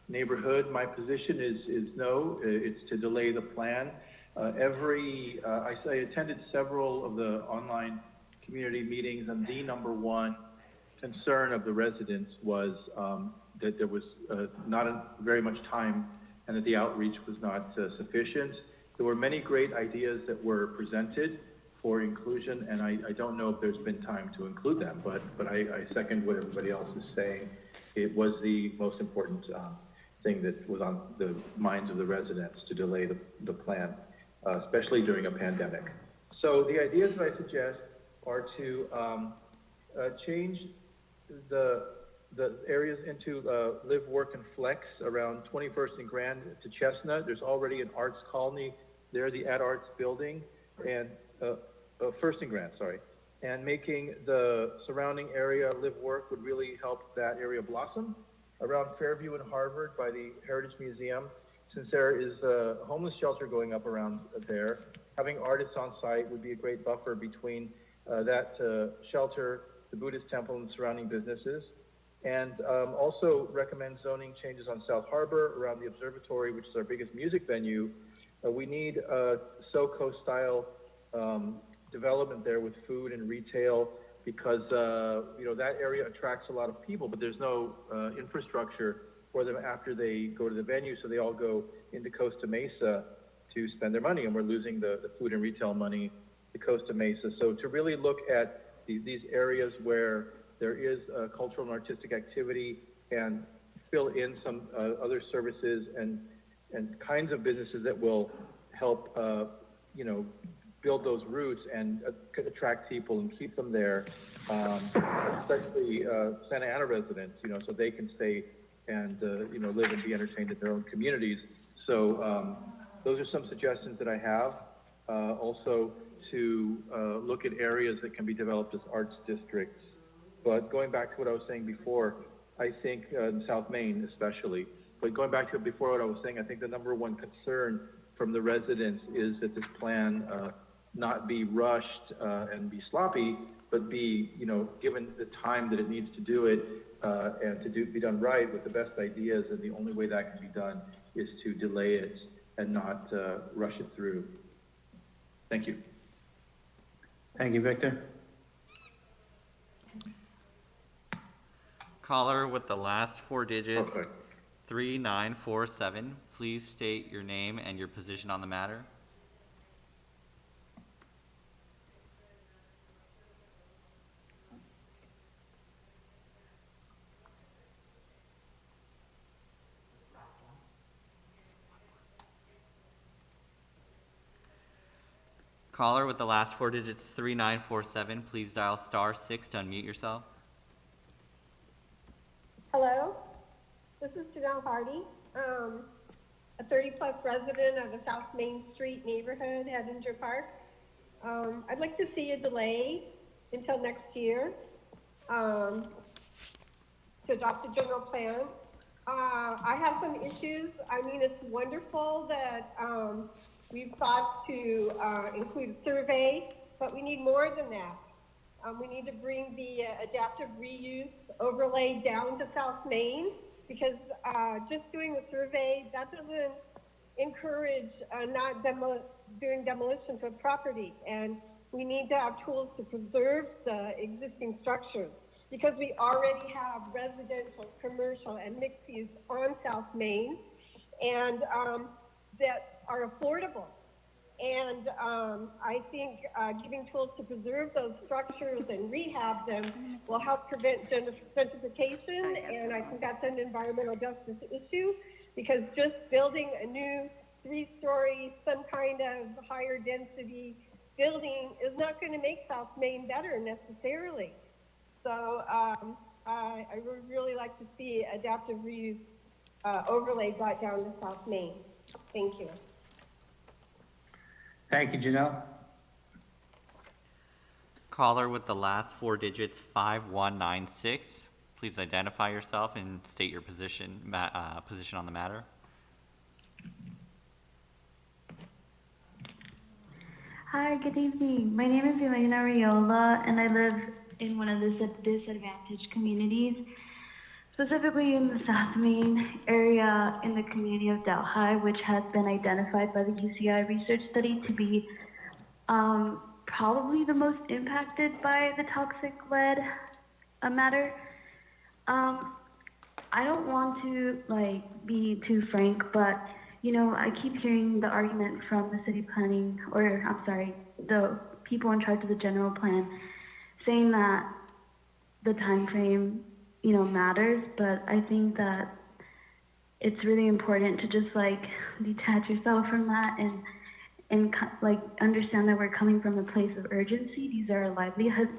neighborhood. My position is no, it's to delay the plan. I attended several of the online community meetings, and the number one concern of the residents was that there was not very much time and that the outreach was not sufficient. There were many great ideas that were presented for inclusion, and I don't know if there's been time to include them, but I second what everybody else is saying. It was the most important thing that was on the minds of the residents to delay the plan, especially during a pandemic. So the ideas that I suggest are to change the areas into live, work, and flex around 21st and Grand to Chestnut. There's already an arts colony there, the Ad Arts building, and First and Grand, sorry. And making the surrounding area live, work would really help that area blossom. Around Fairview and Harvard by the Heritage Museum, since there is a homeless shelter going up around there, having artists on site would be a great buffer between that shelter, the Buddhist temple, and surrounding businesses. And also recommend zoning changes on South Harbor around the observatory, which is our biggest music venue. We need a SoCo-style development there with food and retail, because you know, that area attracts a lot of people, but there's no infrastructure for them after they go to the venue, so they all go into Costa Mesa to spend their money, and we're losing the food and retail money to Costa Mesa. So to really look at these areas where there is cultural and artistic activity, and fill in some other services and kinds of businesses that will help you know, build those roots and attract people and keep them there, especially Santa Ana residents, you know, so they can stay and you know, live and be entertained in their own communities. So those are some suggestions that I have. Also to look at areas that can be developed as arts districts. But going back to what I was saying before, I think in South Main especially, but going back to before what I was saying, I think the number one concern from the residents is that this plan not be rushed and be sloppy, but be, you know, given the time that it needs to do it and to be done right with the best ideas. And the only way that can be done is to delay it and not rush it through. Thank you. Thank you, Victor. Caller with the last four digits, 3947. Please state your name and your position on the matter. Caller with the last four digits, 3947. Please dial *6 to unmute yourself. Hello, this is Janelle Hardy, a 30-plus resident of the South Main Street neighborhood, Hedinger Park. I'd like to see a delay until next year to adopt the general plan. I have some issues. I mean, it's wonderful that we've thought to include a survey, but we need more than that. We need to bring the adaptive reuse overlay down to South Main, because just doing the survey, that doesn't encourage not doing demolition of property. And we need to have tools to preserve the existing structures, because we already have residential, commercial, and mixed use on South Main, and that are affordable. And I think giving tools to preserve those structures and rehab them will help prevent gentrification, and I think that's an environmental justice issue, because just building a new 3-story, some kind of higher density building is not going to make South Main better necessarily. So I would really like to see adaptive reuse overlay brought down to South Main. Thank you. Thank you, Janelle. Caller with the last four digits, 5196. Please identify yourself and state your position on the matter. Hi, good evening. My name is Elena Riola, and I live in one of the disadvantaged communities, specifically in the South Main area in the community of Delhi, which has been identified by the UCI research study to be probably the most impacted by the toxic lead matter. I don't want to be too frank, but you know, I keep hearing the argument from the city planning, or I'm sorry, the people in charge of the general plan, saying that the time frame, you know, matters, but I think that it's really important to just detach yourself from that and understand that we're coming from a place of urgency. These are our livelihoods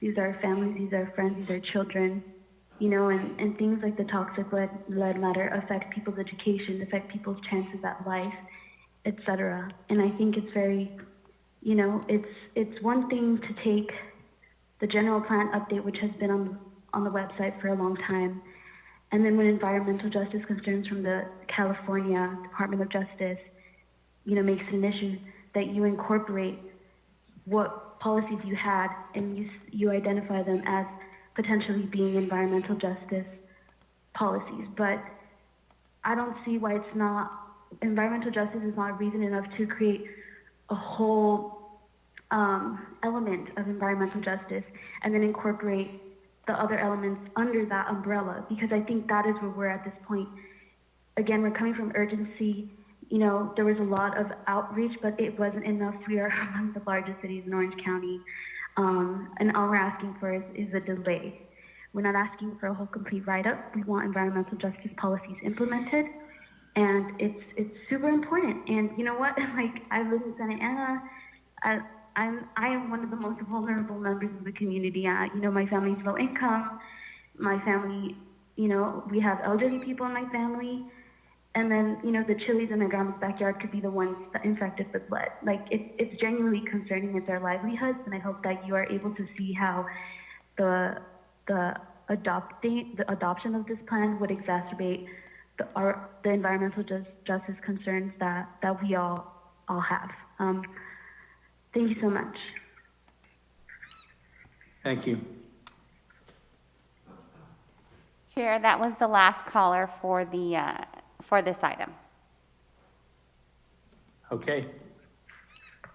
These are families, these are friends, these are children, you know, and things like the toxic lead matter affect people's education, affect people's chances at life, etc. And I think it's very, you know, it's one thing to take the general plan update, which has been on the website for a long time, and then when environmental justice concerns from the California Department of Justice, you know, makes it an issue, that you incorporate what policies you had and you identify them as potentially being environmental justice policies. But I don't see why it's not, environmental justice is not reason enough to create a whole element of environmental justice and then incorporate the other elements under that umbrella, because I think that is where we're at this point. Again, we're coming from urgency. You know, there was a lot of outreach, but it wasn't enough. We are among the largest cities in Orange County, and all we're asking for is a delay. We're not asking for a whole complete write-up. We want environmental justice policies implemented, and it's super important. And you know what? Like, I live in Santa Ana. I am one of the most vulnerable members of the community. You know, my family's low income. My family, you know, we have elderly people in my family. And then, you know, the chilies in my grandma's backyard could be the ones that infected with lead. Like, it's genuinely concerning. It's our livelihoods, and I hope that you are able to see how the adoption of this plan would exacerbate the environmental justice concerns that we all have. Thank you so much. Thank you. Chair, that was the last caller for this item. Okay.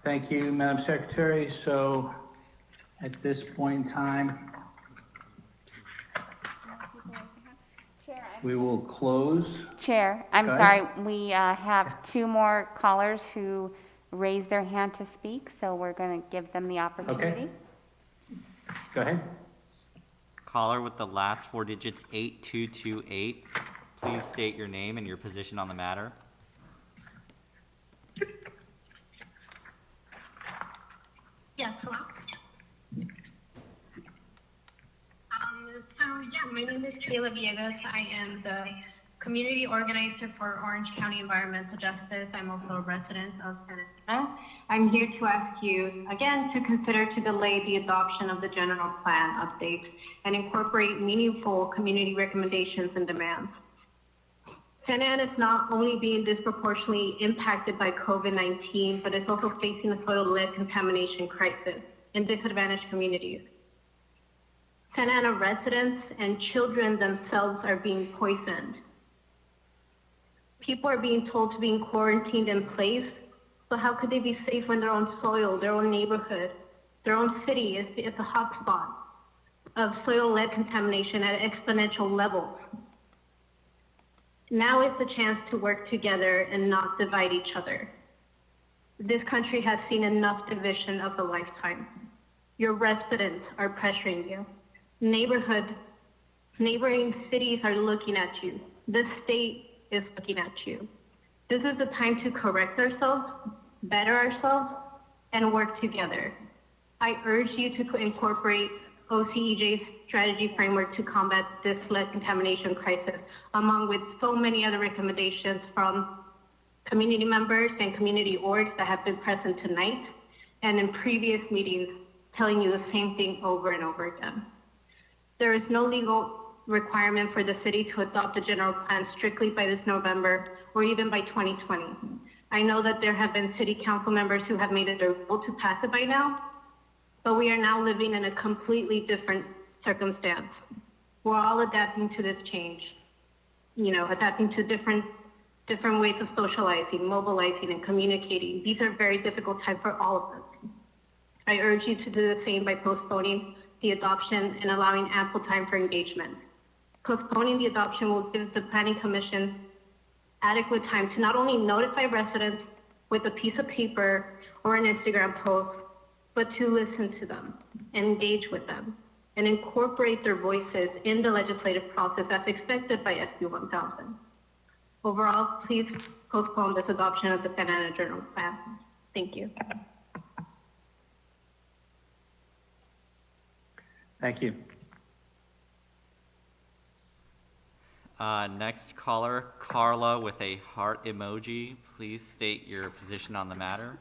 Thank you, Madam Secretary. So at this point in time, we will close. Chair, I'm Go sorry, ahead. we have two more callers who raised their hand to speak, so we're going to give them the opportunity. Go ahead. Caller with the last four digits, 8228. Please state your name and your position on the matter. Yes, hello. My name is Kayla Villegas. I am the community organizer for Orange County Environmental Justice. I'm also a resident of Santa Ana. I'm here to ask you again to consider to delay the adoption of the general plan update and incorporate meaningful community recommendations and demands. Santa Ana is not only being disproportionately impacted by COVID-19, but it's also facing a soil lead contamination crisis in disadvantaged communities. Santa Ana residents and children themselves are being poisoned. People are being told to be quarantined in place, but how could they be safe when their own soil, their own neighborhood, their own city is a hotspot of soil lead contamination at exponential levels? Now is the chance to work together and not divide each other. This country has seen enough division of a lifetime. Your residents are pressuring you. Neighboring cities are looking at you. The state is looking at you. This is the time to correct ourselves, better ourselves, and work together. I urge you to incorporate OCEJ's strategy framework to combat this lead contamination crisis, along with so many other recommendations from community members and community orgs that have been present tonight and in previous meetings telling you the same thing over and over again. There is no legal requirement for the city to adopt a general plan strictly by this November or even by 2020. I know that there have been city council members who have made it their goal to pass it by now, but we are now living in a completely different circumstance. We're all adapting to this change, you know, adapting to different ways of socializing, mobilizing, and communicating. These are very difficult times for all of us. I urge you to do the same by postponing the adoption and allowing ample time for engagement. Postponing the adoption will give the Planning Commission adequate time to not only notify residents with a piece of paper or an Instagram post, but to listen to them, engage with them, and incorporate their voices in the legislative process as expected by SB 1000. Overall, please postpone this adoption of the Santa Ana General Plan. Thank you. Thank you. Next caller, Carla with a heart emoji. Please state your position on the matter.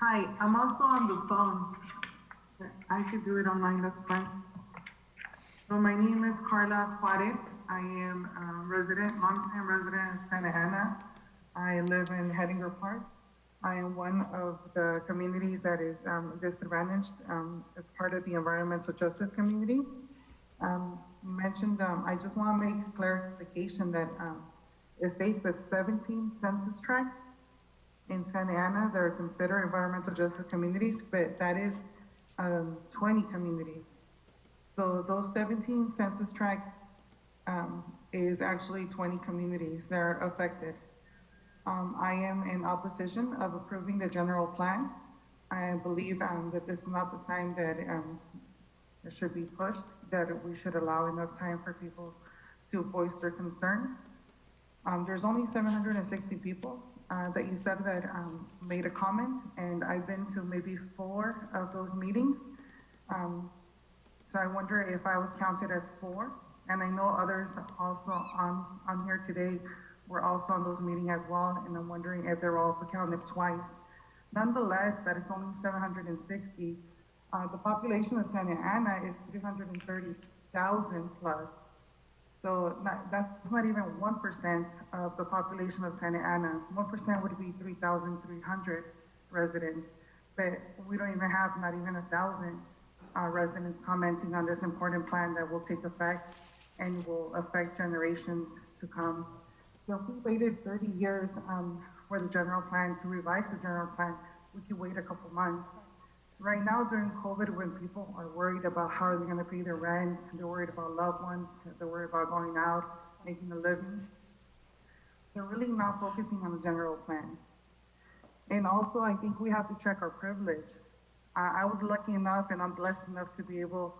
Hi, I'm also on the phone. I could do it online, that's fine. So my name is Carla Juarez. I am a resident, longtime resident of Santa Ana. I live in Hedinger Park. I am one of the communities that is disadvantaged as part of the environmental justice communities. I just want to make clarification that it states that 17 census tracts in Santa Ana that are considered environmental justice communities, but that is 20 communities. So those 17 census tracts is actually 20 communities that are affected. I am in opposition of approving the general plan. I believe that this is not the time that it should be pushed, that we should allow enough time for people to voice their concerns. There's only 760 people that you said that made a comment, and I've been to maybe 4 of those meetings. So I wonder if I was counted as 4, and I know others also on here today were also on those meetings as well, and I'm wondering if they were also counted twice. Nonetheless, that it's only 760. The population of Santa Ana is 330,000 plus. So that's not even 1% of the population of Santa Ana. 1% would be 3,300 residents, but we don't even have not even 1,000 residents commenting on this important plan that will take effect and will affect generations to come. So if we waited 30 years for the general plan, to revise the general plan, we could wait a couple months. Right now during COVID, when people are worried about how are they gonna pay their rent, they're worried about loved ones, they're worried about going out, making a living, they're really not focusing on the general plan. And also, I think we have to check our privilege. I was lucky enough and I'm blessed enough to be able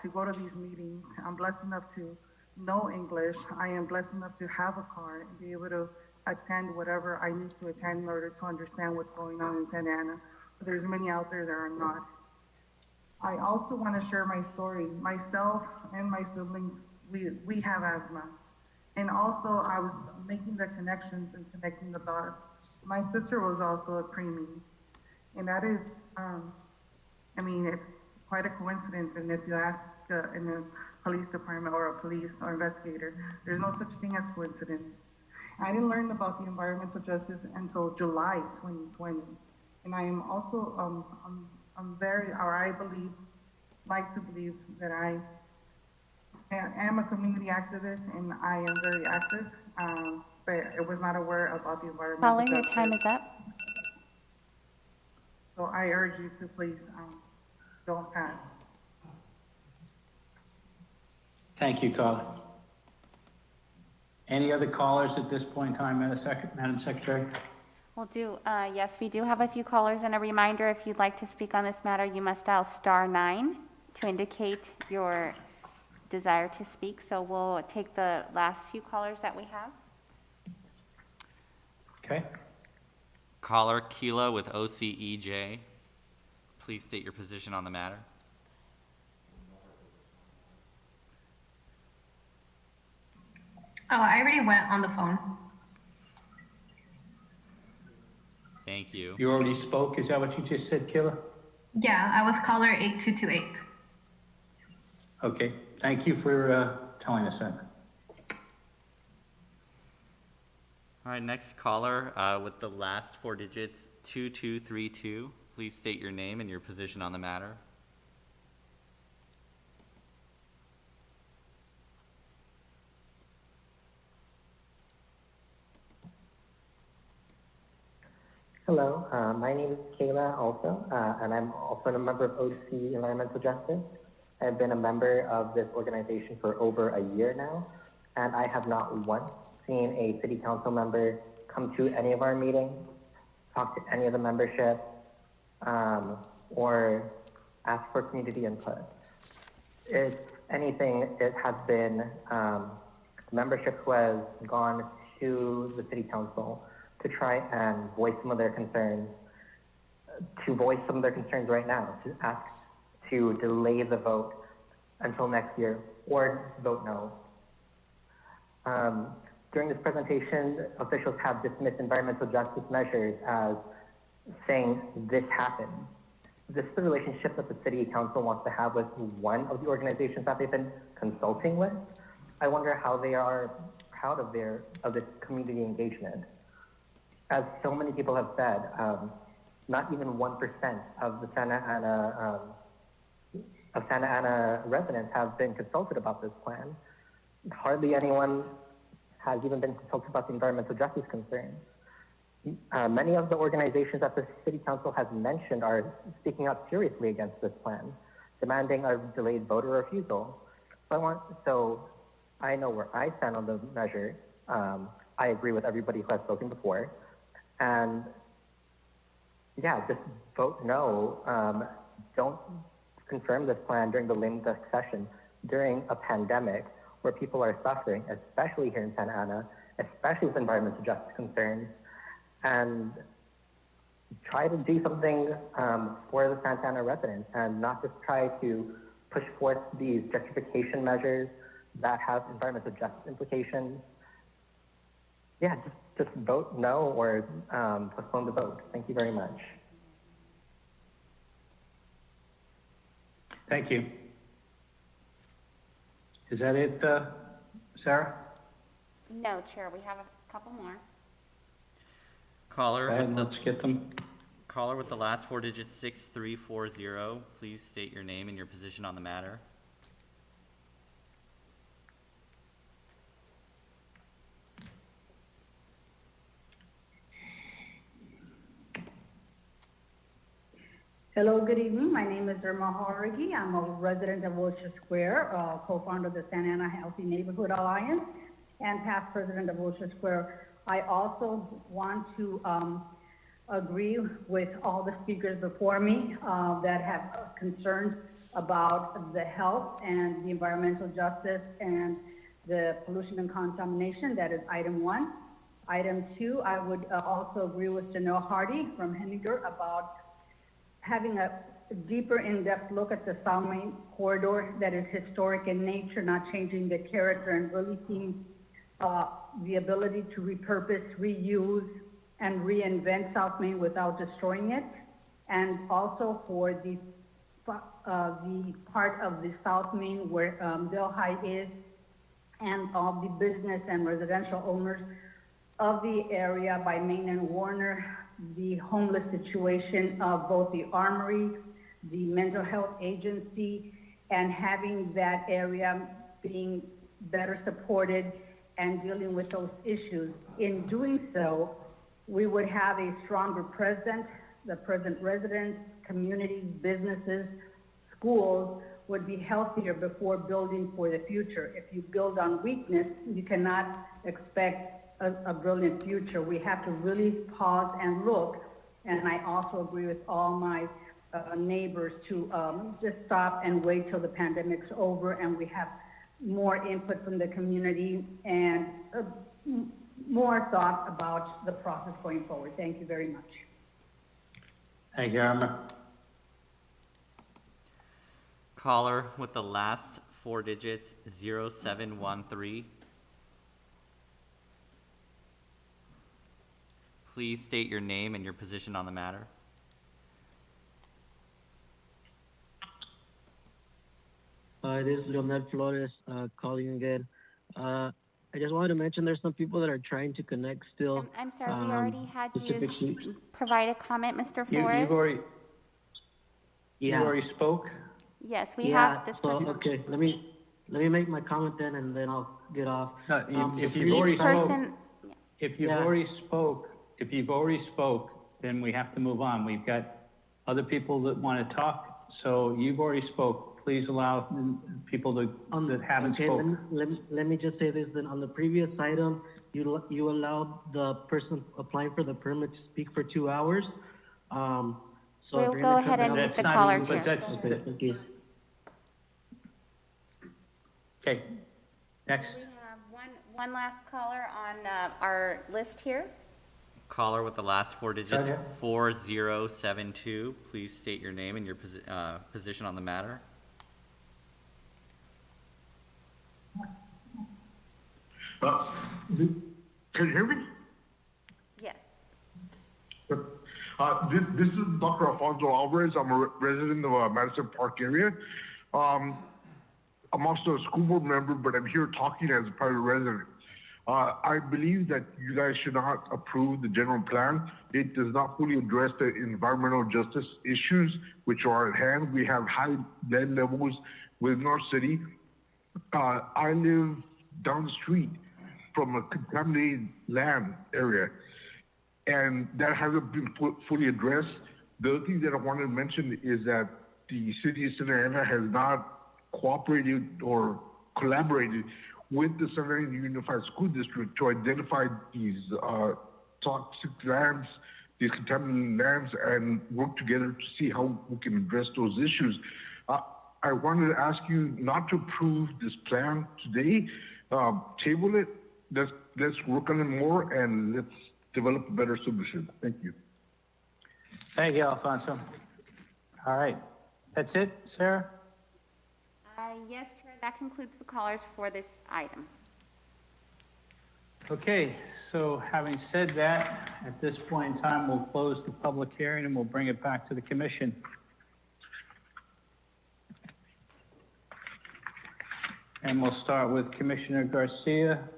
to go to these meetings. I'm blessed enough to know English. I am blessed enough to have a car and be able to attend whatever I need to attend in order to understand what's going on in Santa Ana. But there's many out there that are not. I also want to share my story. Myself and my siblings, we have asthma. And also I was making the connections and connecting the dots. My sister was also a preemie. And that is, I mean, it's quite a coincidence. And if you ask in the police department or a police or investigator, there's no such thing as coincidence. I didn't learn about the environmental justice until July 2020. And I am also, I'm very, or I believe, like to believe that I am a community activist and I am very active, but I was not aware about the environmental Caller, your justice. time is up. So I urge you to please don't pass. Thank you, Carla. Any other callers at this point in time, Madam Secretary? We'll do, yes, we do have a few callers, and a reminder, if you'd like to speak on this matter, you must dial *9 to indicate your desire to speak. So we'll take the last few callers that we have. Okay. Caller Keela with OCEJ. Please state your position on the matter. Oh, I already went on the phone. Thank you. You already spoke, is that what you just said, Kayla? Yeah, I was caller 8228. Okay, thank you for telling us that. All right, next caller with the last 4 digits, 2232. Please state your name and your position on the matter. Hello, my name is Kayla also, and I'm also a member of OC Environmental Justice. I've been a member of this organization for over a year now, and I have not once seen a city council member come to any of our meetings, talk to any of the membership, or ask for community input. If anything, it has been membership who has gone to the city council to try and voice some of their concerns. to voice some of their concerns right now, to ask to delay the vote until next year or vote no. During this presentation, officials have dismissed environmental justice measures as saying this happened. This is the relationship that the city council wants to have with one of the organizations that they've been consulting with. I wonder how they are proud of this community engagement. As so many people have said, not even 1% of the Santa Ana residents have been consulted about this plan. Hardly anyone has even been consulted about the environmental justice concerns. Many of the organizations that the City Council has mentioned are speaking out seriously against this plan, demanding a delayed voter refusal. So I know where I stand on the measure. I agree with everybody who has spoken before. And yeah, just vote no. Don't confirm this plan during the lame duck session, during a pandemic where people are suffering, especially here in Santa Ana, especially with environmental justice concerns, and try to do something for the Santa Ana residents and not just try to push forth these gentrification measures that have environmental justice implications. Yeah, just vote no or postpone the vote. Thank you very much. Thank you. Is that it, Sarah? No, Chair, we have a couple more. Caller Go ahead, with the, let's get them. caller with the last 4 digits 6340, please state your name and your position on the matter. Hello, good evening. My name is Irma Horigi. I'm a resident of Wilshire Square, co-founder of the Santa Ana Healthy Neighborhood Alliance, and past president of Wilshire Square. I also want to agree with all the speakers before me that have concerns about the health and the environmental justice and the pollution and contamination. That is item 1. Item 2, I would also agree with Janelle Hardy from Henninger about having a deeper in-depth look at the South Main corridor that is historic in nature, not changing the character, and really seeing the ability to repurpose, reuse, and reinvent South Main without destroying it. And also for the part of the South Main where Delhi is, and all the business and residential owners of the area by Main and Warner, the homeless situation of both the Armory, the mental health agency, and having that area being better supported and dealing with those issues. In doing so, we would have a stronger present. The present residents, communities, businesses, schools would be healthier before building for the future. If you build on weakness, you cannot expect a brilliant future. We have to really pause and look. And I also agree with all my neighbors to just stop and wait till the pandemic's over and we have more input from the community and more thought about the process going forward. Thank you very much. Thank you, Irma. Caller with the last 4 digits 0713. Please state your name and your position on the matter. This is Leonel Flores calling again. I just wanted to mention there's some people that are trying to connect still. I'm sorry, we already had specifically- you provide a comment, Mr. You, Flores. you already spoke? Yes, we have this so, person. okay, let me make my comment then, and then I'll get off. No, if you've Each already person, spoke, if you've already spoke, then we have to move on. We've got other people that want to talk, so you've already spoke. Please allow people that haven't spoken. Let me just say this then. On the previous item, you allowed the person applying for the permit to speak for 2 hours. So we'll go ahead and meet the caller, Chair. Okay, thank you. Okay, next. We have one last caller on our list here. Caller with the last four digits, Okay. 4072. Please state your name and your position on the matter. Can you hear me? Yes. This is Dr. Alfonso Alvarez. I'm a resident of Madison Park area. I'm also a school board member, but I'm here talking as a private resident. I believe that you guys should not approve the general plan. It does not fully address the environmental justice issues which are at hand. We have high lead levels within our city. I live down the street from a contaminated land area, and that hasn't been fully addressed. The other thing that I wanted to mention is that the city of Santa Ana has not cooperated or collaborated with the Santa Ana Unified School District to identify these toxic lands, these contaminated lands, and work together to see how we can address those issues. I wanted to ask you not to approve this plan today. Table it. Let's work on it more, and let's develop a better solution. Thank you. Thank you, Alfonso. All right. That's it, Sarah? Yes, Chair, that concludes the callers for this item. Okay, so having said that, at this point in time, we'll close the public hearing and we'll bring it back to the commission. And we'll start with Commissioner Garcia.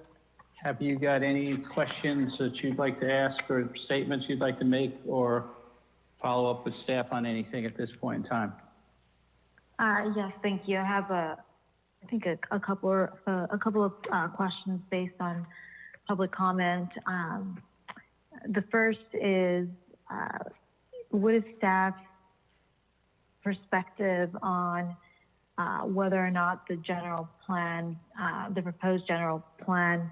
Have you got any questions that you'd like to ask or statements you'd like to make or follow up with staff on anything at this point in time? Yes, thank you. I have I think a couple of questions based on public comment. The first is, what is staff's perspective on whether or not the general plan, the proposed general plan,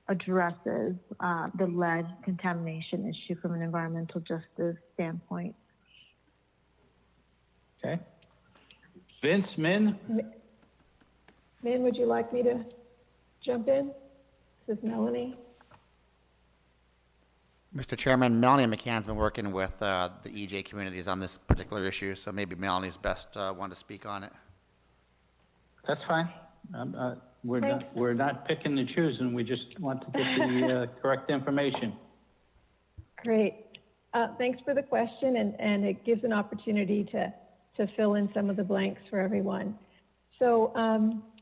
addresses the lead contamination issue from an environmental justice standpoint? Okay. Vince, Min? Min, would you like me to jump in? This is Melanie. Mr. Chairman, Melanie McCann's been working with the EJ communities on this particular issue, so maybe Melanie's best one to speak on it. That's fine. We're not picking and choosing. We just want to get the correct information. Great. Thanks for the question, and it gives an opportunity to fill in some of the blanks for everyone. So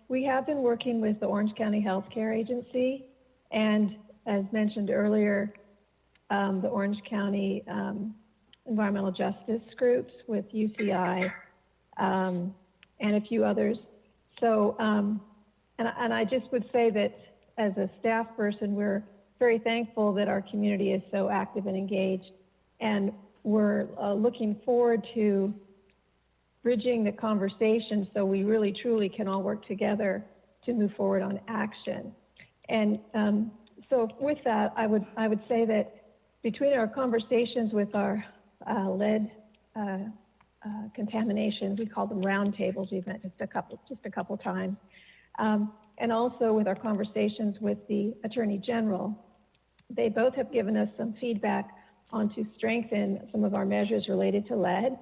we have been working with the Orange County Healthcare Agency, and as mentioned earlier, the Orange County Environmental Justice Groups with UCI and a few others. So, and I just would say that as a staff person, we're very thankful that our community is so active and engaged, and we're looking forward to bridging the conversation so we really truly can all work together to move forward on action. And so with that, I would say that between our conversations with our lead contamination, we call them roundtables, we've met just a couple times, and also with our conversations with the Attorney General, they both have given us some feedback on to strengthen some of our measures related to lead.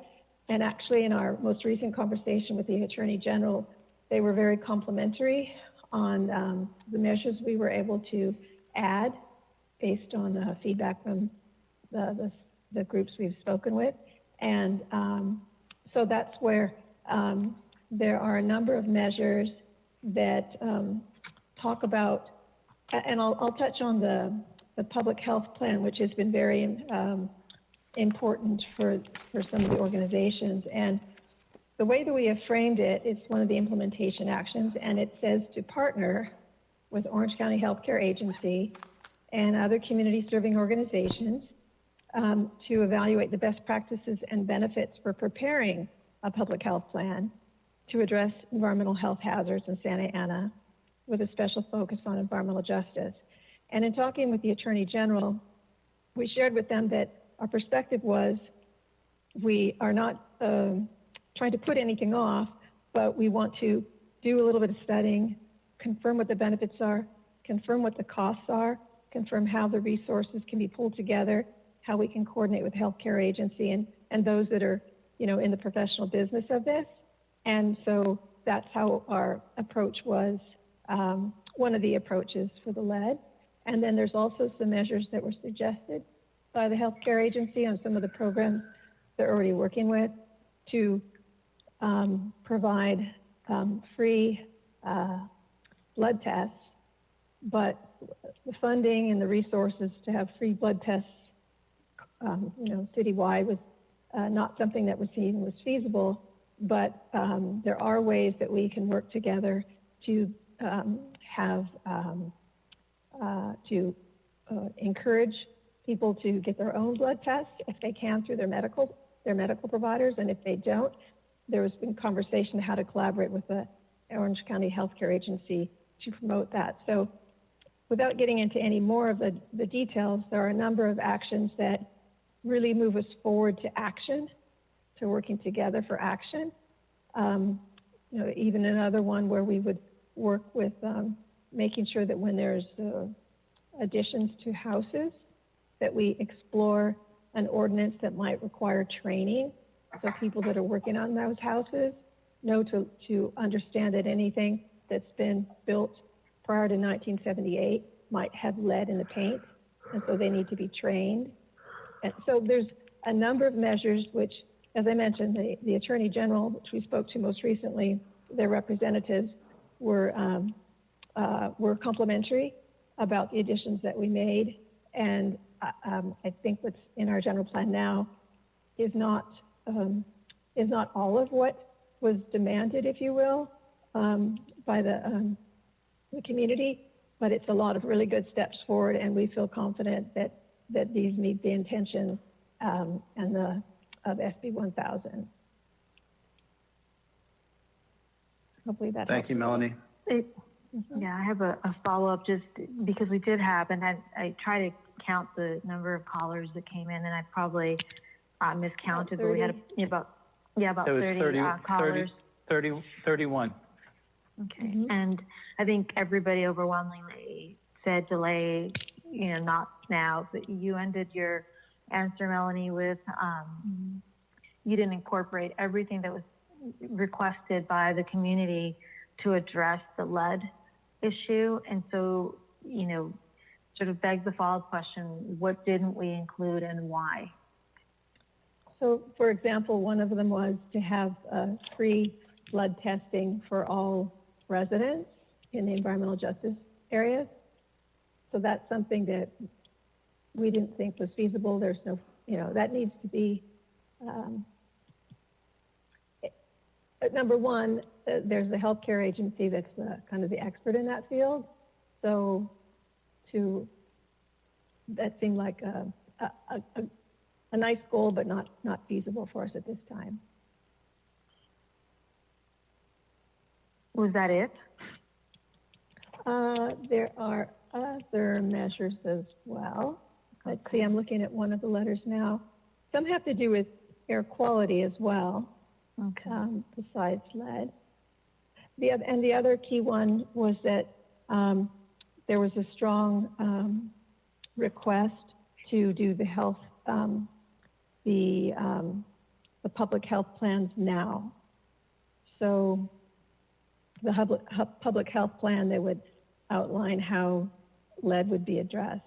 And actually, in our most recent conversation with the Attorney General, they were very complimentary on the measures we were able to add based on feedback from the groups we've spoken with. And so that's where there are a number of measures that talk about, and I'll touch on the public health plan, which has been very important for some of the organizations. And the way that we have framed it, it's one of the implementation actions, and it says to partner with Orange County Healthcare Agency and other community serving organizations to evaluate the best practices and benefits for preparing a public health plan to address environmental health hazards in Santa Ana with a special focus on environmental justice. And in talking with the Attorney General, we shared with them that our perspective was we are not trying to put anything off, but we want to do a little bit of studying, confirm what the benefits are, confirm what the costs are, confirm how the resources can be pulled together, how we can coordinate with the healthcare agency and those that are, you know, in the professional business of this. And so that's how our approach was, one of the approaches for the lead. And then there's also some measures that were suggested by the healthcare agency on some of the programs they're already working with to provide free blood tests, but the funding and the resources to have free blood tests, you know, citywide was not something that was seen was feasible, but there are ways that we can work together to encourage people to get their own blood tests if they can through their medical providers, and if they don't, there has been conversation how to collaborate with the Orange County Healthcare Agency to promote that. So without getting into any more of the details, there are a number of actions that really move us forward to action, to working together for action. You know, even another one where we would work with making sure that when there's additions to houses, that we explore an ordinance that might require training, so people that are working on those houses know to understand that anything that's been built prior to 1978 might have lead in the paint, and so they need to be trained. And so there's a number of measures which, as I mentioned, the Attorney General, which we spoke to most recently, their representatives were complimentary about the additions that we made, and I think what's in our general plan now is not all of what was demanded, if you will, by the community, but it's a lot of really good steps forward, and we feel confident that these meet the intention of SB 1000. Hopefully that Thank you, Melanie. Yeah, I have a follow-up just because we did have, and I try to count the number of callers that came in, and I probably miscounted, but we had about It was 30 callers. 31. Okay, and I think everybody overwhelmingly said delay, you know, not now, but you ended your answer, Melanie, with you didn't incorporate everything that was requested by the community to address the lead issue. And so, you know, sort of begs the follow-up question, what didn't we include and why? So, for example, one of them was to have free blood testing for all residents in the environmental justice areas. So that's something that we didn't think was feasible. There's no, you know, that needs to be, number one, there's the healthcare agency that's kind of the expert in that field. So that seemed like a nice goal, but not feasible for us at this time. Was that it? There are other measures as well. Let's see, I'm looking at one of the letters now. Some have to do with air quality as well, besides lead. The other key one was that there was a strong request to do the health, the public health plans now. So the public health plan, they would outline how lead would be addressed.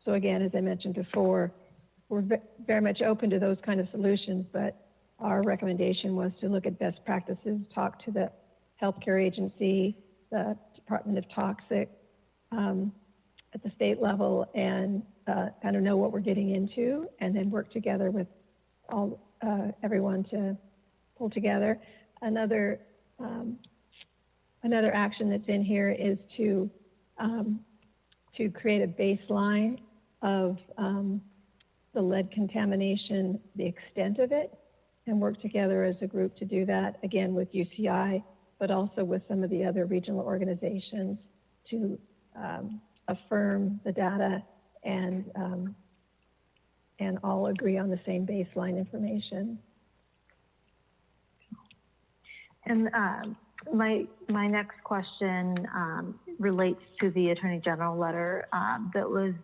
So again, as I mentioned before, we're very much open to those kind of solutions, but our recommendation was to look at best practices, talk to the healthcare agency, the Department of Toxic at the state level, and kind of know what we're getting into, and then work together with everyone to pull together. Another action that's in here is to create a baseline of the lead contamination, the extent of it, and work together as a group to do that, again with UCI, but also with some of the other regional organizations to affirm the data and all agree on the same baseline information. And My next question relates to the Attorney General letter that was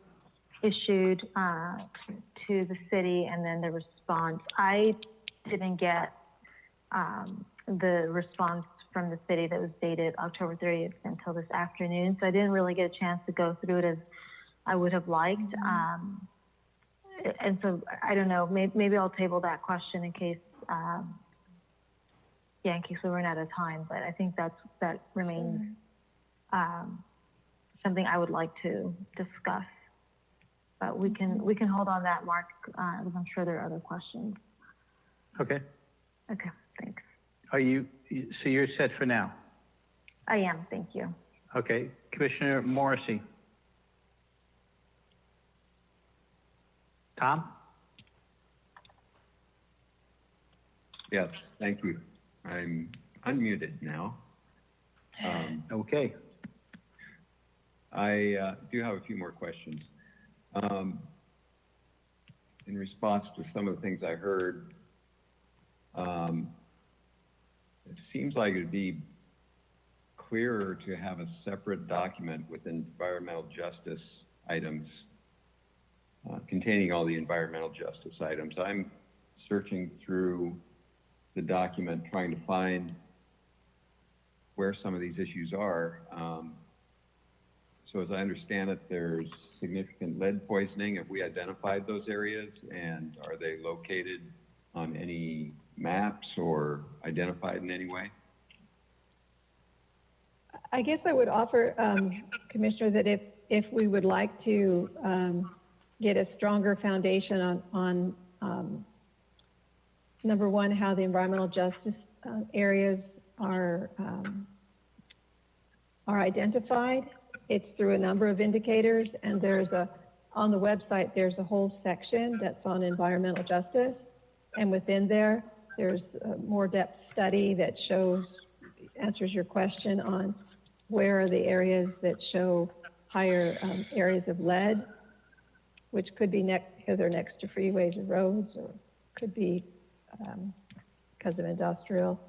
issued to the city and then the response. I didn't get the response from the city that was dated October 30th until this afternoon, so I didn't really get a chance to go through it as I would have liked. And so I don't know, maybe I'll table that question in case, in case we run out of time, but I think that remains something I would like to discuss. But we can hold on that, Mark, because I'm sure there are other questions. Okay. Okay, thanks. So you're set for now? I am, thank you. Okay. Commissioner Morrissey. Tom? Yes, thank you. I'm unmuted now. Okay. I do have a few more questions. In response to some of the things I heard, it seems like it'd be clearer to have a separate document with environmental justice items containing all the environmental justice items. I'm searching through the document trying to find where some of these issues are. So as I understand it, there's significant lead poisoning. Have we identified those areas, and are they located on any maps or identified in any way? I guess I would offer, Commissioner, that if we would like to get a stronger foundation on number one, how the environmental justice areas are identified. It's through a number of indicators, and on the website, there's a whole section that's on environmental justice. And within there, there's a more depth study that answers your question on where are the areas that show higher areas of lead, which could be because they're next to freeways and roads, or could be because of industrial.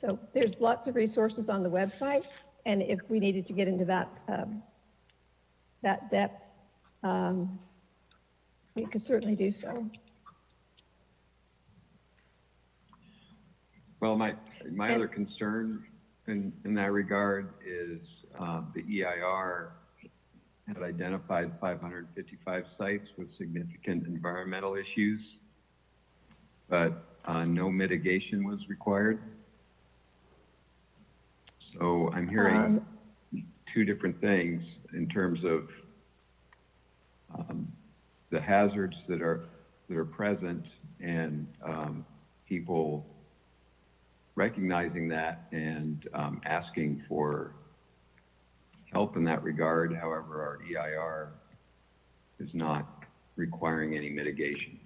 So there's lots of resources on the website, and if we needed to get into that depth, we could certainly do so. Well, my other concern in that regard is the EIR had identified 555 sites with significant environmental issues, but no mitigation was required. So I'm hearing two different things in terms of the hazards that are present, and people recognizing that and asking for help in that regard. However, our EIR is not requiring any mitigation.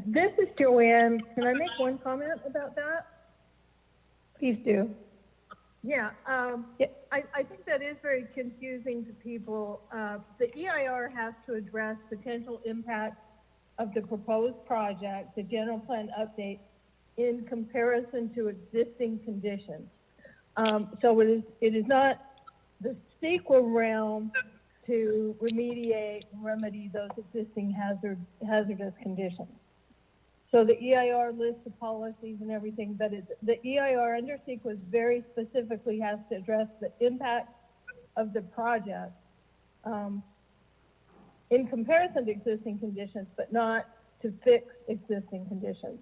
This is Joanne. Can I make one comment about that? Please do. Yeah, I think that is very confusing to people. The EIR has to address potential impacts of the proposed project, the general plan update, in comparison to existing conditions. So it is not the CEQA realm to remedy those existing hazardous conditions. So the EIR lists the policies and everything, but the EIR under CEQA very specifically has to address the impact of the project in comparison to existing conditions, but not to fix existing conditions.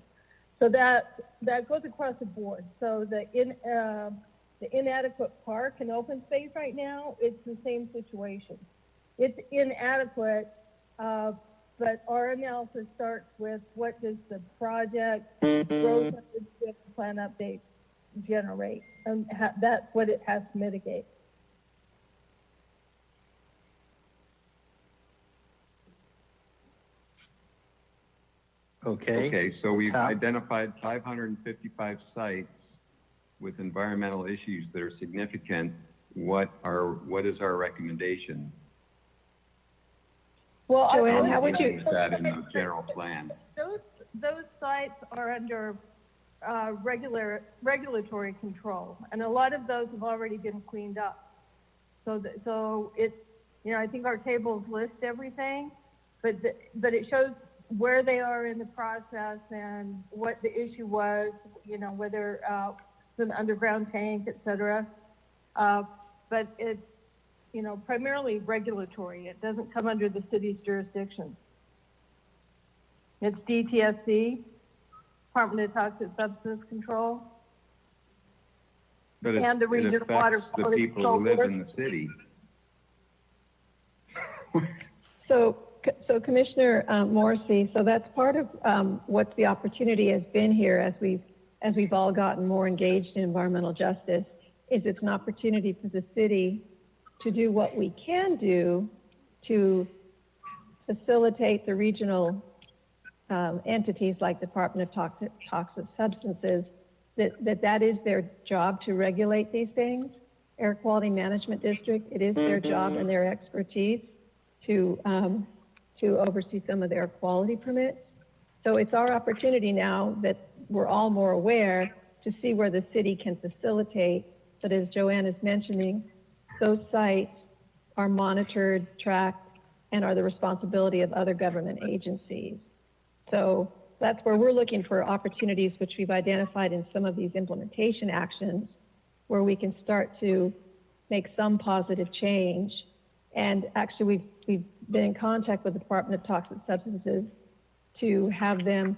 So that goes across the board. So the inadequate park and open space right now, it's the same situation. It's inadequate, but our analysis starts with what does the project growth plan update generate, and that's what it has to mitigate. Okay, so we've identified 555 sites with environmental issues that are significant. What is our recommendation? Well, Joanne, how would you use that in the general plan? Those sites are under regulatory control, and a lot of those have already been cleaned up. So it's, I think our tables list everything, but it shows where they are in the process and what the issue was, whether it's an underground tank, et cetera. But it's, primarily regulatory. It doesn't come under the city's jurisdiction. It's DTSC, Department of Toxic Substance Control. But And the it Regional Water affects the Quality people who Control live in the city. So Commissioner Morrissey, so that's part of what the opportunity has been here as we've all gotten more engaged in environmental justice, is it's an opportunity for the city to do what we can do to facilitate the regional entities like Department of Toxic Substances, that is their job to regulate these things. Air Quality Management District, it is their job and their expertise to oversee some of their quality permits. So it's our opportunity now that we're all more aware to see where the city can facilitate. But as Joanne is mentioning, those sites are monitored, tracked, and are the responsibility of other government agencies. So that's where we're looking for opportunities, which we've identified in some of these implementation actions, where we can start to make some positive change. And actually, we've been in contact with the Department of Toxic Substances to have them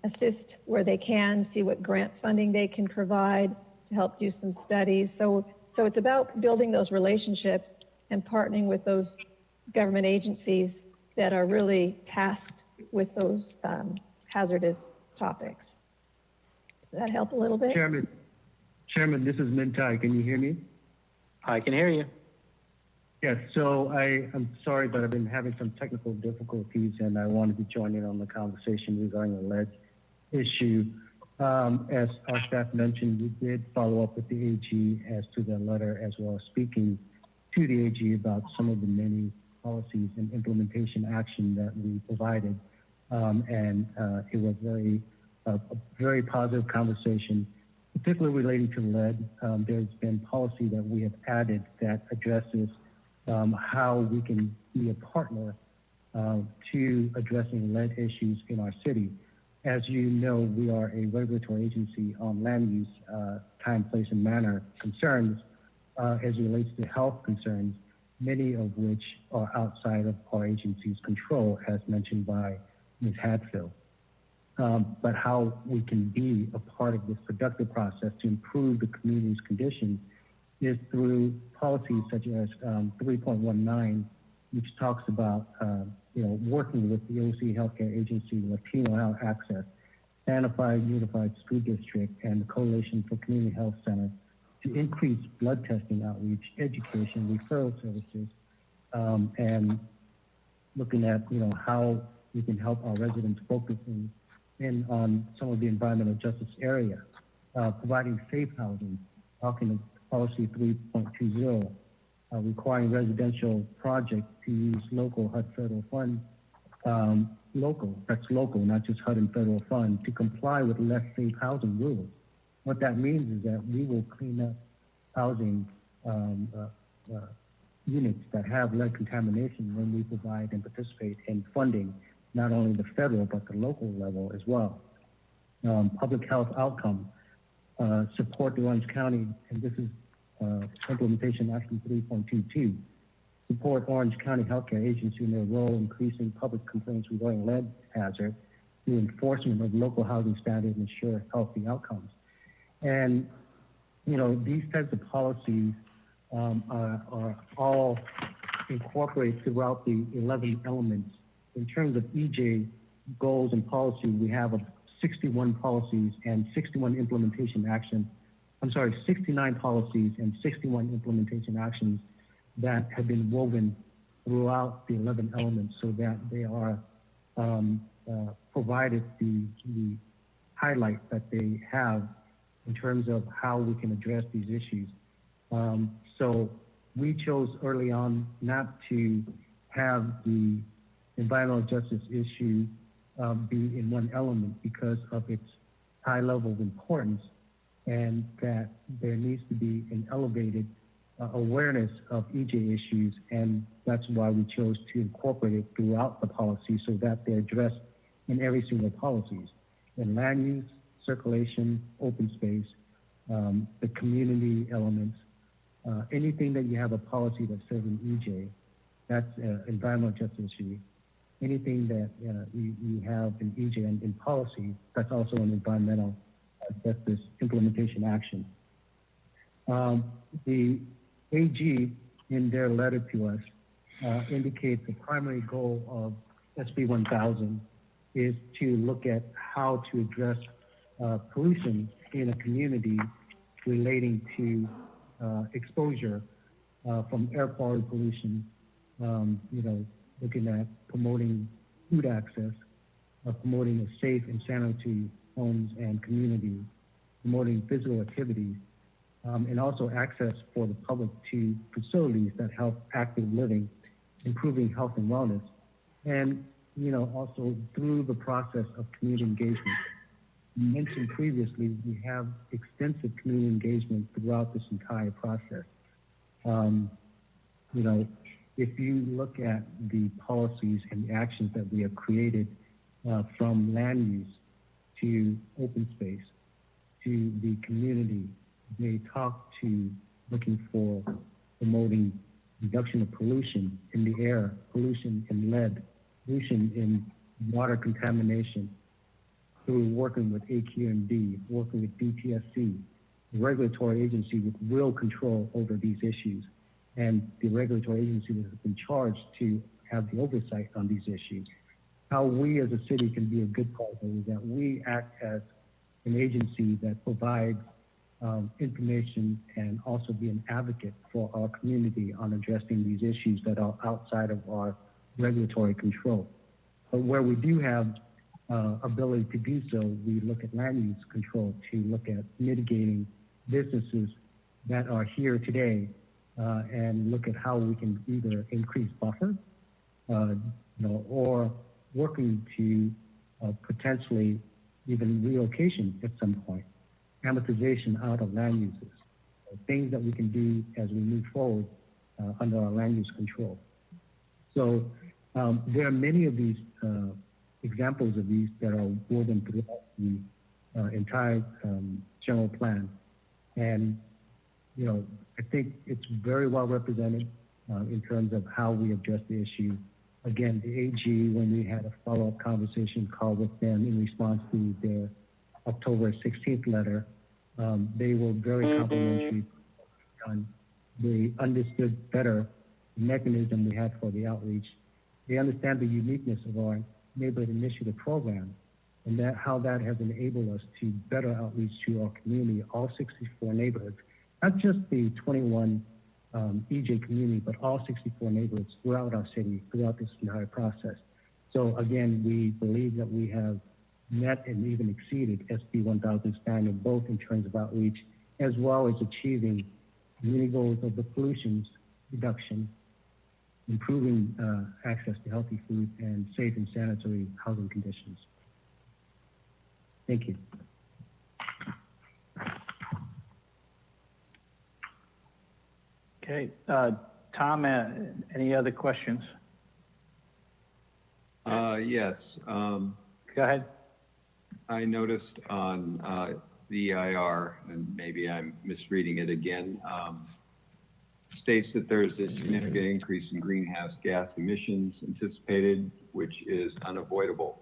assist where they can, see what grant funding they can provide to help do some studies. So it's about building those relationships and partnering with those government agencies that are really tasked with those hazardous topics. Does that help a little bit? Chairman, this is Mintai. Can you hear me? I can hear you. Yes, so I'm sorry, but I've been having some technical difficulties and I wanted to join in on the conversation regarding the lead issue. As our staff mentioned, we did follow up with the AG as to the letter, as well as speaking to the AG about some of the many policies and implementation action that we provided. It was a very positive conversation, particularly relating to lead. There's been policy that we have added that addresses how we can be a partner to addressing lead issues in our city. As you know, we are a regulatory agency on land use, time, place, and manner concerns as it relates to health concerns, many of which are outside of our agency's control, as mentioned by Ms. Hadfield. But how we can be a part of this productive process to improve the community's conditions is through policies such as 3.19, which talks about working with the OC Healthcare Agency, Latino Health Access, Sanified Unified School District, and the Coalition for Community Health Center to increase blood testing outreach, education, referral services, and looking at how we can help our residents focus in on some of the environmental justice area, providing safe housing, talking of policy 3.20, requiring residential projects to use local HUD federal fund, local, not just HUD and federal fund, to comply with less safe housing rules. What that means is that we will clean up housing units that have lead contamination when we provide and participate in funding, not only the federal, but the local level as well. Public health outcome, support the Orange County, and this is implementation action 3.22, support Orange County Healthcare Agency in their role increasing public complaints regarding lead hazard through enforcement of local housing standards and ensure healthy outcomes. And, these types of policies are all incorporated throughout the 11 elements. In terms of EJ goals and policy, we have 61 policies and 61 implementation actions. 69 policies and 61 implementation actions that have been woven throughout the 11 elements so that they are provided the highlight that they have in terms of how we can address these issues. So we chose early on not to have the environmental justice issue be in one element because of its high level of importance, and that there needs to be an elevated awareness of EJ issues, and that's why we chose to incorporate it throughout the policy so that they're addressed in every single policies, in land use, circulation, open space, the community elements, anything that you have a policy that says an EJ, that's environmental justice issue. Anything that you have an EJ in policy, that's also an environmental justice implementation action. The AG, in their letter to us, indicates the primary goal of SB 1000 is to look at how to address pollution in a community relating to exposure from air quality pollution, looking at promoting food access, promoting a safe and sanitary homes and community, promoting physical activities, and also access for the public to facilities that help active living, improving health and wellness, and also through the process of community engagement. You mentioned previously, we have extensive community engagement throughout this entire process. If you look at the policies and the actions that we have created from land use to open space to the community, they talk to looking for promoting reduction of pollution in the air, pollution in lead, pollution in water contamination, through working with AQMD, working with DPSC, the regulatory agency with real control over these issues, and the regulatory agency that has been charged to have the oversight on these issues. How we as a city can be a good partner is that we act as an agency that provides information and also be an advocate for our community on addressing these issues that are outside of our regulatory control. But where we do have ability to do so, we look at land use control to look at mitigating businesses that are here today and look at how we can either increase buffer, or working to potentially even relocation at some point, amortization out of land uses, things that we can do as we move forward under our land use control. So there are many of these examples of these that are woven throughout the entire general plan. And, I think it's very well represented in terms of how we address the issue. Again, the AG, when we had a follow-up conversation call with them in response to their October 16th letter, they were very complimentary. They understood better the mechanism we had for the outreach. They understand the uniqueness of our neighborhood initiative program and how that has enabled us to better outreach to our community, all 64 neighborhoods, not just the 21 EJ community, but all 64 neighborhoods throughout our city, throughout this entire process. So again, we believe that we have met and even exceeded SB 1000 standard, both in terms of outreach, as well as achieving community goals of the pollution reduction, improving access to healthy food, and safe and sanitary housing conditions. Thank you. Okay, Tom, any other questions? Yes. Go ahead. I noticed on the EIR, and maybe I'm misreading it again, states that there's a significant increase in greenhouse gas emissions anticipated, which is unavoidable.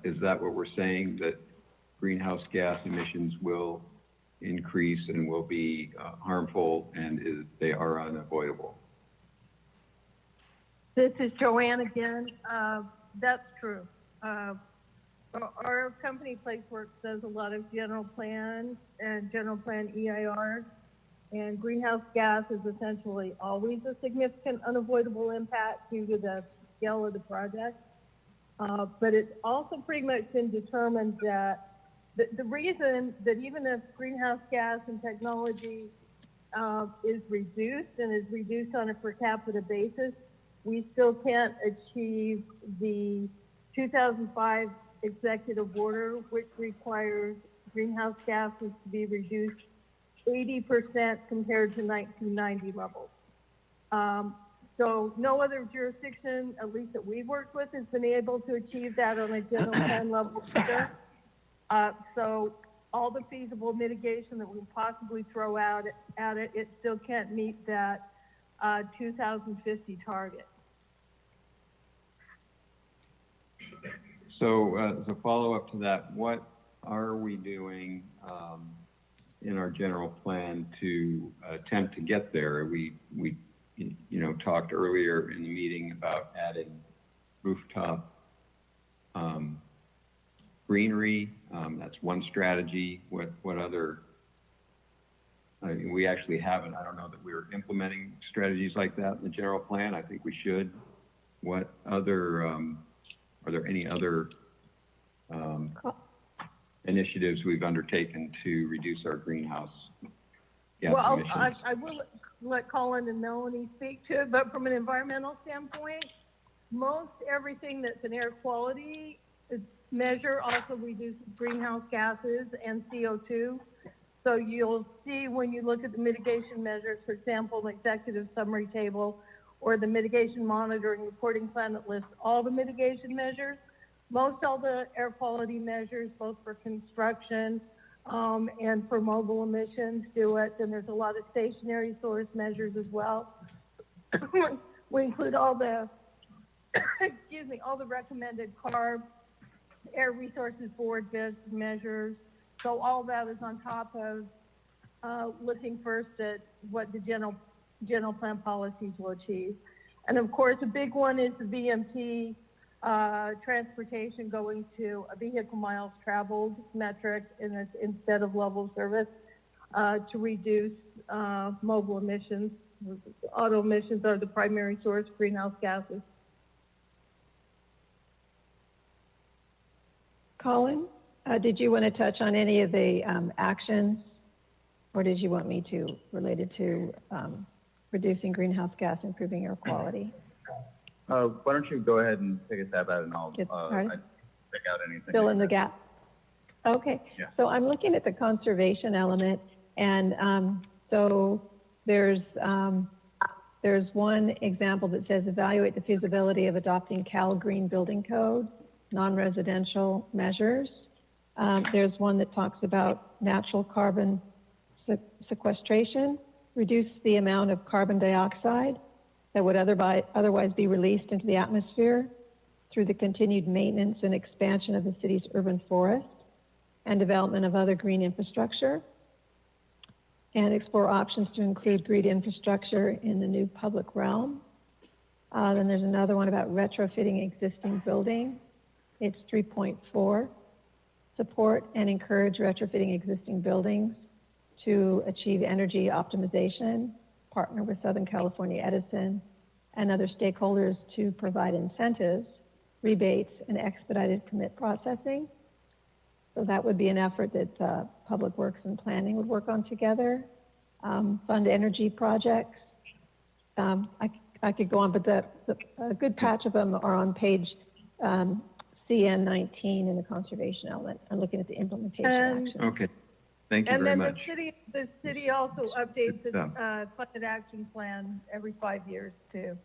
Is that what we're saying, that greenhouse gas emissions will increase and will be harmful, and they are unavoidable? This is Joanne again. That's true. Our company PlaceWorks does a lot of general plans and general plan EIRs, and greenhouse gas is essentially always a significant unavoidable impact due to the scale of the project. But it's also pretty much been determined that the reason that even if greenhouse gas and technology is reduced and is reduced on a per capita basis, we still can't achieve the 2005 executive order, which requires greenhouse gases to be reduced 80% compared to 1990 levels. So no other jurisdiction, at least that we've worked with, has been able to achieve that on a general plan level either. So all the feasible mitigation that we can possibly throw out at it, it still can't meet that 2050 target. So, as a follow-up to that, what are we doing in our general plan to attempt to get there? We talked earlier in the meeting about adding rooftop greenery. That's one strategy. What other? We actually haven't. I don't know that we're implementing strategies like that in the general plan. I think we should. What other? Are there any other initiatives we've undertaken to reduce our greenhouse gas emissions? I will let Colin and Melanie speak to it, but from an environmental standpoint, most everything that's an air quality measure also reduces greenhouse gases and CO2. So you'll see when you look at the mitigation measures, for example, the executive summary table or the mitigation monitoring reporting plan that lists all the mitigation measures. Most all the air quality measures, both for construction and for mobile emissions, do it. And there's a lot of stationary source measures as well. We include all the, all the recommended CARB, Air Resources Board bids measures. So all that is on top of looking first at what the general plan policies will achieve. And of course, a big one is the VMT transportation going to a vehicle miles traveled metric instead of level of service to reduce mobile emissions. Auto emissions are the primary source of greenhouse gases. Colin, did you want to touch on any of the actions, or did you want me to, related to reducing greenhouse gas, improving air quality? Why don't you go ahead and take a stab at it, and I'll check out anything. Fill in the gap. Okay. Yeah. So I'm looking at the conservation element, and so there's one example that says evaluate the feasibility of adopting Cal Green Building Code, non-residential measures. There's one that talks about natural carbon sequestration, reduce the amount of carbon dioxide that would otherwise be released into the atmosphere through the continued maintenance and expansion of the city's urban forest and development of other green infrastructure, and explore options to include green infrastructure in the new public realm. Then there's another one about retrofitting existing buildings. It's 3.4, support and encourage retrofitting existing buildings to achieve energy optimization, partner with Southern California Edison and other stakeholders to provide incentives, rebates, and expedited commit processing. So that would be an effort that Public Works and Planning would work on together. Fund energy projects. I could go on, but a good patch of them are on page CN 19 in the conservation element. I'm looking at the implementation actions. Okay. Thank you very much. And then the city also updates its funded action plan every 5 years too.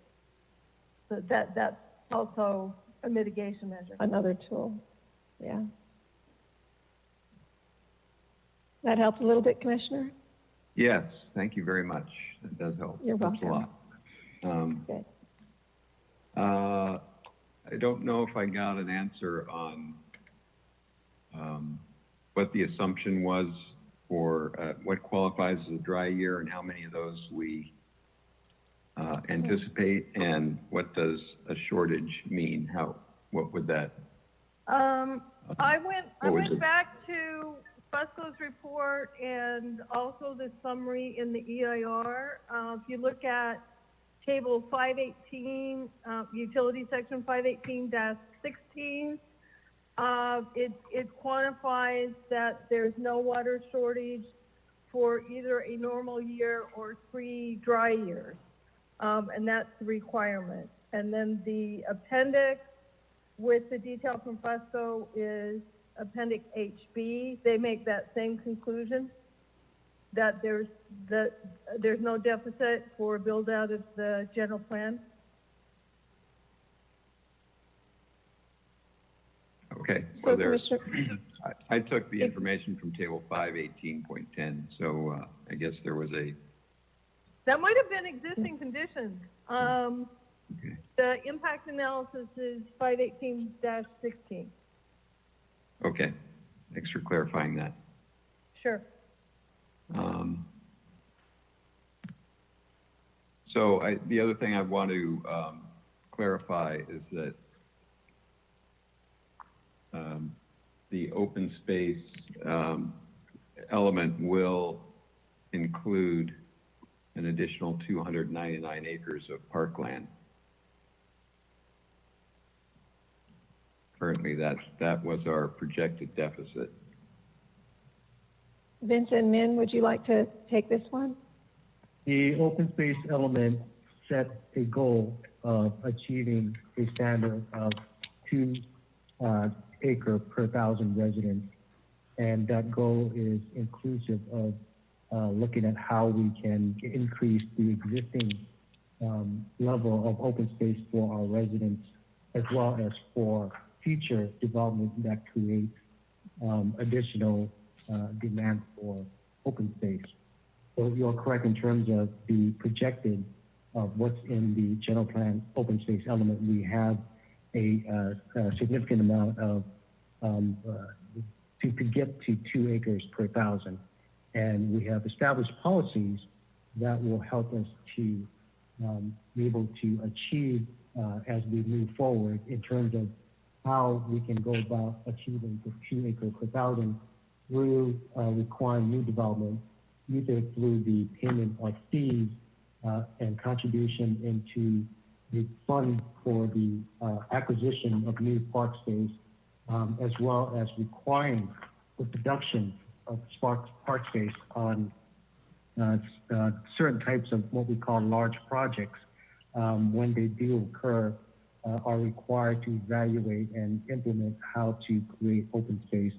So that's also a mitigation measure. Another tool, yeah. That helps a little bit, Commissioner? Yes, thank you very much. That does help. You're welcome. Helps a lot. I don't know if I got an answer on what the assumption was for what qualifies as a dry year and how many of those we anticipate, and what does a shortage mean? What would that? I went back to Fusco's report and also the summary in the EIR. If you look at table 518, utility section 518-16, it quantifies that there's no water shortage for either a normal year or 3 dry years. And that's the requirement. And then the appendix with the detail from Fusco is Appendix HB. They make that same conclusion, that there's no deficit for build out of the general plan. Okay, So well, there's, Commissioner- I took the information from table 518.10, so I guess there was a, That might have been existing conditions. The impact analysis is 518-16. okay, thanks for clarifying that. Sure. So the other thing I want to clarify is that the open space element will include an additional 299 acres of parkland. Currently, that was our projected deficit. Vincent Min, would you like to take this one? The open space element sets a goal of achieving a standard of 2 acre per 1,000 residents. And that goal is inclusive of looking at how we can increase the existing level of open space for our residents, as well as for future development that creates additional demand for open space. So you're correct in terms of the projected of what's in the general plan open space element. We have a significant amount of to get to 2 acres per 1,000. And we have established policies that will help us to be able to achieve as we move forward in terms of how we can go about achieving the 2 acre per 1,000 through requiring new development, either through the payment of fees and contribution into the fund for the acquisition of new park space, as well as requiring the production of park space on certain types of what we call large projects, when they do occur, are required to evaluate and implement how to create open space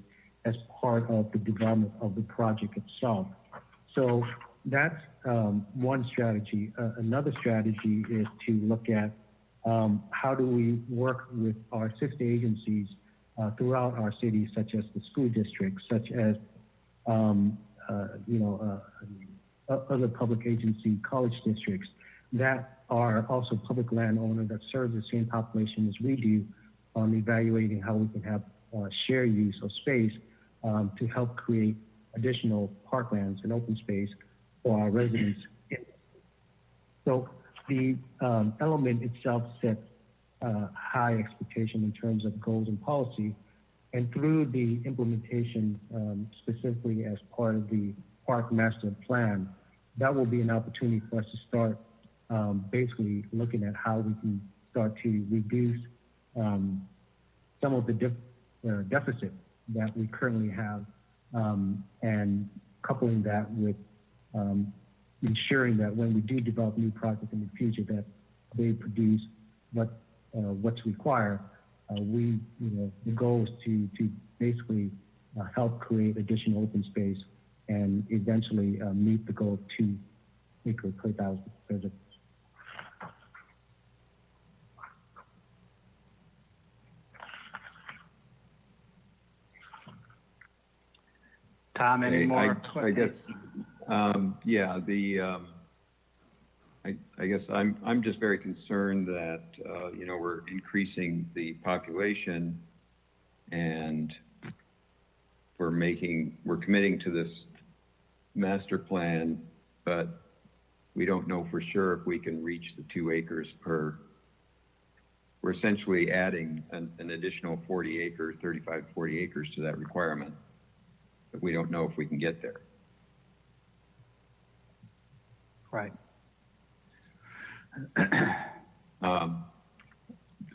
as part of the development of the project itself. So that's one strategy. Another strategy is to look at how do we work with our sister agencies throughout our cities, such as the school districts, such as other public agency college districts that are also public landowner that serve the same population as we do, on evaluating how we can have shared use of space to help create additional parklands and open space for our residents. So the element itself sets high expectation in terms of goals and policy, and through the implementation, specifically as part of the park master plan, that will be an opportunity for us to start basically looking at how we can start to reduce some of the deficit that we currently have, and coupling that with ensuring that when we do develop new projects in the future, that they produce what's required. The goal is to basically help create additional open space and eventually meet the goal of 2 acres per 1,000 residents. Tom, any more I guess, yeah, I guess I'm just very concerned that, we're increasing the population and we're committing to this master plan, but we don't know for sure if we can reach the 2 acres per. We're essentially adding an additional 40 acres, 35, 40 acres to that requirement, but we don't know if we can get there. Right.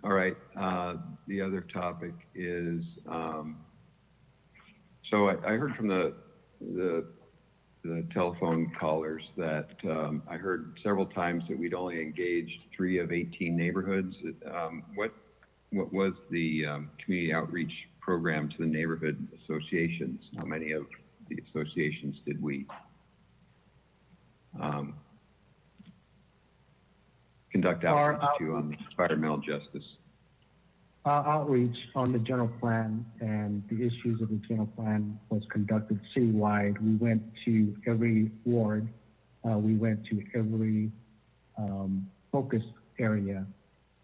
All right. The other topic is, so I heard from the telephone callers that I heard several times that we'd only engaged 3 of 18 neighborhoods. what was the community outreach program to the neighborhood associations? How many of the associations did we conduct outreach to on environmental justice? Our outreach on the general plan and the issues of the general plan was conducted citywide. We went to every ward. We went to every focus area.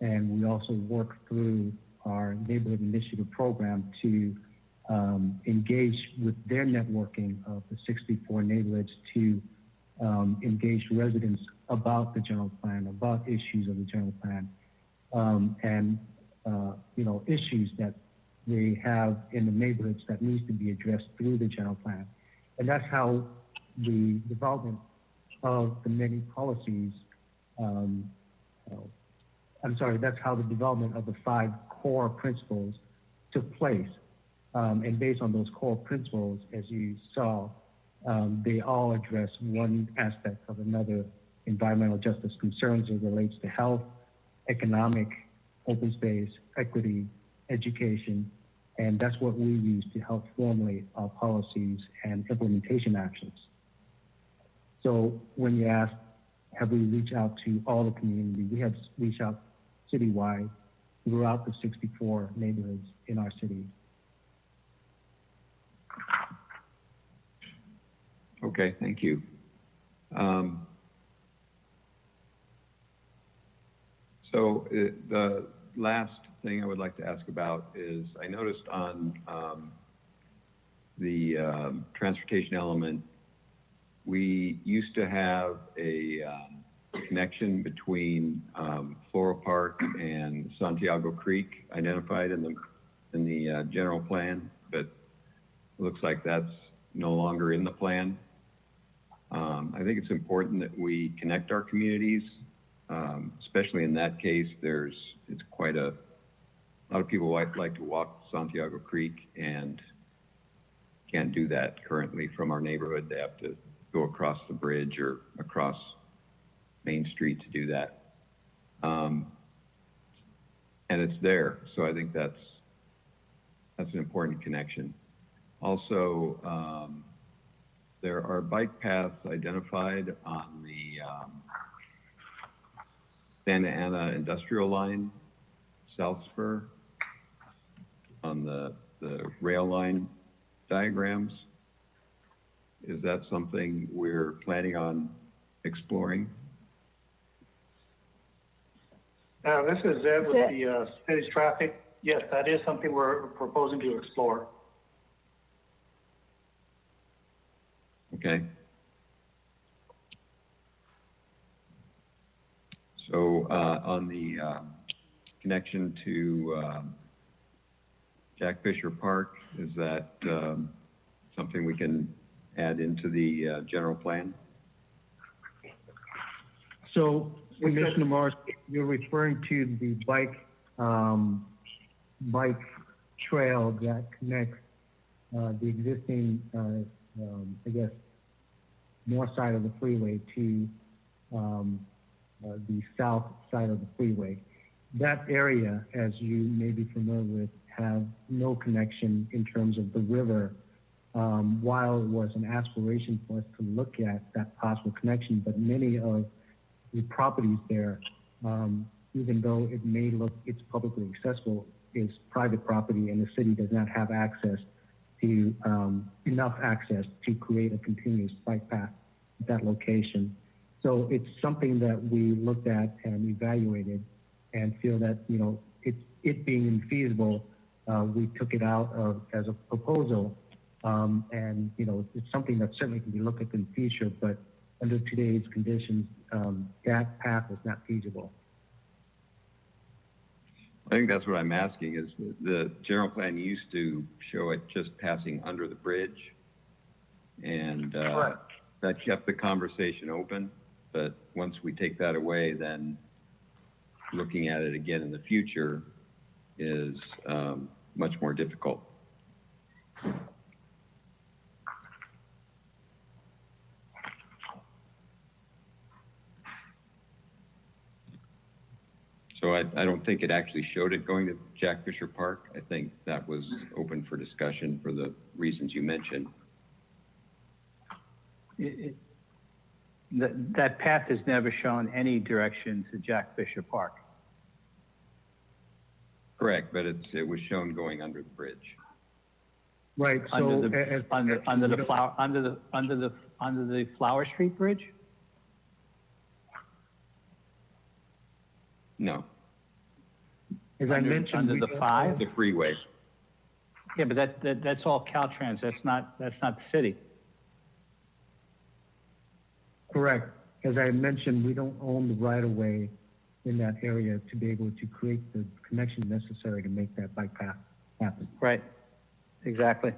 And we also worked through our neighborhood initiative program to engage with their networking of the 64 neighborhoods to engage residents about the general plan, about issues of the general plan, and issues that they have in the neighborhoods that needs to be addressed through the general plan. And that's how the development of the many policies, that's how the development of the 5 core principles took place. And based on those core principles, as you saw, they all address one aspect of another environmental justice concerns as it relates to health, economic, open space, equity, education, and that's what we use to help formulate our policies and implementation actions. So when you ask, have we reached out to all the community, we have reached out citywide throughout the 64 neighborhoods in our city. Okay, thank you. So the last thing I would like to ask about is I noticed on the transportation element, we used to have a connection between Floral Park and Santiago Creek identified in the general plan, but it looks like that's no longer in the plan. I think it's important that we connect our communities, especially in that case. It's quite a lot of people like to walk Santiago Creek and can't do that currently from our neighborhood. They have to go across the bridge or across Main Street to do that. And it's there, so I think that's an important connection. Also, there are bike paths identified on the Santa Ana Industrial Line, South Spur, on the rail line diagrams. Is that something we're planning on exploring? This is Ed with the city's traffic. Yes, that is something we're proposing to explore. Okay. So on the connection to Jack Fisher Park, is that something we can add into the general plan? So, Commissioner Morris, you're referring to the bike trail that connects the existing, north side of the freeway to the south side of the freeway. That area, as you may be familiar with, have no connection in terms of the river. While it was an aspiration for us to look at that possible connection, but many of the properties there, even though it may look it's publicly accessible, is private property, and the city does not have access to enough access to create a continuous bike path at that location. So it's something that we looked at and evaluated, and feel that it being infeasible, we took it out as a proposal, and it's something that certainly can be looked at in the future, but under today's conditions, that path is not feasible. I think that's what I'm asking is the general plan used to show it just passing under the bridge, and that kept the conversation open. But once we take that away, then looking at it again in the future is much more difficult. So I don't think it actually showed it going to Jack Fisher Park. I think that was open for discussion for the reasons you mentioned. That path has never shown any direction to Jack Fisher Park. Correct, but it was shown going under the bridge. Right, so. Under the Flower Street Bridge? No. As I mentioned. Under the 5? The freeway. Yeah, but that's all Caltrans. That's not the city. Correct. As I mentioned, we don't own the right-of-way in that area to be able to create the connection necessary to make that bike path happen. Right. Exactly.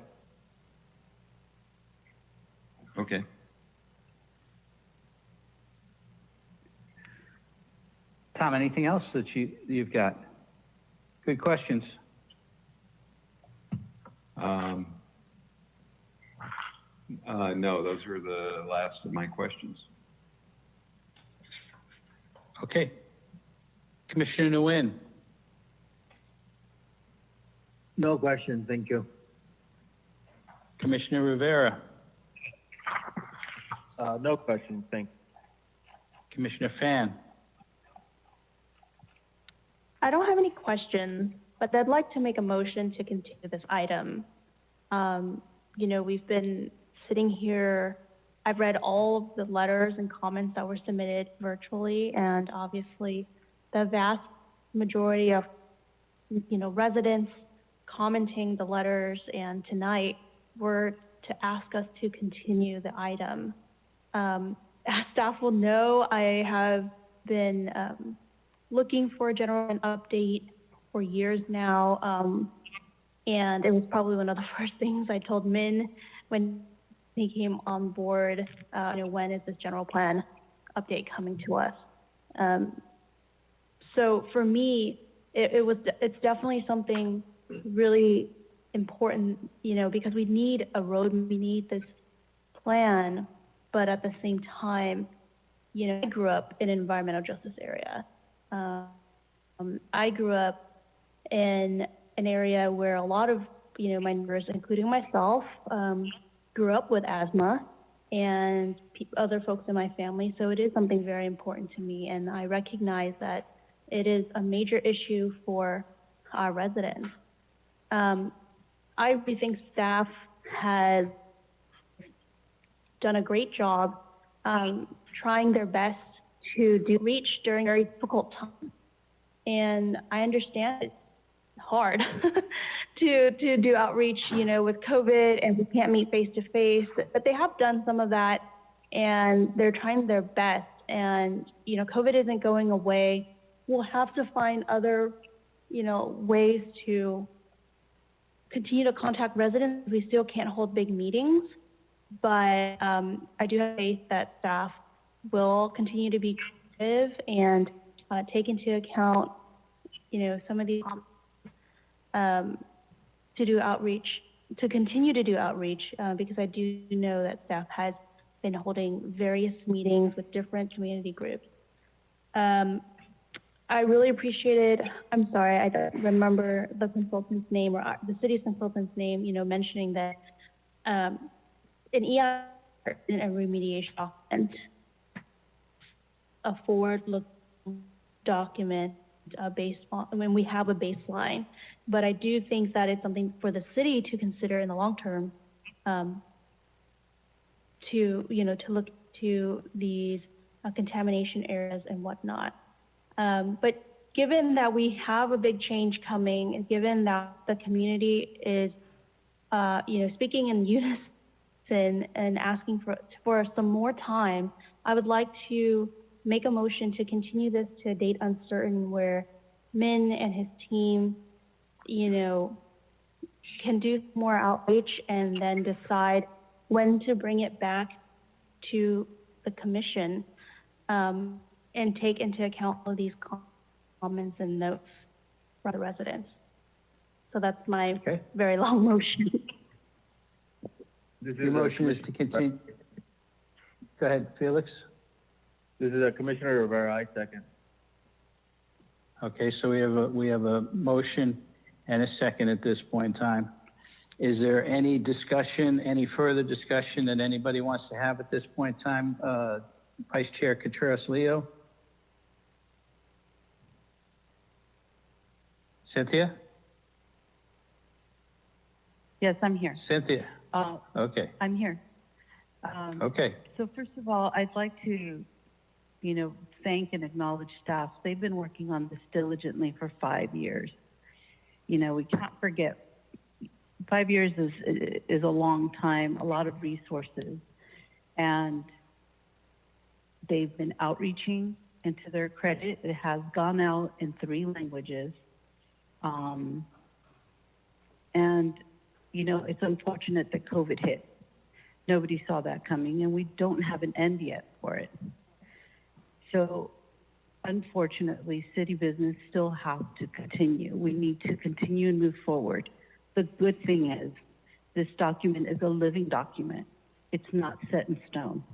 Okay. Tom, anything else that you've got? Good questions. No, those were the last of my questions. Okay. Commissioner Nguyen. No question, thank you. Commissioner Rivera. No question, thanks. Commissioner Fan. I don't have any questions, but I'd like to make a motion to continue this item. You know, we've been sitting here, I've read all of the letters and comments that were submitted virtually, and obviously the vast majority of, you know, residents commenting the letters and tonight were to ask us to continue the item. As staff will know, I have been looking for a general update for years now, and it was probably one of the first things I told Min when he came on board, you know, when is this general plan update coming to us? So for me, it's definitely something really important, you know, because we need a road, we need this plan, but at the same time, you know, I grew up in an environmental justice area. I grew up in an area where a lot of, you know, my neighbors, including myself, grew up with asthma and other folks in my family. So it is something very important to me. And I recognize that it is a major issue for our residents. I really think staff has done a great job trying their best to do reach during a very difficult time. And I understand it's hard to do outreach, you know, with COVID and we can't meet face to face, but they have done some of that and they're trying their best. And, you know, COVID isn't going away. We'll have to find other, you know, ways to continue to contact residents. We still can't hold big meetings, but I do have faith that staff will continue to be creative and take into account, you know, some of these to do outreach, to continue to do outreach, because I do know that staff has been holding various meetings with different community groups. I really appreciated, I'm sorry, I don't remember the consultant's name or the city's consultant's name, you know, mentioning that an EIR and a remediation document, a forward-looking document based on, I mean, we have a baseline, but I do think that it's something for the city to consider in the long term, to, you know, to look to these contamination areas and whatnot. But given that we have a big change coming, and given that the community is, you know, speaking in unison and asking for some more time, I would like to make a motion to continue this to a date uncertain where Min and his team, you know, can do more outreach and then decide when to bring it back to the commission, and take into account all of these comments and notes from the residents. So that's my very long motion. Your motion is to continue. Go ahead, Felix. This is Commissioner Rivera, I second. Okay, so we have a motion and a second at this point in time. Is there any discussion, any further discussion that anybody wants to have at this point in time? Vice Chair Contreras-Leo? Cynthia? Yes, I'm here. Cynthia? Okay, I'm here. okay. So first of all, I'd like to, thank and acknowledge staff. They've been working on this diligently for 5 years. We can't forget, 5 years is a long time, a lot of resources. And they've been outreaching, and to their credit, it has gone out in 3 languages. It's unfortunate that COVID hit. Nobody saw that coming, and we don't have an end yet for it. So, unfortunately, city business still has to continue. We need to continue and move forward. The good thing is, this document is a living document. It's not set in stone.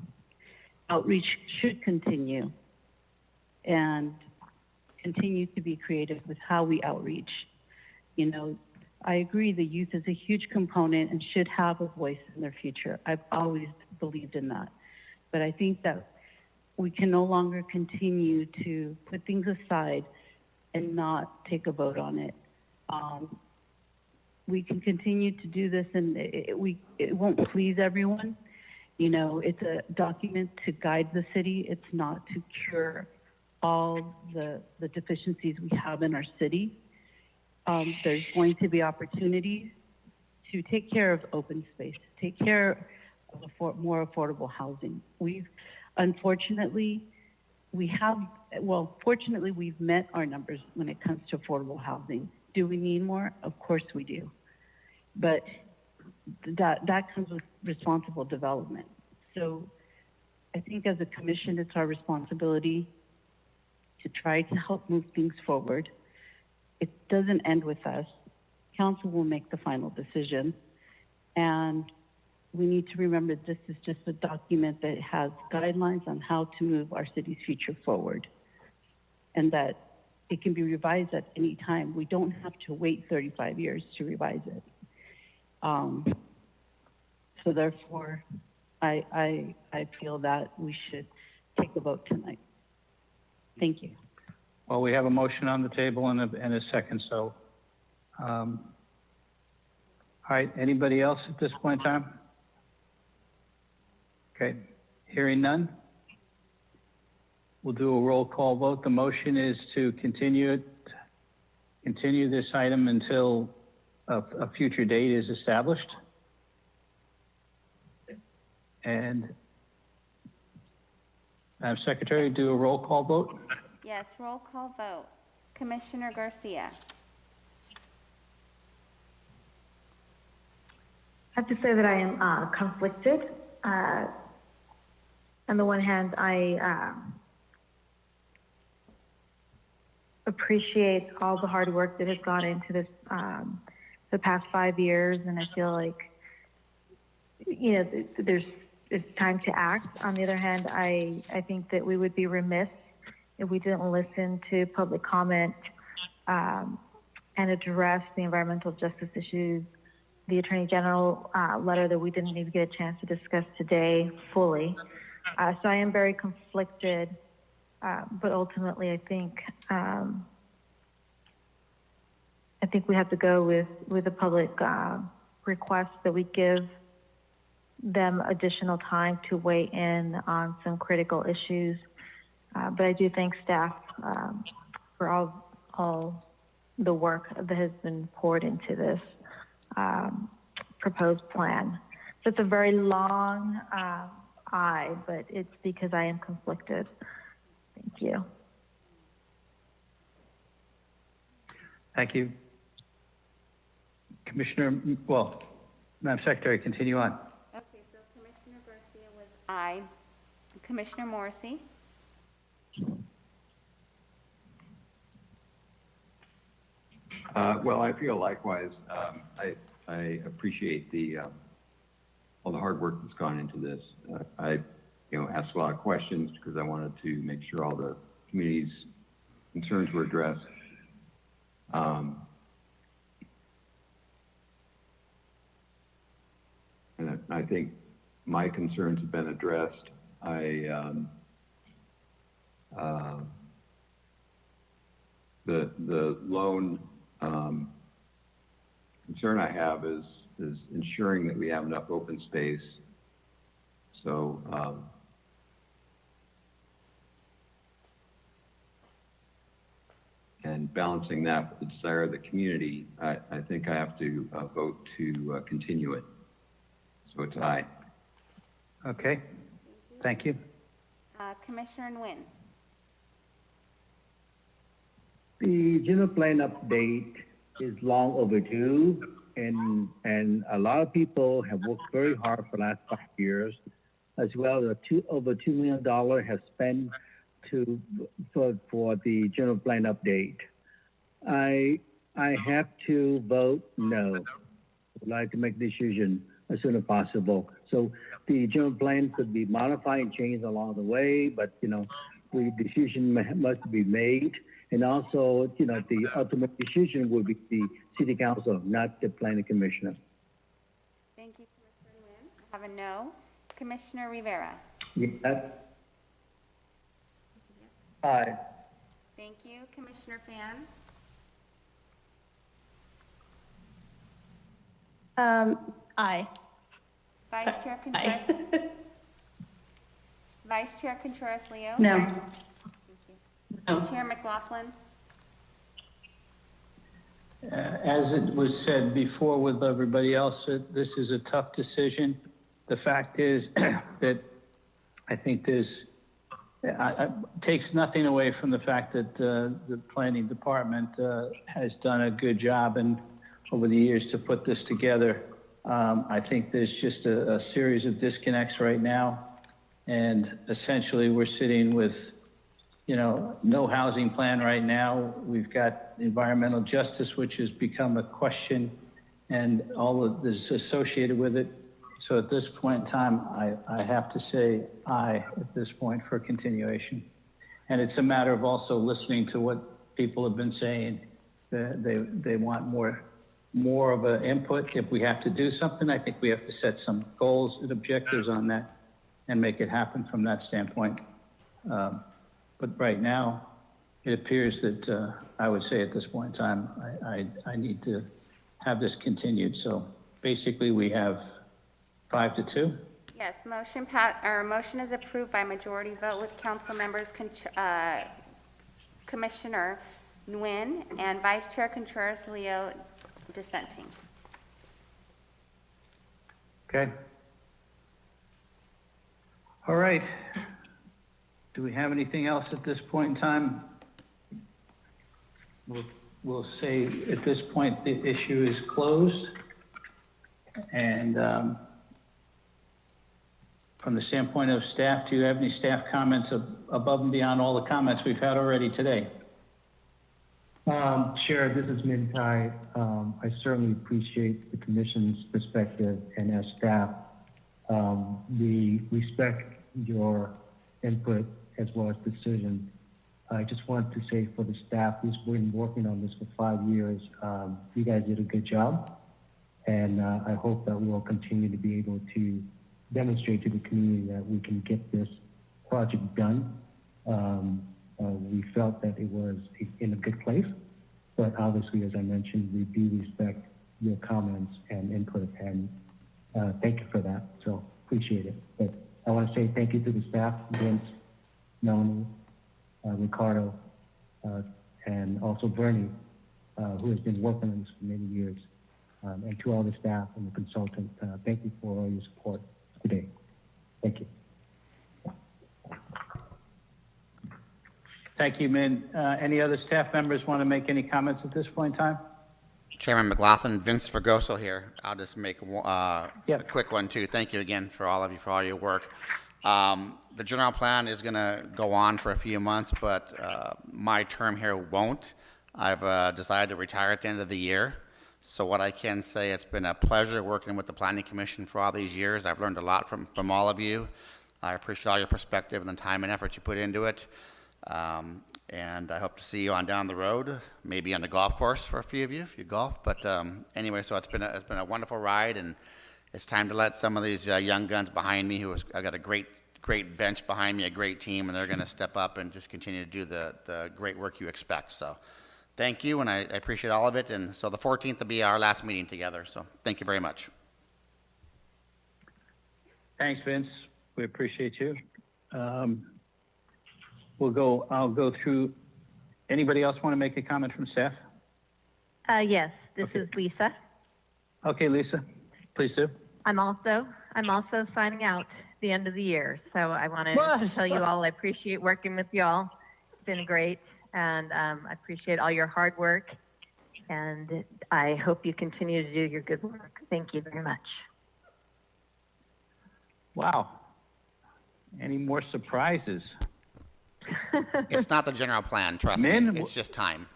Outreach should continue and continue to be creative with how we outreach. I agree the youth is a huge component and should have a voice in their future. I've always believed in that. But I think that we can no longer continue to put things aside and not take a vote on it. We can continue to do this, and it won't please everyone. It's a document to guide the city. It's not to cure all the deficiencies we have in our city. There's going to be opportunities to take care of open space, take care of more affordable housing. Fortunately, we've met our numbers when it comes to affordable housing. Do we need more? Of course we do. But that comes with responsible development. So I think as a commission, it's our responsibility to try to help move things forward. It doesn't end with us. Council will make the final decision. And we need to remember this is just a document that has guidelines on how to move our city's future forward, and that it can be revised at any time. We don't have to wait 35 years to revise it. So therefore, I feel that we should take a vote tonight. Thank you. Well, we have a motion on the table and a second, so. All right, anybody else at this point in time? Okay, hearing none. We'll do a roll call vote. The motion is to continue this item until a future date is established. And Madam Secretary, do a roll call vote. Yes, roll call vote. Commissioner Garcia. I have to say that I am conflicted. On the one hand, I appreciate all the hard work that has gone into this the past 5 years, and I feel like it's time to act. On the other hand, I think that we would be remiss if we didn't listen to public comment and address the environmental justice issues, the Attorney General letter that we didn't even get a chance to discuss today fully. So I am very conflicted, but ultimately I think we have to go with a public request that we give them additional time to weigh in on some critical issues. But I do thank staff for all the work that has been poured into this proposed plan. So it's a very long but it's because I am conflicted. Thank you. Thank you. Madam Secretary, continue on. Okay, so Commissioner Garcia was aye. Commissioner Morrissey? Well, I feel likewise. I appreciate all the hard work that's gone into this. I asked a lot of questions because I wanted to make sure all the communities concerns were addressed. And I think my concerns have been addressed. The lone concern I have is ensuring that we have enough open space. So and balancing that with the desire of the community, I think I have to vote to continue it. So it's aye. Okay, thank you. Commissioner Nguyen. The general plan update is long overdue, and a lot of people have worked very hard for the last 5 years, as well as over $2 million have spent for the general plan update. I have to vote no. I'd like to make a decision as soon as possible. So the general plan could be modified and changed along the way, but the decision must be made. And also, the ultimate decision will be the city council, not the planning commissioner. Thank you, Commissioner Nguyen. I have a no. Commissioner Rivera. Yes. Aye. Thank you. Commissioner Fan. Aye. Vice Chair Contreras. Vice Chair Contreras-Leo. No. Thank you. No. Chair McLaughlin. As it was said before with everybody else, this is a tough decision. The fact is that I think takes nothing away from the fact that the planning department has done a good job and over the years to put this together. I think there's just a series of disconnects right now, and essentially we're sitting with no housing plan right now. We've got environmental justice, which has become a question, and all of this associated with it. So at this point in time, I have to say aye at this point for continuation. And it's a matter of also listening to what people have been saying. They want more of an input. If we have to do something, I think we have to set some goals and objectives on that and make it happen from that standpoint. But right now, it appears that I would say at this point in time, I need to have this continued. So basically, we have 5-2. Yes, motion is approved by majority vote with council members, Commissioner Nguyen and Vice Chair Contreras-Leo dissenting. Okay. All right. Do we have anything else at this point in time? We'll say at this point the issue is closed. And from the standpoint of staff, do you have any staff comments above and beyond all the comments we've had already today? Chair, this is Min Tai. I certainly appreciate the commission's perspective, and as staff, we respect your input as well as decision. I just want to say for the staff who's been working on this for 5 years, you guys did a good job, and I hope that we'll continue to be able to demonstrate to the community that we can get this project done. We felt that it was in a good place, but obviously, as I mentioned, we do respect your comments and input, and thank you for that. So appreciate it. But I want to say thank you to the staff, Vince, Melanie, Ricardo, and also Bernie, who has been working on this for many years, and to all the staff and the consultant. Thank you for all your support today. Thank you. Thank you, Min. Any other staff members want to make any comments at this point in time? Chairman McLaughlin, Vince Vergoso here. I'll just make a quick one too. Thank you again for all of you for all your work. The general plan is going to go on for a few months, but my term here won't. I've decided to retire at the end of the year. So what I can say, it's been a pleasure working with the Planning Commission for all these years. I've learned a lot from all of you. I appreciate all your perspective and the time and effort you put into it. And I hope to see you on down the road, maybe on the golf course for a few of you if you golf. But anyway, so it's been a wonderful ride, and it's time to let some of these young guns behind me, I got a great bench behind me, a great team, and they're going to step up and just continue to do the great work you expect. So thank you, and I appreciate all of it. And so the 14th will be our last meeting together. So thank you very much. Thanks, Vince. We appreciate you. I'll go through. Anybody else want to make a comment from staff? Yes, this is Lisa. Okay, Lisa, please do. I'm also signing out at the end of the year, so I wanted to tell you all I appreciate working with y'all. It's been great, and I appreciate all your hard work, and I hope you continue to do your good work. Thank you very much. Wow. Any more surprises? It's not the general plan, trust me. It's just time.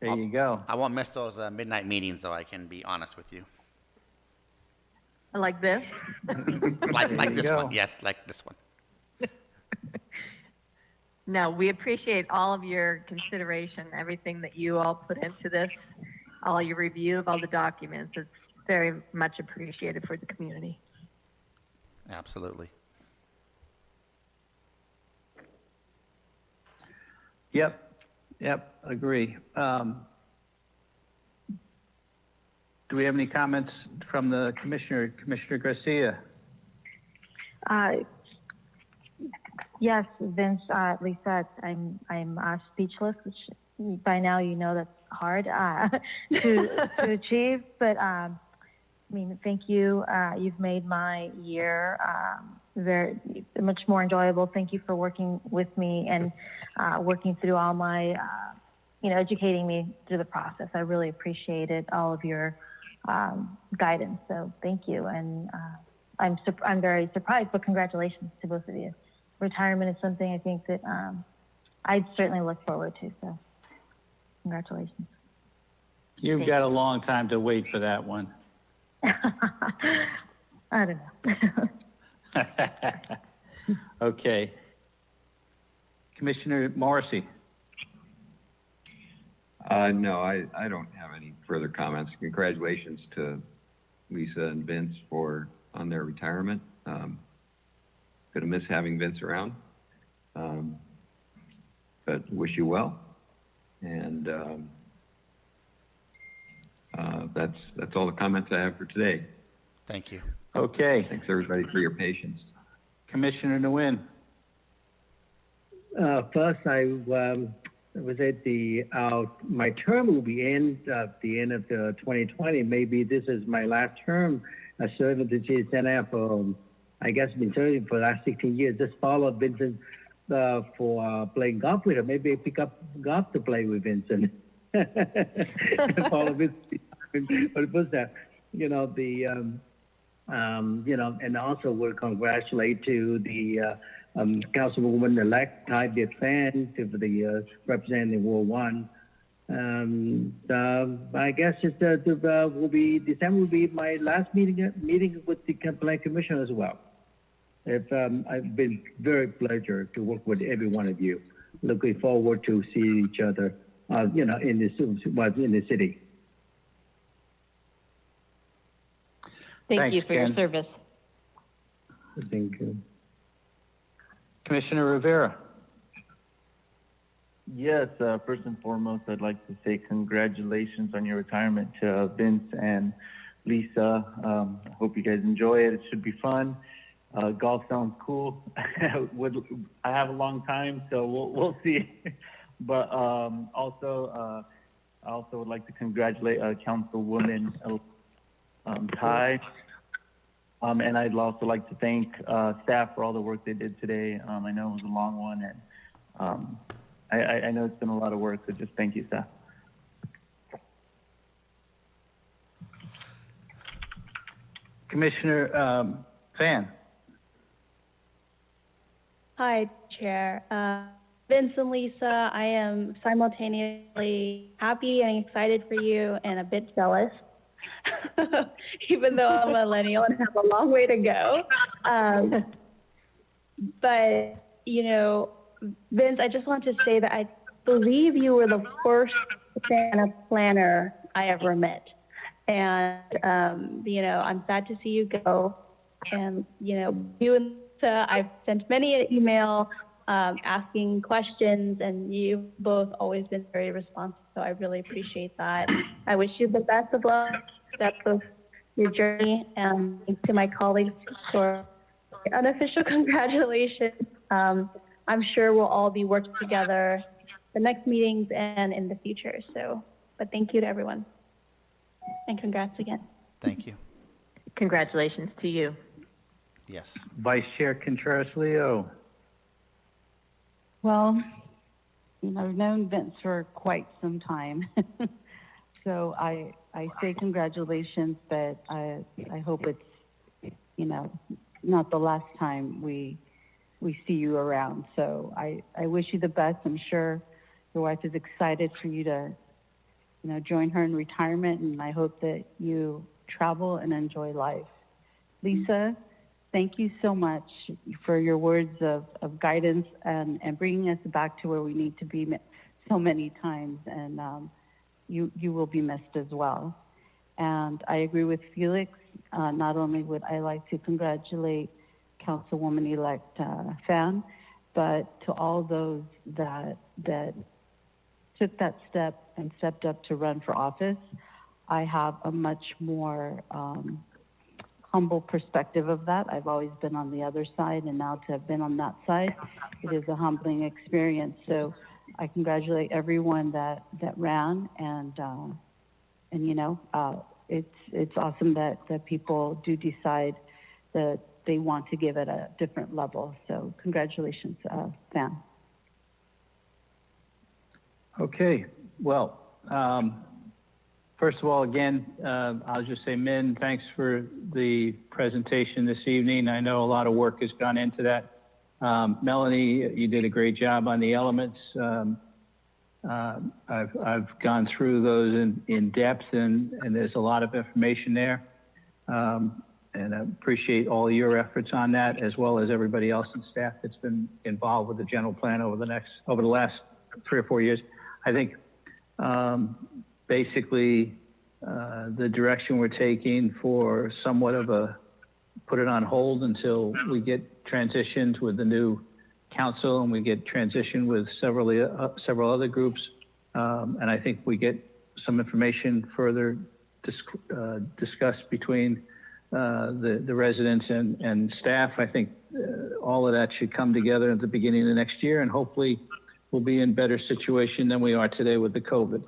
There you go. I won't miss those midnight meetings, though, I can be honest with you. Like this? like this one, yes, like this one. No, we appreciate all of your consideration, everything that you all put into this, all your review of all the documents. It's very much appreciated for the community. Absolutely. Yep, agree. Do we have any comments from the Commissioner Garcia? Yes, Vince, Lisa, I'm speechless, which by now you know that's hard to achieve. But I mean, thank you. You've made my year very much more enjoyable. Thank you for working with me and working through all my, educating me through the process. I really appreciated all of your guidance. So thank you. And I'm very surprised, but congratulations to both of you. Retirement is something I think that I certainly look forward to. So congratulations. You've got a long time to wait for that one. I don't know. Okay. Commissioner Morrissey. No, I don't have any further comments. Congratulations to Lisa and Vince on their retirement. Gonna miss having Vince around, but wish you well. And that's all the comments I have for today. Thank you. Okay. Thanks everybody for your patience. Commissioner Nguyen. First, I was at my term will be at the end of 2020. Maybe this is my last term. I served at the GSNF for, I guess, been serving for the last 16 years. Just followed Vincent for playing golf with him. Maybe I pick up golf to play with Vincent. Follow Vincent. But it was that, and also we'll congratulate to the Councilwoman-elect Ty Fan to the representing Ward 1. I guess December will be my last meeting with the Plan Commission as well. I've been very pleasure to work with every one of you. Looking forward to see each other, in the city. Thank you for your service. Thank you. Commissioner Rivera. Yes, first and foremost, I'd like to say congratulations on your retirement to Vince and Lisa. I hope you guys enjoy it. It should be fun. Golf sounds cool. I have a long time, so we'll see. But I also would like to congratulate Councilwoman Ty. And I'd also like to thank staff for all the work they did today. I know it was a long one, and I know it's been a lot of work, so just thank you, staff. Commissioner Fan. Hi, Chair. Vince and Lisa, I am simultaneously happy and excited for you and a bit jealous. Even though I'm a millennial and have a long way to go. But you know, Vince, I just want to say that I believe you were the first Santa planner I ever met. And, you know, I'm sad to see you go. And, you know, you and Lisa, I've sent many an email asking questions, and you've both always been very responsive. So I really appreciate that. I wish you the best of luck, steps of your journey, and thanks to my colleagues for unofficial congratulations. I'm sure we'll all be working together the next meetings and in the future. So, but thank you to everyone. And congrats again. Thank you. Congratulations to you. Yes. Vice Chair Contreras-Leo. Well, you know, I've known Vince for quite some time. So I say congratulations, but I hope it's, you know, not the last time we see you around. So I wish you the best. I'm sure your wife is excited for you to, you know, join her in retirement, and I hope that you travel and enjoy life. Lisa, thank you so much for your words of guidance and bringing us back to where we need to be so many times. And you will be missed as well. And I agree with Felix. Not only would I like to congratulate Councilwoman-elect Fan, but to all those that took that step and stepped up to run for office. I have a much more humble perspective of that. I've always been on the other side, and now to have been on that side, it is a humbling experience. So I congratulate everyone that ran, and you know, it's awesome that people do decide that they want to give it a different level. So congratulations, Fan. Okay, well, first of all, again, I'll just say, Min, thanks for the presentation this evening. I know a lot of work has gone into that. Melanie, you did a great job on the elements. I've gone through those in depth, and there's a lot of information there. And I appreciate all your efforts on that, as well as everybody else in staff that's been involved with the general plan over the last 3 or 4 years. I think basically the direction we're taking for somewhat of a put it on hold until we get transitioned with the new council and we get transitioned with several other groups. And I think we get some information further discussed between the residents and staff. I think all of that should come together at the beginning of the next year, and hopefully we'll be in better situation than we are today with the COVID.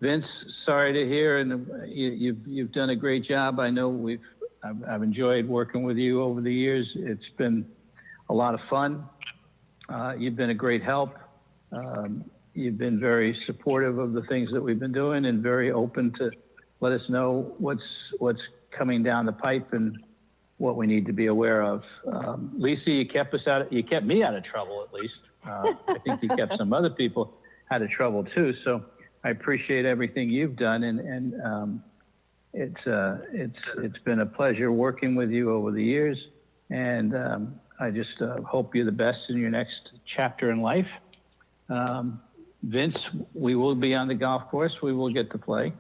Vince, sorry to hear, and you've done a great job. I know I've enjoyed working with you over the years. It's been a lot of fun. You've been a great help. You've been very supportive of the things that we've been doing, and very open to let us know what's coming down the pipe and what we need to be aware of. Lisa, you kept me out of trouble, at least. I think you kept some other people out of trouble too. So I appreciate everything you've done, and it's been a pleasure working with you over the years. And I just hope you're the best in your next chapter in life. Vince, we will be on the golf course. We will get to play.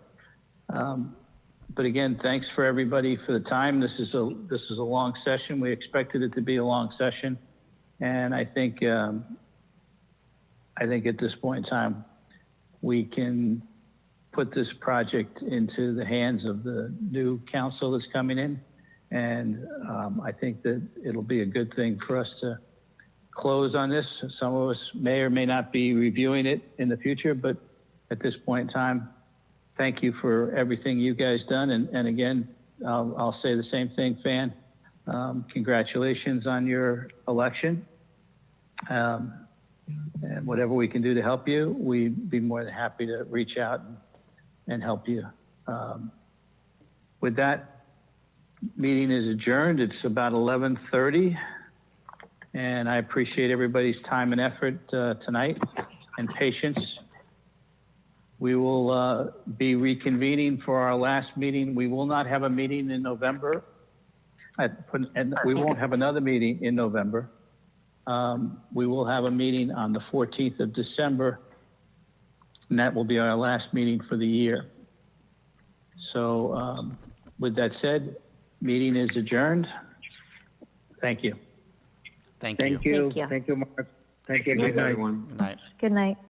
But again, thanks for everybody for the time. This is a long session. We expected it to be a long session, and I think at this point in time, we can put this project into the hands of the new council that's coming in, and I think that it'll be a good thing for us to close on this. Some of us may or may not be reviewing it in the future, but at this point in time, thank you for everything you guys done. And again, I'll say the same thing, Fan. Congratulations on your election. And whatever we can do to help you, we'd be more than happy to reach out and help you. With that, meeting is adjourned. It's about 11:30. And I appreciate everybody's time and effort tonight and patience. We will be reconvening for our last meeting. We will not have a meeting in November. And we won't have another meeting in November. We will have a meeting on the 14th of December, and that will be our last meeting for the year. So with that said, meeting is adjourned. Thank you. Thank you. Thank you. Thank you. Thank you, Mark. Thank you. Good Good night, night. everyone. Good night. Good night.